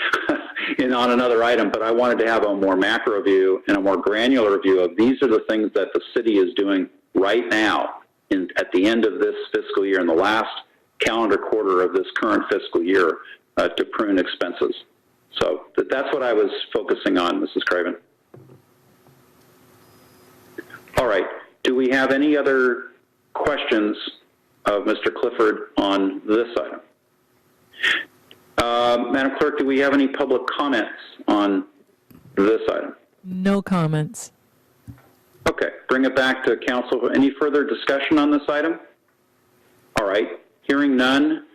on another item. But I wanted to have a more macro view and a more granular view of these are the things that the city is doing right now at the end of this fiscal year, in the last calendar quarter of this current fiscal year, to prune expenses. So that's what I was focusing on, Mrs. Craven. All right. Do we have any other questions of Mr. Clifford on this item? Madam Clerk, do we have any public comments on this item? No comments. Okay. Bring it back to council. Any further discussion on this item? All right. Hearing none.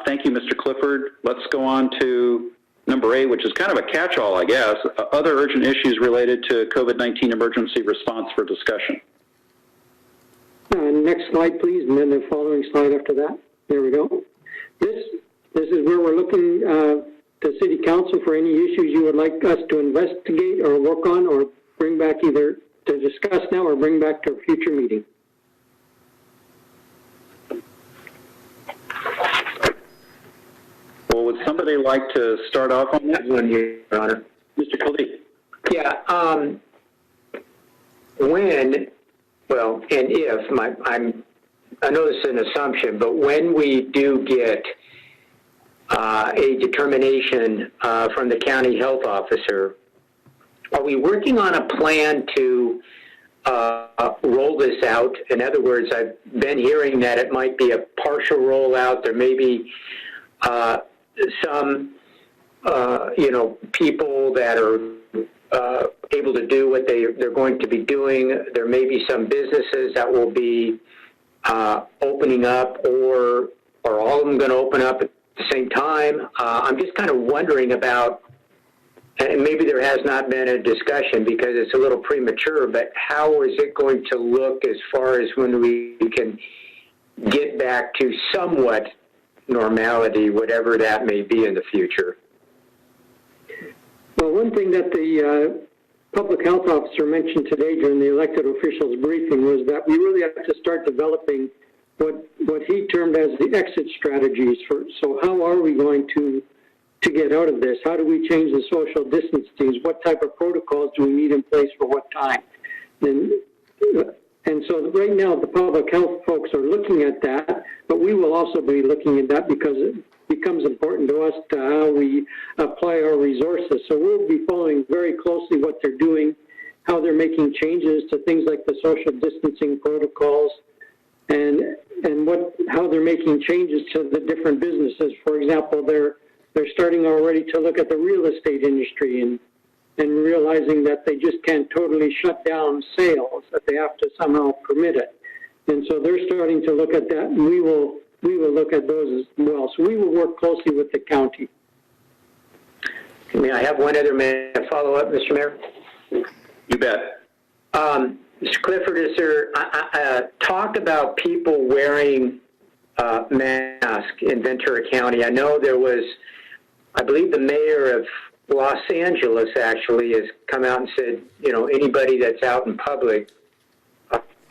Thank you, Mr. Clifford. Let's go on to number 8, which is kind of a catch-all, I guess. Other urgent issues related to COVID-19 emergency response for discussion. Next slide, please, and then the following slide after that. There we go. This is where we're looking to City Council for any issues you would like us to investigate or work on or bring back, either to discuss now or bring back to a future meeting. Well, would somebody like to start off on that one, Your Honor? Mr. Khalid. Yeah. And if, I know this is an assumption, but when we do get a determination from the county health officer, are we working on a plan to roll this out? In other words, I've been hearing that it might be a partial rollout. There may be some, people that are able to do what they're going to be doing. There may be some businesses that will be opening up, or are all of them going to open up at the same time, I'm just kind of wondering about, and maybe there has not been a discussion because it's a little premature, but how is it going to look as far as when we can get back to somewhat normality, whatever that may be in the future? Well, one thing that the public health officer mentioned today during the elected officials briefing was that we really have to start developing what he termed as the exit strategies for. So how are we going to get out of this? How do we change the social distancing? What type of protocols do we need in place for what time? And so right now the public health folks are looking at that, but we will also be looking at that because it becomes important to us to how we apply our resources. So we'll be following very closely what they're doing, how they're making changes to things like the social distancing protocols, and how they're making changes to the different businesses. For example, they're starting already to look at the real estate industry and realizing that they just can't totally shut down sales, that they have to somehow permit it. And so they're starting to look at that, and we will look at those as well. So we will work closely with the county. May I have one other follow-up, Mr. Mayor? You bet. Mr. Clifford, is there talk about people wearing masks in Ventura County? I know there was, I believe the mayor of Los Angeles actually has come out and said, anybody that's out in public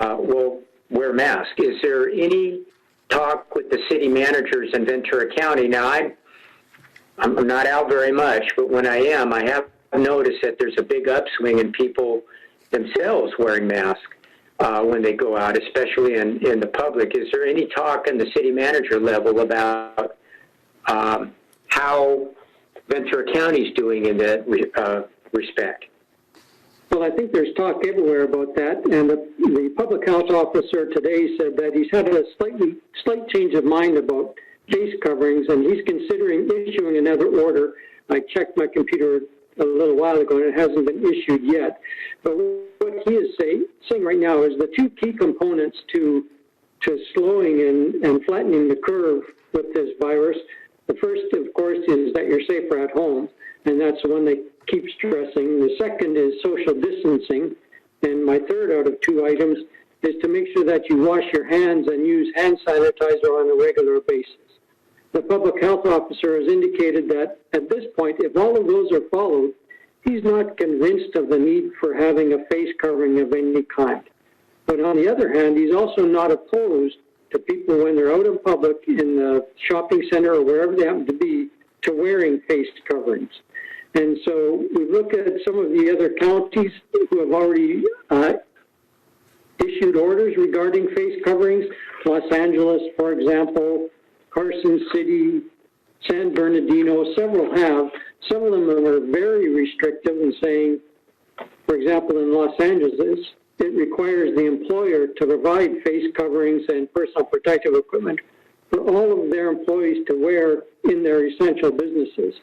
will wear masks. Is there any talk with the city managers in Ventura County? Now, I'm not out very much, but when I am, I have noticed that there's a big upswing in people themselves wearing masks when they go out, especially in the public. Is there any talk in the city manager level about how Ventura County's doing in that respect? Well, I think there's talk everywhere about that, and the public health officer today said that he's had a slight change of mind about face coverings, and he's considering issuing another order. I checked my computer a little while ago, and it hasn't been issued yet. But what he is saying right now is the two key components to slowing and flattening the curve with this virus. The first, of course, is that you're safer at home, and that's the one they keep stressing. The second is social distancing, and my third out of two items is to make sure that you wash your hands and use hand sanitizer on a regular basis. The public health officer has indicated that at this point, if all of those are followed, he's not convinced of the need for having a face covering of any kind. But on the other hand, he's also not opposed to people when they're out in public in the shopping center or wherever they happen to be to wearing face coverings. And so we look at some of the other counties who have already issued orders regarding face coverings. Los Angeles, for example, Carson City, San Bernardino, several have. Some of them are very restrictive in saying, for example, in Los Angeles, it requires the employer to provide face coverings and personal protective equipment for all of their employees to wear in their essential businesses.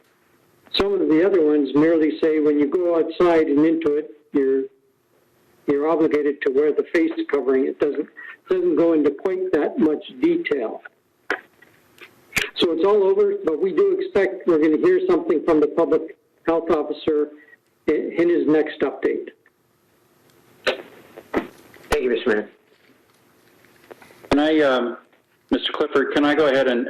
Some of the other ones merely say when you go outside and into it, you're obligated to wear the face covering. It doesn't go into quite that much detail. So it's all over, but we do expect we're going to hear something from the public health officer in his next update. Thank you, Mr. Mayor. Can I, Mr. Clifford, can I go ahead and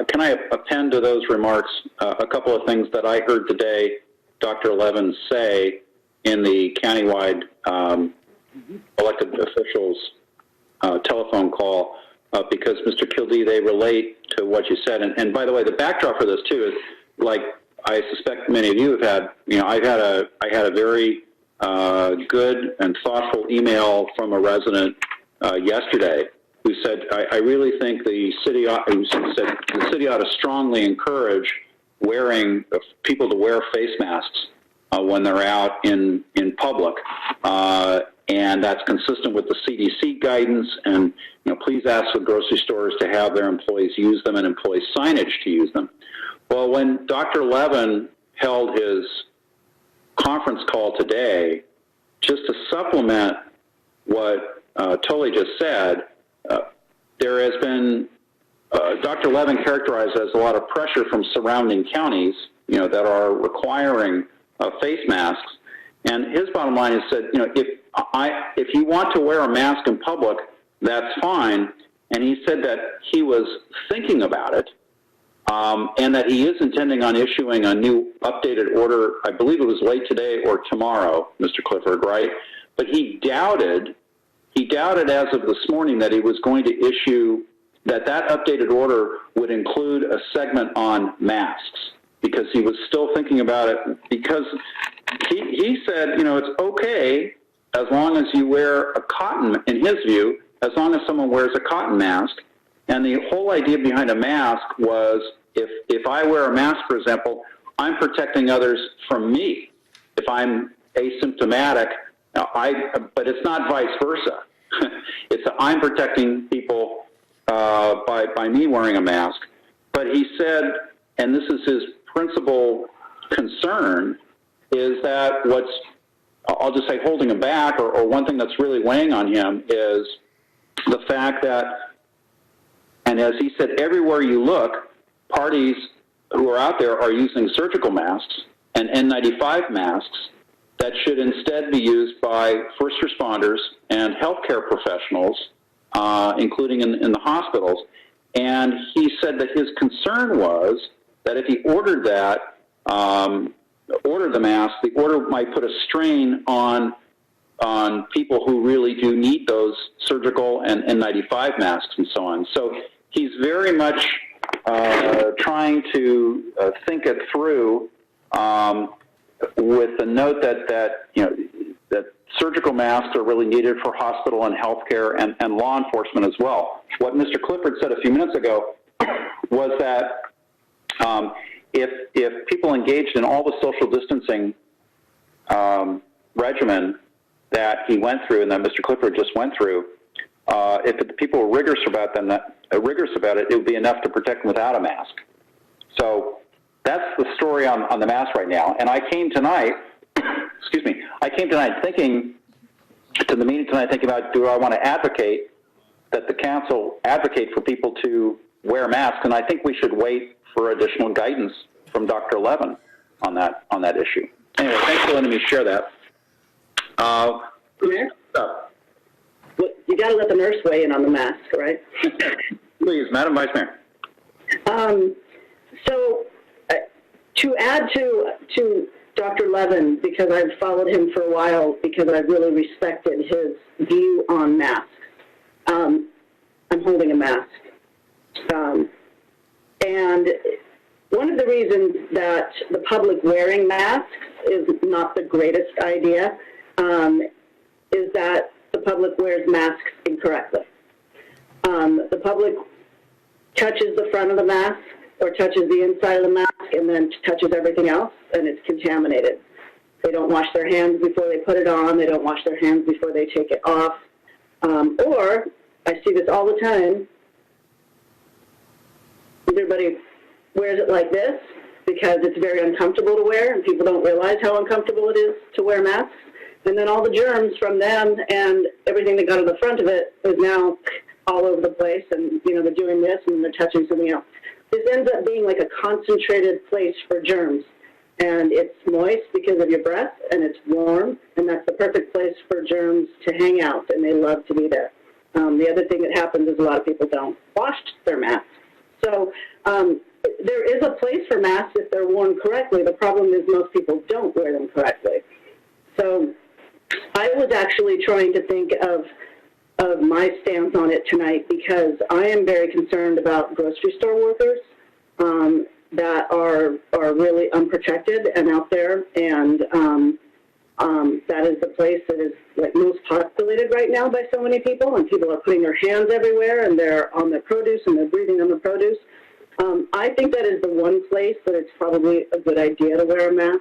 can I append to those remarks a couple of things that I heard today Dr. Levin say in the countywide elected officials telephone call, because Mr. Kildee, they relate to what you said. And by the way, the backdrop for this too is, like I suspect many of you have had, I had a very good and thoughtful email from a resident yesterday who said, I really think the city ought to strongly encourage people to wear face masks when they're out in public, and that's consistent with the CDC guidance. And please ask the grocery stores to have their employees use them and employ signage to use them. Well, when Dr. Levin held his conference call today, just to supplement what Tully just said, there has been Dr. Levin characterized as a lot of pressure from surrounding counties, that are requiring face masks. And his bottom line is said, if you want to wear a mask in public, that's fine. And he said that he was thinking about it, and that he is intending on issuing a new updated order. I believe it was late today or tomorrow, Mr. Clifford, right? But he doubted as of this morning that he was going to issue, that updated order would include a segment on masks, because he was still thinking about it, because he said, it's okay as long as you wear a cotton, in his view, as long as someone wears a cotton mask. And the whole idea behind a mask was, if I wear a mask, for example, I'm protecting others from me. If I'm asymptomatic, but it's not vice versa. I'm protecting people by me wearing a mask. But he said, and this is his principal concern, is that I'll just say holding him back, or one thing that's really weighing on him is the fact that, and as he said, everywhere you look, parties who are out there are using surgical masks and N95 masks that should instead be used by first responders and healthcare professionals, including in the hospitals. And he said that his concern was that if he ordered the mask, the order might put a strain on people who really do need those surgical and N95 masks and so on. So he's very much trying to think it through, with the note that surgical masks are really needed for hospital and healthcare and law enforcement as well. What Mr. Clifford said a few minutes ago was that if people engaged in all the social distancing regimen that he went through and that Mr. Clifford just went through, if the people were rigorous about it, it would be enough to protect them without a mask. So that's the story on the mask right now. And I came tonight, thinking about, do I want to advocate that the council advocate for people to wear masks? And I think we should wait for additional guidance from Dr. Levin on that issue. Anyway, thanks for letting me share that. Mayor? You got to let the nurse weigh in on the mask, right? Please, Madam Vice Mayor. So, to add to Dr. Levin, because I've followed him for a while, because I've really respected his view on masks. I'm holding a mask. And one of the reasons that the public wearing masks is not the greatest idea is that the public wears masks incorrectly. The public touches the front of the mask or touches the inside of the mask and then touches everything else, and it's contaminated. They don't wash their hands before they put it on. They don't wash their hands before they take it off. Or, I see this all the time, everybody wears it like this because it's very uncomfortable to wear, and people don't realize how uncomfortable it is to wear masks. And then all the germs from them and everything that got on the front of it is now all over the place, and they're doing this and they're touching something else. This ends up being like a concentrated place for germs, and it's moist because of your breath, and it's warm, and that's the perfect place for germs to hang out, and they love to be there. The other thing that happens is a lot of people don't wash their masks. So there is a place for masks if they're worn correctly. The problem is most people don't wear them correctly. So I was actually trying to think of my stance on it tonight, because I am very concerned about grocery store workers that are really unprotected and out there, and that is the place that is like most populated right now by so many people, and people are putting their hands everywhere, and they're on their produce, and they're breathing on the produce. I think that is the one place that it's probably a good idea to wear a mask,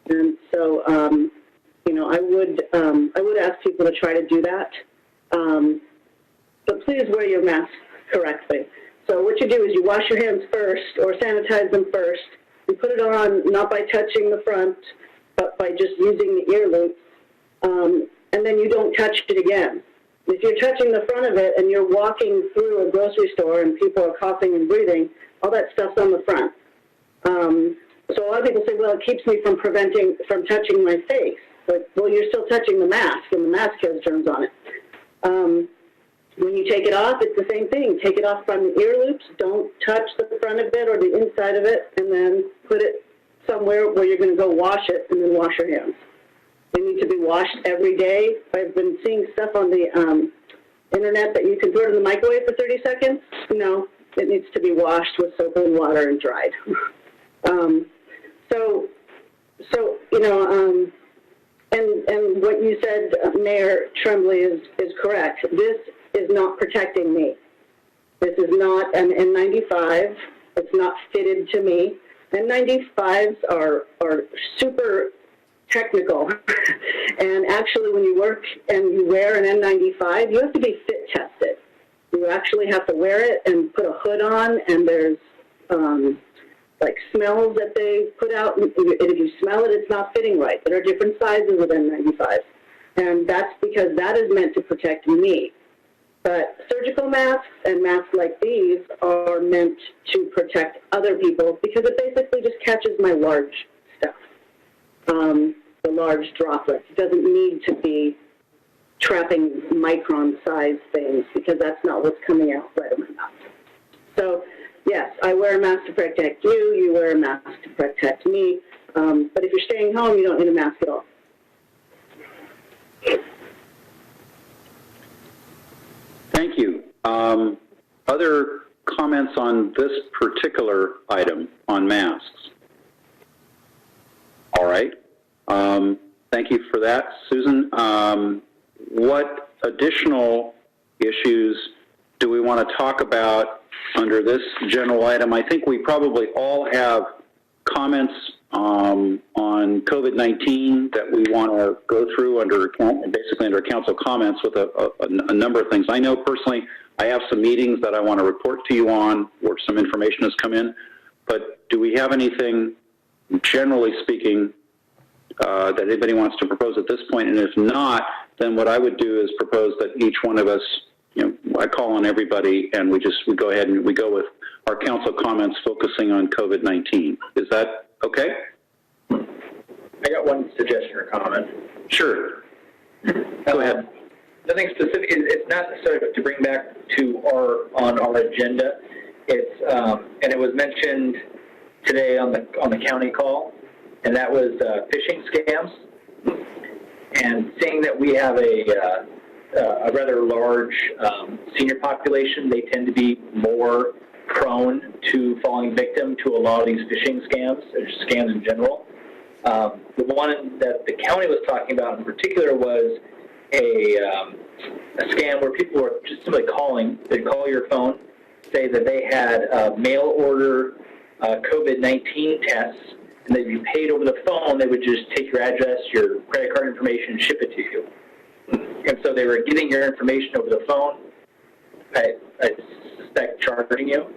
and so I would ask people to try to do that. But please wear your mask correctly. So what you do is you wash your hands first, or sanitize them first. You put it on not by touching the front, but by just using the ear loops. And then you don't touch it again. If you're touching the front of it and you're walking through a grocery store and people are coughing and breathing, all that stuff's on the front. So a lot of people say, well, it keeps me from touching my face. But, well, you're still touching the mask, and the mask has germs on it. When you take it off, it's the same thing. Take it off from the ear loops. Don't touch the front of it or the inside of it, and then put it somewhere where you're going to go wash it, and then wash your hands. They need to be washed every day. I've been seeing stuff on the internet that you can throw it in the microwave for 30 seconds. No, it needs to be washed with soap and water and dried. So you know, and what you said, Mayor Tremblay, is correct. This is not protecting me. This is not an N95. It's not fitted to me. N95s are super technical. And actually, when you work and you wear an N95, you have to be fit tested. You actually have to wear it and put a hood on, and there's like smells that they put out, and if you smell it, it's not fitting right. There are different sizes of N95s, and that's because that is meant to protect me. But surgical masks and masks like these are meant to protect other people because it basically just catches my large stuff, the large droplets. It doesn't need to be trapping micron-sized things because that's not what's coming out right of my mouth. So, yes, I wear a mask to protect you. You wear a mask to protect me. But if you're staying home, you don't need a mask at all. Thank you. Other comments on this particular item on masks? All right. Thank you for that, Susan. What additional issues do we want to talk about under this general item? I think we probably all have comments on COVID-19 that we want to go through basically under council comments with a number of things. I know personally I have some meetings that I want to report to you on where some information has come in, but do we have anything, generally speaking, that anybody wants to propose at this point? And if not, then what I would do is propose that each one of us, I call on everybody and we go ahead and we go with our council comments focusing on COVID-19. Is that okay? I got one suggestion or comment. Sure. Go ahead. Nothing specific. It's not necessarily to bring back to on our agenda. It's and it was mentioned today on the county call, and that was phishing scams. And seeing that we have a rather large senior population, they tend to be more prone to falling victim to a lot of these phishing scams, or just scams in general. The one that the county was talking about in particular was a scam where people were just simply calling. They'd call your phone, say that they had mail order COVID-19 tests, and that if you paid over the phone, they would just take your address, your credit card information, and ship it to you. And so they were getting your information over the phone, I suspect charging you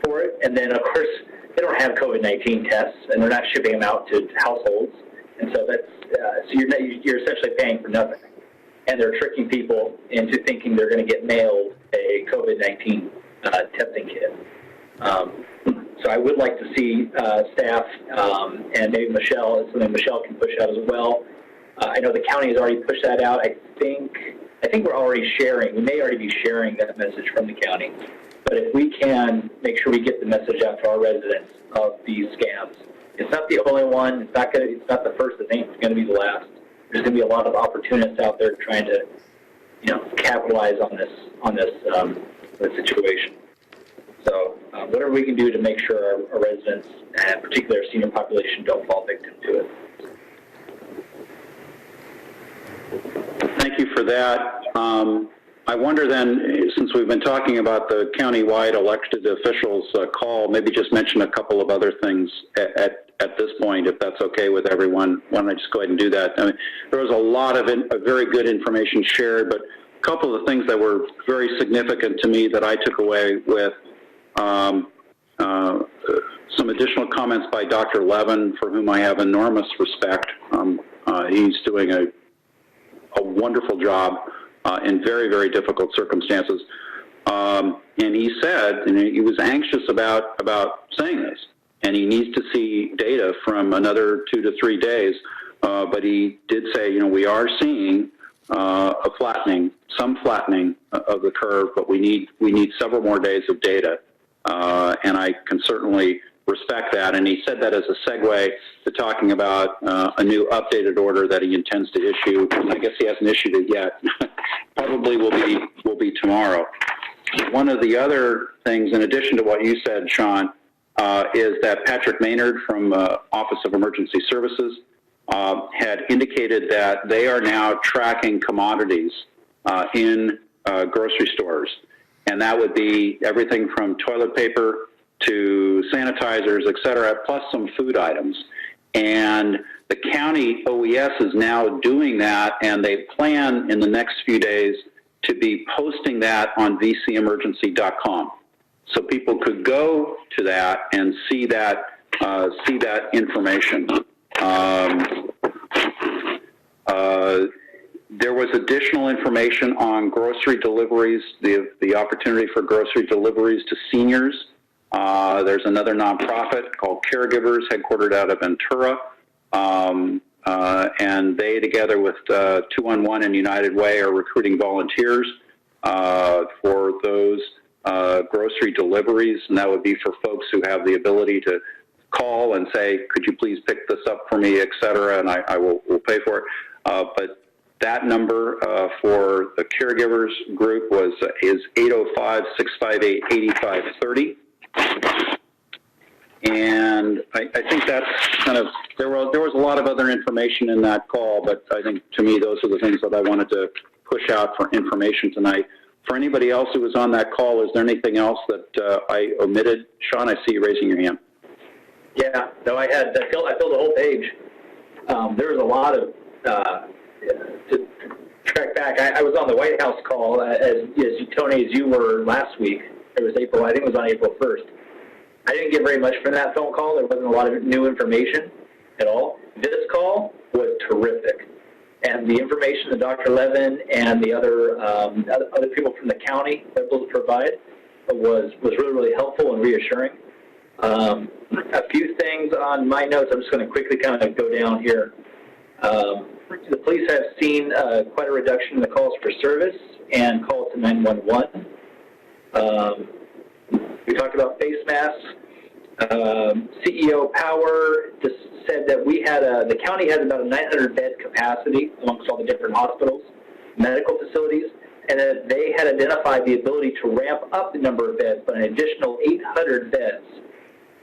for it. And then, of course, they don't have COVID-19 tests, and they're not shipping them out to households. And so that's so you're essentially paying for nothing. And they're tricking people into thinking they're going to get mailed a COVID-19 testing kit. So I would like to see staff and maybe Michelle, it's something Michelle can push out as well. I know the county has already pushed that out. I think we're already sharing. We may already be sharing that message from the county. But if we can make sure we get the message out to our residents of these scams, it's not the only one. It's not the first. I think it's going to be the last. There's going to be a lot of opportunists out there trying to, capitalize on this situation. So whatever we can do to make sure our residents, and particularly our senior population, don't fall victim to it. Thank you for that. I wonder then, since we've been talking about the countywide elected officials call, maybe just mention a couple of other things at this point, if that's okay with everyone. Why don't I just go ahead and do that? I mean, there was a lot of very good information shared, but a couple of things that were very significant to me that I took away with some additional comments by Dr. Levin, for whom I have enormous respect. He's doing a wonderful job in very, very difficult circumstances. And he said, and he was anxious about saying this, and he needs to see data from another 2 to 3 days. But he did say, we are seeing some flattening of the curve, but we need several more days of data. And I can certainly respect that. And he said that as a segue to talking about a new updated order that he intends to issue. I guess he hasn't issued it yet. Probably will be tomorrow. One of the other things, in addition to what you said, Sean, is that Patrick Maynard from Office of Emergency Services had indicated that they are now tracking commodities in grocery stores. And that would be everything from toilet paper to sanitizers, et cetera, plus some food items. And the county OES is now doing that, and they plan in the next few days to be posting that on vcemergency.com. So people could go to that and see that information. There was additional information on grocery deliveries, the opportunity for grocery deliveries to seniors. There's another nonprofit called Caregivers, headquartered out of Ventura. And they, together with 211 and United Way, are recruiting volunteers for those grocery deliveries. And that would be for folks who have the ability to call and say, could you please pick this up for me, et cetera, and I will pay for it. But that number for the Caregivers group is 805-658-8530. And I think that's kind of, there was a lot of other information in that call, but I think to me those are the things that I wanted to push out for information tonight. For anybody else who was on that call, is there anything else that I omitted? Sean, I see you raising your hand. Yeah, no, I filled the whole page. There was a lot of, to track back, I was on the White House call, as Tony, as you were last week. It was April, I think it was on April 1st. I didn't get very much from that phone call. There wasn't a lot of new information at all. This call was terrific. And the information that Dr. Levin and the other people from the county were able to provide was really, really helpful and reassuring. A few things on my notes. I'm just going to quickly kind of go down here. The police have seen quite a reduction in the calls for service and calls to 911. We talked about face masks. CEO Power just said that the county has about a 900 bed capacity amongst all the different hospitals, medical facilities, and that they had identified the ability to ramp up the number of beds by an additional 800 beds.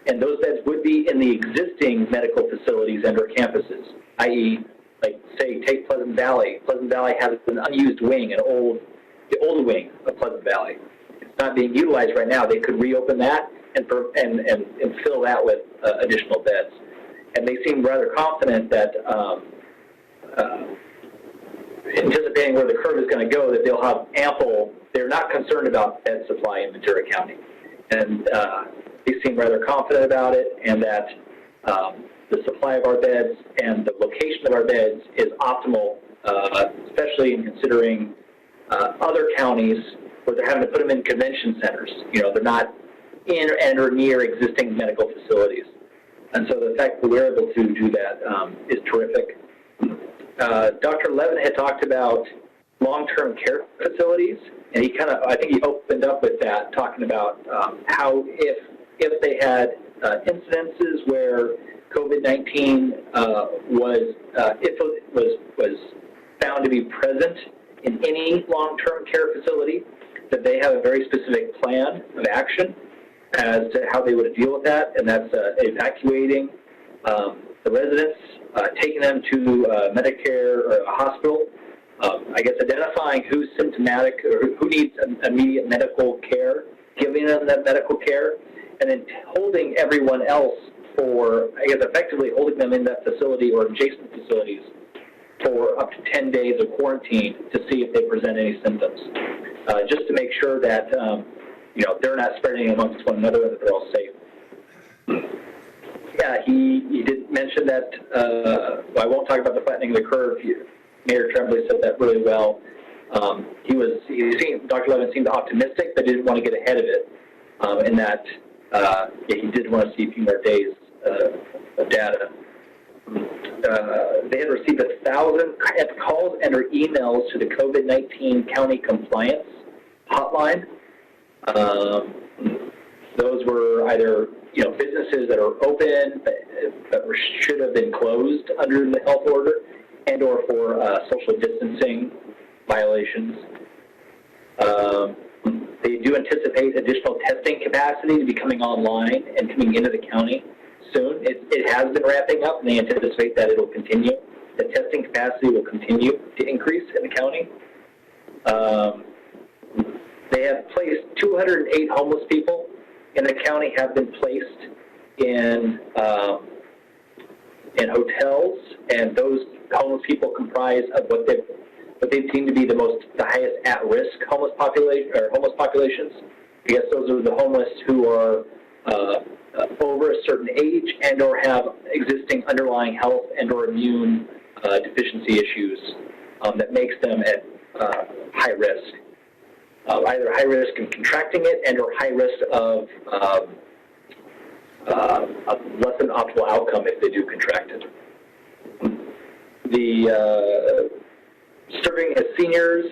And those beds would be in the existing medical facilities and or campuses, i.e., like, say, take Pleasant Valley. Pleasant Valley has an unused wing, the old wing of Pleasant Valley. It's not being utilized right now. They could reopen that and fill that with additional beds. And they seem rather confident that, anticipating where the curve is going to go, that they'll have ample, they're not concerned about bed supply in Ventura County. And they seem rather confident about it, and that the supply of our beds and the location of our beds is optimal, especially in considering other counties where they're having to put them in convention centers. They're not in and or near existing medical facilities. And so the fact that we're able to do that is terrific. Dr. Levin had talked about long-term care facilities, and I think he opened up with that, talking about how if they had incidences where COVID-19 was found to be present in any long-term care facility, that they have a very specific plan of action as to how they would deal with that, and that's evacuating the residents, taking them to Medicare or a hospital, I guess identifying who's symptomatic or who needs immediate medical care, giving them that medical care, and then holding everyone else for, I guess, effectively holding them in that facility or adjacent facilities for up to 10 days of quarantine to see if they present any symptoms, just to make sure that they're not spreading amongst one another and that they're all safe. Yeah, he did mention that, I won't talk about the flattening of the curve. Mayor Tremblay said that really well. Dr. Levin seemed optimistic, but didn't want to get ahead of it, in that he did want to see a few more days of data. They had received 1,000 calls and or emails to the COVID-19 county compliance hotline. Those were either businesses that are open but should have been closed under the health order, and or for social distancing violations. They do anticipate additional testing capacity to be coming online and coming into the county soon. It has been ramping up, and they anticipate that it will continue. The testing capacity will continue to increase in the county. They have placed 208 homeless people in the county have been placed in hotels, and those homeless people comprise of what they've deemed to be the highest at-risk homeless populations. I guess those are the homeless who are over a certain age and or have existing underlying health and or immune deficiency issues that makes them at high risk. Either high risk of contracting it and or high risk of a less than optimal outcome if they do contract it. The serving as seniors,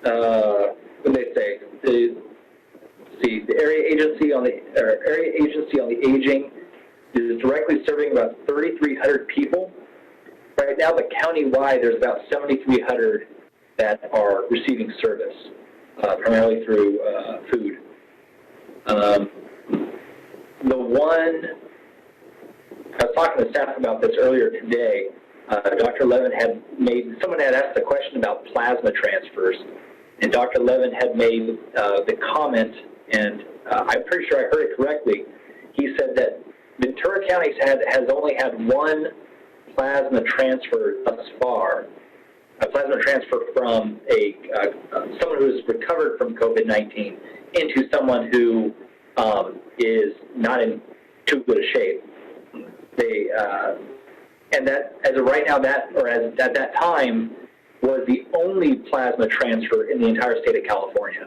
what do they say? The area agency on the aging is directly serving about 3,300 people. Right now, but countywide, there's about 7,300 that are receiving service, primarily through food. I was talking to staff about this earlier today. Dr. Levin someone had asked the question about plasma transfers, and Dr. Levin had made the comment, and I'm pretty sure I heard it correctly. He said that Ventura County has only had one plasma transfer thus far, a plasma transfer from someone who has recovered from COVID-19 into someone who is not in too good a shape. And that, as of right now, at that time, was the only plasma transfer in the entire state of California.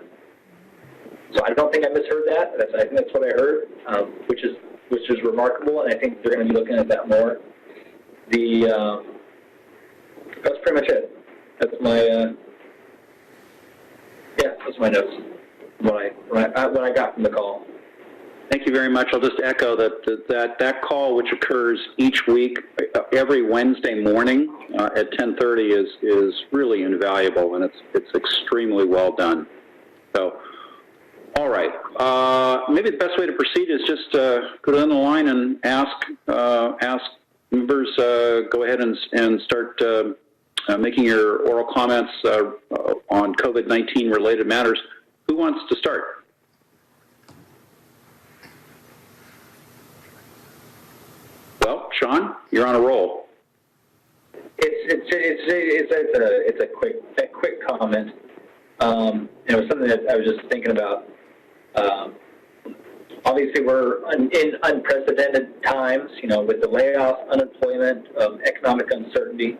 So I don't think I misheard that. I think that's what I heard, which is remarkable, and I think they're going to be looking at that more. That's pretty much it. That's my that's my notes. What I got from the call. Thank you very much. I'll just echo that call, which occurs each week, every Wednesday morning at 10:30, is really invaluable, and it's extremely well done. So, all right. Maybe the best way to proceed is just go down the line and ask members. Go ahead and start making your oral comments on COVID-19 related matters. Who wants to start? Well, Sean, you're on a roll. It's a quick comment. It was something that I was just thinking about. Obviously, we're in unprecedented times. With the layoffs, unemployment, economic uncertainty.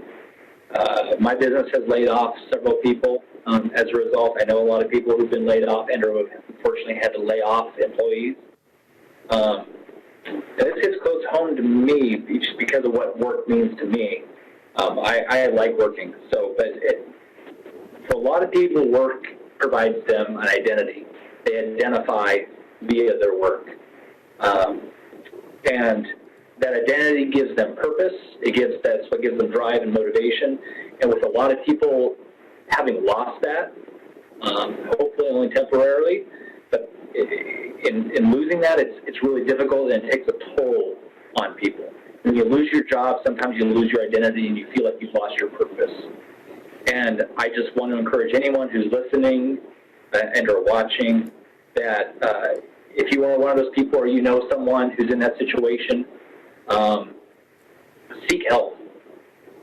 My business has laid off several people as a result. I know a lot of people who've been laid off and or unfortunately had to lay off employees. This hits close home to me just because of what work means to me. I like working, but for a lot of people, work provides them an identity. They identify via their work. And that identity gives them purpose. That's what gives them drive and motivation. And with a lot of people having lost that, hopefully only temporarily, but in losing that, it's really difficult, and it takes a toll on people. When you lose your job, sometimes you lose your identity and you feel like you've lost your purpose. And I just want to encourage anyone who's listening and or watching that if you are one of those people or you know someone who's in that situation, seek help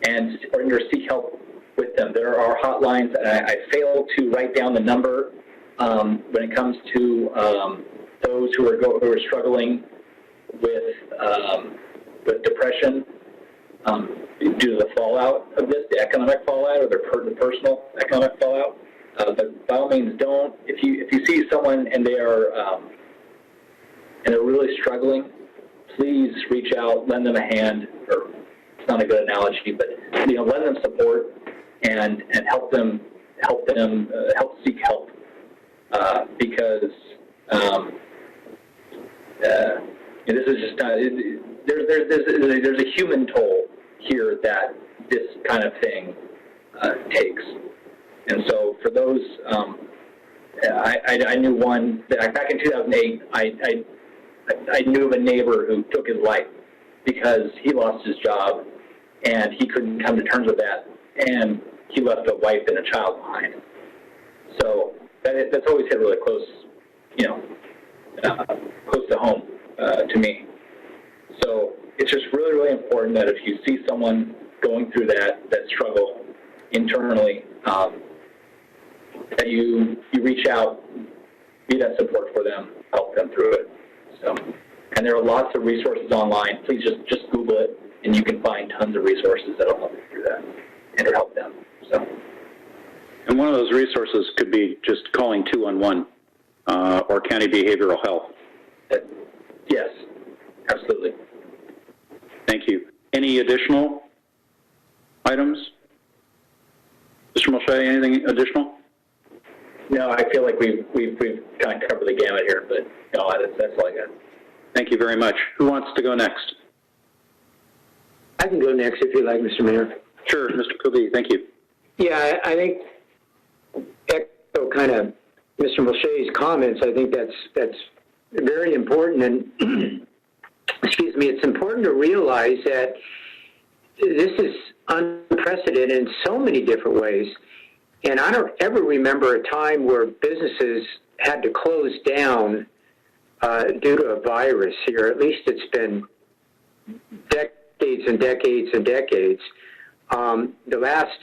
or seek help with them. There are hotlines, and I failed to write down the number when it comes to those who are struggling with depression. due to the fallout of this, the economic fallout or the personal economic fallout. But by all means, don't. If you see someone and they're really struggling, please reach out, lend them a hand, or it's not a good analogy, but lend them support and help seek help because this is just there's a human toll here that this kind of thing takes. And so for those, I knew one that back in 2008, I knew of a neighbor who took his life because he lost his job and he couldn't come to terms with that, and he left a wife and a child behind. So that's always hit really close, close to home to me. So it's just really, really important that if you see someone going through that struggle internally, that you reach out, be that support for them, help them through it. So, and there are lots of resources online. Please just Google it, and you can find tons of resources that'll help you through that and or help them. So, and one of those resources could be just calling 211 or County Behavioral Health. Yes, absolutely. Thank you. Any additional items? Mr. Mulchay, anything additional? No, I feel like we've kind of covered the gamut here, but no, that's all I got. Thank you very much. Who wants to go next? I can go next if you like, Mr. Mayor. Sure, Mr. Kobe, thank you. Yeah, I think echo kind of Mr. Mulchay's comments. I think that's very important, and excuse me, it's important to realize that this is unprecedented in so many different ways. And I don't ever remember a time where businesses had to close down due to a virus here. At least it's been decades and decades and decades. The last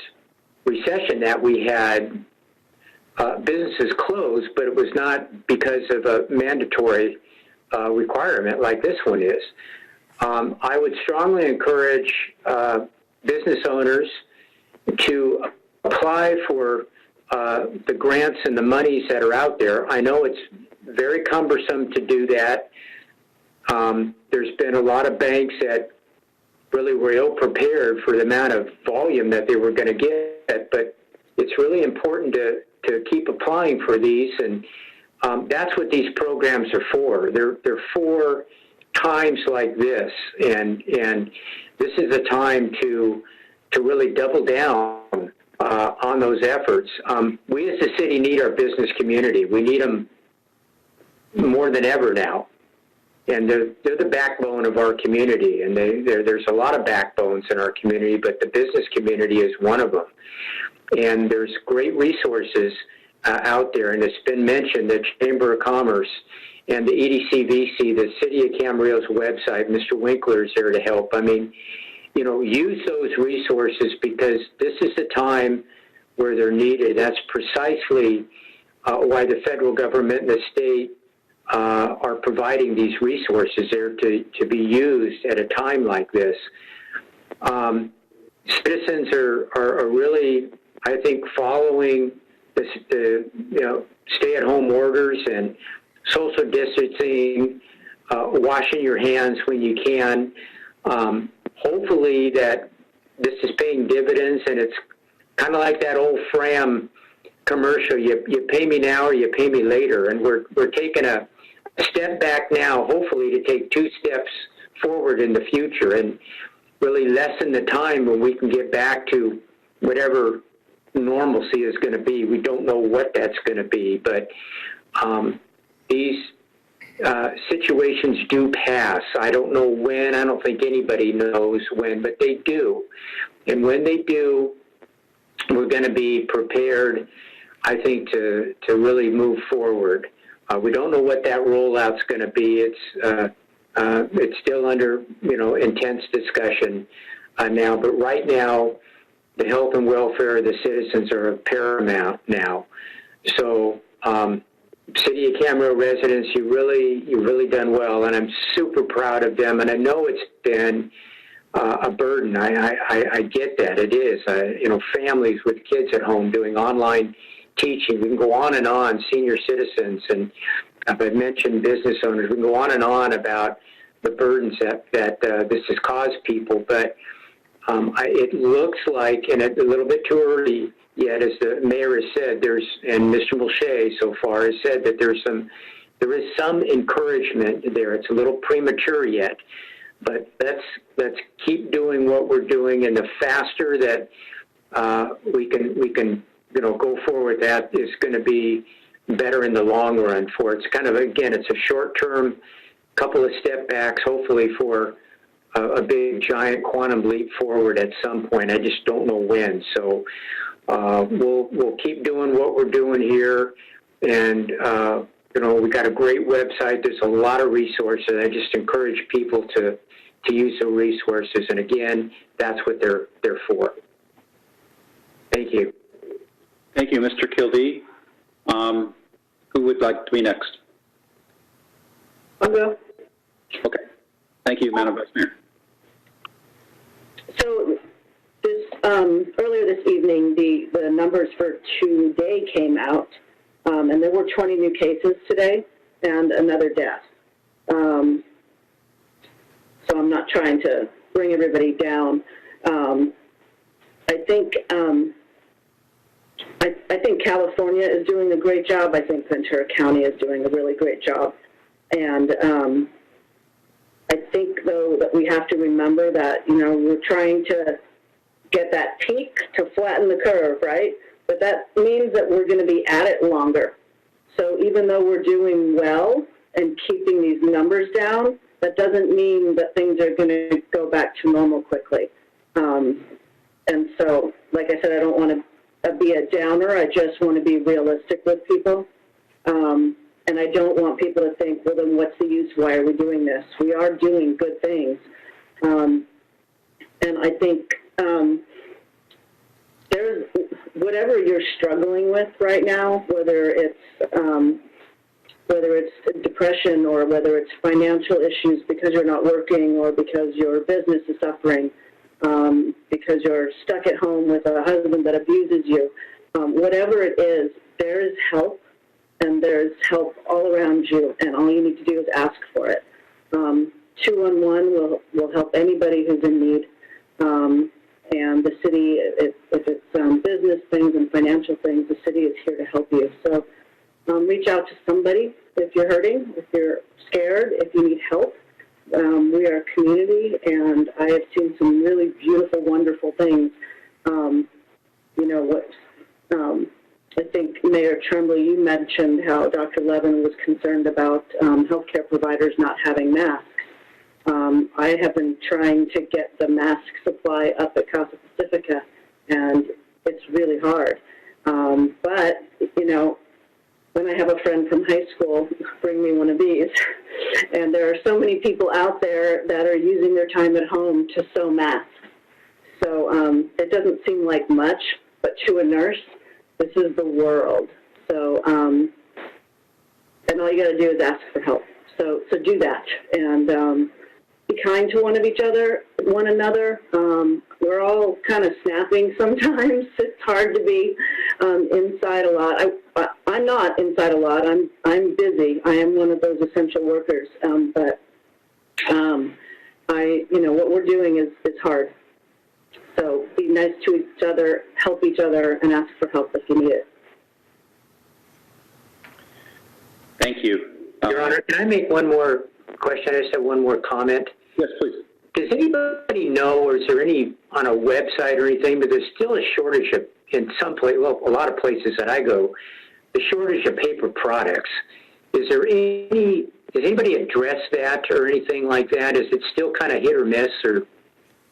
recession that we had, businesses closed, but it was not because of a mandatory requirement like this one is. I would strongly encourage business owners to apply for the grants and the monies that are out there. I know it's very cumbersome to do that. There's been a lot of banks that really were ill-prepared for the amount of volume that they were going to get, but it's really important to keep applying for these, and that's what these programs are for. They're for times like this, and this is a time to really double down on those efforts. We as a city need our business community. We need them more than ever now. And they're the backbone of our community. And there's a lot of backbones in our community, but the business community is one of them. And there's great resources out there. And it's been mentioned, the Chamber of Commerce and the EDCVC, the City of Camarillo's website. Mr. Winkler is there to help. I mean, use those resources because this is the time where they're needed. That's precisely why the federal government and the state are providing these resources there to be used at a time like this. Citizens are really, I think, following the stay-at-home orders and social distancing, washing your hands when you can. Hopefully that this is paying dividends, and it's kind of like that old Fram commercial, you pay me now or you pay me later, and we're taking a step back now, hopefully to take 2 steps forward in the future and really lessen the time when we can get back to whatever normalcy is going to be. We don't know what that's going to be, but these situations do pass. I don't know when. I don't think anybody knows when, but they do. And when they do, we're going to be prepared, I think, to really move forward. We don't know what that rollout's going to be. It's still under intense discussion now. But right now, the health and welfare of the citizens are paramount now. So, City of Camarillo residents, you've really done well, and I'm super proud of them. And I know it's been a burden. I get that. It is. Families with kids at home doing online teaching. We can go on and on, senior citizens, and I've mentioned business owners. We can go on and on about the burdens that this has caused people, but it looks like, and it's a little bit too early yet, as the mayor has said, and Mr. Mulchay so far has said that there is some encouragement there. It's a little premature yet, but let's keep doing what we're doing, and the faster that we can go forward, that is going to be better in the long run for it. It's kind of, again, it's a short-term couple of step backs, hopefully for a big, giant quantum leap forward at some point. I just don't know when. So we'll keep doing what we're doing here, and we got a great website. There's a lot of resources. I just encourage people to use the resources, and again, that's what they're for. Thank you. Thank you, Mr. Kildee. Who would like to be next? I'll go. Okay. Thank you, Madam Vice Mayor. So earlier this evening, the numbers for today came out, and there were 20 new cases today and another death. So I'm not trying to bring everybody down. I think California is doing a great job. I think Ventura County is doing a really great job. And I think, though, that we have to remember that, we're trying to get that peak to flatten the curve, right? But that means that we're going to be at it longer. So even though we're doing well and keeping these numbers down, that doesn't mean that things are going to go back to normal quickly. And so, like I said, I don't want to be a downer. I just want to be realistic with people. And I don't want people to think, well, then what's the use? Why are we doing this? We are doing good things. And I think there's whatever you're struggling with right now, whether it's depression or whether it's financial issues because you're not working or because your business is suffering, because you're stuck at home with a husband that abuses you, whatever it is, there is help. And there's help all around you, and all you need to do is ask for it. 211 will help anybody who's in need, and the city, if it's business things and financial things, the city is here to help you. So reach out to somebody if you're hurting, if you're scared, if you need help. We are a community, and I have seen some really beautiful, wonderful things. I think, Mayor Tremblay, you mentioned how Dr. Levin was concerned about healthcare providers not having masks. I have been trying to get the mask supply up at Casa Pacifica, and it's really hard. But, when I have a friend from high school bring me one of these, and there are so many people out there that are using their time at home to sew masks. So it doesn't seem like much, but to a nurse, this is the world. So, and all you got to do is ask for help. So do that, and be kind to one another. We're all kind of snapping sometimes. It's hard to be inside a lot. I'm not inside a lot. I'm busy. I am one of those essential workers. But what we're doing is hard. So be nice to each other, help each other, and ask for help if you need it. Thank you. Your Honor, can I make one more question? I just have one more comment. Yes, please. Does anybody know, or is there any on a website or anything, but there's still a shortage of, in some places, well, a lot of places that I go, the shortage of paper products. Does anybody address that or anything like that? Is it still kind of hit or miss, or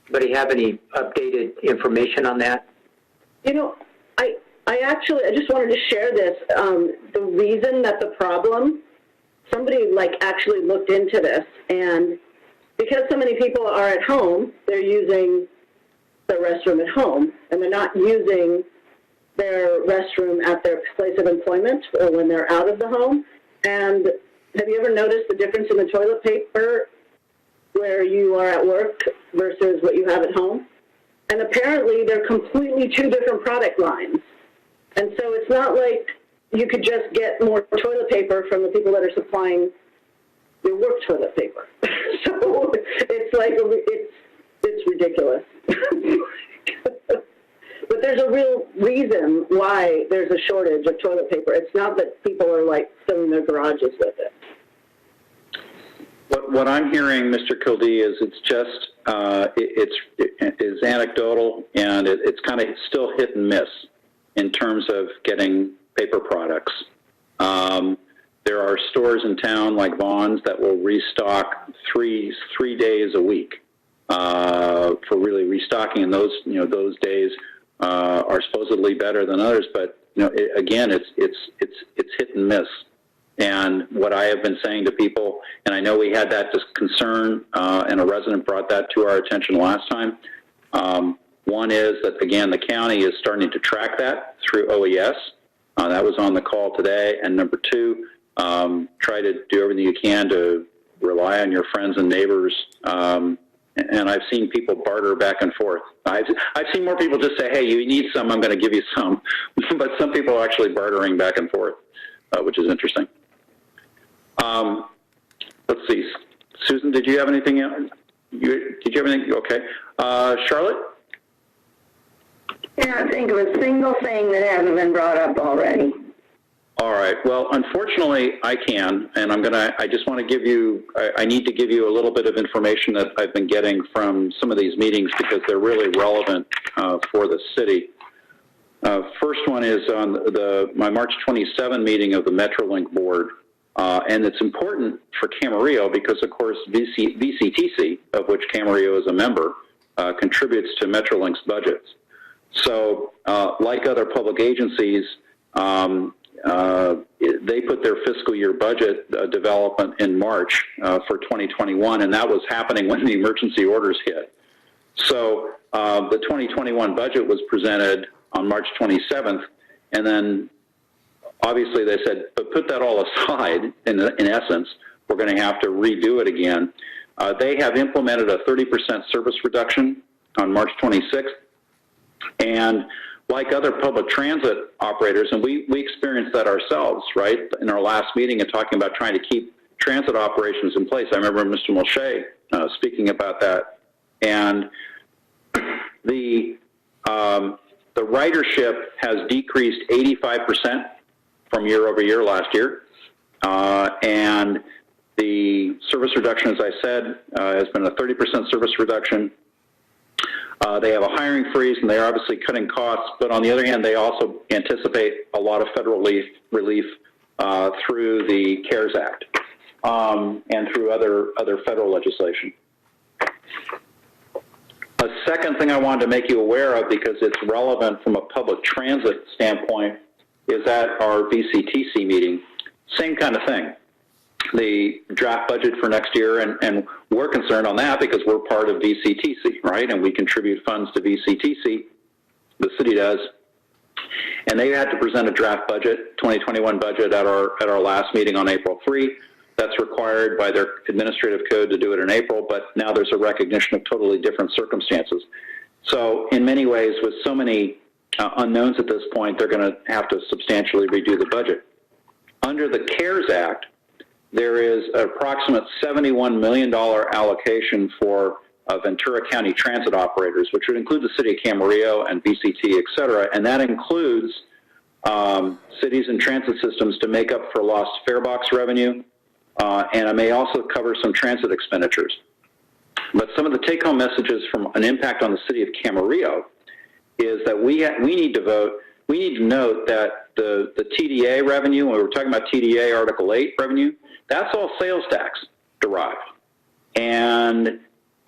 anybody have any updated information on that? I just wanted to share this. The reason that the problem, somebody actually looked into this, and because so many people are at home, they're using the restroom at home, and they're not using their restroom at their place of employment or when they're out of the home. And have you ever noticed the difference in the toilet paper where you are at work versus what you have at home. And apparently they're completely two different product lines. And so it's not like you could just get more toilet paper from the people that are supplying your work toilet paper. So it's like, it's ridiculous. But there's a real reason why there's a shortage of toilet paper. It's not that people are like filling their garages with it. What I'm hearing, Mr. Kildee, is it's just it is anecdotal, and it's kind of still hit and miss in terms of getting paper products. There are stores in town like Vaughn's that will restock three days a week for really restocking, and those days are supposedly better than others. But again, it's hit and miss. And what I have been saying to people, and I know we had that concern, and a resident brought that to our attention last time. One is that, again, the county is starting to track that through OES. That was on the call today. And number two, try to do everything you can to rely on your friends and neighbors. And I've seen people barter back and forth. I've seen more people just say, hey, you need some, I'm going to give you some. But some people are actually bartering back and forth, which is interesting. Let's see. Susan, did you have anything else? Did you have anything? Okay. Charlotte? Can't think of a single thing that hasn't been brought up already. All right. Well, unfortunately, I can, and I just want to give you, I need to give you a little bit of information that I've been getting from some of these meetings because they're really relevant for the city. First one is on my March 27 meeting of the Metrolink board. And it's important for Camarillo because, of course, VCTC, of which Camarillo is a member, contributes to Metrolink's budgets. So, like other public agencies, they put their fiscal year budget development in March for 2021, and that was happening when the emergency orders hit. So the 2021 budget was presented on March 27th, and then obviously they said, but put that all aside, in essence, we're going to have to redo it again. They have implemented a 30% service reduction on March 26th, and like other public transit operators, and we experienced that ourselves, right, in our last meeting and talking about trying to keep transit operations in place. I remember Mr. Mulchay speaking about that. And the ridership has decreased 85% from year over year last year. And the service reduction, as I said, has been a 30% service reduction. They have a hiring freeze, and they are obviously cutting costs. But on the other hand, they also anticipate a lot of federal relief through the CARES Act and through other federal legislation. A second thing I wanted to make you aware of, because it's relevant from a public transit standpoint, is at our VCTC meeting, same kind of thing. The draft budget for next year, and we're concerned on that because we're part of VCTC, right? And we contribute funds to VCTC, the city does. And they had to present a draft budget, 2021 budget, at our last meeting on April 3. That's required by their administrative code to do it in April, but now there's a recognition of totally different circumstances. So in many ways, with so many unknowns at this point, they're going to have to substantially redo the budget. Under the CARES Act, there is an approximate $71 million allocation for Ventura County transit operators, which would include the city of Camarillo and VCT, et cetera, and that includes cities and transit systems to make up for lost fare box revenue, and it may also cover some transit expenditures. But some of the take-home messages from an impact on the city of Camarillo is that we need to note that the TDA revenue, when we're talking about TDA Article 8 revenue, that's all sales tax derived. And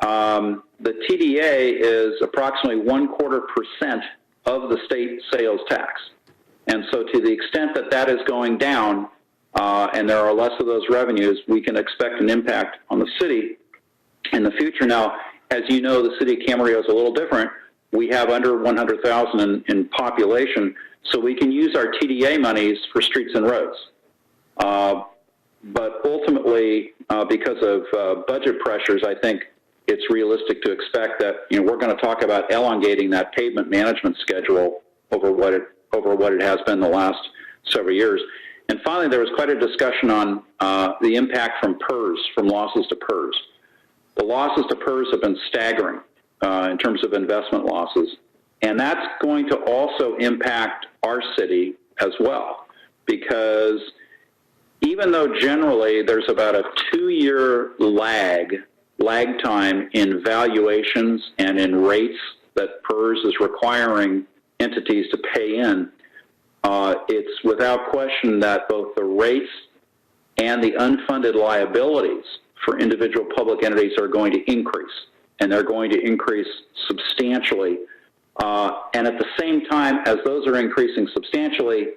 the TDA is approximately 0.25% of the state sales tax. And so to the extent that that is going down and there are less of those revenues, we can expect an impact on the city in the future. Now, as you know, the city of Camarillo is a little different. We have under 100,000 in population, so we can use our TDA monies for streets and roads. but ultimately, because of budget pressures, I think it's realistic to expect that we're going to talk about elongating that pavement management schedule over what it has been the last several years. And finally, there was quite a discussion on the impact from PERS, from losses to PERS. The losses to PERS have been staggering in terms of investment losses, and that's going to also impact our city as well, because even though generally there's about a 2-year lag time in valuations and in rates that PERS is requiring entities to pay in, it's without question that both the rates and the unfunded liabilities for individual public entities are going to increase, and they're going to increase substantially. And at the same time as those are increasing substantially,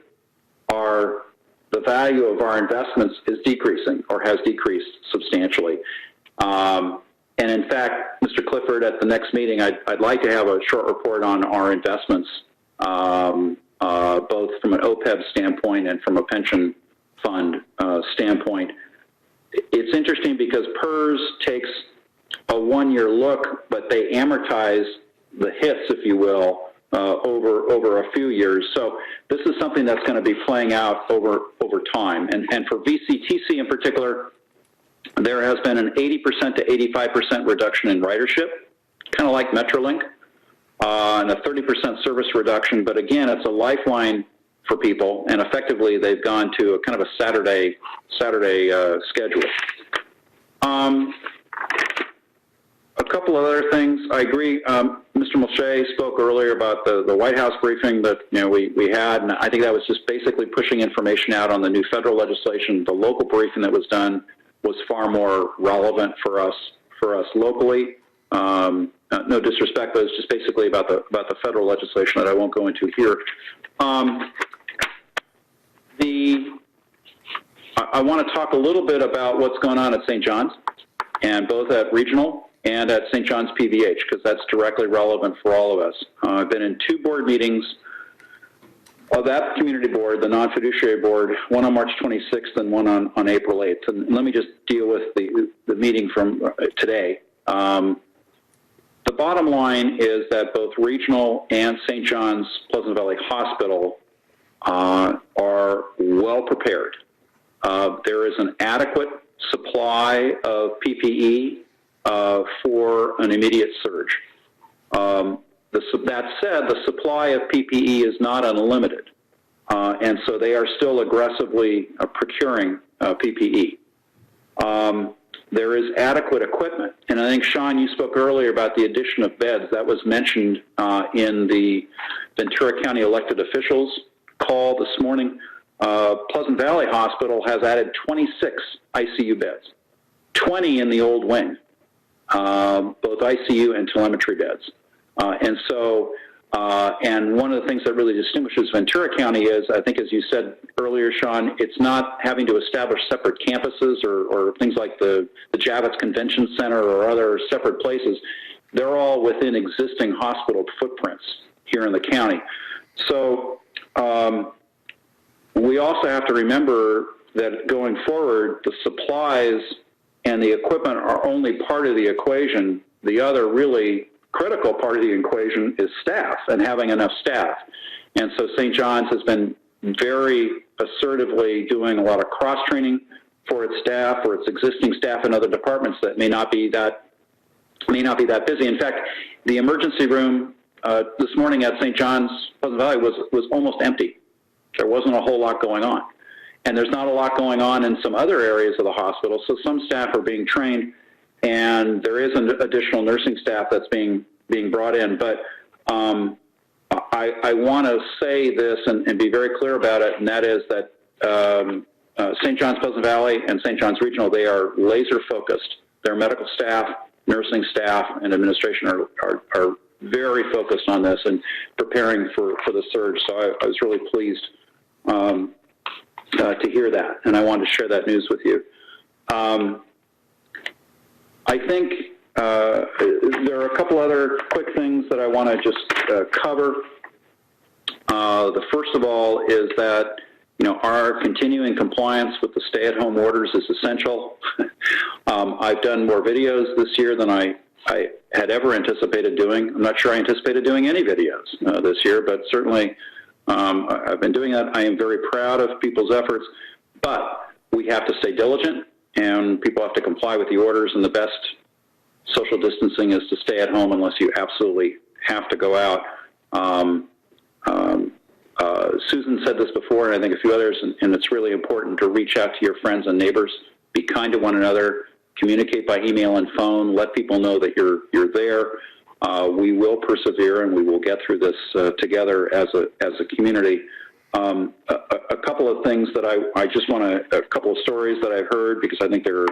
the value of our investments is decreasing or has decreased substantially. And in fact, Mr. Clifford, at the next meeting, I'd like to have a short report on our investments, both from an OPEB standpoint and from a pension fund standpoint. It's interesting because PERS takes a 1-year look, but they amortize the hits, if you will, over a few years. So this is something that's going to be playing out over time. And for VCTC in particular, there has been an 80% to 85% reduction in ridership, kind of like Metrolink, and a 30% service reduction. But again, it's a lifeline for people, and effectively they've gone to a kind of a Saturday schedule. A couple of other things. I agree. Mr. Mulchay spoke earlier about the White House briefing that we had, and I think that was just basically pushing information out on the new federal legislation. The local briefing that was done was far more relevant for us locally. No disrespect, but it's just basically about the federal legislation that I won't go into here. I want to talk a little bit about what's going on at St. John's, and both at regional and at St. John's PVH, because that's directly relevant for all of us. I've been in 2 board meetings of that community board, the non-fiduciary board, one on March 26th and one on April 8th. And let me just deal with the meeting from today. The bottom line is that both regional and St. John's Pleasant Valley Hospital are well prepared. There is an adequate supply of PPE for an immediate surge. That said, the supply of PPE is not unlimited, and so they are still aggressively procuring PPE. There is adequate equipment, and I think, Sean, you spoke earlier about the addition of beds. That was mentioned in the Ventura County elected officials call this morning. Pleasant Valley Hospital has added 26 ICU beds, 20 in the old wing, both ICU and telemetry beds. And one of the things that really distinguishes Ventura County is, I think as you said earlier, Sean, it's not having to establish separate campuses or things like the Javits Convention Center or other separate places. They're all within existing hospital footprints here in the county. So we also have to remember that going forward, the supplies and the equipment are only part of the equation. The other really critical part of the equation is staff and having enough staff. And so St. John's has been very assertively doing a lot of cross-training for its staff, for its existing staff in other departments that may not be that busy. In fact, the emergency room this morning at St. John's Pleasant Valley was almost empty. There wasn't a whole lot going on. And there's not a lot going on in some other areas of the hospital, so some staff are being trained, and there is an additional nursing staff that's being brought in. But I want to say this and be very clear about it, and that is that St. John's Pleasant Valley and St. John's Regional, they are laser focused. Their medical staff, nursing staff, and administration are very focused on this and preparing for the surge. So I was really pleased to hear that, and I wanted to share that news with you. I think there are a couple other quick things that I want to just cover. The first of all is that, our continuing compliance with the stay-at-home orders is essential. I've done more videos this year than I had ever anticipated doing. I'm not sure I anticipated doing any videos this year, but certainly I've been doing that. I am very proud of people's efforts, but we have to stay diligent, and people have to comply with the orders, and the best social distancing is to stay at home unless you absolutely have to go out. Susan said this before, and I think a few others, and it's really important to reach out to your friends and neighbors, be kind to one another, communicate by email and phone, let people know that you're there. We will persevere, and we will get through this together as a community. A couple of things that I just want to, a couple of stories that I've heard, because I think they're,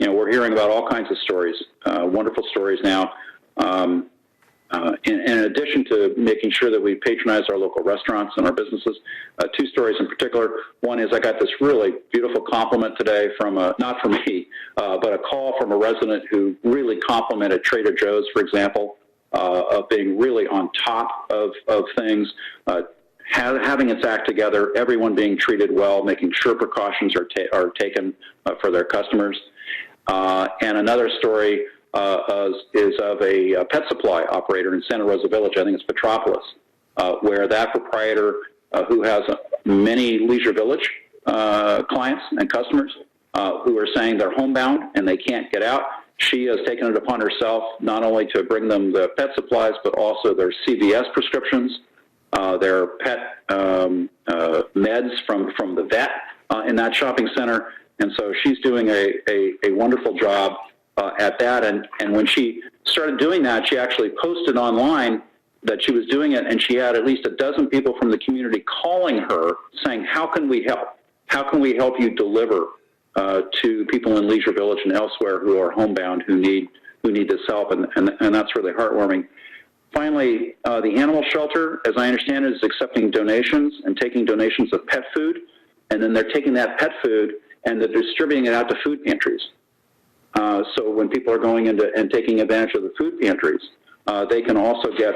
we're hearing about all kinds of stories, wonderful stories now. In addition to making sure that we patronize our local restaurants and our businesses, two stories in particular. One is I got this really beautiful compliment today from, not from me, but a call from a resident who really complimented Trader Joe's, for example, of being really on top of things, having its act together, everyone being treated well, making sure precautions are taken for their customers. And another story is of a pet supply operator in Santa Rosa Village, I think it's Petropolis, where that proprietor, who has many Leisure Village clients and customers who are saying they're homebound and they can't get out, she has taken it upon herself not only to bring them the pet supplies, but also their CVS prescriptions, their pet meds from the vet in that shopping center. And so she's doing a wonderful job at that. And when she started doing that, she actually posted online that she was doing it, and she had at least a dozen people from the community calling her saying, how can we help? How can we help you deliver to people in Leisure Village and elsewhere who are homebound, who need this help? And that's really heartwarming. Finally, the animal shelter, as I understand it, is accepting donations and taking donations of pet food, and then they're taking that pet food and they're distributing it out to food pantries. So when people are going into and taking advantage of the food pantries, they can also get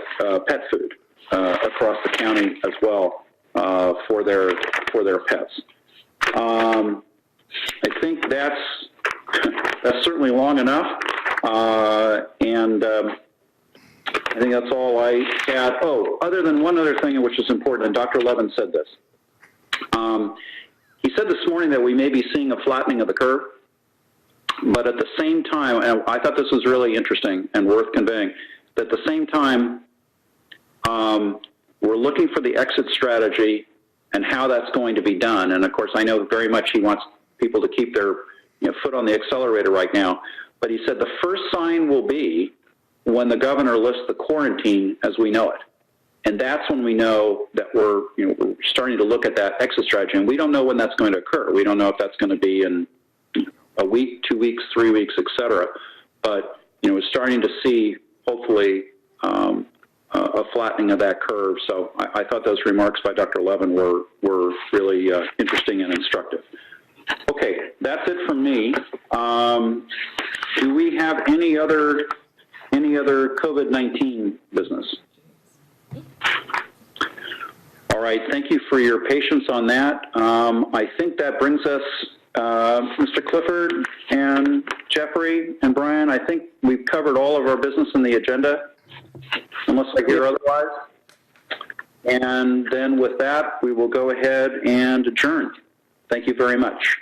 pet food across the county as well for their pets. I think that's certainly long enough, and I think that's all I had. Oh, other than one other thing, which is important, and Dr. Levin said this. He said this morning that we may be seeing a flattening of the curve, but at the same time, and I thought this was really interesting and worth conveying, that at the same time, we're looking for the exit strategy and how that's going to be done. And of course, I know very much he wants people to keep their foot on the accelerator right now, but he said the first sign will be when the governor lifts the quarantine as we know it. And that's when we know that we're starting to look at that exit strategy. And we don't know when that's going to occur. We don't know if that's going to be in a week, 2 weeks, 3 weeks, et cetera. But, we're starting to see, hopefully, a flattening of that curve. So I thought those remarks by Dr. Levin were really interesting and instructive. Okay, that's it from me. Do we have any other COVID-19 business? All right, thank you for your patience on that. I think that brings us, Mr. Clifford and Jeffrey and Brian, I think we've covered all of our business in the agenda, unless I hear otherwise. And then with that, we will go ahead and adjourn. Thank you very much.